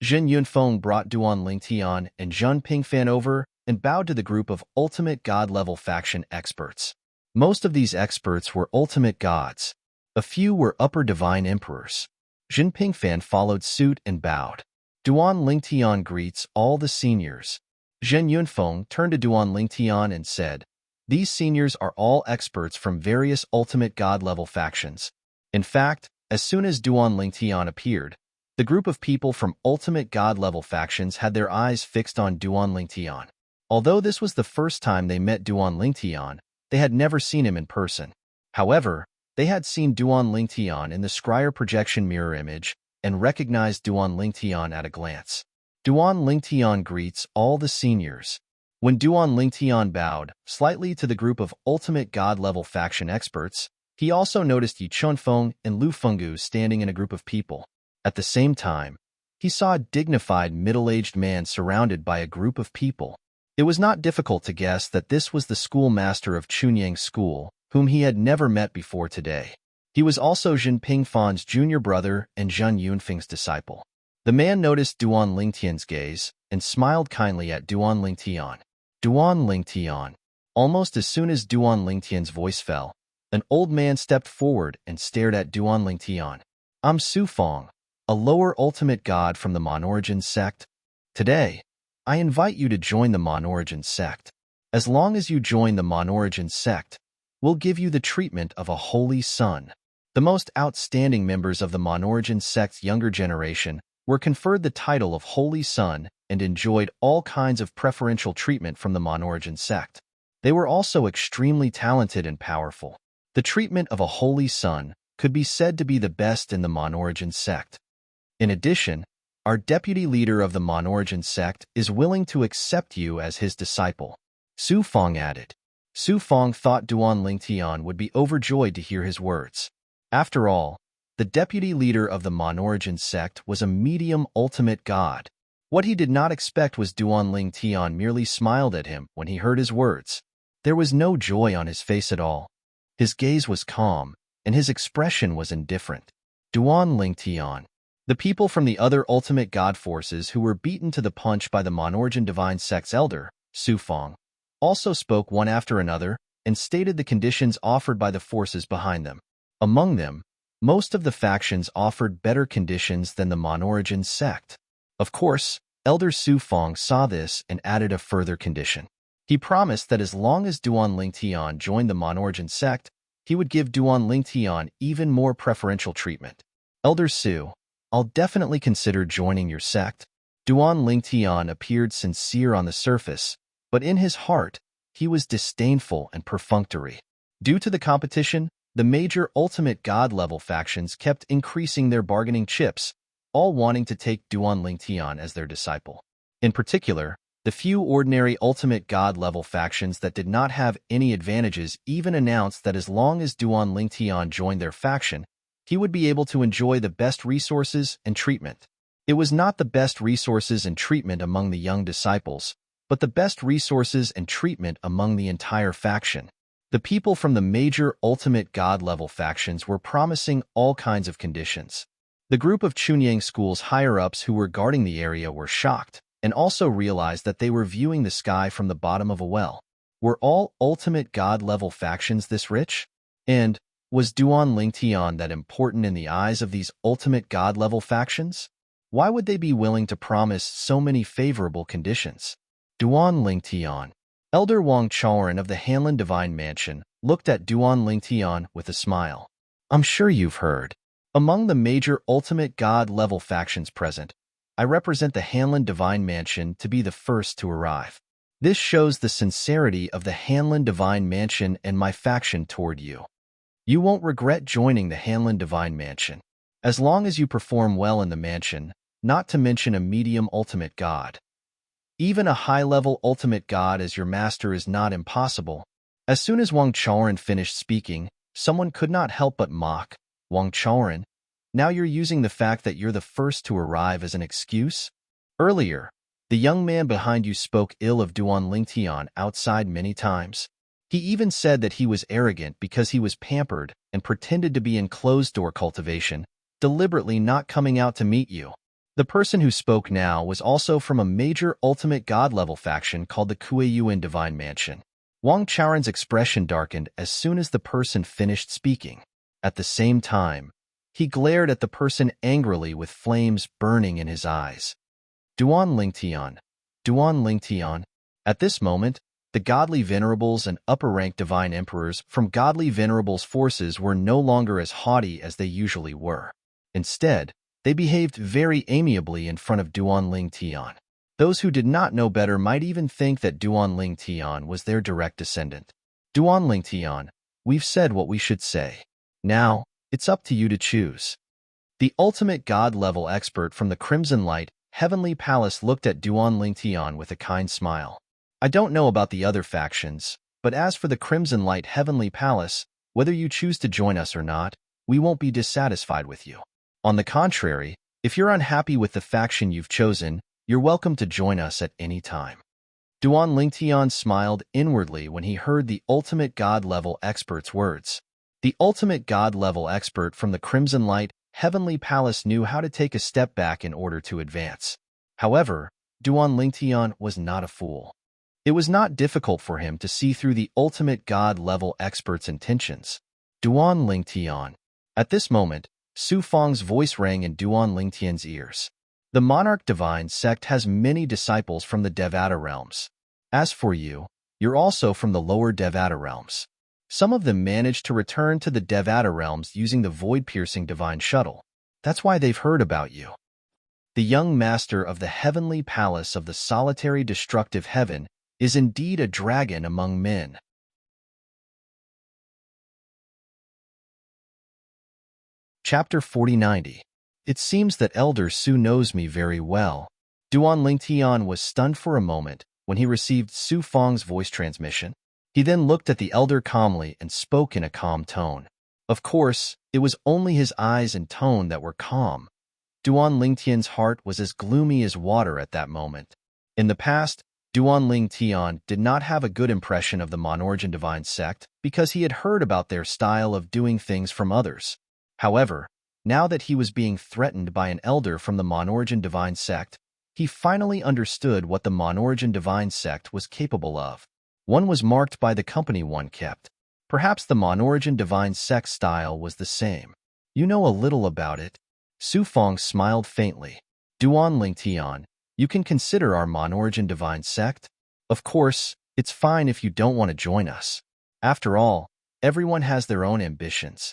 A: Zhen Yunfeng brought Duan Lingtian and Zhen Pingfan over and bowed to the group of ultimate god-level faction experts. Most of these experts were ultimate gods. A few were upper divine emperors. Zhen Pingfan followed suit and bowed. Duan Lingtian greets all the seniors. Zhen Yunfeng turned to Duan Lingtian and said, "These seniors are all experts from various ultimate god-level factions." In fact, as soon as Duan Lingtian appeared, the group of people from ultimate god-level factions had their eyes fixed on Duan Lingtian. Although this was the first time they met Duan Lingtian, they had never seen him in person. However, they had seen Duan Lingtian in the scryer projection mirror image and recognized Duan Lingtian at a glance. Duan Lingtian greets all the seniors. When Duan Lingtian bowed slightly to the group of ultimate god-level faction experts, he also noticed Yi Chunfeng and Lu Fenggu standing in a group of people. At the same time, he saw a dignified middle-aged man surrounded by a group of people. It was not difficult to guess that this was the schoolmaster of Chunyang School, whom he had never met before today. He was also Zhen Pingfan's junior brother and Zhen Yunfeng's disciple. The man noticed Duan Lingtian's gaze and smiled kindly at Duan Lingtian. Duan Lingtian. Almost as soon as Duan Lingtian's voice fell, an old man stepped forward and stared at Duan Lingtian. "I'm Su Feng, a lower ultimate god from the Monorigin sect. Today, I invite you to join the Monorigin sect. As long as you join the Monorigin sect, we'll give you the treatment of a holy son." The most outstanding members of the Monorigin sect's younger generation were conferred the title of Holy Son and enjoyed all kinds of preferential treatment from the Monorigin sect. They were also extremely talented and powerful. The treatment of a Holy Son could be said to be the best in the Monorigin sect. In addition, our deputy leader of the Monorigin sect is willing to accept you as his disciple. Su Feng added. Su Feng thought Duan Lingtian would be overjoyed to hear his words. After all, the deputy leader of the Monorigin sect was a medium ultimate god. What he did not expect was Duan Lingtian merely smiled at him when he heard his words. There was no joy on his face at all. His gaze was calm, and his expression was indifferent. Duan Lingtian. The people from the other ultimate god forces who were beaten to the punch by the Monorigin divine sect's elder, Su Feng, also spoke one after another and stated the conditions offered by the forces behind them. Among them, most of the factions offered better conditions than the Monorigin sect. Of course, Elder Su Feng saw this and added a further condition. He promised that as long as Duan Lingtian joined the Monorigin sect, he would give Duan Lingtian even more preferential treatment. Elder Su, I'll definitely consider joining your sect. Duan Lingtian appeared sincere on the surface, but in his heart, he was disdainful and perfunctory. Due to the competition, the major ultimate god-level factions kept increasing their bargaining chips, all wanting to take Duan Lingtian as their disciple. In particular, the few ordinary ultimate god-level factions that did not have any advantages even announced that as long as Duan Lingtian joined their faction, he would be able to enjoy the best resources and treatment. It was not the best resources and treatment among the young disciples, but the best resources and treatment among the entire faction. The people from the major ultimate god-level factions were promising all kinds of conditions. The group of Chunyang School's higher-ups who were guarding the area were shocked, and also realized that they were viewing the sky from the bottom of a well. Were all ultimate god-level factions this rich? And was Duan Lingtian that important in the eyes of these ultimate god-level factions? Why would they be willing to promise so many favorable conditions? Duan Lingtian. Elder Wang Chaoran of the Hanlin Divine Mansion looked at Duan Lingtian with a smile. I'm sure you've heard. Among the major ultimate god-level factions present, I represent the Hanlin Divine Mansion to be the first to arrive. This shows the sincerity of the Hanlin Divine Mansion and my faction toward you. You won't regret joining the Hanlin Divine Mansion. As long as you perform well in the mansion, not to mention a medium ultimate god. Even a high-level ultimate god as your master is not impossible. As soon as Wang Chaoran finished speaking, someone could not help but mock. Wang Chaoran, now you're using the fact that you're the first to arrive as an excuse? Earlier, the young man behind you spoke ill of Duan Lingtian outside many times. He even said that he was arrogant because he was pampered and pretended to be in closed-door cultivation, deliberately not coming out to meet you. The person who spoke now was also from a major ultimate god-level faction called the Kuei-Yuan Divine Mansion. Wang Chaoran's expression darkened as soon as the person finished speaking. At the same time, he glared at the person angrily with flames burning in his eyes. Duan Lingtian. Duan Lingtian. At this moment, the godly venerables and upper-rank divine emperors from godly venerables forces were no longer as haughty as they usually were. Instead, they behaved very amiably in front of Duan Lingtian. Those who did not know better might even think that Duan Lingtian was their direct descendant. Duan Lingtian, we've said what we should say. Now, it's up to you to choose. The ultimate god-level expert from the Crimson Light Heavenly Palace looked at Duan Lingtian with a kind smile. I don't know about the other factions, but as for the Crimson Light Heavenly Palace, whether you choose to join us or not, we won't be dissatisfied with you. On the contrary, if you're unhappy with the faction you've chosen, you're welcome to join us at any time. Duan Lingtian smiled inwardly when he heard the ultimate god-level expert's words. The ultimate god-level expert from the Crimson Light Heavenly Palace knew how to take a step back in order to advance. However, Duan Lingtian was not a fool. It was not difficult for him to see through the ultimate god-level expert's intentions. Duan Lingtian. At this moment, Su Fang's voice rang in Duan Lingtian's ears. The Monarch Divine Sect has many disciples from the Devata realms. As for you, you're also from the lower Devata realms. Some of them managed to return to the Devata realms using the void-piercing divine shuttle. That's why they've heard about you. The young master of the heavenly palace of the solitary destructive heaven is indeed a dragon among men. Chapter 4090. It seems that Elder Su knows me very well. Duan Lingtian was stunned for a moment when he received Su Fang's voice transmission. He then looked at the elder calmly and spoke in a calm tone. Of course, it was only his eyes and tone that were calm. Duan Lingtian's heart was as gloomy as water at that moment. In the past, Duan Lingtian did not have a good impression of the Monarch Divine Sect because he had heard about their style of doing things from others. However, now that he was being threatened by an elder from the Monarch Divine Sect, he finally understood what the Monarch Divine Sect was capable of. One was marked by the company one kept. Perhaps the Monarch Divine Sect style was the same. You know a little about it. Su Fang smiled faintly. Duan Lingtian, you can consider our Monarch Divine Sect. Of course, it's fine if you don't want to join us. After all, everyone has their own ambitions.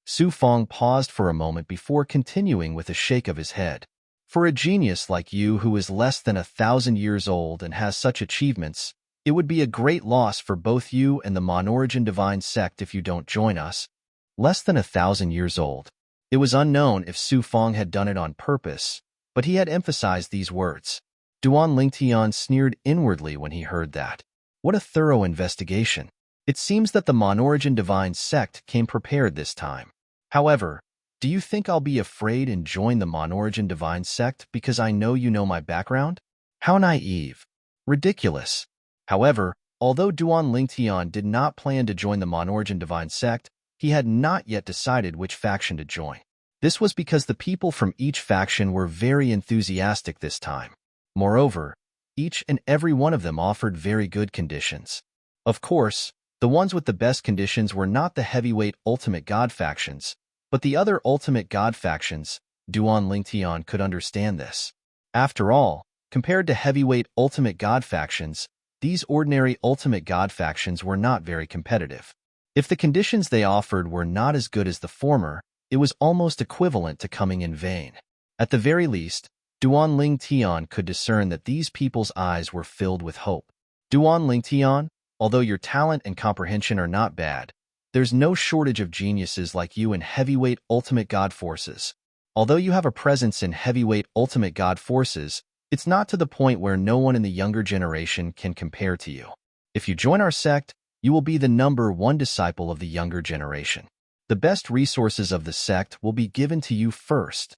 A: Su Fang paused for a moment before continuing with a shake of his head. For a genius like you who is less than 1,000 years old and has such achievements, it would be a great loss for both you and the Monarch Divine Sect if you don't join us. Less than 1,000 years old. It was unknown if Su Fang had done it on purpose, but he had emphasized these words. Duan Lingtian sneered inwardly when he heard that. What a thorough investigation. It seems that the Monarch Divine Sect came prepared this time. However, do you think I'll be afraid and join the Monarch Divine Sect because I know you know my background? How naive. Ridiculous. However, although Duan Lingtian did not plan to join the Monarch Divine Sect, he had not yet decided which faction to join. This was because the people from each faction were very enthusiastic this time. Moreover, each and every one of them offered very good conditions. Of course, the ones with the best conditions were not the heavyweight ultimate god factions, but the other ultimate god factions. Duan Lingtian could understand this. After all, compared to heavyweight ultimate god factions, these ordinary ultimate god factions were not very competitive. If the conditions they offered were not as good as the former, it was almost equivalent to coming in vain. At the very least, Duan Lingtian could discern that these people's eyes were filled with hope. Duan Lingtian, although your talent and comprehension are not bad, there's no shortage of geniuses like you in heavyweight ultimate god forces. Although you have a presence in heavyweight ultimate god forces, it's not to the point where no one in the younger generation can compare to you. If you join our sect, you will be the #1 disciple of the younger generation. The best resources of the sect will be given to you first.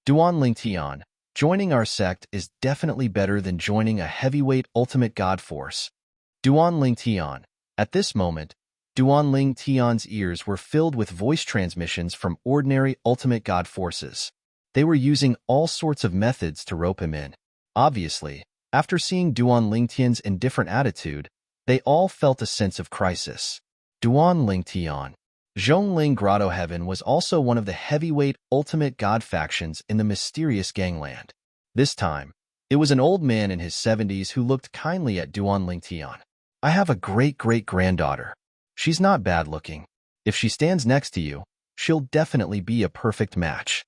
A: Duan Lingtian, joining our sect is definitely better than joining a heavyweight ultimate god force. Duan Lingtian, At this moment, Duan Ling Tian's ears were filled with voice transmissions from ordinary ultimate god forces. They were using all sorts of methods to rope him in. Obviously, after seeing Duan Lingtian's indifferent attitude, they all felt a sense of crisis. Duan Lingtian. Zhongling Grotto Heaven was also one of the heavyweight ultimate god factions in the mysterious gangland. This time, it was an old man in his 70s who looked kindly at Duan Lingtian. I have a great-great-granddaughter. She's not bad-looking. If she stands next to you, she'll definitely be a perfect match.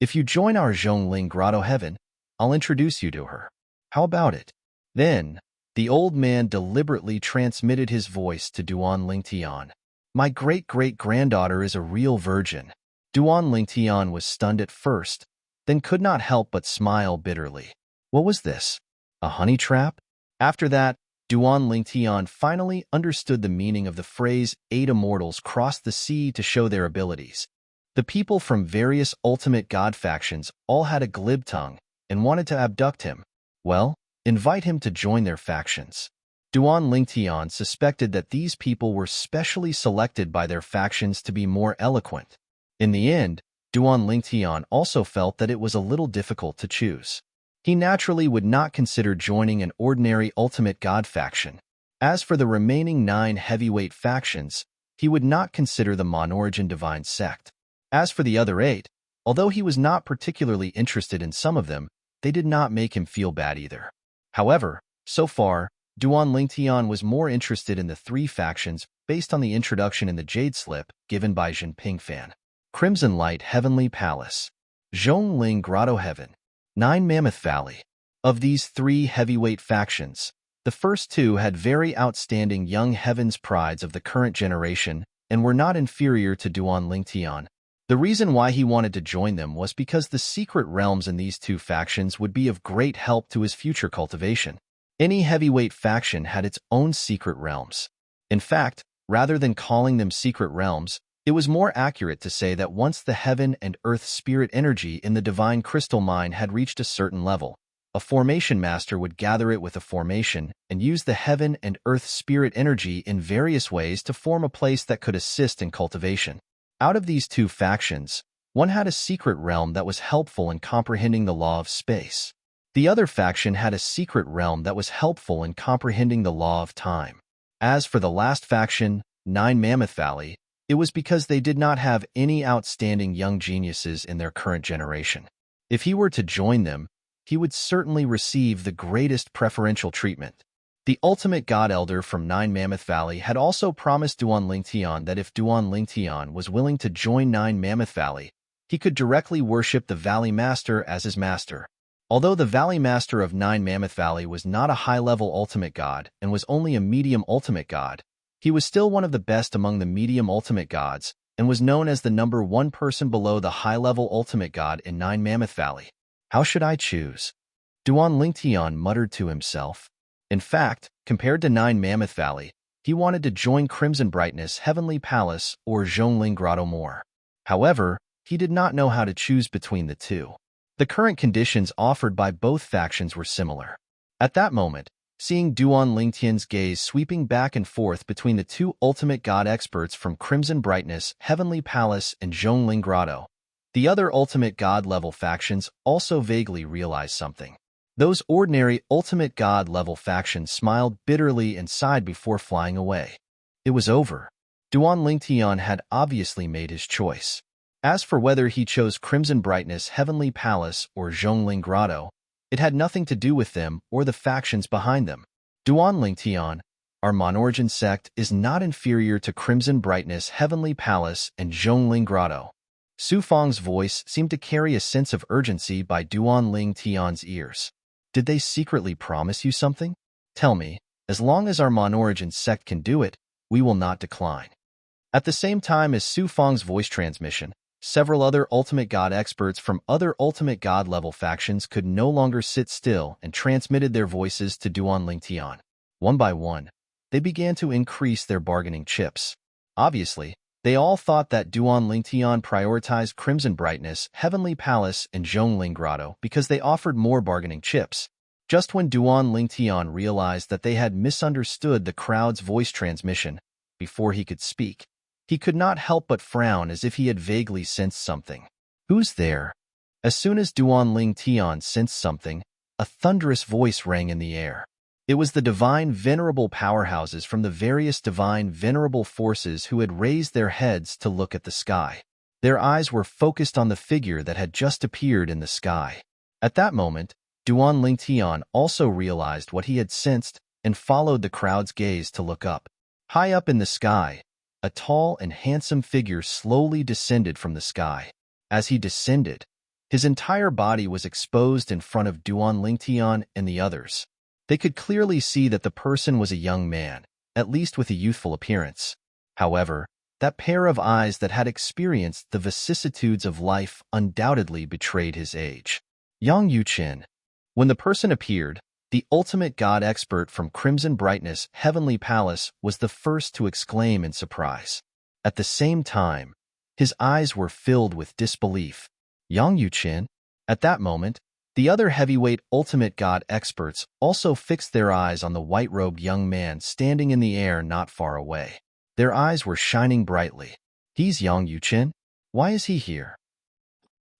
A: If you join our Zhongling Grotto Heaven, I'll introduce you to her. How about it? Then, the old man deliberately transmitted his voice to Duan Lingtian. My great-great-granddaughter is a real virgin. Duan Lingtian was stunned at first, then could not help but smile bitterly. What was this? A honey trap? After that, Duan Lingtian finally understood the meaning of the phrase 8 immortals crossed the sea to show their abilities. The people from various ultimate god factions all had a glib tongue and wanted to abduct him. Well, invite him to join their factions. Duan Lingtian suspected that these people were specially selected by their factions to be more eloquent. In the end, Duan Lingtian also felt that it was a little difficult to choose. He naturally would not consider joining an ordinary ultimate god faction. As for the remaining 9 heavyweight factions, he would not consider the Monarch divine sect. As for the other 8, although he was not particularly interested in some of them, they did not make him feel bad either. However, so far, Duan Lingtian was more interested in the 3 factions based on the introduction in the Jade Slip given by Jinping Fan. Crimson Light Heavenly Palace, Zhongling Grotto Heaven, 9 Mammoth Valley. Of these 3 heavyweight factions, the first 2 had very outstanding young heavens prides of the current generation and were not inferior to Duan Lingtian. The reason why he wanted to join them was because the secret realms in these 2 factions would be of great help to his future cultivation. Any heavyweight faction had its own secret realms. In fact, rather than calling them secret realms, it was more accurate to say that once the heaven and earth spirit energy in the divine crystal mine had reached a certain level, a formation master would gather it with a formation and use the heaven and earth spirit energy in various ways to form a place that could assist in cultivation. Out of these 2 factions, one had a secret realm that was helpful in comprehending the law of space. The other faction had a secret realm that was helpful in comprehending the law of time. As for the last faction, 9 Mammoth Valley, it was because they did not have any outstanding young geniuses in their current generation. If he were to join them, he would certainly receive the greatest preferential treatment. The ultimate god elder from 9 Mammoth Valley had also promised Duan Lingtian that if Duan Lingtian was willing to join 9 Mammoth Valley, he could directly worship the Valley Master as his master. Although the Valley Master of 9 Mammoth Valley was not a high-level ultimate god and was only a medium ultimate god, he was still one of the best among the medium ultimate gods and was known as the number 1 person below the high-level ultimate god in 9 Mammoth Valley. How should I choose? Duan Lingtian muttered to himself. In fact, compared to 9 Mammoth Valley, he wanted to join Crimson Brightness Heavenly Palace or Zhongling Grotto more. However, he did not know how to choose between the 2. The current conditions offered by both factions were similar. At that moment, seeing Duan Lingtian's gaze sweeping back and forth between the 2 ultimate god experts from Crimson Brightness Heavenly Palace and Zhongling Grotto, the other ultimate god-level factions also vaguely realized something. Those ordinary ultimate god-level factions smiled bitterly and sighed before flying away. It was over. Duan Lingtian had obviously made his choice. As for whether he chose Crimson Brightness Heavenly Palace or Zhongling Grotto, it had nothing to do with them or the factions behind them. Duan Lingtian, our Monarch sect, is not inferior to Crimson Brightness Heavenly Palace and Zhongling Grotto. Su Feng's voice seemed to carry a sense of urgency by Duan Lingtian's ears. Did they secretly promise you something? Tell me, as long as our Monarch sect can do it, we will not decline. At the same time as Su Feng's voice transmission, several other ultimate god experts from other ultimate god level factions could no longer sit still and transmitted their voices to Duan Lingtian. One by one, they began to increase their bargaining chips. Obviously, they all thought that Duan Lingtian prioritized Crimson Brightness, Heavenly Palace, and Zhongling Grotto because they offered more bargaining chips. Just when Duan Lingtian realized that they had misunderstood the crowd's voice transmission before he could speak, he could not help but frown as if he had vaguely sensed something. "Who's there?" As soon as Duan Lingtian sensed something, a thunderous voice rang in the air. It was the divine venerable powerhouses from the various divine venerable forces who had raised their heads to look at the sky. Their eyes were focused on the figure that had just appeared in the sky. At that moment, Duan Lingtian also realized what he had sensed and followed the crowd's gaze to look up. High up in the sky, a tall and handsome figure slowly descended from the sky. As he descended, his entire body was exposed in front of Duan Lingtian and the others. They could clearly see that the person was a young man, at least with a youthful appearance. However, that pair of eyes that had experienced the vicissitudes of life undoubtedly betrayed his age. Yang Yuqin. When the person appeared, the ultimate god expert from Crimson Brightness Heavenly Palace was the first to exclaim in surprise. At the same time, his eyes were filled with disbelief. Yang Yuqin. At that moment, the other heavyweight ultimate god experts also fixed their eyes on the white-robed young man standing in the air not far away. Their eyes were shining brightly. "He's Yang Yuqin? Why is he here?"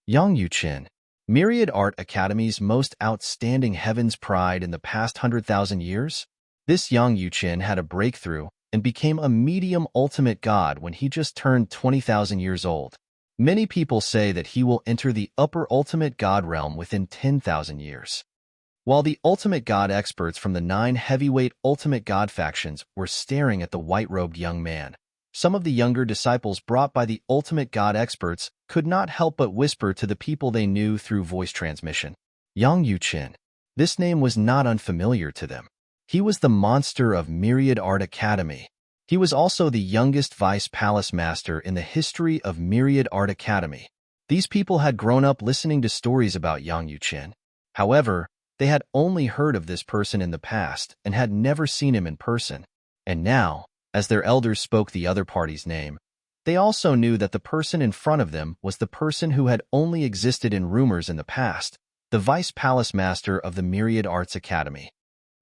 A: Yang Yuqin, Myriad Art Academy's most outstanding heaven's pride in the past 100,000 years? This Yang Yuqin had a breakthrough and became a medium ultimate god when he just turned 20,000 years old. Many people say that he will enter the upper ultimate god realm within 10,000 years. While the ultimate god experts from the 9 heavyweight ultimate god factions were staring at the white-robed young man, some of the younger disciples brought by the ultimate god experts could not help but whisper to the people they knew through voice transmission. Yang Yuqin. This name was not unfamiliar to them. He was the monster of Myriad Art Academy. He was also the youngest vice palace master in the history of Myriad Art Academy. These people had grown up listening to stories about Yang Yuqin. However, they had only heard of this person in the past and had never seen him in person. And now, as their elders spoke the other party's name, they also knew that the person in front of them was the person who had only existed in rumors in the past, the vice palace master of the Myriad Arts Academy.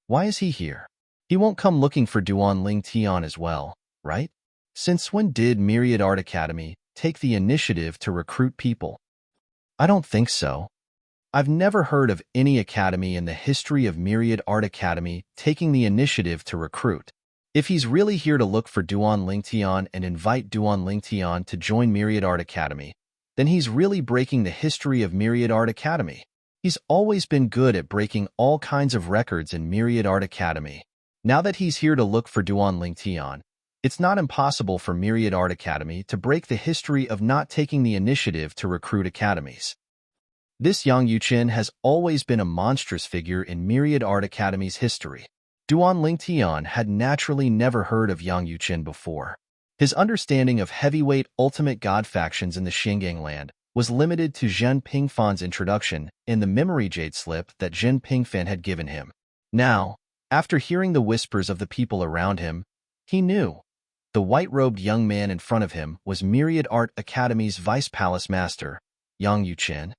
A: Why is he here? He won't come looking for Duan Lingtian as well, right? Since when did Myriad Art Academy take the initiative to recruit people? I don't think so. I've never heard of any academy in the history of Myriad Art Academy taking the initiative to recruit. If he's really here to look for Duan Lingtian and invite Duan Lingtian to join Myriad Art Academy, then he's really breaking the history of Myriad Art Academy. He's always been good at breaking all kinds of records in Myriad Art Academy. Now that he's here to look for Duan Lingtian, it's not impossible for Myriad Art Academy to break the history of not taking the initiative to recruit academies. This Yang Yuqin has always been a monstrous figure in Myriad Art Academy's history. Duan Lingtian had naturally never heard of Yang Yuqin before. His understanding of heavyweight ultimate god factions in the Xingang land was limited to Zhen Pingfan's introduction in the memory jade slip that Zhen Pingfan had given him. Now, after hearing the whispers of the people around him, he knew. The white-robed young man in front of him was Myriad Art Academy's vice palace master, Yang Yuqin.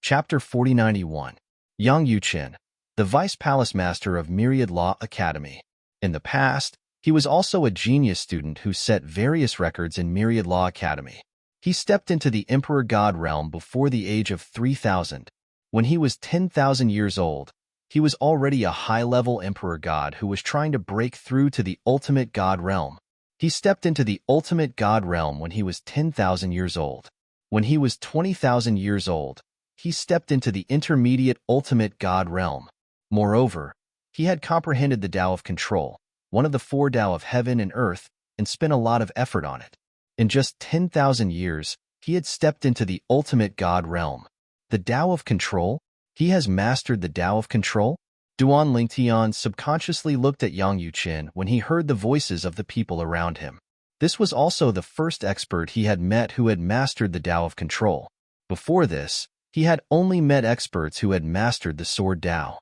A: Chapter 4091. Yang Yuqin, the vice palace master of Myriad Law Academy. In the past, he was also a genius student who set various records in Myriad Law Academy. He stepped into the Emperor God realm before the age of 3,000. When he was 10,000 years old, he was already a high-level Emperor God who was trying to break through to the ultimate God realm. He stepped into the ultimate God realm when he was 10,000 years old. When he was 20,000 years old, he stepped into the intermediate ultimate God realm. Moreover, he had comprehended the Tao of Control, one of the 4 Tao of heaven and earth, and spent a lot of effort on it. In just 10,000 years, he had stepped into the ultimate God realm. The Tao of Control? He has mastered the Tao of Control? Duan Lingtian subconsciously looked at Yang Yuqin when he heard the voices of the people around him. This was also the first expert he had met who had mastered the Tao of Control. Before this, he had only met experts who had mastered the Sword Tao.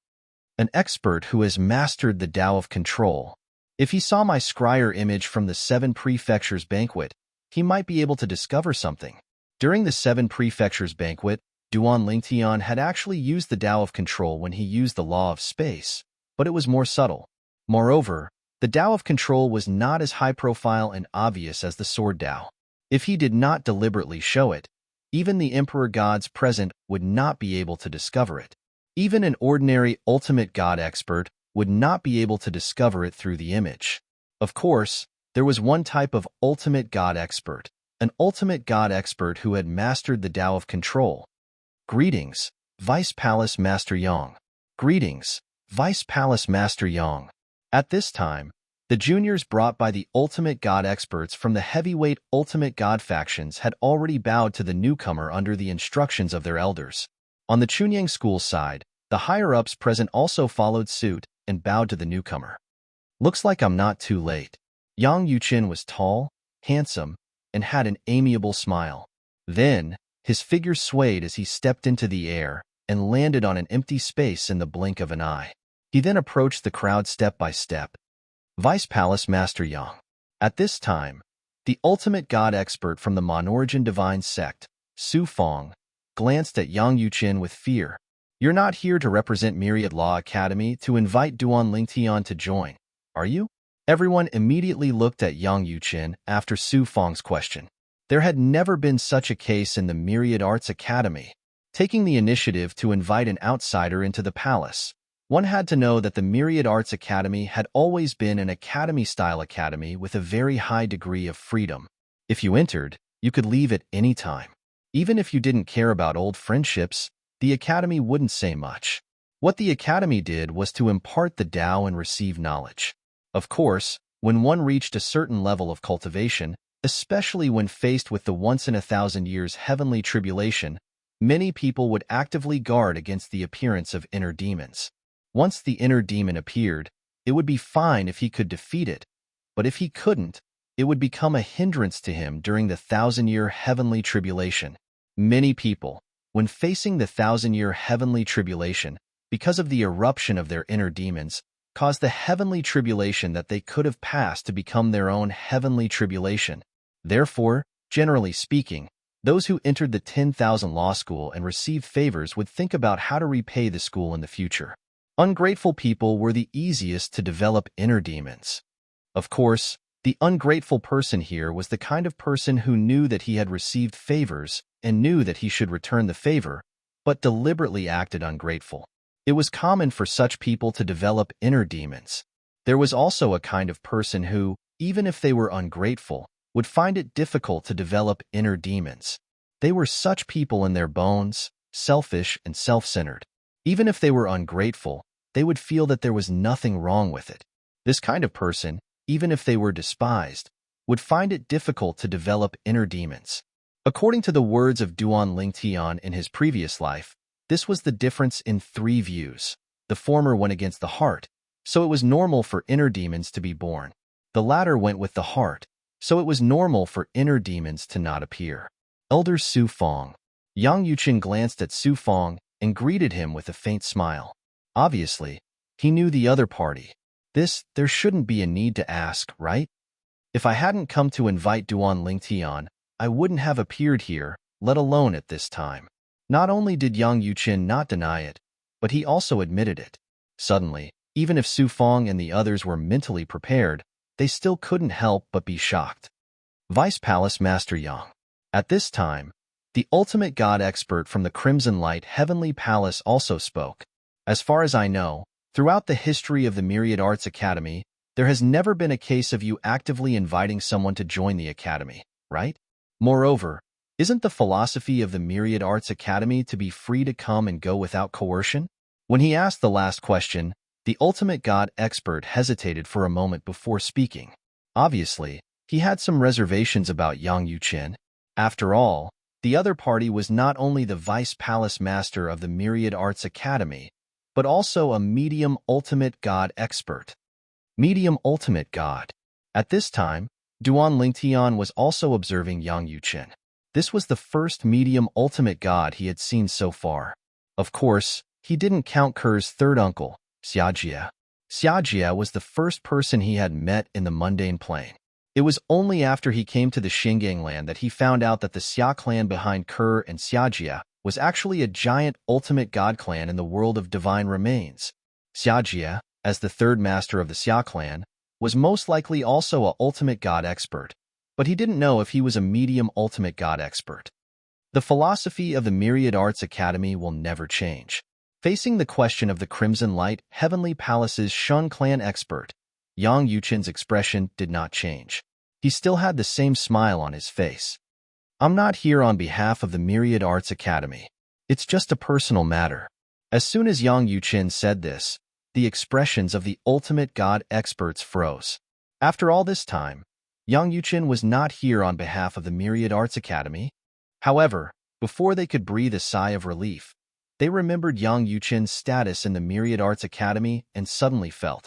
A: An expert who has mastered the Tao of Control. If he saw my scryer image from the 7 Prefectures banquet, he might be able to discover something. During the Seven Prefectures banquet, Duan Lingtian had actually used the Tao of Control when he used the Law of Space, but it was more subtle. Moreover, the Tao of Control was not as high-profile and obvious as the Sword Tao. If he did not deliberately show it, even the Emperor gods present would not be able to discover it. Even an ordinary ultimate god expert would not be able to discover it through the image. Of course, there was one type of ultimate god expert, an ultimate god expert who had mastered the Tao of Control. Greetings, Vice Palace Master Yang. Greetings, Vice Palace Master Yang. At this time, the juniors brought by the ultimate god experts from the heavyweight ultimate god factions had already bowed to the newcomer under the instructions of their elders. On the Chunyang school side, the higher-ups present also followed suit and bowed to the newcomer. Looks like I'm not too late. Yang Yuqin was tall, handsome, and had an amiable smile. Then, his figure swayed as he stepped into the air and landed on an empty space in the blink of an eye. He then approached the crowd step by step. Vice Palace Master Yang. At this time, the ultimate god expert from the Monarch divine sect, Su Fong, glanced at Yang Yuqin with fear. You're not here to represent Myriad Law Academy to invite Duan Lingtian to join, are you? Everyone immediately looked at Yang Yuqin after Su Fong's question. There had never been such a case in the Myriad Arts Academy. Taking the initiative to invite an outsider into the palace, one had to know that the Myriad Arts Academy had always been an academy-style academy with a very high degree of freedom. If you entered, you could leave at any time. Even if you didn't care about old friendships, the academy wouldn't say much. What the academy did was to impart the Tao and receive knowledge. Of course, when one reached a certain level of cultivation, especially when faced with the once-in-a-thousand-years heavenly tribulation, many people would actively guard against the appearance of inner demons. Once the inner demon appeared, it would be fine if he could defeat it, but if he couldn't, it would become a hindrance to him during the thousand-year heavenly tribulation. Many people, when facing the thousand-year heavenly tribulation, because of the eruption of their inner demons, caused the heavenly tribulation that they could have passed to become their own heavenly tribulation. Therefore, generally speaking, those who entered the 10,000 law school and received favors would think about how to repay the school in the future. Ungrateful people were the easiest to develop inner demons. Of course, the ungrateful person here was the kind of person who knew that he had received favors and knew that he should return the favor, but deliberately acted ungrateful. It was common for such people to develop inner demons. There was also a kind of person who, even if they were ungrateful, would find it difficult to develop inner demons. They were such people in their bones, selfish and self-centered. Even if they were ungrateful, they would feel that there was nothing wrong with it. This kind of person, even if they were despised, would find it difficult to develop inner demons. According to the words of Duan Lingtian in his previous life, this was the difference in three views. The former went against the heart, so it was normal for inner demons to be born. The latter went with the heart, so it was normal for inner demons to not appear. Elder Su Fong. Yang Yuqin glanced at Su Fong and greeted him with a faint smile. Obviously, he knew the other party. There shouldn't be a need to ask, right? If I hadn't come to invite Duan Lingtian, I wouldn't have appeared here, let alone at this time. Not only did Yang Yuqin not deny it, but he also admitted it. Suddenly, even if Su Fong and the others were mentally prepared, they still couldn't help but be shocked. Vice Palace Master Yang. At this time, the ultimate god expert from the Crimson Light Heavenly Palace also spoke. As far as I know, throughout the history of the Myriad Arts Academy, there has never been a case of you actively inviting someone to join the academy, right? Moreover, isn't the philosophy of the Myriad Arts Academy to be free to come and go without coercion? When he asked the last question, the ultimate god expert hesitated for a moment before speaking. Obviously, he had some reservations about Yang Yuqin. After all, the other party was not only the Vice Palace Master of the Myriad Arts Academy, but also a medium ultimate god expert. Medium ultimate god. At this time, Duan Lingtian was also observing Yang Yuqin. This was the first medium ultimate god he had seen so far. Of course, he didn't count Ker's third uncle, Xiajie. Xiajie was the first person he had met in the mundane plane. It was only after he came to the Xinjiang land that he found out that the Xia clan behind Ke and Xiajia was actually a giant ultimate god clan in the world of divine remains. Xiajia, as the third master of the Xia clan, was most likely also a ultimate god expert, but he didn't know if he was a medium ultimate god expert. The philosophy of the Myriad Arts Academy will never change. Facing the question of the Crimson Light Heavenly Palace's Shun clan expert, Yang Yuchen's expression did not change. He still had the same smile on his face. I'm not here on behalf of the Myriad Arts Academy. It's just a personal matter. As soon as Yang Yuchen said this, the expressions of the ultimate god experts froze. After all this time, Yang Yuchen was not here on behalf of the Myriad Arts Academy. However, before they could breathe a sigh of relief, they remembered Yang Yuchen's status in the Myriad Arts Academy and suddenly felt,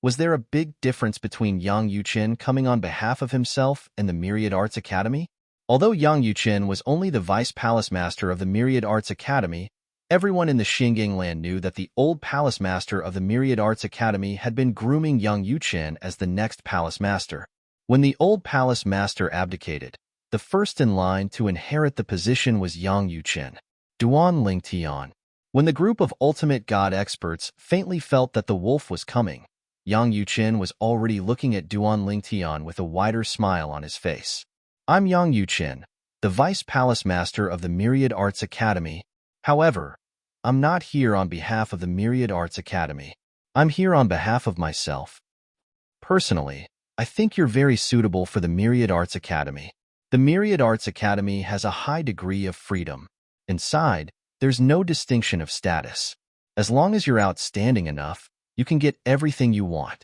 A: was there a big difference between Yang Yuchen coming on behalf of himself and the Myriad Arts Academy? Although Yang Yuchen was only the vice palace master of the Myriad Arts Academy, everyone in the Xinjiang land knew that the old palace master of the Myriad Arts Academy had been grooming Yang Yuchen as the next palace master. When the old palace master abdicated, the first in line to inherit the position was Yang Yuchen, Duan Lingtian. When the group of ultimate god experts faintly felt that the wolf was coming, Yang Yuchen was already looking at Duan Lingtian with a wider smile on his face. I'm Yang Yuchen, the vice palace master of the Myriad Arts Academy. However, I'm not here on behalf of the Myriad Arts Academy. I'm here on behalf of myself. Personally, I think you're very suitable for the Myriad Arts Academy. The Myriad Arts Academy has a high degree of freedom. Inside, there's no distinction of status. As long as you're outstanding enough, you can get everything you want.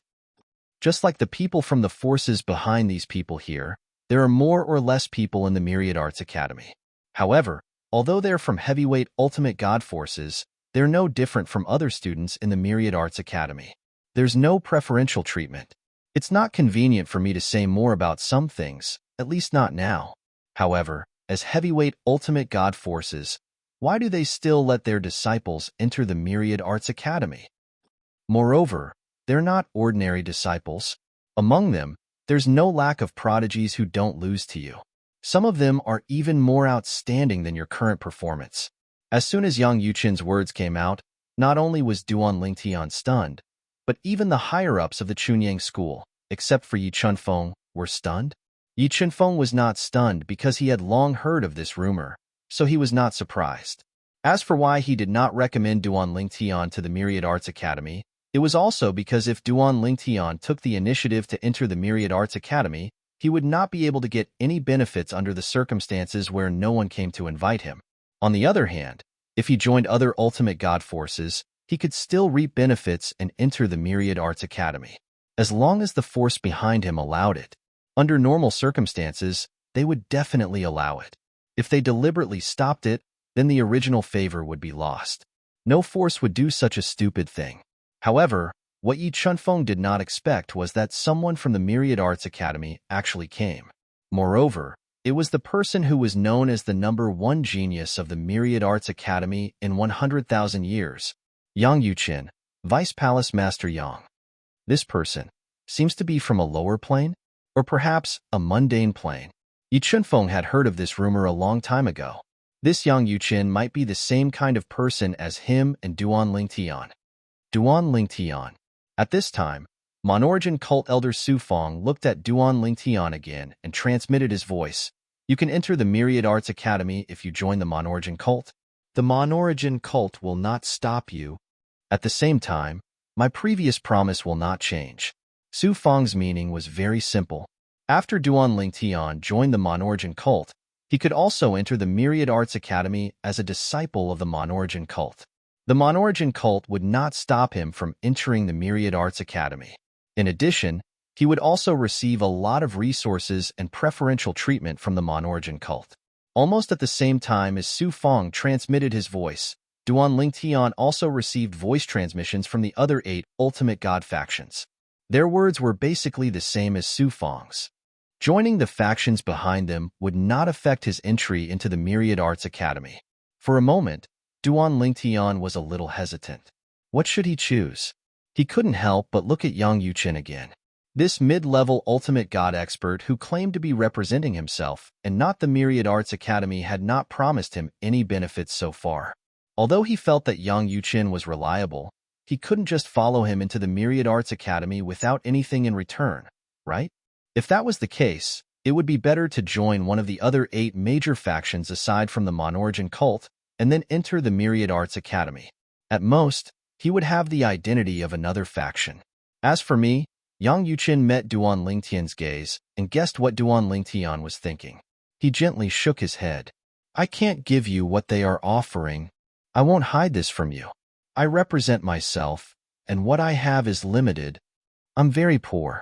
A: Just like the people from the forces behind these people here, there are more or less people in the Myriad Arts Academy. However, although they're from heavyweight ultimate god forces, they're no different from other students in the Myriad Arts Academy. There's no preferential treatment. It's not convenient for me to say more about some things, at least not now. However, as heavyweight ultimate god forces, why do they still let their disciples enter the Myriad Arts Academy? Moreover, they're not ordinary disciples. Among them, there's no lack of prodigies who don't lose to you. Some of them are even more outstanding than your current performance. As soon as Yang Yuchen's words came out, not only was Duan Lingtian stunned, but even the higher-ups of the Chunyang school, except for Yi Chunfeng, were stunned. Yi Chunfeng was not stunned because he had long heard of this rumor, so he was not surprised. As for why he did not recommend Duan Lingtian to the Myriad Arts Academy, it was also because if Duan Lingtian took the initiative to enter the Myriad Arts Academy, he would not be able to get any benefits under the circumstances where no one came to invite him. On the other hand, if he joined other ultimate god forces, he could still reap benefits and enter the Myriad Arts Academy, as long as the force behind him allowed it. Under normal circumstances, they would definitely allow it. If they deliberately stopped it, then the original favor would be lost. No force would do such a stupid thing. However, what Yi Chunfeng did not expect was that someone from the Myriad Arts Academy actually came. Moreover, it was the person who was known as the #1 genius of the Myriad Arts Academy in 100,000 years, Yang Yuchen, Vice Palace Master Yang. This person seems to be from a lower plane, or perhaps a mundane plane. Yi Chunfeng had heard of this rumor a long time ago. This Yang Yuchen might be the same kind of person as him and Duan Lingtian. Duan Lingtian. At this time, Monarch cult elder Su Fong looked at Duan Lingtian again and transmitted his voice. You can enter the Myriad Arts Academy if you join the Monarch cult. The Monarch cult will not stop you. At the same time, my previous promise will not change. Su Fong's meaning was very simple. After Duan Lingtian joined the Monarch cult, he could also enter the Myriad Arts Academy as a disciple of the Monarch cult. The Monarch cult would not stop him from entering the Myriad Arts Academy. In addition, he would also receive a lot of resources and preferential treatment from the Monarch cult. Almost at the same time as Su Fong transmitted his voice, Duan Lingtian also received voice transmissions from the other 8 ultimate god factions. Their words were basically the same as Su Fong's. Joining the factions behind them would not affect his entry into the Myriad Arts Academy. For a moment, Duan Lingtian was a little hesitant. What should he choose? He couldn't help but look at Yang Yuchen again. This mid-level ultimate god expert who claimed to be representing himself and not the Myriad Arts Academy had not promised him any benefits so far. Although he felt that Yang Yuqin was reliable, he couldn't just follow him into the Myriad Arts Academy without anything in return, right? If that was the case, it would be better to join one of the other 8 major factions aside from the Monarch cult and then enter the Myriad Arts Academy. At most, he would have the identity of another faction. As for me, Yang Yuqin met Duan Lingtian's gaze and guessed what Duan Lingtian was thinking. He gently shook his head. I can't give you what they are offering. I won't hide this from you. I represent myself, and what I have is limited. I'm very poor.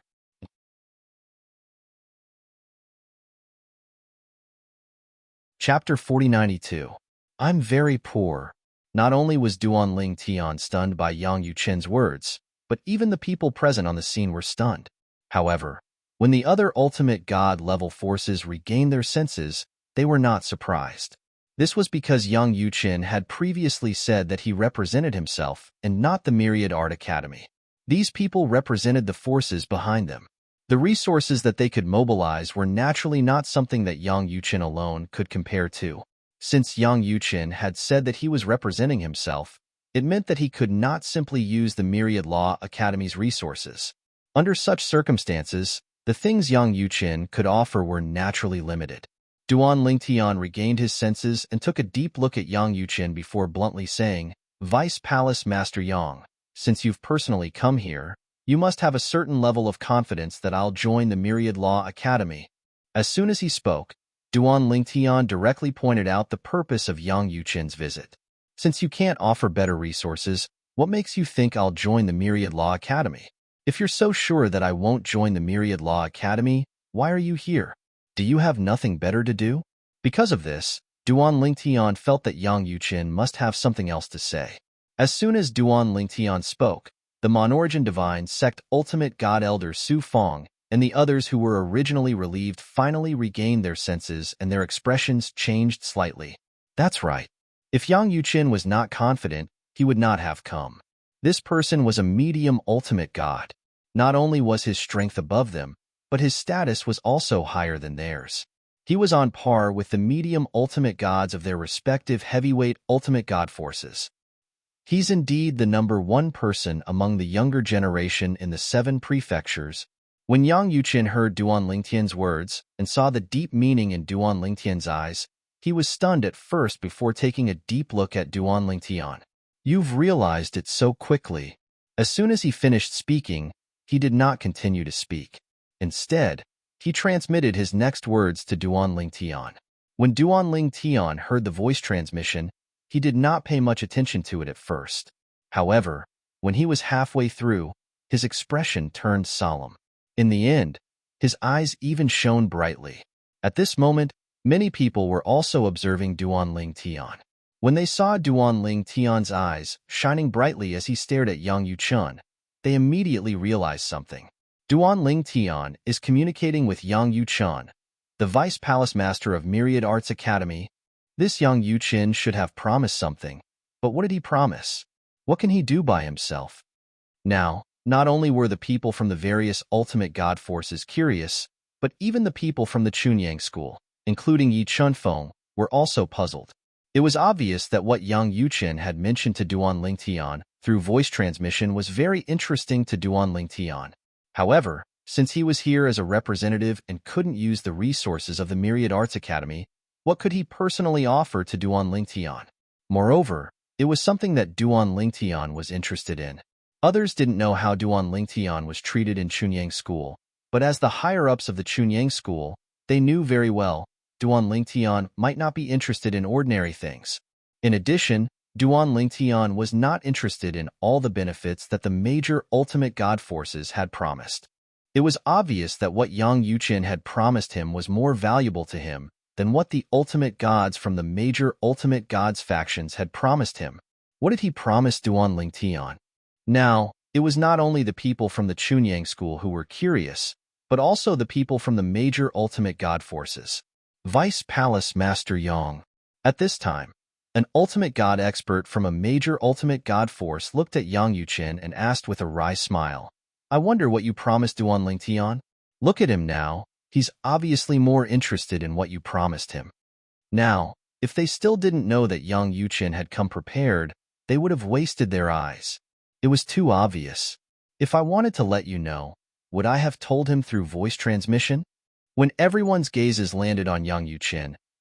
A: Chapter 4092. I'm very poor. Not only was Duan Lingtian stunned by Yang Yuqin's words, but even the people present on the scene were stunned. However, when the other ultimate god-level forces regained their senses, they were not surprised. This was because Yang Yuqin had previously said that he represented himself and not the Myriad Art Academy. These people represented the forces behind them. The resources that they could mobilize were naturally not something that Yang Yuqin alone could compare to. Since Yang Yuqin had said that he was representing himself, it meant that he could not simply use the Myriad Law Academy's resources. Under such circumstances, the things Yang Yuqin could offer were naturally limited. Duan Lingtian regained his senses and took a deep look at Yang Yuqin before bluntly saying, Vice Palace Master Yang, since you've personally come here, you must have a certain level of confidence that I'll join the Myriad Law Academy. As soon as he spoke, Duan Lingtian directly pointed out the purpose of Yang Yuqin's visit. Since you can't offer better resources, what makes you think I'll join the Myriad Law Academy? If you're so sure that I won't join the Myriad Law Academy, why are you here? Do you have nothing better to do? Because of this, Duan Lingtian felt that Yang Yuqin must have something else to say. As soon as Duan Lingtian spoke, the Monarch Divine Sect Ultimate God Elder Su Fong and the others who were originally relieved finally regained their senses and their expressions changed slightly. That's right. If Yang Yuqin was not confident, he would not have come. This person was a medium ultimate god. Not only was his strength above them, but his status was also higher than theirs. He was on par with the medium ultimate gods of their respective heavyweight ultimate god forces. He's indeed the #1 person among the younger generation in the 7 prefectures. When Yang Yuqin heard Duan Lingtian's words and saw the deep meaning in Duan Lingtian's eyes, he was stunned at first before taking a deep look at Duan Lingtian. You've realized it so quickly. As soon as he finished speaking, he did not continue to speak. Instead, he transmitted his next words to Duan Lingtian. When Duan Lingtian heard the voice transmission, he did not pay much attention to it at first. However, when he was halfway through, his expression turned solemn. In the end, his eyes even shone brightly. At this moment, many people were also observing Duan Lingtian. When they saw Duan Lingtian's eyes shining brightly as he stared at Yang Yuqin, they immediately realized something. Duan Lingtian is communicating with Yang Yuqin, the Vice Palace Master of Myriad Arts Academy. This Yang Yuqin should have promised something, but what did he promise? What can he do by himself? Now, not only were the people from the various ultimate god forces curious, but even the people from the Chunyang school, including Yi Chunfeng, were also puzzled. It was obvious that what Yang Yuqin had mentioned to Duan Lingtian through voice transmission was very interesting to Duan Lingtian. However, since he was here as a representative and couldn't use the resources of the Myriad Arts Academy, what could he personally offer to Duan Lingtian? Moreover, it was something that Duan Lingtian was interested in. Others didn't know how Duan Lingtian was treated in Chunyang school, but as the higher-ups of the Chunyang school, they knew very well Duan Lingtian might not be interested in ordinary things. In addition, Duan Lingtian was not interested in all the benefits that the major ultimate god forces had promised. It was obvious that what Yang Yuqin had promised him was more valuable to him than what the ultimate gods from the major ultimate gods factions had promised him. What did he promise Duan Lingtian? Now, it was not only the people from the Chunyang school who were curious, but also the people from the major ultimate god forces. Vice Palace Master Yang. At this time, an ultimate god expert from a major ultimate god force looked at Yang Yuqin and asked with a wry smile, I wonder what you promised Duan Lingtian? Look at him now. He's obviously more interested in what you promised him. Now, if they still didn't know that young Yuqin had come prepared, they would have wasted their eyes. It was too obvious. If I wanted to let you know, would I have told him through voice transmission? When everyone's gazes landed on Yang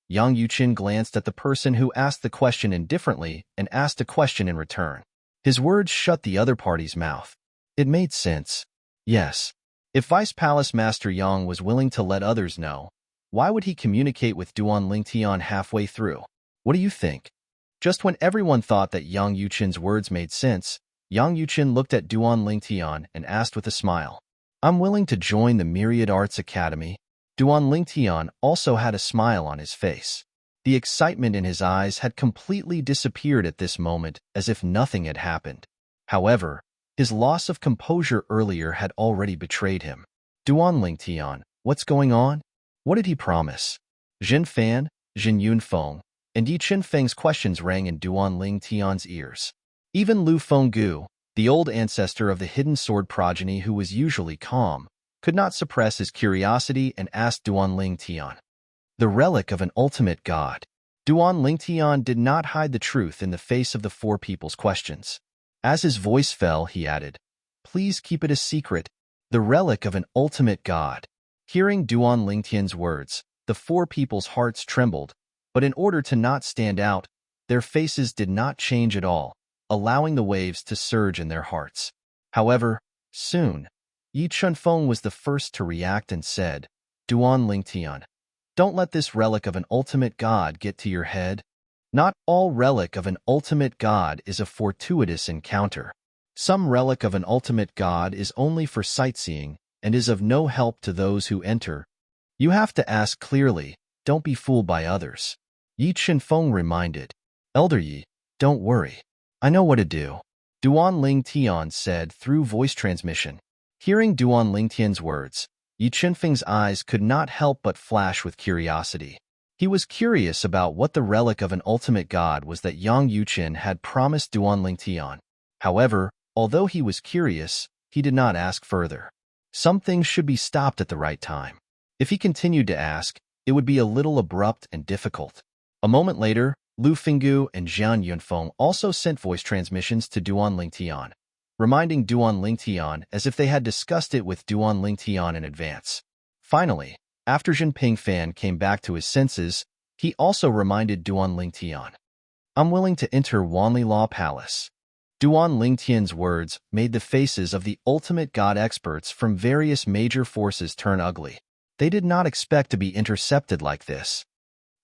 A: Yuqin glanced at the person who asked the question indifferently and asked a question in return. His words shut the other party's mouth. It made sense. Yes. If Vice Palace Master Yang was willing to let others know, why would he communicate with Duan Lingtian halfway through? What do you think? Just when everyone thought that Yang Yuqin's words made sense, Yang Yuqin looked at Duan Lingtian and asked with a smile, I'm willing to join the Myriad Arts Academy. Duan Lingtian also had a smile on his face. The excitement in his eyes had completely disappeared at this moment, as if nothing had happened. However, his loss of composure earlier had already betrayed him. Duan Lingtian, what's going on? What did he promise? Jin Fan, Jin Yunfeng, and Yi Qinfeng's questions rang in Duan Lingtian's ears. Even Lu Fenggu, the old ancestor of the hidden sword progeny who was usually calm, could not suppress his curiosity and asked Duan Lingtian. The relic of an ultimate god. Duan Lingtian did not hide the truth in the face of the four people's questions. As his voice fell, he added, Please keep it a secret. The relic of an ultimate god. Hearing Duan Lingtian's words, the four people's hearts trembled, but in order to not stand out, their faces did not change at all, allowing the waves to surge in their hearts. However, soon, Yi Chunfeng was the first to react and said, Duan Lingtian, don't let this relic of an ultimate god get to your head. Not all relic of an ultimate god is a fortuitous encounter. Some relic of an ultimate god is only for sightseeing and is of no help to those who enter. You have to ask clearly, don't be fooled by others. Yi Chunfeng reminded, Elder Yi, don't worry. I know what to do. Duan Lingtian said through voice transmission. Hearing Duan Lingtian's words, Yi Qinfeng's eyes could not help but flash with curiosity. He was curious about what the relic of an ultimate god was that Yang Yuqin had promised Duan Lingtian. However, although he was curious, he did not ask further. Some things should be stopped at the right time. If he continued to ask, it would be a little abrupt and difficult. A moment later, Lu Fenggu and Jian Yunfeng also sent voice transmissions to Duan Lingtian, reminding Duan Lingtian as if they had discussed it with Duan Lingtian in advance. Finally, after Jin Pingfan came back to his senses, he also reminded Duan Lingtian, I'm willing to enter Wanli Law Palace. Duan Lingtian's words made the faces of the ultimate god experts from various major forces turn ugly. They did not expect to be intercepted like this.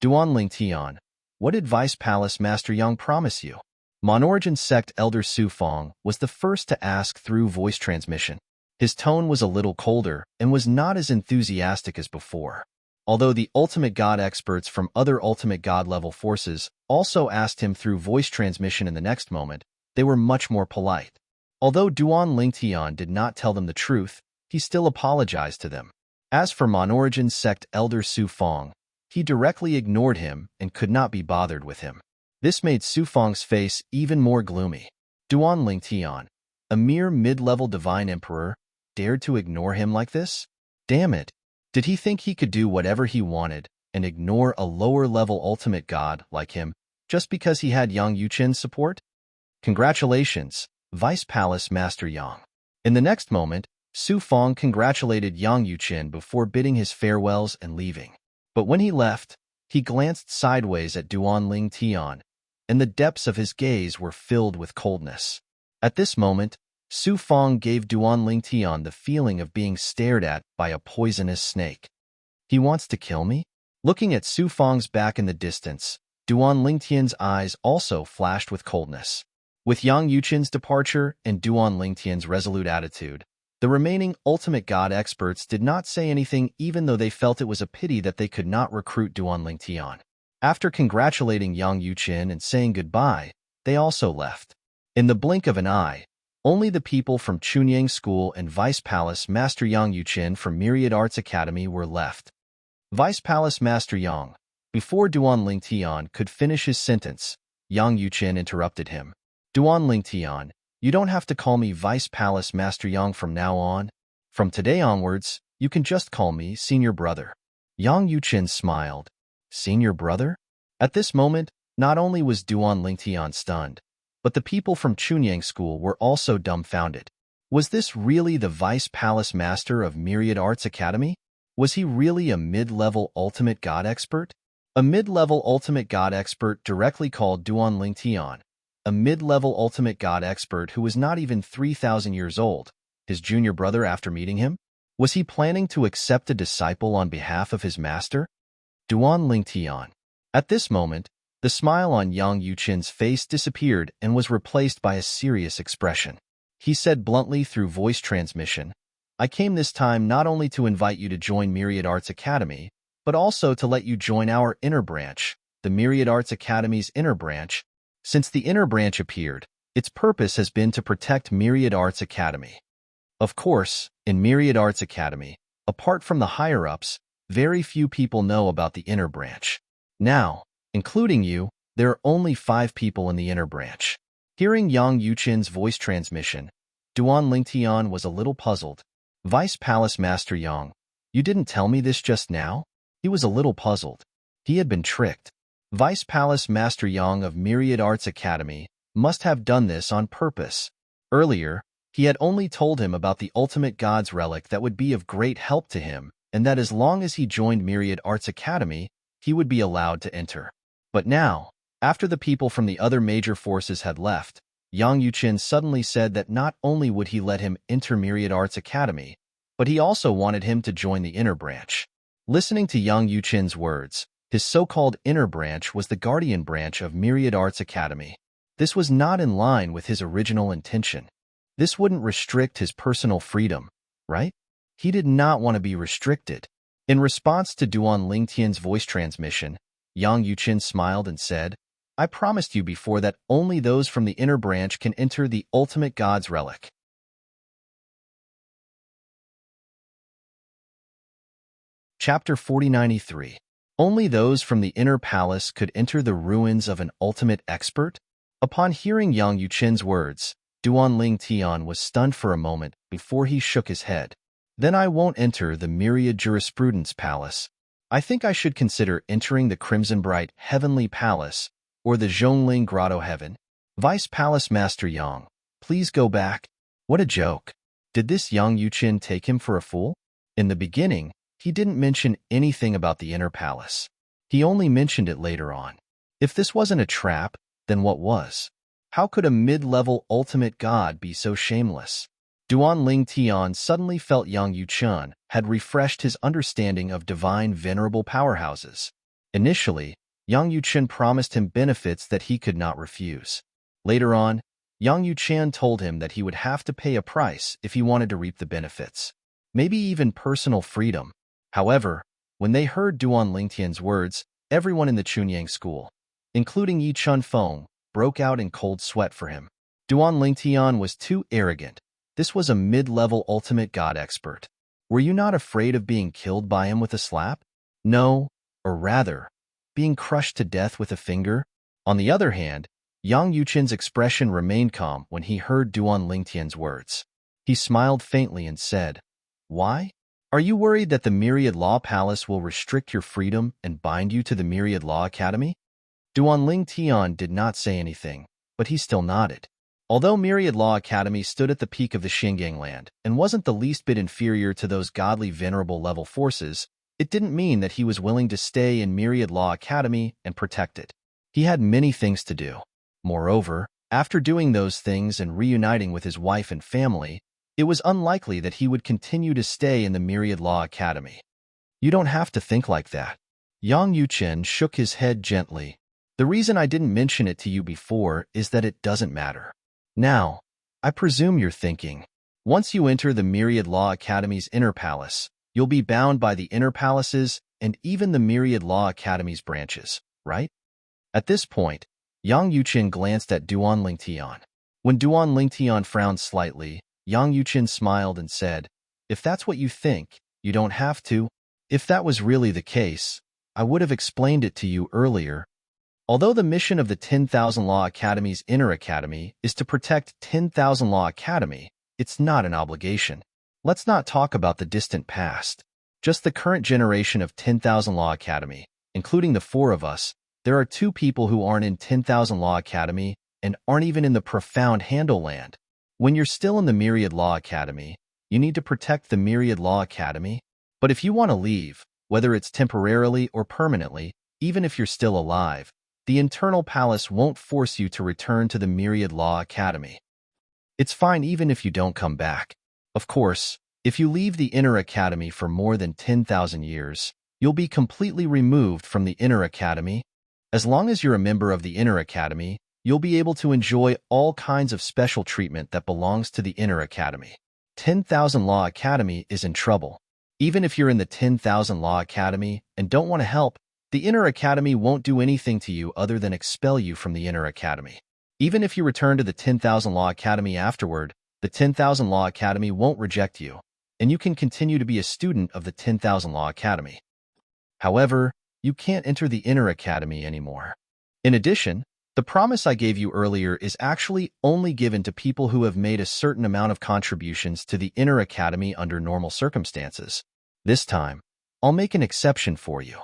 A: Duan Lingtian, what did Vice Palace Master Yang promise you? Monarch sect Elder Su Fong was the first to ask through voice transmission. His tone was a little colder and was not as enthusiastic as before. Although the ultimate god experts from other ultimate god level forces also asked him through voice transmission in the next moment, they were much more polite. Although Duan Lingtian did not tell them the truth, he still apologized to them. As for Monarch sect Elder Su Fong, he directly ignored him and could not be bothered with him. This made Su Fong's face even more gloomy. Duan Lingtian, a mere mid-level divine emperor, dared to ignore him like this? Damn it! Did he think he could do whatever he wanted and ignore a lower-level ultimate god like him just because he had Yang Yuqin's support? Congratulations, Vice Palace Master Yang. In the next moment, Su Fong congratulated Yang Yuqin before bidding his farewells and leaving. But when he left, he glanced sideways at Duan Lingtian, and the depths of his gaze were filled with coldness. At this moment, Su Fong gave Duan Lingtian the feeling of being stared at by a poisonous snake. He wants to kill me? Looking at Su Fong's back in the distance, Duan Lingtian's eyes also flashed with coldness. With Yang Yuqin's departure and Duan Lingtian's resolute attitude, the remaining ultimate god experts did not say anything even though they felt it was a pity that they could not recruit Duan Lingtian. After congratulating Yang Yuqin and saying goodbye, they also left. In the blink of an eye, only the people from Chunyang School and Vice Palace Master Yang Yuqin from Myriad Arts Academy were left. Vice Palace Master Yang. Before Duan Lingtian could finish his sentence, Yang Yuqin interrupted him. Duan Lingtian, You don't have to call me Vice Palace Master Yang from now on. From today onwards, you can just call me Senior Brother. Yang Yuqin smiled. Senior Brother? At this moment, not only was Duan Lingtian stunned, but the people from Chunyang School were also dumbfounded. Was this really the Vice Palace Master of Myriad Arts Academy? Was he really a mid-level ultimate god expert? A mid-level ultimate god expert directly called Duan Lingtian, a mid-level ultimate god expert who was not even 3,000 years old, his junior brother after meeting him? Was he planning to accept a disciple on behalf of his master? Duan Lingtian. At this moment, the smile on Yang Yuqin's face disappeared and was replaced by a serious expression. He said bluntly through voice transmission, I came this time not only to invite you to join Myriad Arts Academy, but also to let you join our inner branch, the Myriad Arts Academy's inner branch. Since the inner branch appeared, its purpose has been to protect Myriad Arts Academy. Of course, in Myriad Arts Academy, apart from the higher-ups, very few people know about the inner branch. Now, including you, there are only 5 people in the inner branch. Hearing Yang Yuqin's voice transmission, Duan Lingtian was a little puzzled. Vice Palace Master Yang, you didn't tell me this just now? He was a little puzzled. He had been tricked. Vice Palace Master Yang of Myriad Arts Academy must have done this on purpose. Earlier, he had only told him about the ultimate god's relic that would be of great help to him, and that as long as he joined Myriad Arts Academy, he would be allowed to enter. But now, after the people from the other major forces had left, Yang Yuqin suddenly said that not only would he let him enter Myriad Arts Academy, but he also wanted him to join the inner branch. Listening to Yang Yuqin's words, his so-called inner branch was the guardian branch of Myriad Arts Academy. This was not in line with his original intention. This wouldn't restrict his personal freedom, right? He did not want to be restricted. In response to Duan Lingtian's voice transmission, Yang Yuqin smiled and said, I promised you before that only those from the inner branch can enter the ultimate god's relic. Chapter 4093. Only those from the inner palace could enter the ruins of an ultimate expert? Upon hearing Yang Yuqin's words, Duan Lingtian was stunned for a moment before he shook his head. Then I won't enter the Myriad Jurisprudence Palace. I think I should consider entering the Crimson Bright Heavenly Palace or the Zhongling Grotto Heaven. Vice Palace Master Yang, please go back. What a joke. Did this Yang Yuqin take him for a fool? In the beginning, he didn't mention anything about the inner palace. He only mentioned it later on. If this wasn't a trap, then what was? How could a mid-level ultimate god be so shameless? Duan Lingtian suddenly felt Yang Yuqin had refreshed his understanding of divine venerable powerhouses. Initially, Yang Yuqin promised him benefits that he could not refuse. Later on, Yang Yuqin told him that he would have to pay a price if he wanted to reap the benefits. Maybe even personal freedom. However, when they heard Duan Lingtian's words, everyone in the Chunyang School, including Yi Chunfeng, broke out in cold sweat for him. Duan Lingtian was too arrogant. This was a mid-level ultimate god expert. Were you not afraid of being killed by him with a slap? No, or rather, being crushed to death with a finger? On the other hand, Yang Yuqin's expression remained calm when he heard Duan Lingtian's words. He smiled faintly and said, Why? Are you worried that the Myriad Law Palace will restrict your freedom and bind you to the Myriad Law Academy? Duan Lingtian did not say anything, but he still nodded. Although Myriad Law Academy stood at the peak of the Xinjiang land and wasn't the least bit inferior to those godly venerable level forces, it didn't mean that he was willing to stay in Myriad Law Academy and protect it. He had many things to do. Moreover, after doing those things and reuniting with his wife and family, it was unlikely that he would continue to stay in the Myriad Law Academy. You don't have to think like that. Yang Yuqin shook his head gently. The reason I didn't mention it to you before is that it doesn't matter. Now, I presume you're thinking, once you enter the Myriad Law Academy's inner palace, you'll be bound by the inner palaces and even the Myriad Law Academy's branches, right? At this point, Yang Yuqin glanced at Duan Lingtian. When Duan Lingtian frowned slightly, Yang Yuqin smiled and said, If that's what you think, you don't have to. If that was really the case, I would have explained it to you earlier. Although the mission of the 10,000 Law Academy's Inner Academy is to protect 10,000 Law Academy, it's not an obligation. Let's not talk about the distant past. Just the current generation of 10,000 Law Academy, including the four of us. There are two people who aren't in 10,000 Law Academy and aren't even in the profound Handle Land. When you're still in the Myriad Law Academy, you need to protect the Myriad Law Academy. But if you want to leave, whether it's temporarily or permanently, even if you're still alive, the Internal Palace won't force you to return to the Myriad Law Academy. It's fine even if you don't come back. Of course, if you leave the Inner Academy for more than 10,000 years, you'll be completely removed from the Inner Academy. As long as you're a member of the Inner Academy, you'll be able to enjoy all kinds of special treatment that belongs to the Inner Academy. 10,000 Law Academy is in trouble. Even if you're in the 10,000 Law Academy and don't want to help, the Inner Academy won't do anything to you other than expel you from the Inner Academy. Even if you return to the 10,000 Law Academy afterward, the 10,000 Law Academy won't reject you, and you can continue to be a student of the 10,000 Law Academy. However, you can't enter the Inner Academy anymore. In addition, the promise I gave you earlier is actually only given to people who have made a certain amount of contributions to the Inner Academy under normal circumstances. This time, I'll make an exception for you,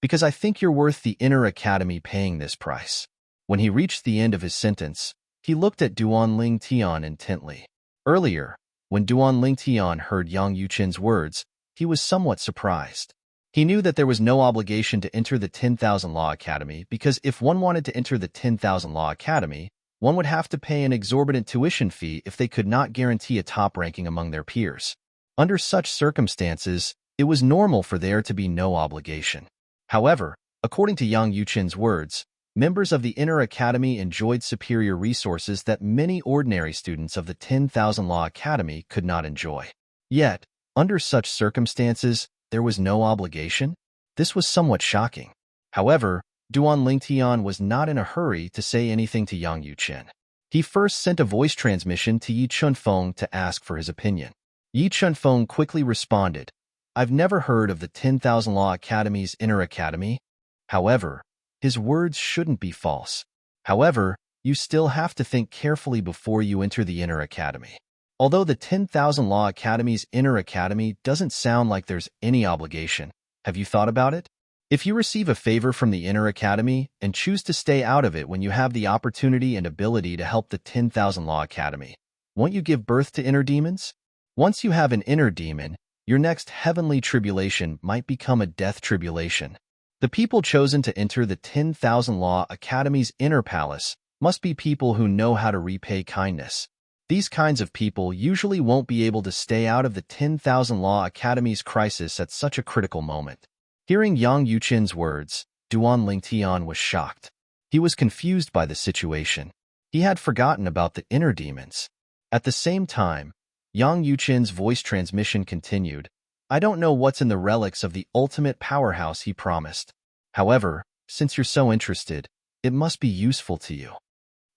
A: because I think you're worth the Inner Academy paying this price. When he reached the end of his sentence, he looked at Duan Tian intently. Earlier, when Duan Tian heard Yang Yuchen's words, he was somewhat surprised. He knew that there was no obligation to enter the 10,000 Law Academy because if one wanted to enter the 10,000 Law Academy, one would have to pay an exorbitant tuition fee if they could not guarantee a top ranking among their peers. Under such circumstances, it was normal for there to be no obligation. However, according to Yang Yuchen's words, members of the Inner Academy enjoyed superior resources that many ordinary students of the 10,000 Law Academy could not enjoy. Yet, under such circumstances, there was no obligation? This was somewhat shocking. However, Duan Tian was not in a hurry to say anything to Yang Yuchen. He first sent a voice transmission to Yi Chunfeng to ask for his opinion. Yi Chunfeng quickly responded, "I've never heard of the 10,000 Law Academy's Inner Academy. However, his words shouldn't be false. However, you still have to think carefully before you enter the Inner Academy. Although the 10,000 Law Academy's Inner Academy doesn't sound like there's any obligation, have you thought about it? If you receive a favor from the Inner Academy and choose to stay out of it when you have the opportunity and ability to help the 10,000 Law Academy, won't you give birth to inner demons? Once you have an inner demon, your next heavenly tribulation might become a death tribulation. The people chosen to enter the 10,000 Law Academy's inner palace must be people who know how to repay kindness. These kinds of people usually won't be able to stay out of the 10,000 Law Academy's crisis at such a critical moment." Hearing Yang Yuchen's words, Duan Tian was shocked. He was confused by the situation. He had forgotten about the inner demons. At the same time, Yang Yuchen's voice transmission continued, "I don't know what's in the relics of the ultimate powerhouse he promised. However, since you're so interested, it must be useful to you.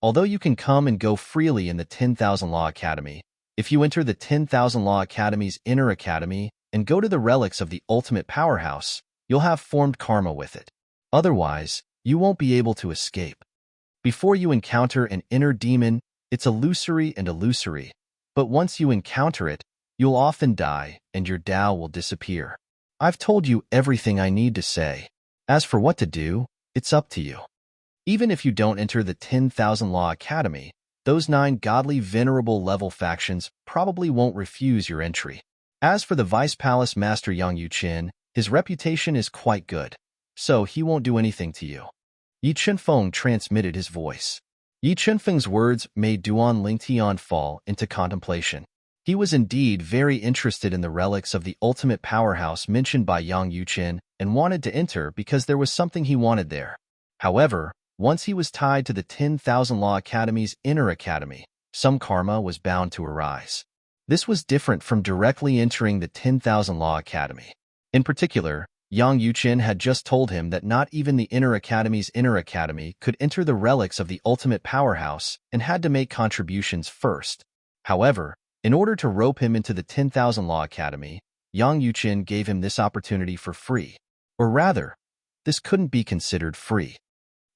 A: Although you can come and go freely in the 10,000 Law Academy, if you enter the 10,000 Law Academy's Inner Academy and go to the relics of the ultimate powerhouse, you'll have formed karma with it. Otherwise, you won't be able to escape. Before you encounter an inner demon, it's illusory and illusory, but once you encounter it, you'll often die and your Tao will disappear. I've told you everything I need to say. As for what to do, it's up to you. Even if you don't enter the 10,000 Law Academy, those 9 godly venerable level factions probably won't refuse your entry. As for the Vice Palace Master Yang Yuchen, his reputation is quite good, so he won't do anything to you." Yi Chunfeng transmitted his voice. Yi Chunfeng's words made Duan Tian fall into contemplation. He was indeed very interested in the relics of the ultimate powerhouse mentioned by Yang Yuchen and wanted to enter because there was something he wanted there. However, once he was tied to the 10,000 Law Academy's Inner Academy, some karma was bound to arise. This was different from directly entering the 10,000 Law Academy. In particular, Yang Yuchen had just told him that not even the Inner Academy's Inner Academy could enter the relics of the ultimate powerhouse and had to make contributions first. However, in order to rope him into the 10,000 Law Academy, Yang Yuchen gave him this opportunity for free. Or rather, this couldn't be considered free.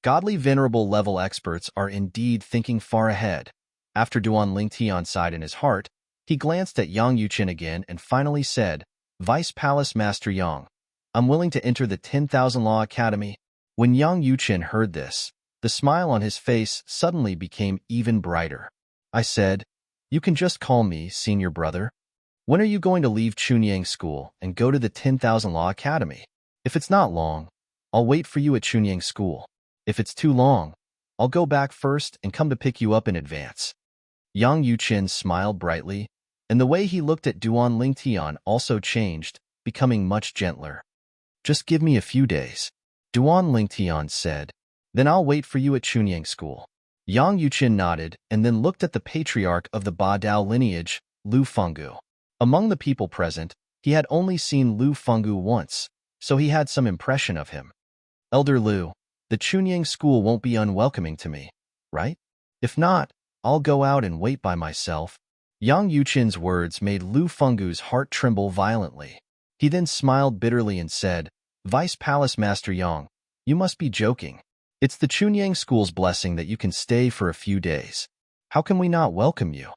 A: Godly venerable level experts are indeed thinking far ahead. After Duan Lingtian sighed in his heart, he glanced at Yang Yuqin again and finally said, Vice Palace Master Yang, I'm willing to enter the 10,000 Law Academy. When Yang Yuqin heard this, the smile on his face suddenly became even brighter. I said, you can just call me senior brother. When are you going to leave Chunyang School and go to the 10,000 Law Academy? If it's not long, I'll wait for you at Chunyang School. If it's too long, I'll go back first and come to pick you up in advance. Yang Yuqin smiled brightly, and the way he looked at Duan Lingtian also changed, becoming much gentler. Just give me a few days, Duan Lingtian said. Then I'll wait for you at Chunyang School. Yang Yuqin nodded and then looked at the patriarch of the Ba Dao lineage, Lu Fenggu. Among the people present, he had only seen Lu Fenggu once, so he had some impression of him. Elder Lu, the Chunyang School won't be unwelcoming to me, right? If not, I'll go out and wait by myself. Yang Yuqin's words made Lu Fenggu's heart tremble violently. He then smiled bitterly and said, Vice Palace Master Yang, you must be joking. It's the Chunyang School's blessing that you can stay for a few days. How can we not welcome you?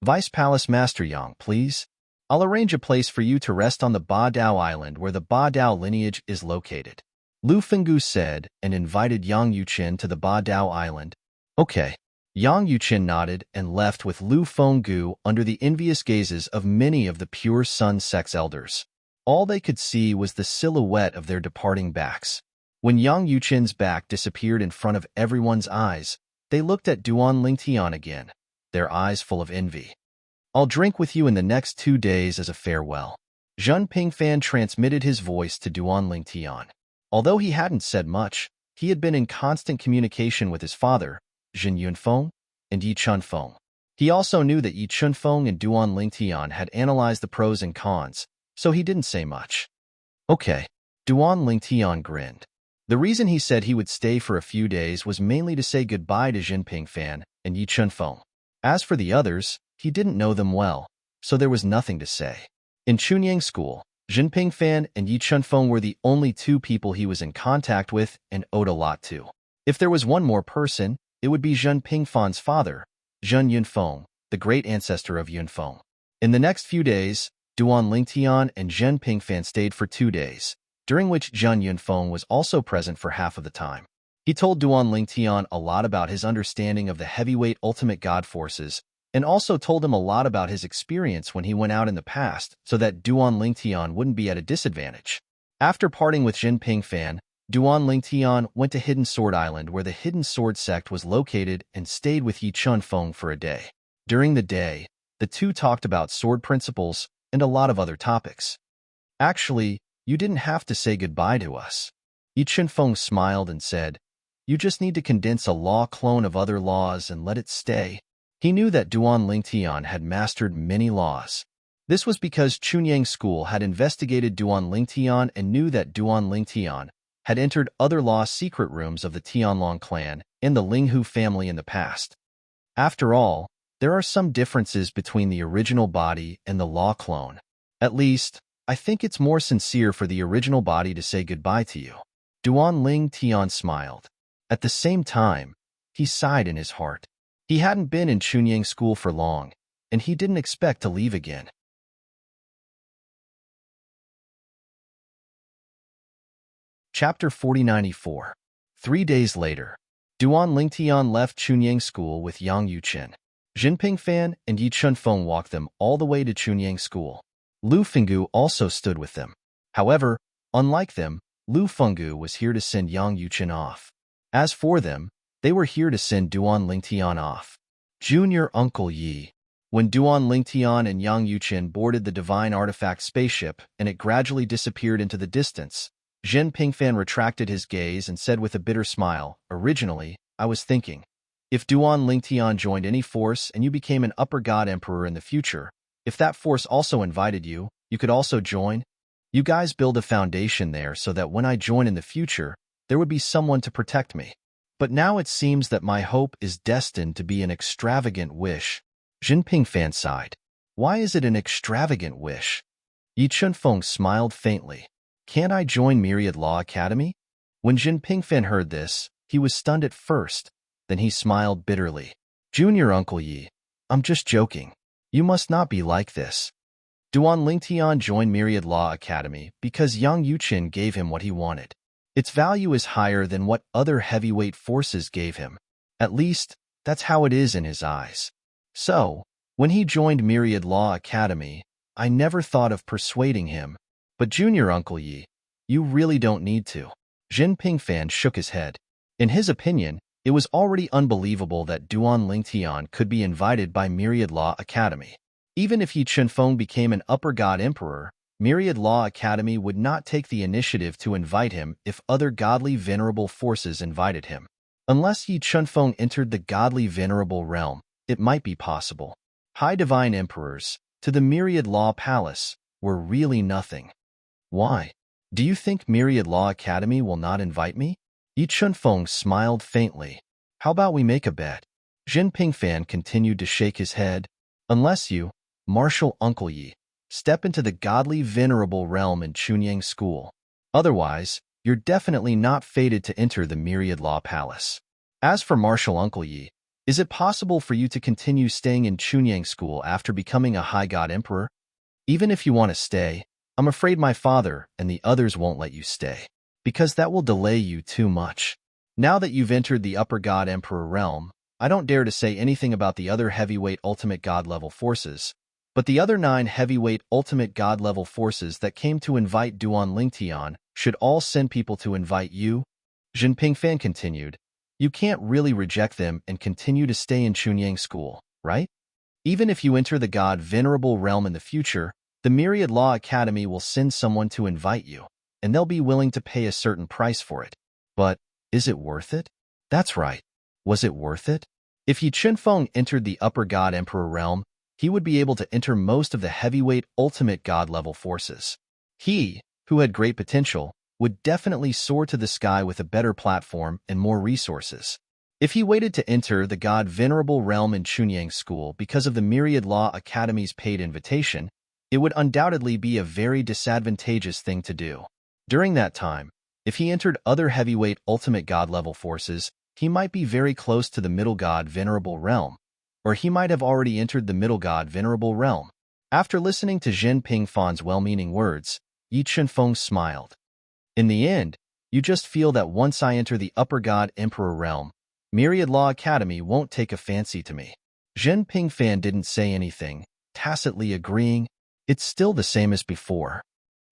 A: Vice Palace Master Yang, please. I'll arrange a place for you to rest on the Ba Dao Island where the Ba Dao lineage is located. Lu Fenggu said and invited Yang Yuqin to the Ba Dao Island. Okay. Yang Yuqin nodded and left with Lu Fenggu under the envious gazes of many of the Pure Sun Sect's elders. All they could see was the silhouette of their departing backs. When Yang Yuqin's back disappeared in front of everyone's eyes, they looked at Duan Lingtian again, their eyes full of envy. I'll drink with you in the next 2 days as a farewell. Zhen Pingfan transmitted his voice to Duan Lingtian. Although he hadn't said much, he had been in constant communication with his father, Zhen Yunfeng, and Yi Chunfeng. He also knew that Yi Chunfeng and Duan Lingtian had analyzed the pros and cons, so he didn't say much. Okay, Duan Lingtian grinned. The reason he said he would stay for a few days was mainly to say goodbye to Zhen Pingfan and Yi Chunfeng. As for the others, he didn't know them well, so there was nothing to say. In Chunyang School, Zhen Pingfan and Yi Chunfeng were the only 2 people he was in contact with and owed a lot to. If there was one more person, it would be Zhen Pingfan's father, Zhen Yunfeng, the great ancestor of Yunfeng. In the next few days, Duan Lingtian and Zhen Pingfan stayed for 2 days, during which Zhen Yunfeng was also present for half of the time. He told Duan Lingtian a lot about his understanding of the heavyweight ultimate god forces, and also told him a lot about his experience when he went out in the past so that Duan Lingtian wouldn't be at a disadvantage. After parting with Zhen Pingfan, Duan Lingtian went to Hidden Sword Island where the Hidden Sword sect was located and stayed with Yi Chunfeng for a day. During the day, the 2 talked about sword principles and a lot of other topics. Actually, you didn't have to say goodbye to us. Yi Chunfeng smiled and said, you just need to condense a law clone of other laws and let it stay. He knew that Duan Lingtian had mastered many laws. This was because Chunyang School had investigated Duan Lingtian and knew that Duan Lingtian had entered other law secret rooms of the Tianlong clan and the Linghu family in the past. After all, there are some differences between the original body and the law clone. At least, I think it's more sincere for the original body to say goodbye to you. Duan Lingtian smiled. At the same time, he sighed in his heart. He hadn't been in Chunyang School for long, and he didn't expect to leave again. Chapter 4094. 3 days later, Duan Lingtian left Chunyang School with Yang Yuqin. Zhen Pingfan and Yi Chunfeng walked them all the way to Chunyang School. Lu Fenggu also stood with them. However, unlike them, Lu Fenggu was here to send Yang Yuqin off. As for them, they were here to send Duan Lingtian off. Junior Uncle Yi. When Duan Lingtian and Yang Yuqin boarded the Divine Artifact spaceship and it gradually disappeared into the distance, Zhen Pingfan retracted his gaze and said with a bitter smile, originally, I was thinking, if Duan Lingtian joined any force and you became an upper god emperor in the future, if that force also invited you, you could also join. You guys build a foundation there so that when I join in the future, there would be someone to protect me. But now it seems that my hope is destined to be an extravagant wish. Zhen Pingfan sighed. Why is it an extravagant wish? Yi Chunfeng smiled faintly. Can't I join Myriad Law Academy? When Zhen Pingfan heard this, He was stunned at first, then he smiled bitterly. Junior Uncle Yi, I'm just joking. You must not be like this. Duan Lingtian joined Myriad Law Academy because Yang Yuqin gave him what he wanted. Its value is higher than what other heavyweight forces gave him. At least, that's how it is in his eyes. So, when he joined Myriad Law Academy, I never thought of persuading him. But Junior Uncle Yi, you really don't need to. Jin Pingfan shook his head. In his opinion, it was already unbelievable that Duan Lingtian could be invited by Myriad Law Academy. Even if Yi Chunfeng became an upper god emperor, Myriad Law Academy would not take the initiative to invite him if other godly venerable forces invited him. Unless Yi Chunfeng entered the godly venerable realm, it might be possible. High divine emperors, to the Myriad Law Palace, were really nothing. Why? Do you think Myriad Law Academy will not invite me? Yi Chunfeng smiled faintly. How about we make a bet? Jin Pingfan continued to shake his head. Unless you, Martial Uncle Yi, step into the godly venerable realm in Chunyang School. Otherwise, you're definitely not fated to enter the Myriad Law Palace. As for Martial Uncle Yi, is it possible for you to continue staying in Chunyang School after becoming a high god emperor? Even if you want to stay, I'm afraid my father and the others won't let you stay, because that will delay you too much. Now that you've entered the upper god emperor realm, I don't dare to say anything about the other heavyweight ultimate god level forces, but the other 9 heavyweight ultimate god level forces that came to invite Duan Lingtian should all send people to invite you. Jin Pingfan continued. You can't really reject them and continue to stay in Chunyang School, right? Even if you enter the god venerable realm in the future, the Myriad Law Academy will send someone to invite you, and they'll be willing to pay a certain price for it. But is it worth it? That's right. Was it worth it? If Yi Chunfeng entered the upper god emperor realm, he would be able to enter most of the heavyweight ultimate god level forces. He, who had great potential, would definitely soar to the sky with a better platform and more resources. If he waited to enter the god venerable realm in Chunyang School because of the Myriad Law Academy's paid invitation, it would undoubtedly be a very disadvantageous thing to do. During that time, if he entered other heavyweight ultimate god level forces, he might be very close to the middle god venerable realm, or he might have already entered the middle god venerable realm. After listening to Jin Pingfan's well-meaning words, Yi Chunfeng smiled. In the end, you just feel that once I enter the upper god emperor realm, Myriad Law Academy won't take a fancy to me. Jin Pingfan didn't say anything, tacitly agreeing. It's still the same as before.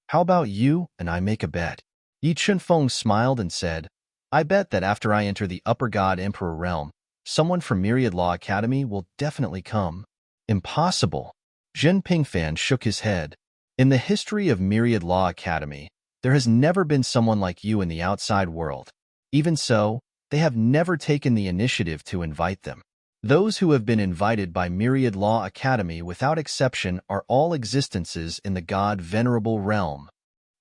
A: How about you and I make a bet? Yi Chunfeng smiled and said, I bet that after I enter the upper god emperor realm, someone from Myriad Law Academy will definitely come. Impossible. Jin Pingfan shook his head. In the history of Myriad Law Academy, there has never been someone like you in the outside world. Even so, they have never taken the initiative to invite them. Those who have been invited by Myriad Law Academy without exception are all existences in the god venerable realm.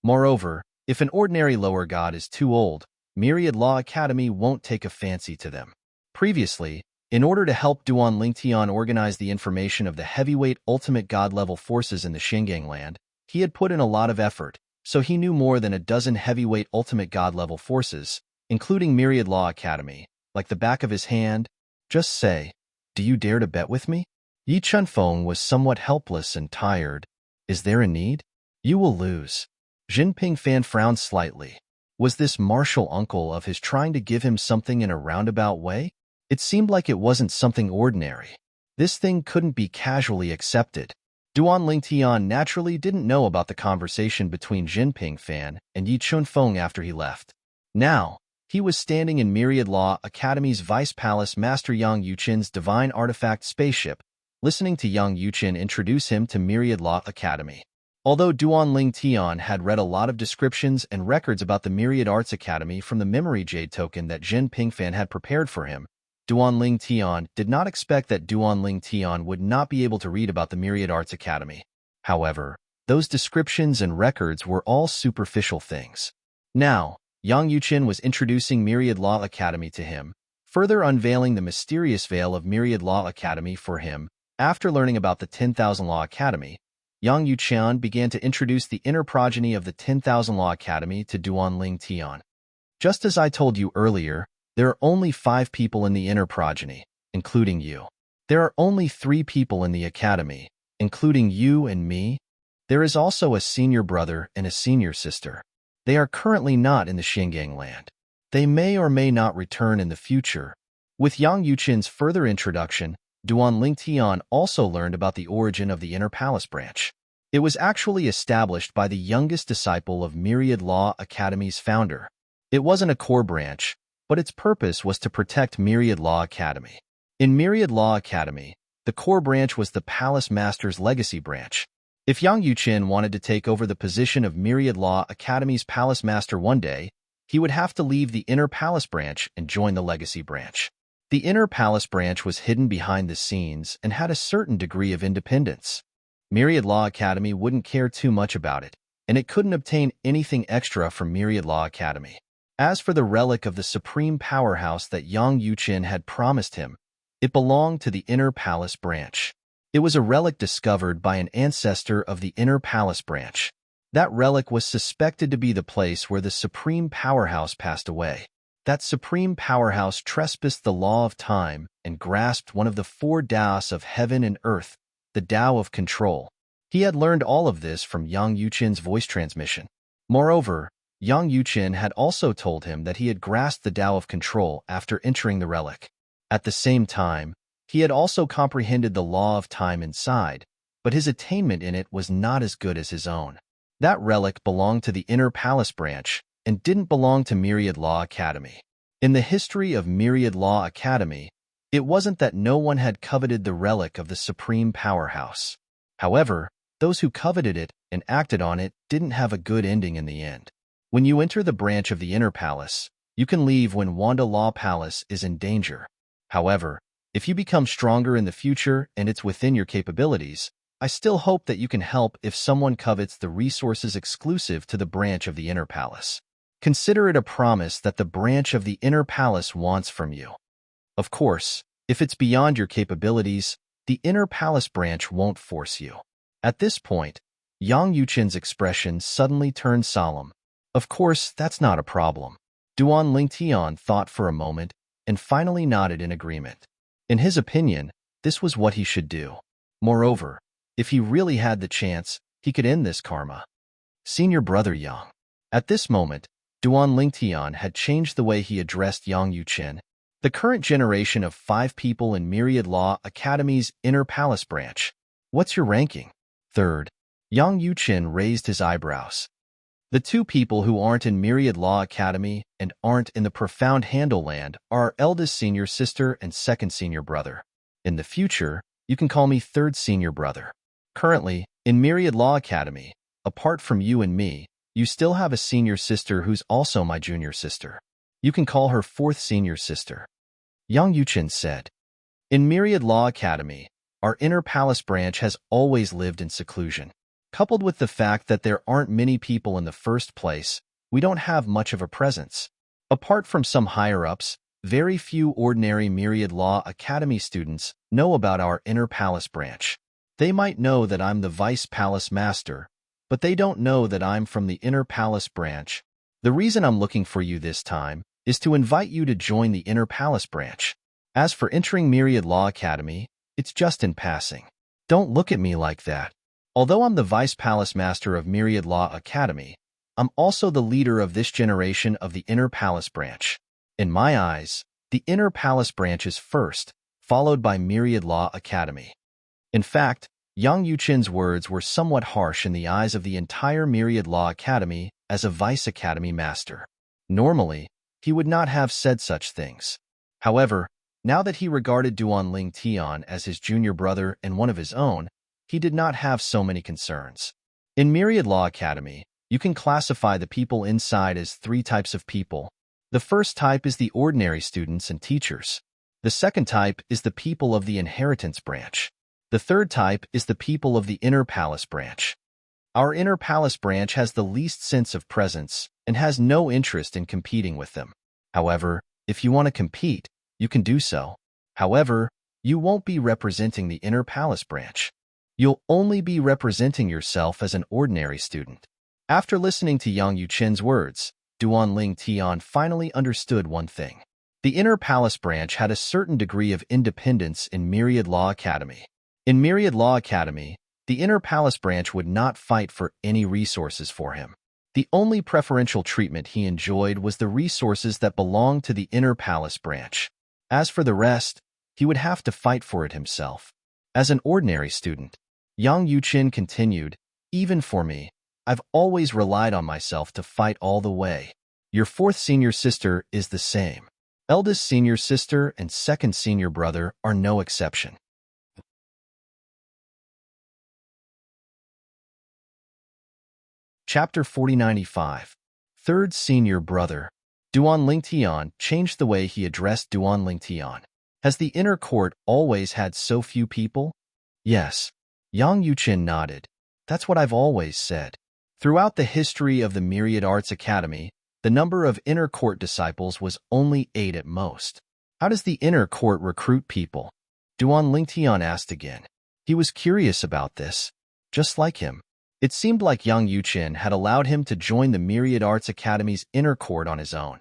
A: Moreover, if an ordinary lower god is too old, Myriad Law Academy won't take a fancy to them. Previously, in order to help Duan Lingtian organize the information of the heavyweight ultimate god level forces in the Xinjiang land, he had put in a lot of effort, so he knew more than a dozen heavyweight ultimate god level forces, including Myriad Law Academy, like the back of his hand. Just say, do you dare to bet with me? Yi Chunfeng was somewhat helpless and tired. Is there a need? You will lose. Jin Pingfan frowned slightly. Was this martial uncle of his trying to give him something in a roundabout way? It seemed like it wasn't something ordinary. This thing couldn't be casually accepted. Duan Lingtian naturally didn't know about the conversation between Jin Pingfan and Yi Chunfeng after he left. Now, he was standing in Myriad Law Academy's Vice Palace Master Yang Yuqin's Divine Artifact spaceship, listening to Yang Yuqin introduce him to Myriad Law Academy. Although Duan Lingtian had read a lot of descriptions and records about the Myriad Arts Academy from the memory jade token that Jin Pingfan had prepared for him, Duan Lingtian did not expect that Duan Lingtian would not be able to read about the Myriad Arts Academy. However, those descriptions and records were all superficial things. Now, Yang Yuqin was introducing Myriad Law Academy to him, further unveiling the mysterious veil of Myriad Law Academy for him. After learning about the 10,000 Law Academy, Yang Yuqian began to introduce the inner progeny of the 10,000 Law Academy to Duan Lingtian. Just as I told you earlier, There are only 5 people in the inner progeny, including you. There are only 3 people in the academy, including you and me. There is also a senior brother and a senior sister. They are currently not in the Xinjiang land. They may or may not return in the future. With Yang Yuqin's further introduction, Duan Lingtian also learned about the origin of the Inner Palace branch. It was actually established by the youngest disciple of Myriad Law Academy's founder. It wasn't a core branch, but its purpose was to protect Myriad Law Academy. In Myriad Law Academy, the core branch was the Palace Master's legacy branch. If Yang Yuqin wanted to take over the position of Myriad Law Academy's Palace Master one day, he would have to leave the Inner Palace branch and join the legacy branch. The Inner Palace branch was hidden behind the scenes and had a certain degree of independence. Myriad Law Academy wouldn't care too much about it, and it couldn't obtain anything extra from Myriad Law Academy. As for the relic of the supreme powerhouse that Yang Yuqin had promised him, it belonged to the Inner Palace branch. It was a relic discovered by an ancestor of the Inner Palace branch. That relic was suspected to be the place where the supreme powerhouse passed away. That supreme powerhouse trespassed the law of time and grasped one of the 4 Taos of heaven and earth, the Tao of control. He had learned all of this from Yang Yuqin's voice transmission. Moreover, Yang Yuqin had also told him that he had grasped the Tao of control after entering the relic. At the same time, he had also comprehended the law of time inside, but his attainment in it was not as good as his own. That relic belonged to the Inner Palace branch and didn't belong to Myriad Law Academy. In the history of Myriad Law Academy, it wasn't that no one had coveted the relic of the supreme powerhouse. However, those who coveted it and acted on it didn't have a good ending in the end. When you enter the branch of the Inner Palace, you can leave when Wanda Law Palace is in danger. However, if you become stronger in the future and it's within your capabilities, I still hope that you can help if someone covets the resources exclusive to the branch of the Inner Palace. Consider it a promise that the branch of the Inner Palace wants from you. Of course, if it's beyond your capabilities, the Inner Palace branch won't force you. At this point, Yang Yuqin's expression suddenly turned solemn. Of course, that's not a problem. Duan Lingtian thought for a moment and finally nodded in agreement. In his opinion, this was what he should do. Moreover, if he really had the chance, he could end this karma. Senior Brother Yang. At this moment, Duan Lingtian had changed the way he addressed Yang Yuqin. The current generation of 5 people in Myriad Law Academy's Inner Palace branch. What's your ranking? 3rd. Yang Yuqin raised his eyebrows. The 2 people who aren't in Myriad Law Academy and aren't in the Profound Handle Land are our eldest senior sister and 2nd senior brother. In the future, you can call me 3rd senior brother. Currently, in Myriad Law Academy, apart from you and me, you still have a senior sister who's also my junior sister. You can call her 4th senior sister. Yang Yuqin said. In Myriad Law Academy, our Inner Palace branch has always lived in seclusion. Coupled with the fact that there aren't many people in the first place, we don't have much of a presence. Apart from some higher-ups, very few ordinary Myriad Law Academy students know about our Inner Palace branch. They might know that I'm the Vice Palace Master, but they don't know that I'm from the Inner Palace branch. The reason I'm looking for you this time is to invite you to join the Inner Palace branch. As for entering Myriad Law Academy, it's just in passing. Don't look at me like that. Although I'm the Vice Palace Master of Myriad Law Academy, I'm also the leader of this generation of the Inner Palace branch. In my eyes, the Inner Palace branch is first, followed by Myriad Law Academy. In fact, Yang Yuqin's words were somewhat harsh in the eyes of the entire Myriad Law Academy as a Vice Academy Master. Normally, he would not have said such things. However, now that he regarded Duan Lingtian as his junior brother and one of his own, he did not have so many concerns. In Myriad Law Academy, you can classify the people inside as 3 types of people. The first type is the ordinary students and teachers. The second type is the people of the inheritance branch. The third type is the people of the Inner Palace branch. Our Inner Palace branch has the least sense of presence and has no interest in competing with them. However, if you want to compete, you can do so. However, you won't be representing the Inner Palace branch. You'll only be representing yourself as an ordinary student. After listening to Yang Yuqin's words, Duan Lingtian finally understood one thing. The Inner Palace branch had a certain degree of independence in Myriad Law Academy. In Myriad Law Academy, the Inner Palace branch would not fight for any resources for him. The only preferential treatment he enjoyed was the resources that belonged to the Inner Palace branch. As for the rest, he would have to fight for it himself. As an ordinary student, Yang Yuqin continued, even for me, I've always relied on myself to fight all the way. Your fourth senior sister is the same. Eldest senior sister and second senior brother are no exception. Chapter 4095. Third Senior Brother. Duan Lingtian changed the way he addressed Duan Lingtian. Has the inner court always had so few people? Yes. Yang Yuqin nodded. That's what I've always said. Throughout the history of the Myriad Arts Academy, the number of inner court disciples was only 8 at most. How does the inner court recruit people? Duan Lingtian asked again. He was curious about this. Just like him. It seemed like Yang Yuqin had allowed him to join the Myriad Arts Academy's inner court on his own.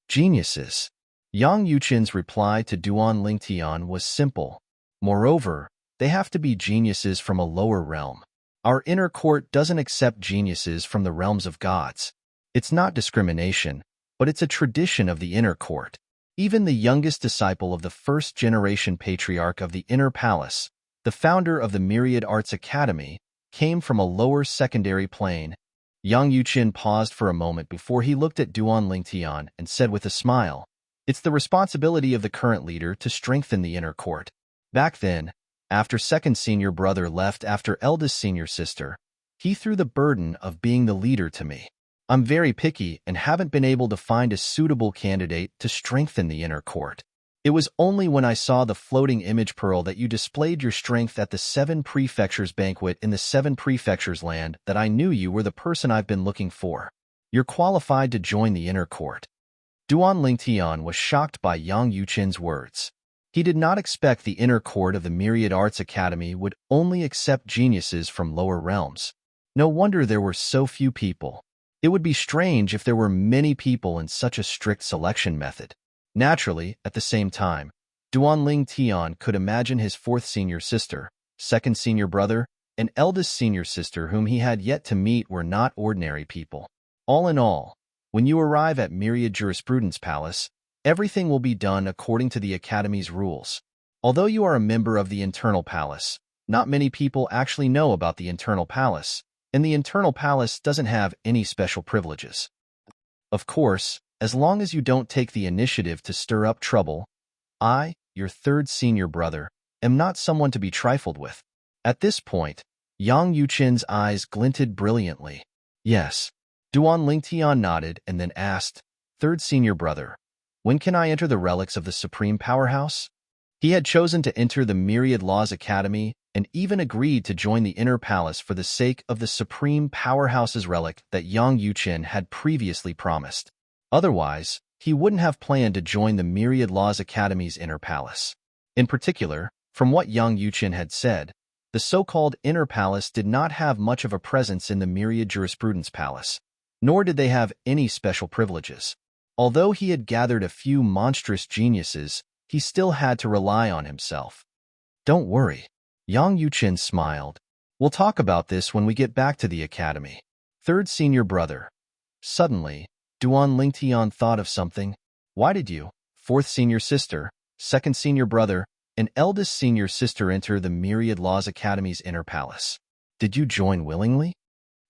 A: Geniuses. Yang Yuqin's reply to Duan Lingtian was simple. Moreover, they have to be geniuses from a lower realm. Our inner court doesn't accept geniuses from the realms of gods. It's not discrimination, but it's a tradition of the inner court. Even the youngest disciple of the first-generation patriarch of the Inner Palace, the founder of the Myriad Arts Academy, came from a lower secondary plane. Yang Yuqin paused for a moment before he looked at Duan Lingtian and said with a smile, it's the responsibility of the current leader to strengthen the inner court. Back then, after second senior brother left after eldest senior sister, he threw the burden of being the leader to me. I'm very picky and haven't been able to find a suitable candidate to strengthen the inner court. It was only when I saw the floating image pearl that you displayed your strength at the 7 Prefectures banquet in the 7 Prefectures land that I knew you were the person I've been looking for. You're qualified to join the inner court. Duan Lingtian was shocked by Yang Yuqin's words. He did not expect the inner court of the Myriad Arts Academy would only accept geniuses from lower realms. No wonder there were so few people. It would be strange if there were many people in such a strict selection method. Naturally, at the same time, Duan Lingtian could imagine his fourth senior sister, second senior brother, and eldest senior sister whom he had yet to meet were not ordinary people. All in all, when you arrive at Myriad Jurisprudence Palace, everything will be done according to the Academy's rules. Although you are a member of the Internal Palace, not many people actually know about the Internal Palace, and the Internal Palace doesn't have any special privileges. Of course, as long as you don't take the initiative to stir up trouble, I, your third senior brother, am not someone to be trifled with. At this point, Yang Yuqin's eyes glinted brilliantly. Yes. Duan Lingtian nodded and then asked, third senior brother, when can I enter the relics of the Supreme Powerhouse? He had chosen to enter the Myriad Laws Academy and even agreed to join the Inner Palace for the sake of the Supreme Powerhouse's relic that Yang Yuqin had previously promised. Otherwise, he wouldn't have planned to join the Myriad Laws Academy's Inner Palace. In particular, from what Yang Yuqin had said, the so-called Inner Palace did not have much of a presence in the Myriad Jurisprudence Palace, nor did they have any special privileges. Although he had gathered a few monstrous geniuses, he still had to rely on himself. Don't worry. Yang Yuqin smiled. We'll talk about this when we get back to the academy. Third senior brother. Suddenly, Duan Lingtian thought of something. Why did you, fourth senior sister, second senior brother, and eldest senior sister enter the Myriad Laws Academy's inner palace? Did you join willingly?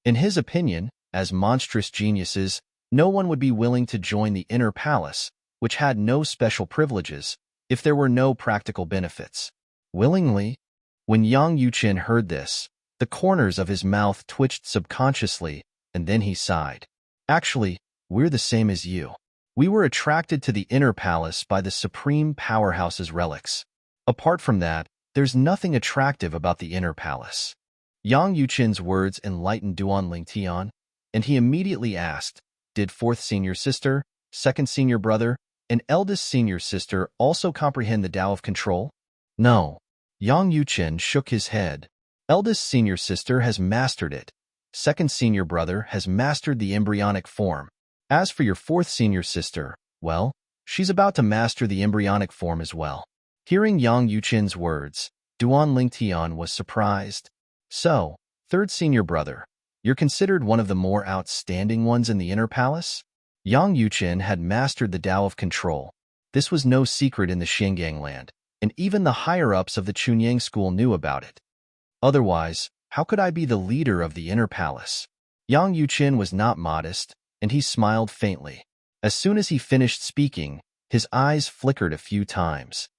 A: In his opinion, as monstrous geniuses, no one would be willing to join the inner palace, which had no special privileges, if there were no practical benefits. Willingly? When Yang Yuqin heard this, the corners of his mouth twitched subconsciously, and then he sighed. Actually, we're the same as you. We were attracted to the inner palace by the Supreme Powerhouse's relics. Apart from that, there's nothing attractive about the inner palace. Yang Yuqin's words enlightened Duan Lingtian, and he immediately asked, did fourth senior sister, second senior brother, and eldest senior sister also comprehend the Tao of control? No. Yang Yuqin shook his head. Eldest senior sister has mastered it. Second senior brother has mastered the embryonic form. As for your fourth senior sister, well, She's about to master the embryonic form as well. Hearing Yang Yuqin's words, Duan Lingtian was surprised. So, third senior brother, you're considered one of the more outstanding ones in the inner palace? Yang Yuqin had mastered the Tao of control. This was no secret in the Xinjiang land, and even the higher-ups of the Chunyang school knew about it. Otherwise, how could I be the leader of the inner palace? Yang Yuqin was not modest, and he smiled faintly. As soon as he finished speaking, his eyes flickered a few times.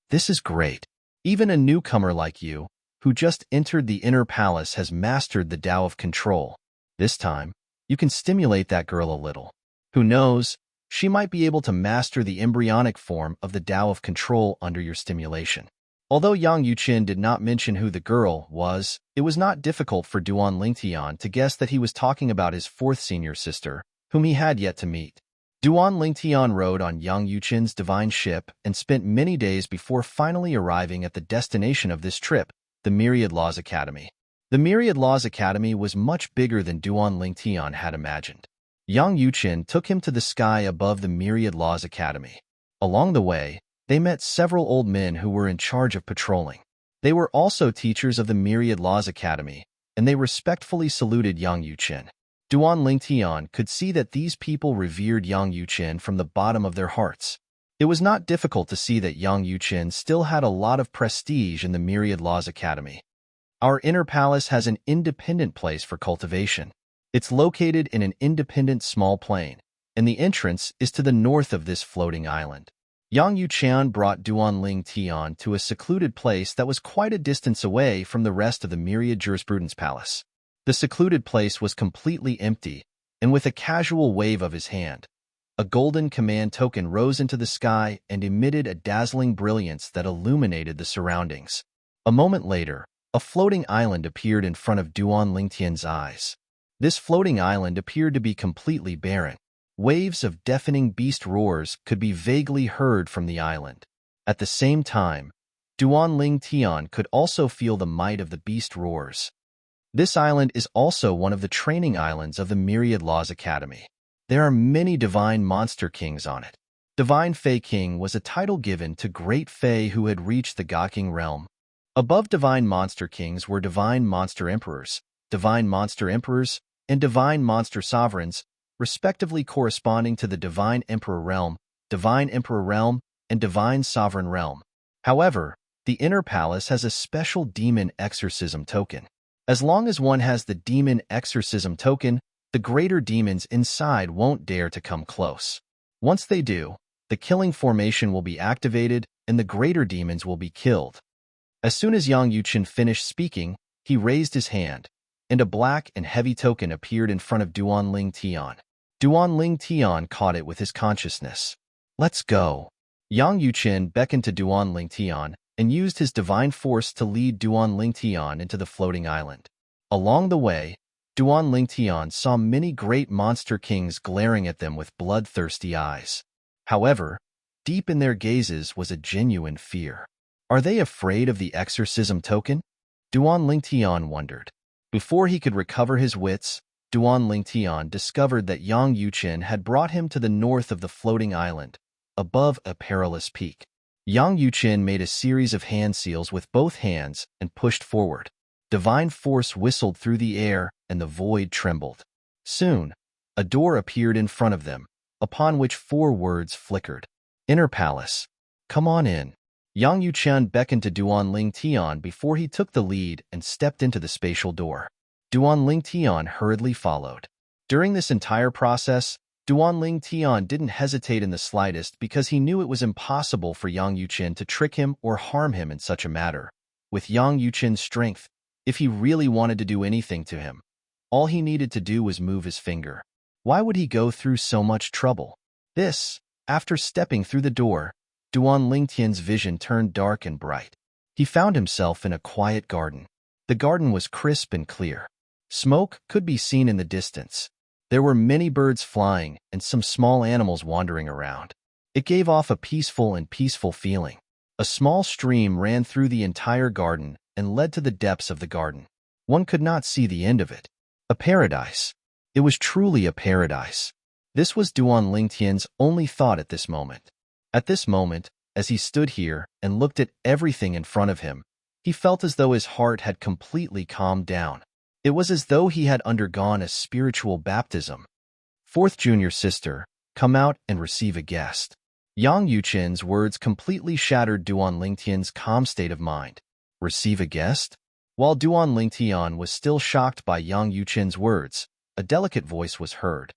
A: This is great. Even a newcomer like you, who just entered the inner palace, has mastered the Tao of control. This time, you can stimulate that girl a little. Who knows, she might be able to master the embryonic form of the Tao of control under your stimulation. Although Yang Yuqin did not mention who the girl was, it was not difficult for Duan Lingtian to guess that he was talking about his fourth senior sister, whom he had yet to meet. Duan Lingtian rode on Yang Yuqin's divine ship and spent many days before finally arriving at the destination of this trip, the Myriad Laws Academy. The Myriad Laws Academy was much bigger than Duan Lingtian had imagined. Yang Yuqin took him to the sky above the Myriad Laws Academy. Along the way, they met several old men who were in charge of patrolling. They were also teachers of the Myriad Laws Academy, and they respectfully saluted Yang Yuqin. Duan Lingtian could see that these people revered Yang Yuqin from the bottom of their hearts. It was not difficult to see that Yang Yuqin still had a lot of prestige in the Myriad Laws Academy. Our inner palace has an independent place for cultivation. It's located in an independent small plain, and the entrance is to the north of this floating island. Yang Yuqian brought Duan Lingtian to a secluded place that was quite a distance away from the rest of the Myriad Jurisprudence Palace. The secluded place was completely empty, and with a casual wave of his hand, a golden command token rose into the sky and emitted a dazzling brilliance that illuminated the surroundings. A moment later, a floating island appeared in front of Duan Lingtian's eyes. This floating island appeared to be completely barren. Waves of deafening beast roars could be vaguely heard from the island. At the same time, Duan Lingtian could also feel the might of the beast roars. This island is also one of the training islands of the Myriad Laws Academy. There are many divine monster kings on it. Divine Fey King was a title given to great Fey who had reached the Gawking realm. Above divine monster kings were divine monster emperors, and divine monster sovereigns, respectively corresponding to the divine emperor realm, and divine sovereign realm. However, the inner palace has a special demon exorcism token. As long as one has the demon exorcism token, the greater demons inside won't dare to come close. Once they do, the killing formation will be activated and the greater demons will be killed. As soon as Yang Yuqin finished speaking, he raised his hand, and a black and heavy token appeared in front of Duan Lingtian. Duan Lingtian caught it with his consciousness. Let's go. Yang Yuqin beckoned to Duan Lingtian and used his divine force to lead Duan Lingtian into the floating island. Along the way, Duan Lingtian saw many great monster kings glaring at them with bloodthirsty eyes. However, deep in their gazes was a genuine fear. Are they afraid of the exorcism token? Duan Lingtian wondered. Before he could recover his wits, Duan Lingtian discovered that Yang Yuqin had brought him to the north of the floating island, above a perilous peak. Yang Yuqin made a series of hand seals with both hands and pushed forward. Divine force whistled through the air, and the void trembled. Soon, a door appeared in front of them, upon which 4 words flickered. Inner Palace. Come on in. Yang Yuqin beckoned to Duan Lingtian before he took the lead and stepped into the spatial door. Duan Lingtian hurriedly followed. During this entire process, Duan Lingtian didn't hesitate in the slightest because he knew it was impossible for Yang Yuqin to trick him or harm him in such a matter. With Yang Yuqin's strength, if he really wanted to do anything to him, all he needed to do was move his finger. Why would he go through so much trouble? After stepping through the door, Duan Lingtian's vision turned dark and bright. He found himself in a quiet garden. The garden was crisp and clear. Smoke could be seen in the distance. There were many birds flying and some small animals wandering around. It gave off a peaceful feeling. A small stream ran through the entire garden and led to the depths of the garden. One could not see the end of it. A paradise. It was truly a paradise. This was Duan Lingtian's only thought at this moment. At this moment, as he stood here and looked at everything in front of him, he felt as though his heart had completely calmed down. It was as though he had undergone a spiritual baptism. Fourth junior sister, come out and receive a guest. Yang Yuchin's words completely shattered Duan Lingtian's calm state of mind. Receive a guest? While Duan Lingtian was still shocked by Yang Yuchin's words, a delicate voice was heard.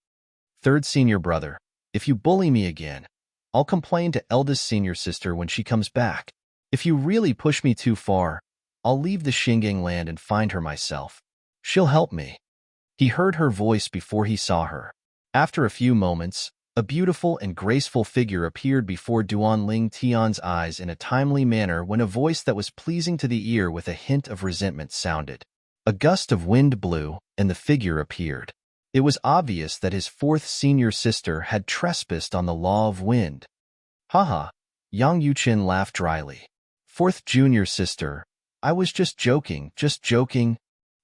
A: Third senior brother, if you bully me again, I'll complain to eldest senior sister when she comes back. If you really push me too far, I'll leave the Xingang land and find her myself. She'll help me. He heard her voice before he saw her. After a few moments, a beautiful and graceful figure appeared before Duan Ling Tian's eyes in a timely manner when a voice that was pleasing to the ear with a hint of resentment sounded. A gust of wind blew, and the figure appeared. It was obvious that his fourth senior sister had trespassed on the law of wind. Haha, Yang Yuchin laughed dryly. Fourth junior sister, I was just joking.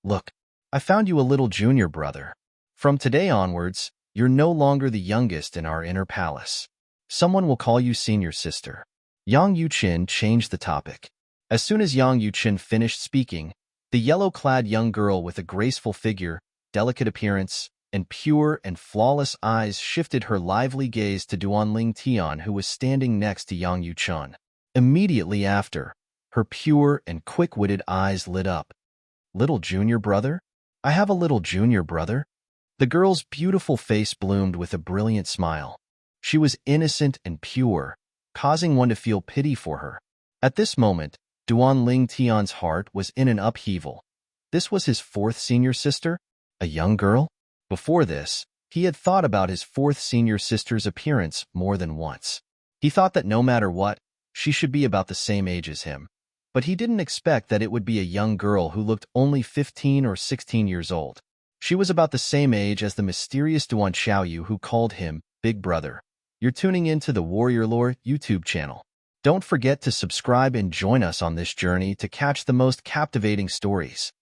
A: Look, I found you a little junior brother. From today onwards, you're no longer the youngest in our inner palace. Someone will call you senior sister. Yang Yuchin changed the topic. As soon as Yang Yuchin finished speaking, the yellow-clad young girl with a graceful figure, delicate appearance, and pure and flawless eyes shifted her lively gaze to Duan Ling Tian, who was standing next to Yang Yuchun. Immediately after, her pure and quick-witted eyes lit up. Little junior brother? I have a little junior brother? The girl's beautiful face bloomed with a brilliant smile. She was innocent and pure, causing one to feel pity for her. At this moment, Duan Ling Tian's heart was in an upheaval. This was his fourth senior sister? A young girl? Before this, he had thought about his fourth senior sister's appearance more than once. He thought that no matter what, she should be about the same age as him. But he didn't expect that it would be a young girl who looked only 15 or 16 years old. She was about the same age as the mysterious Duan Xiaoyu who called him Big Brother. You're tuning into the Warrior Lore YouTube channel. Don't forget to subscribe and join us on this journey to catch the most captivating stories.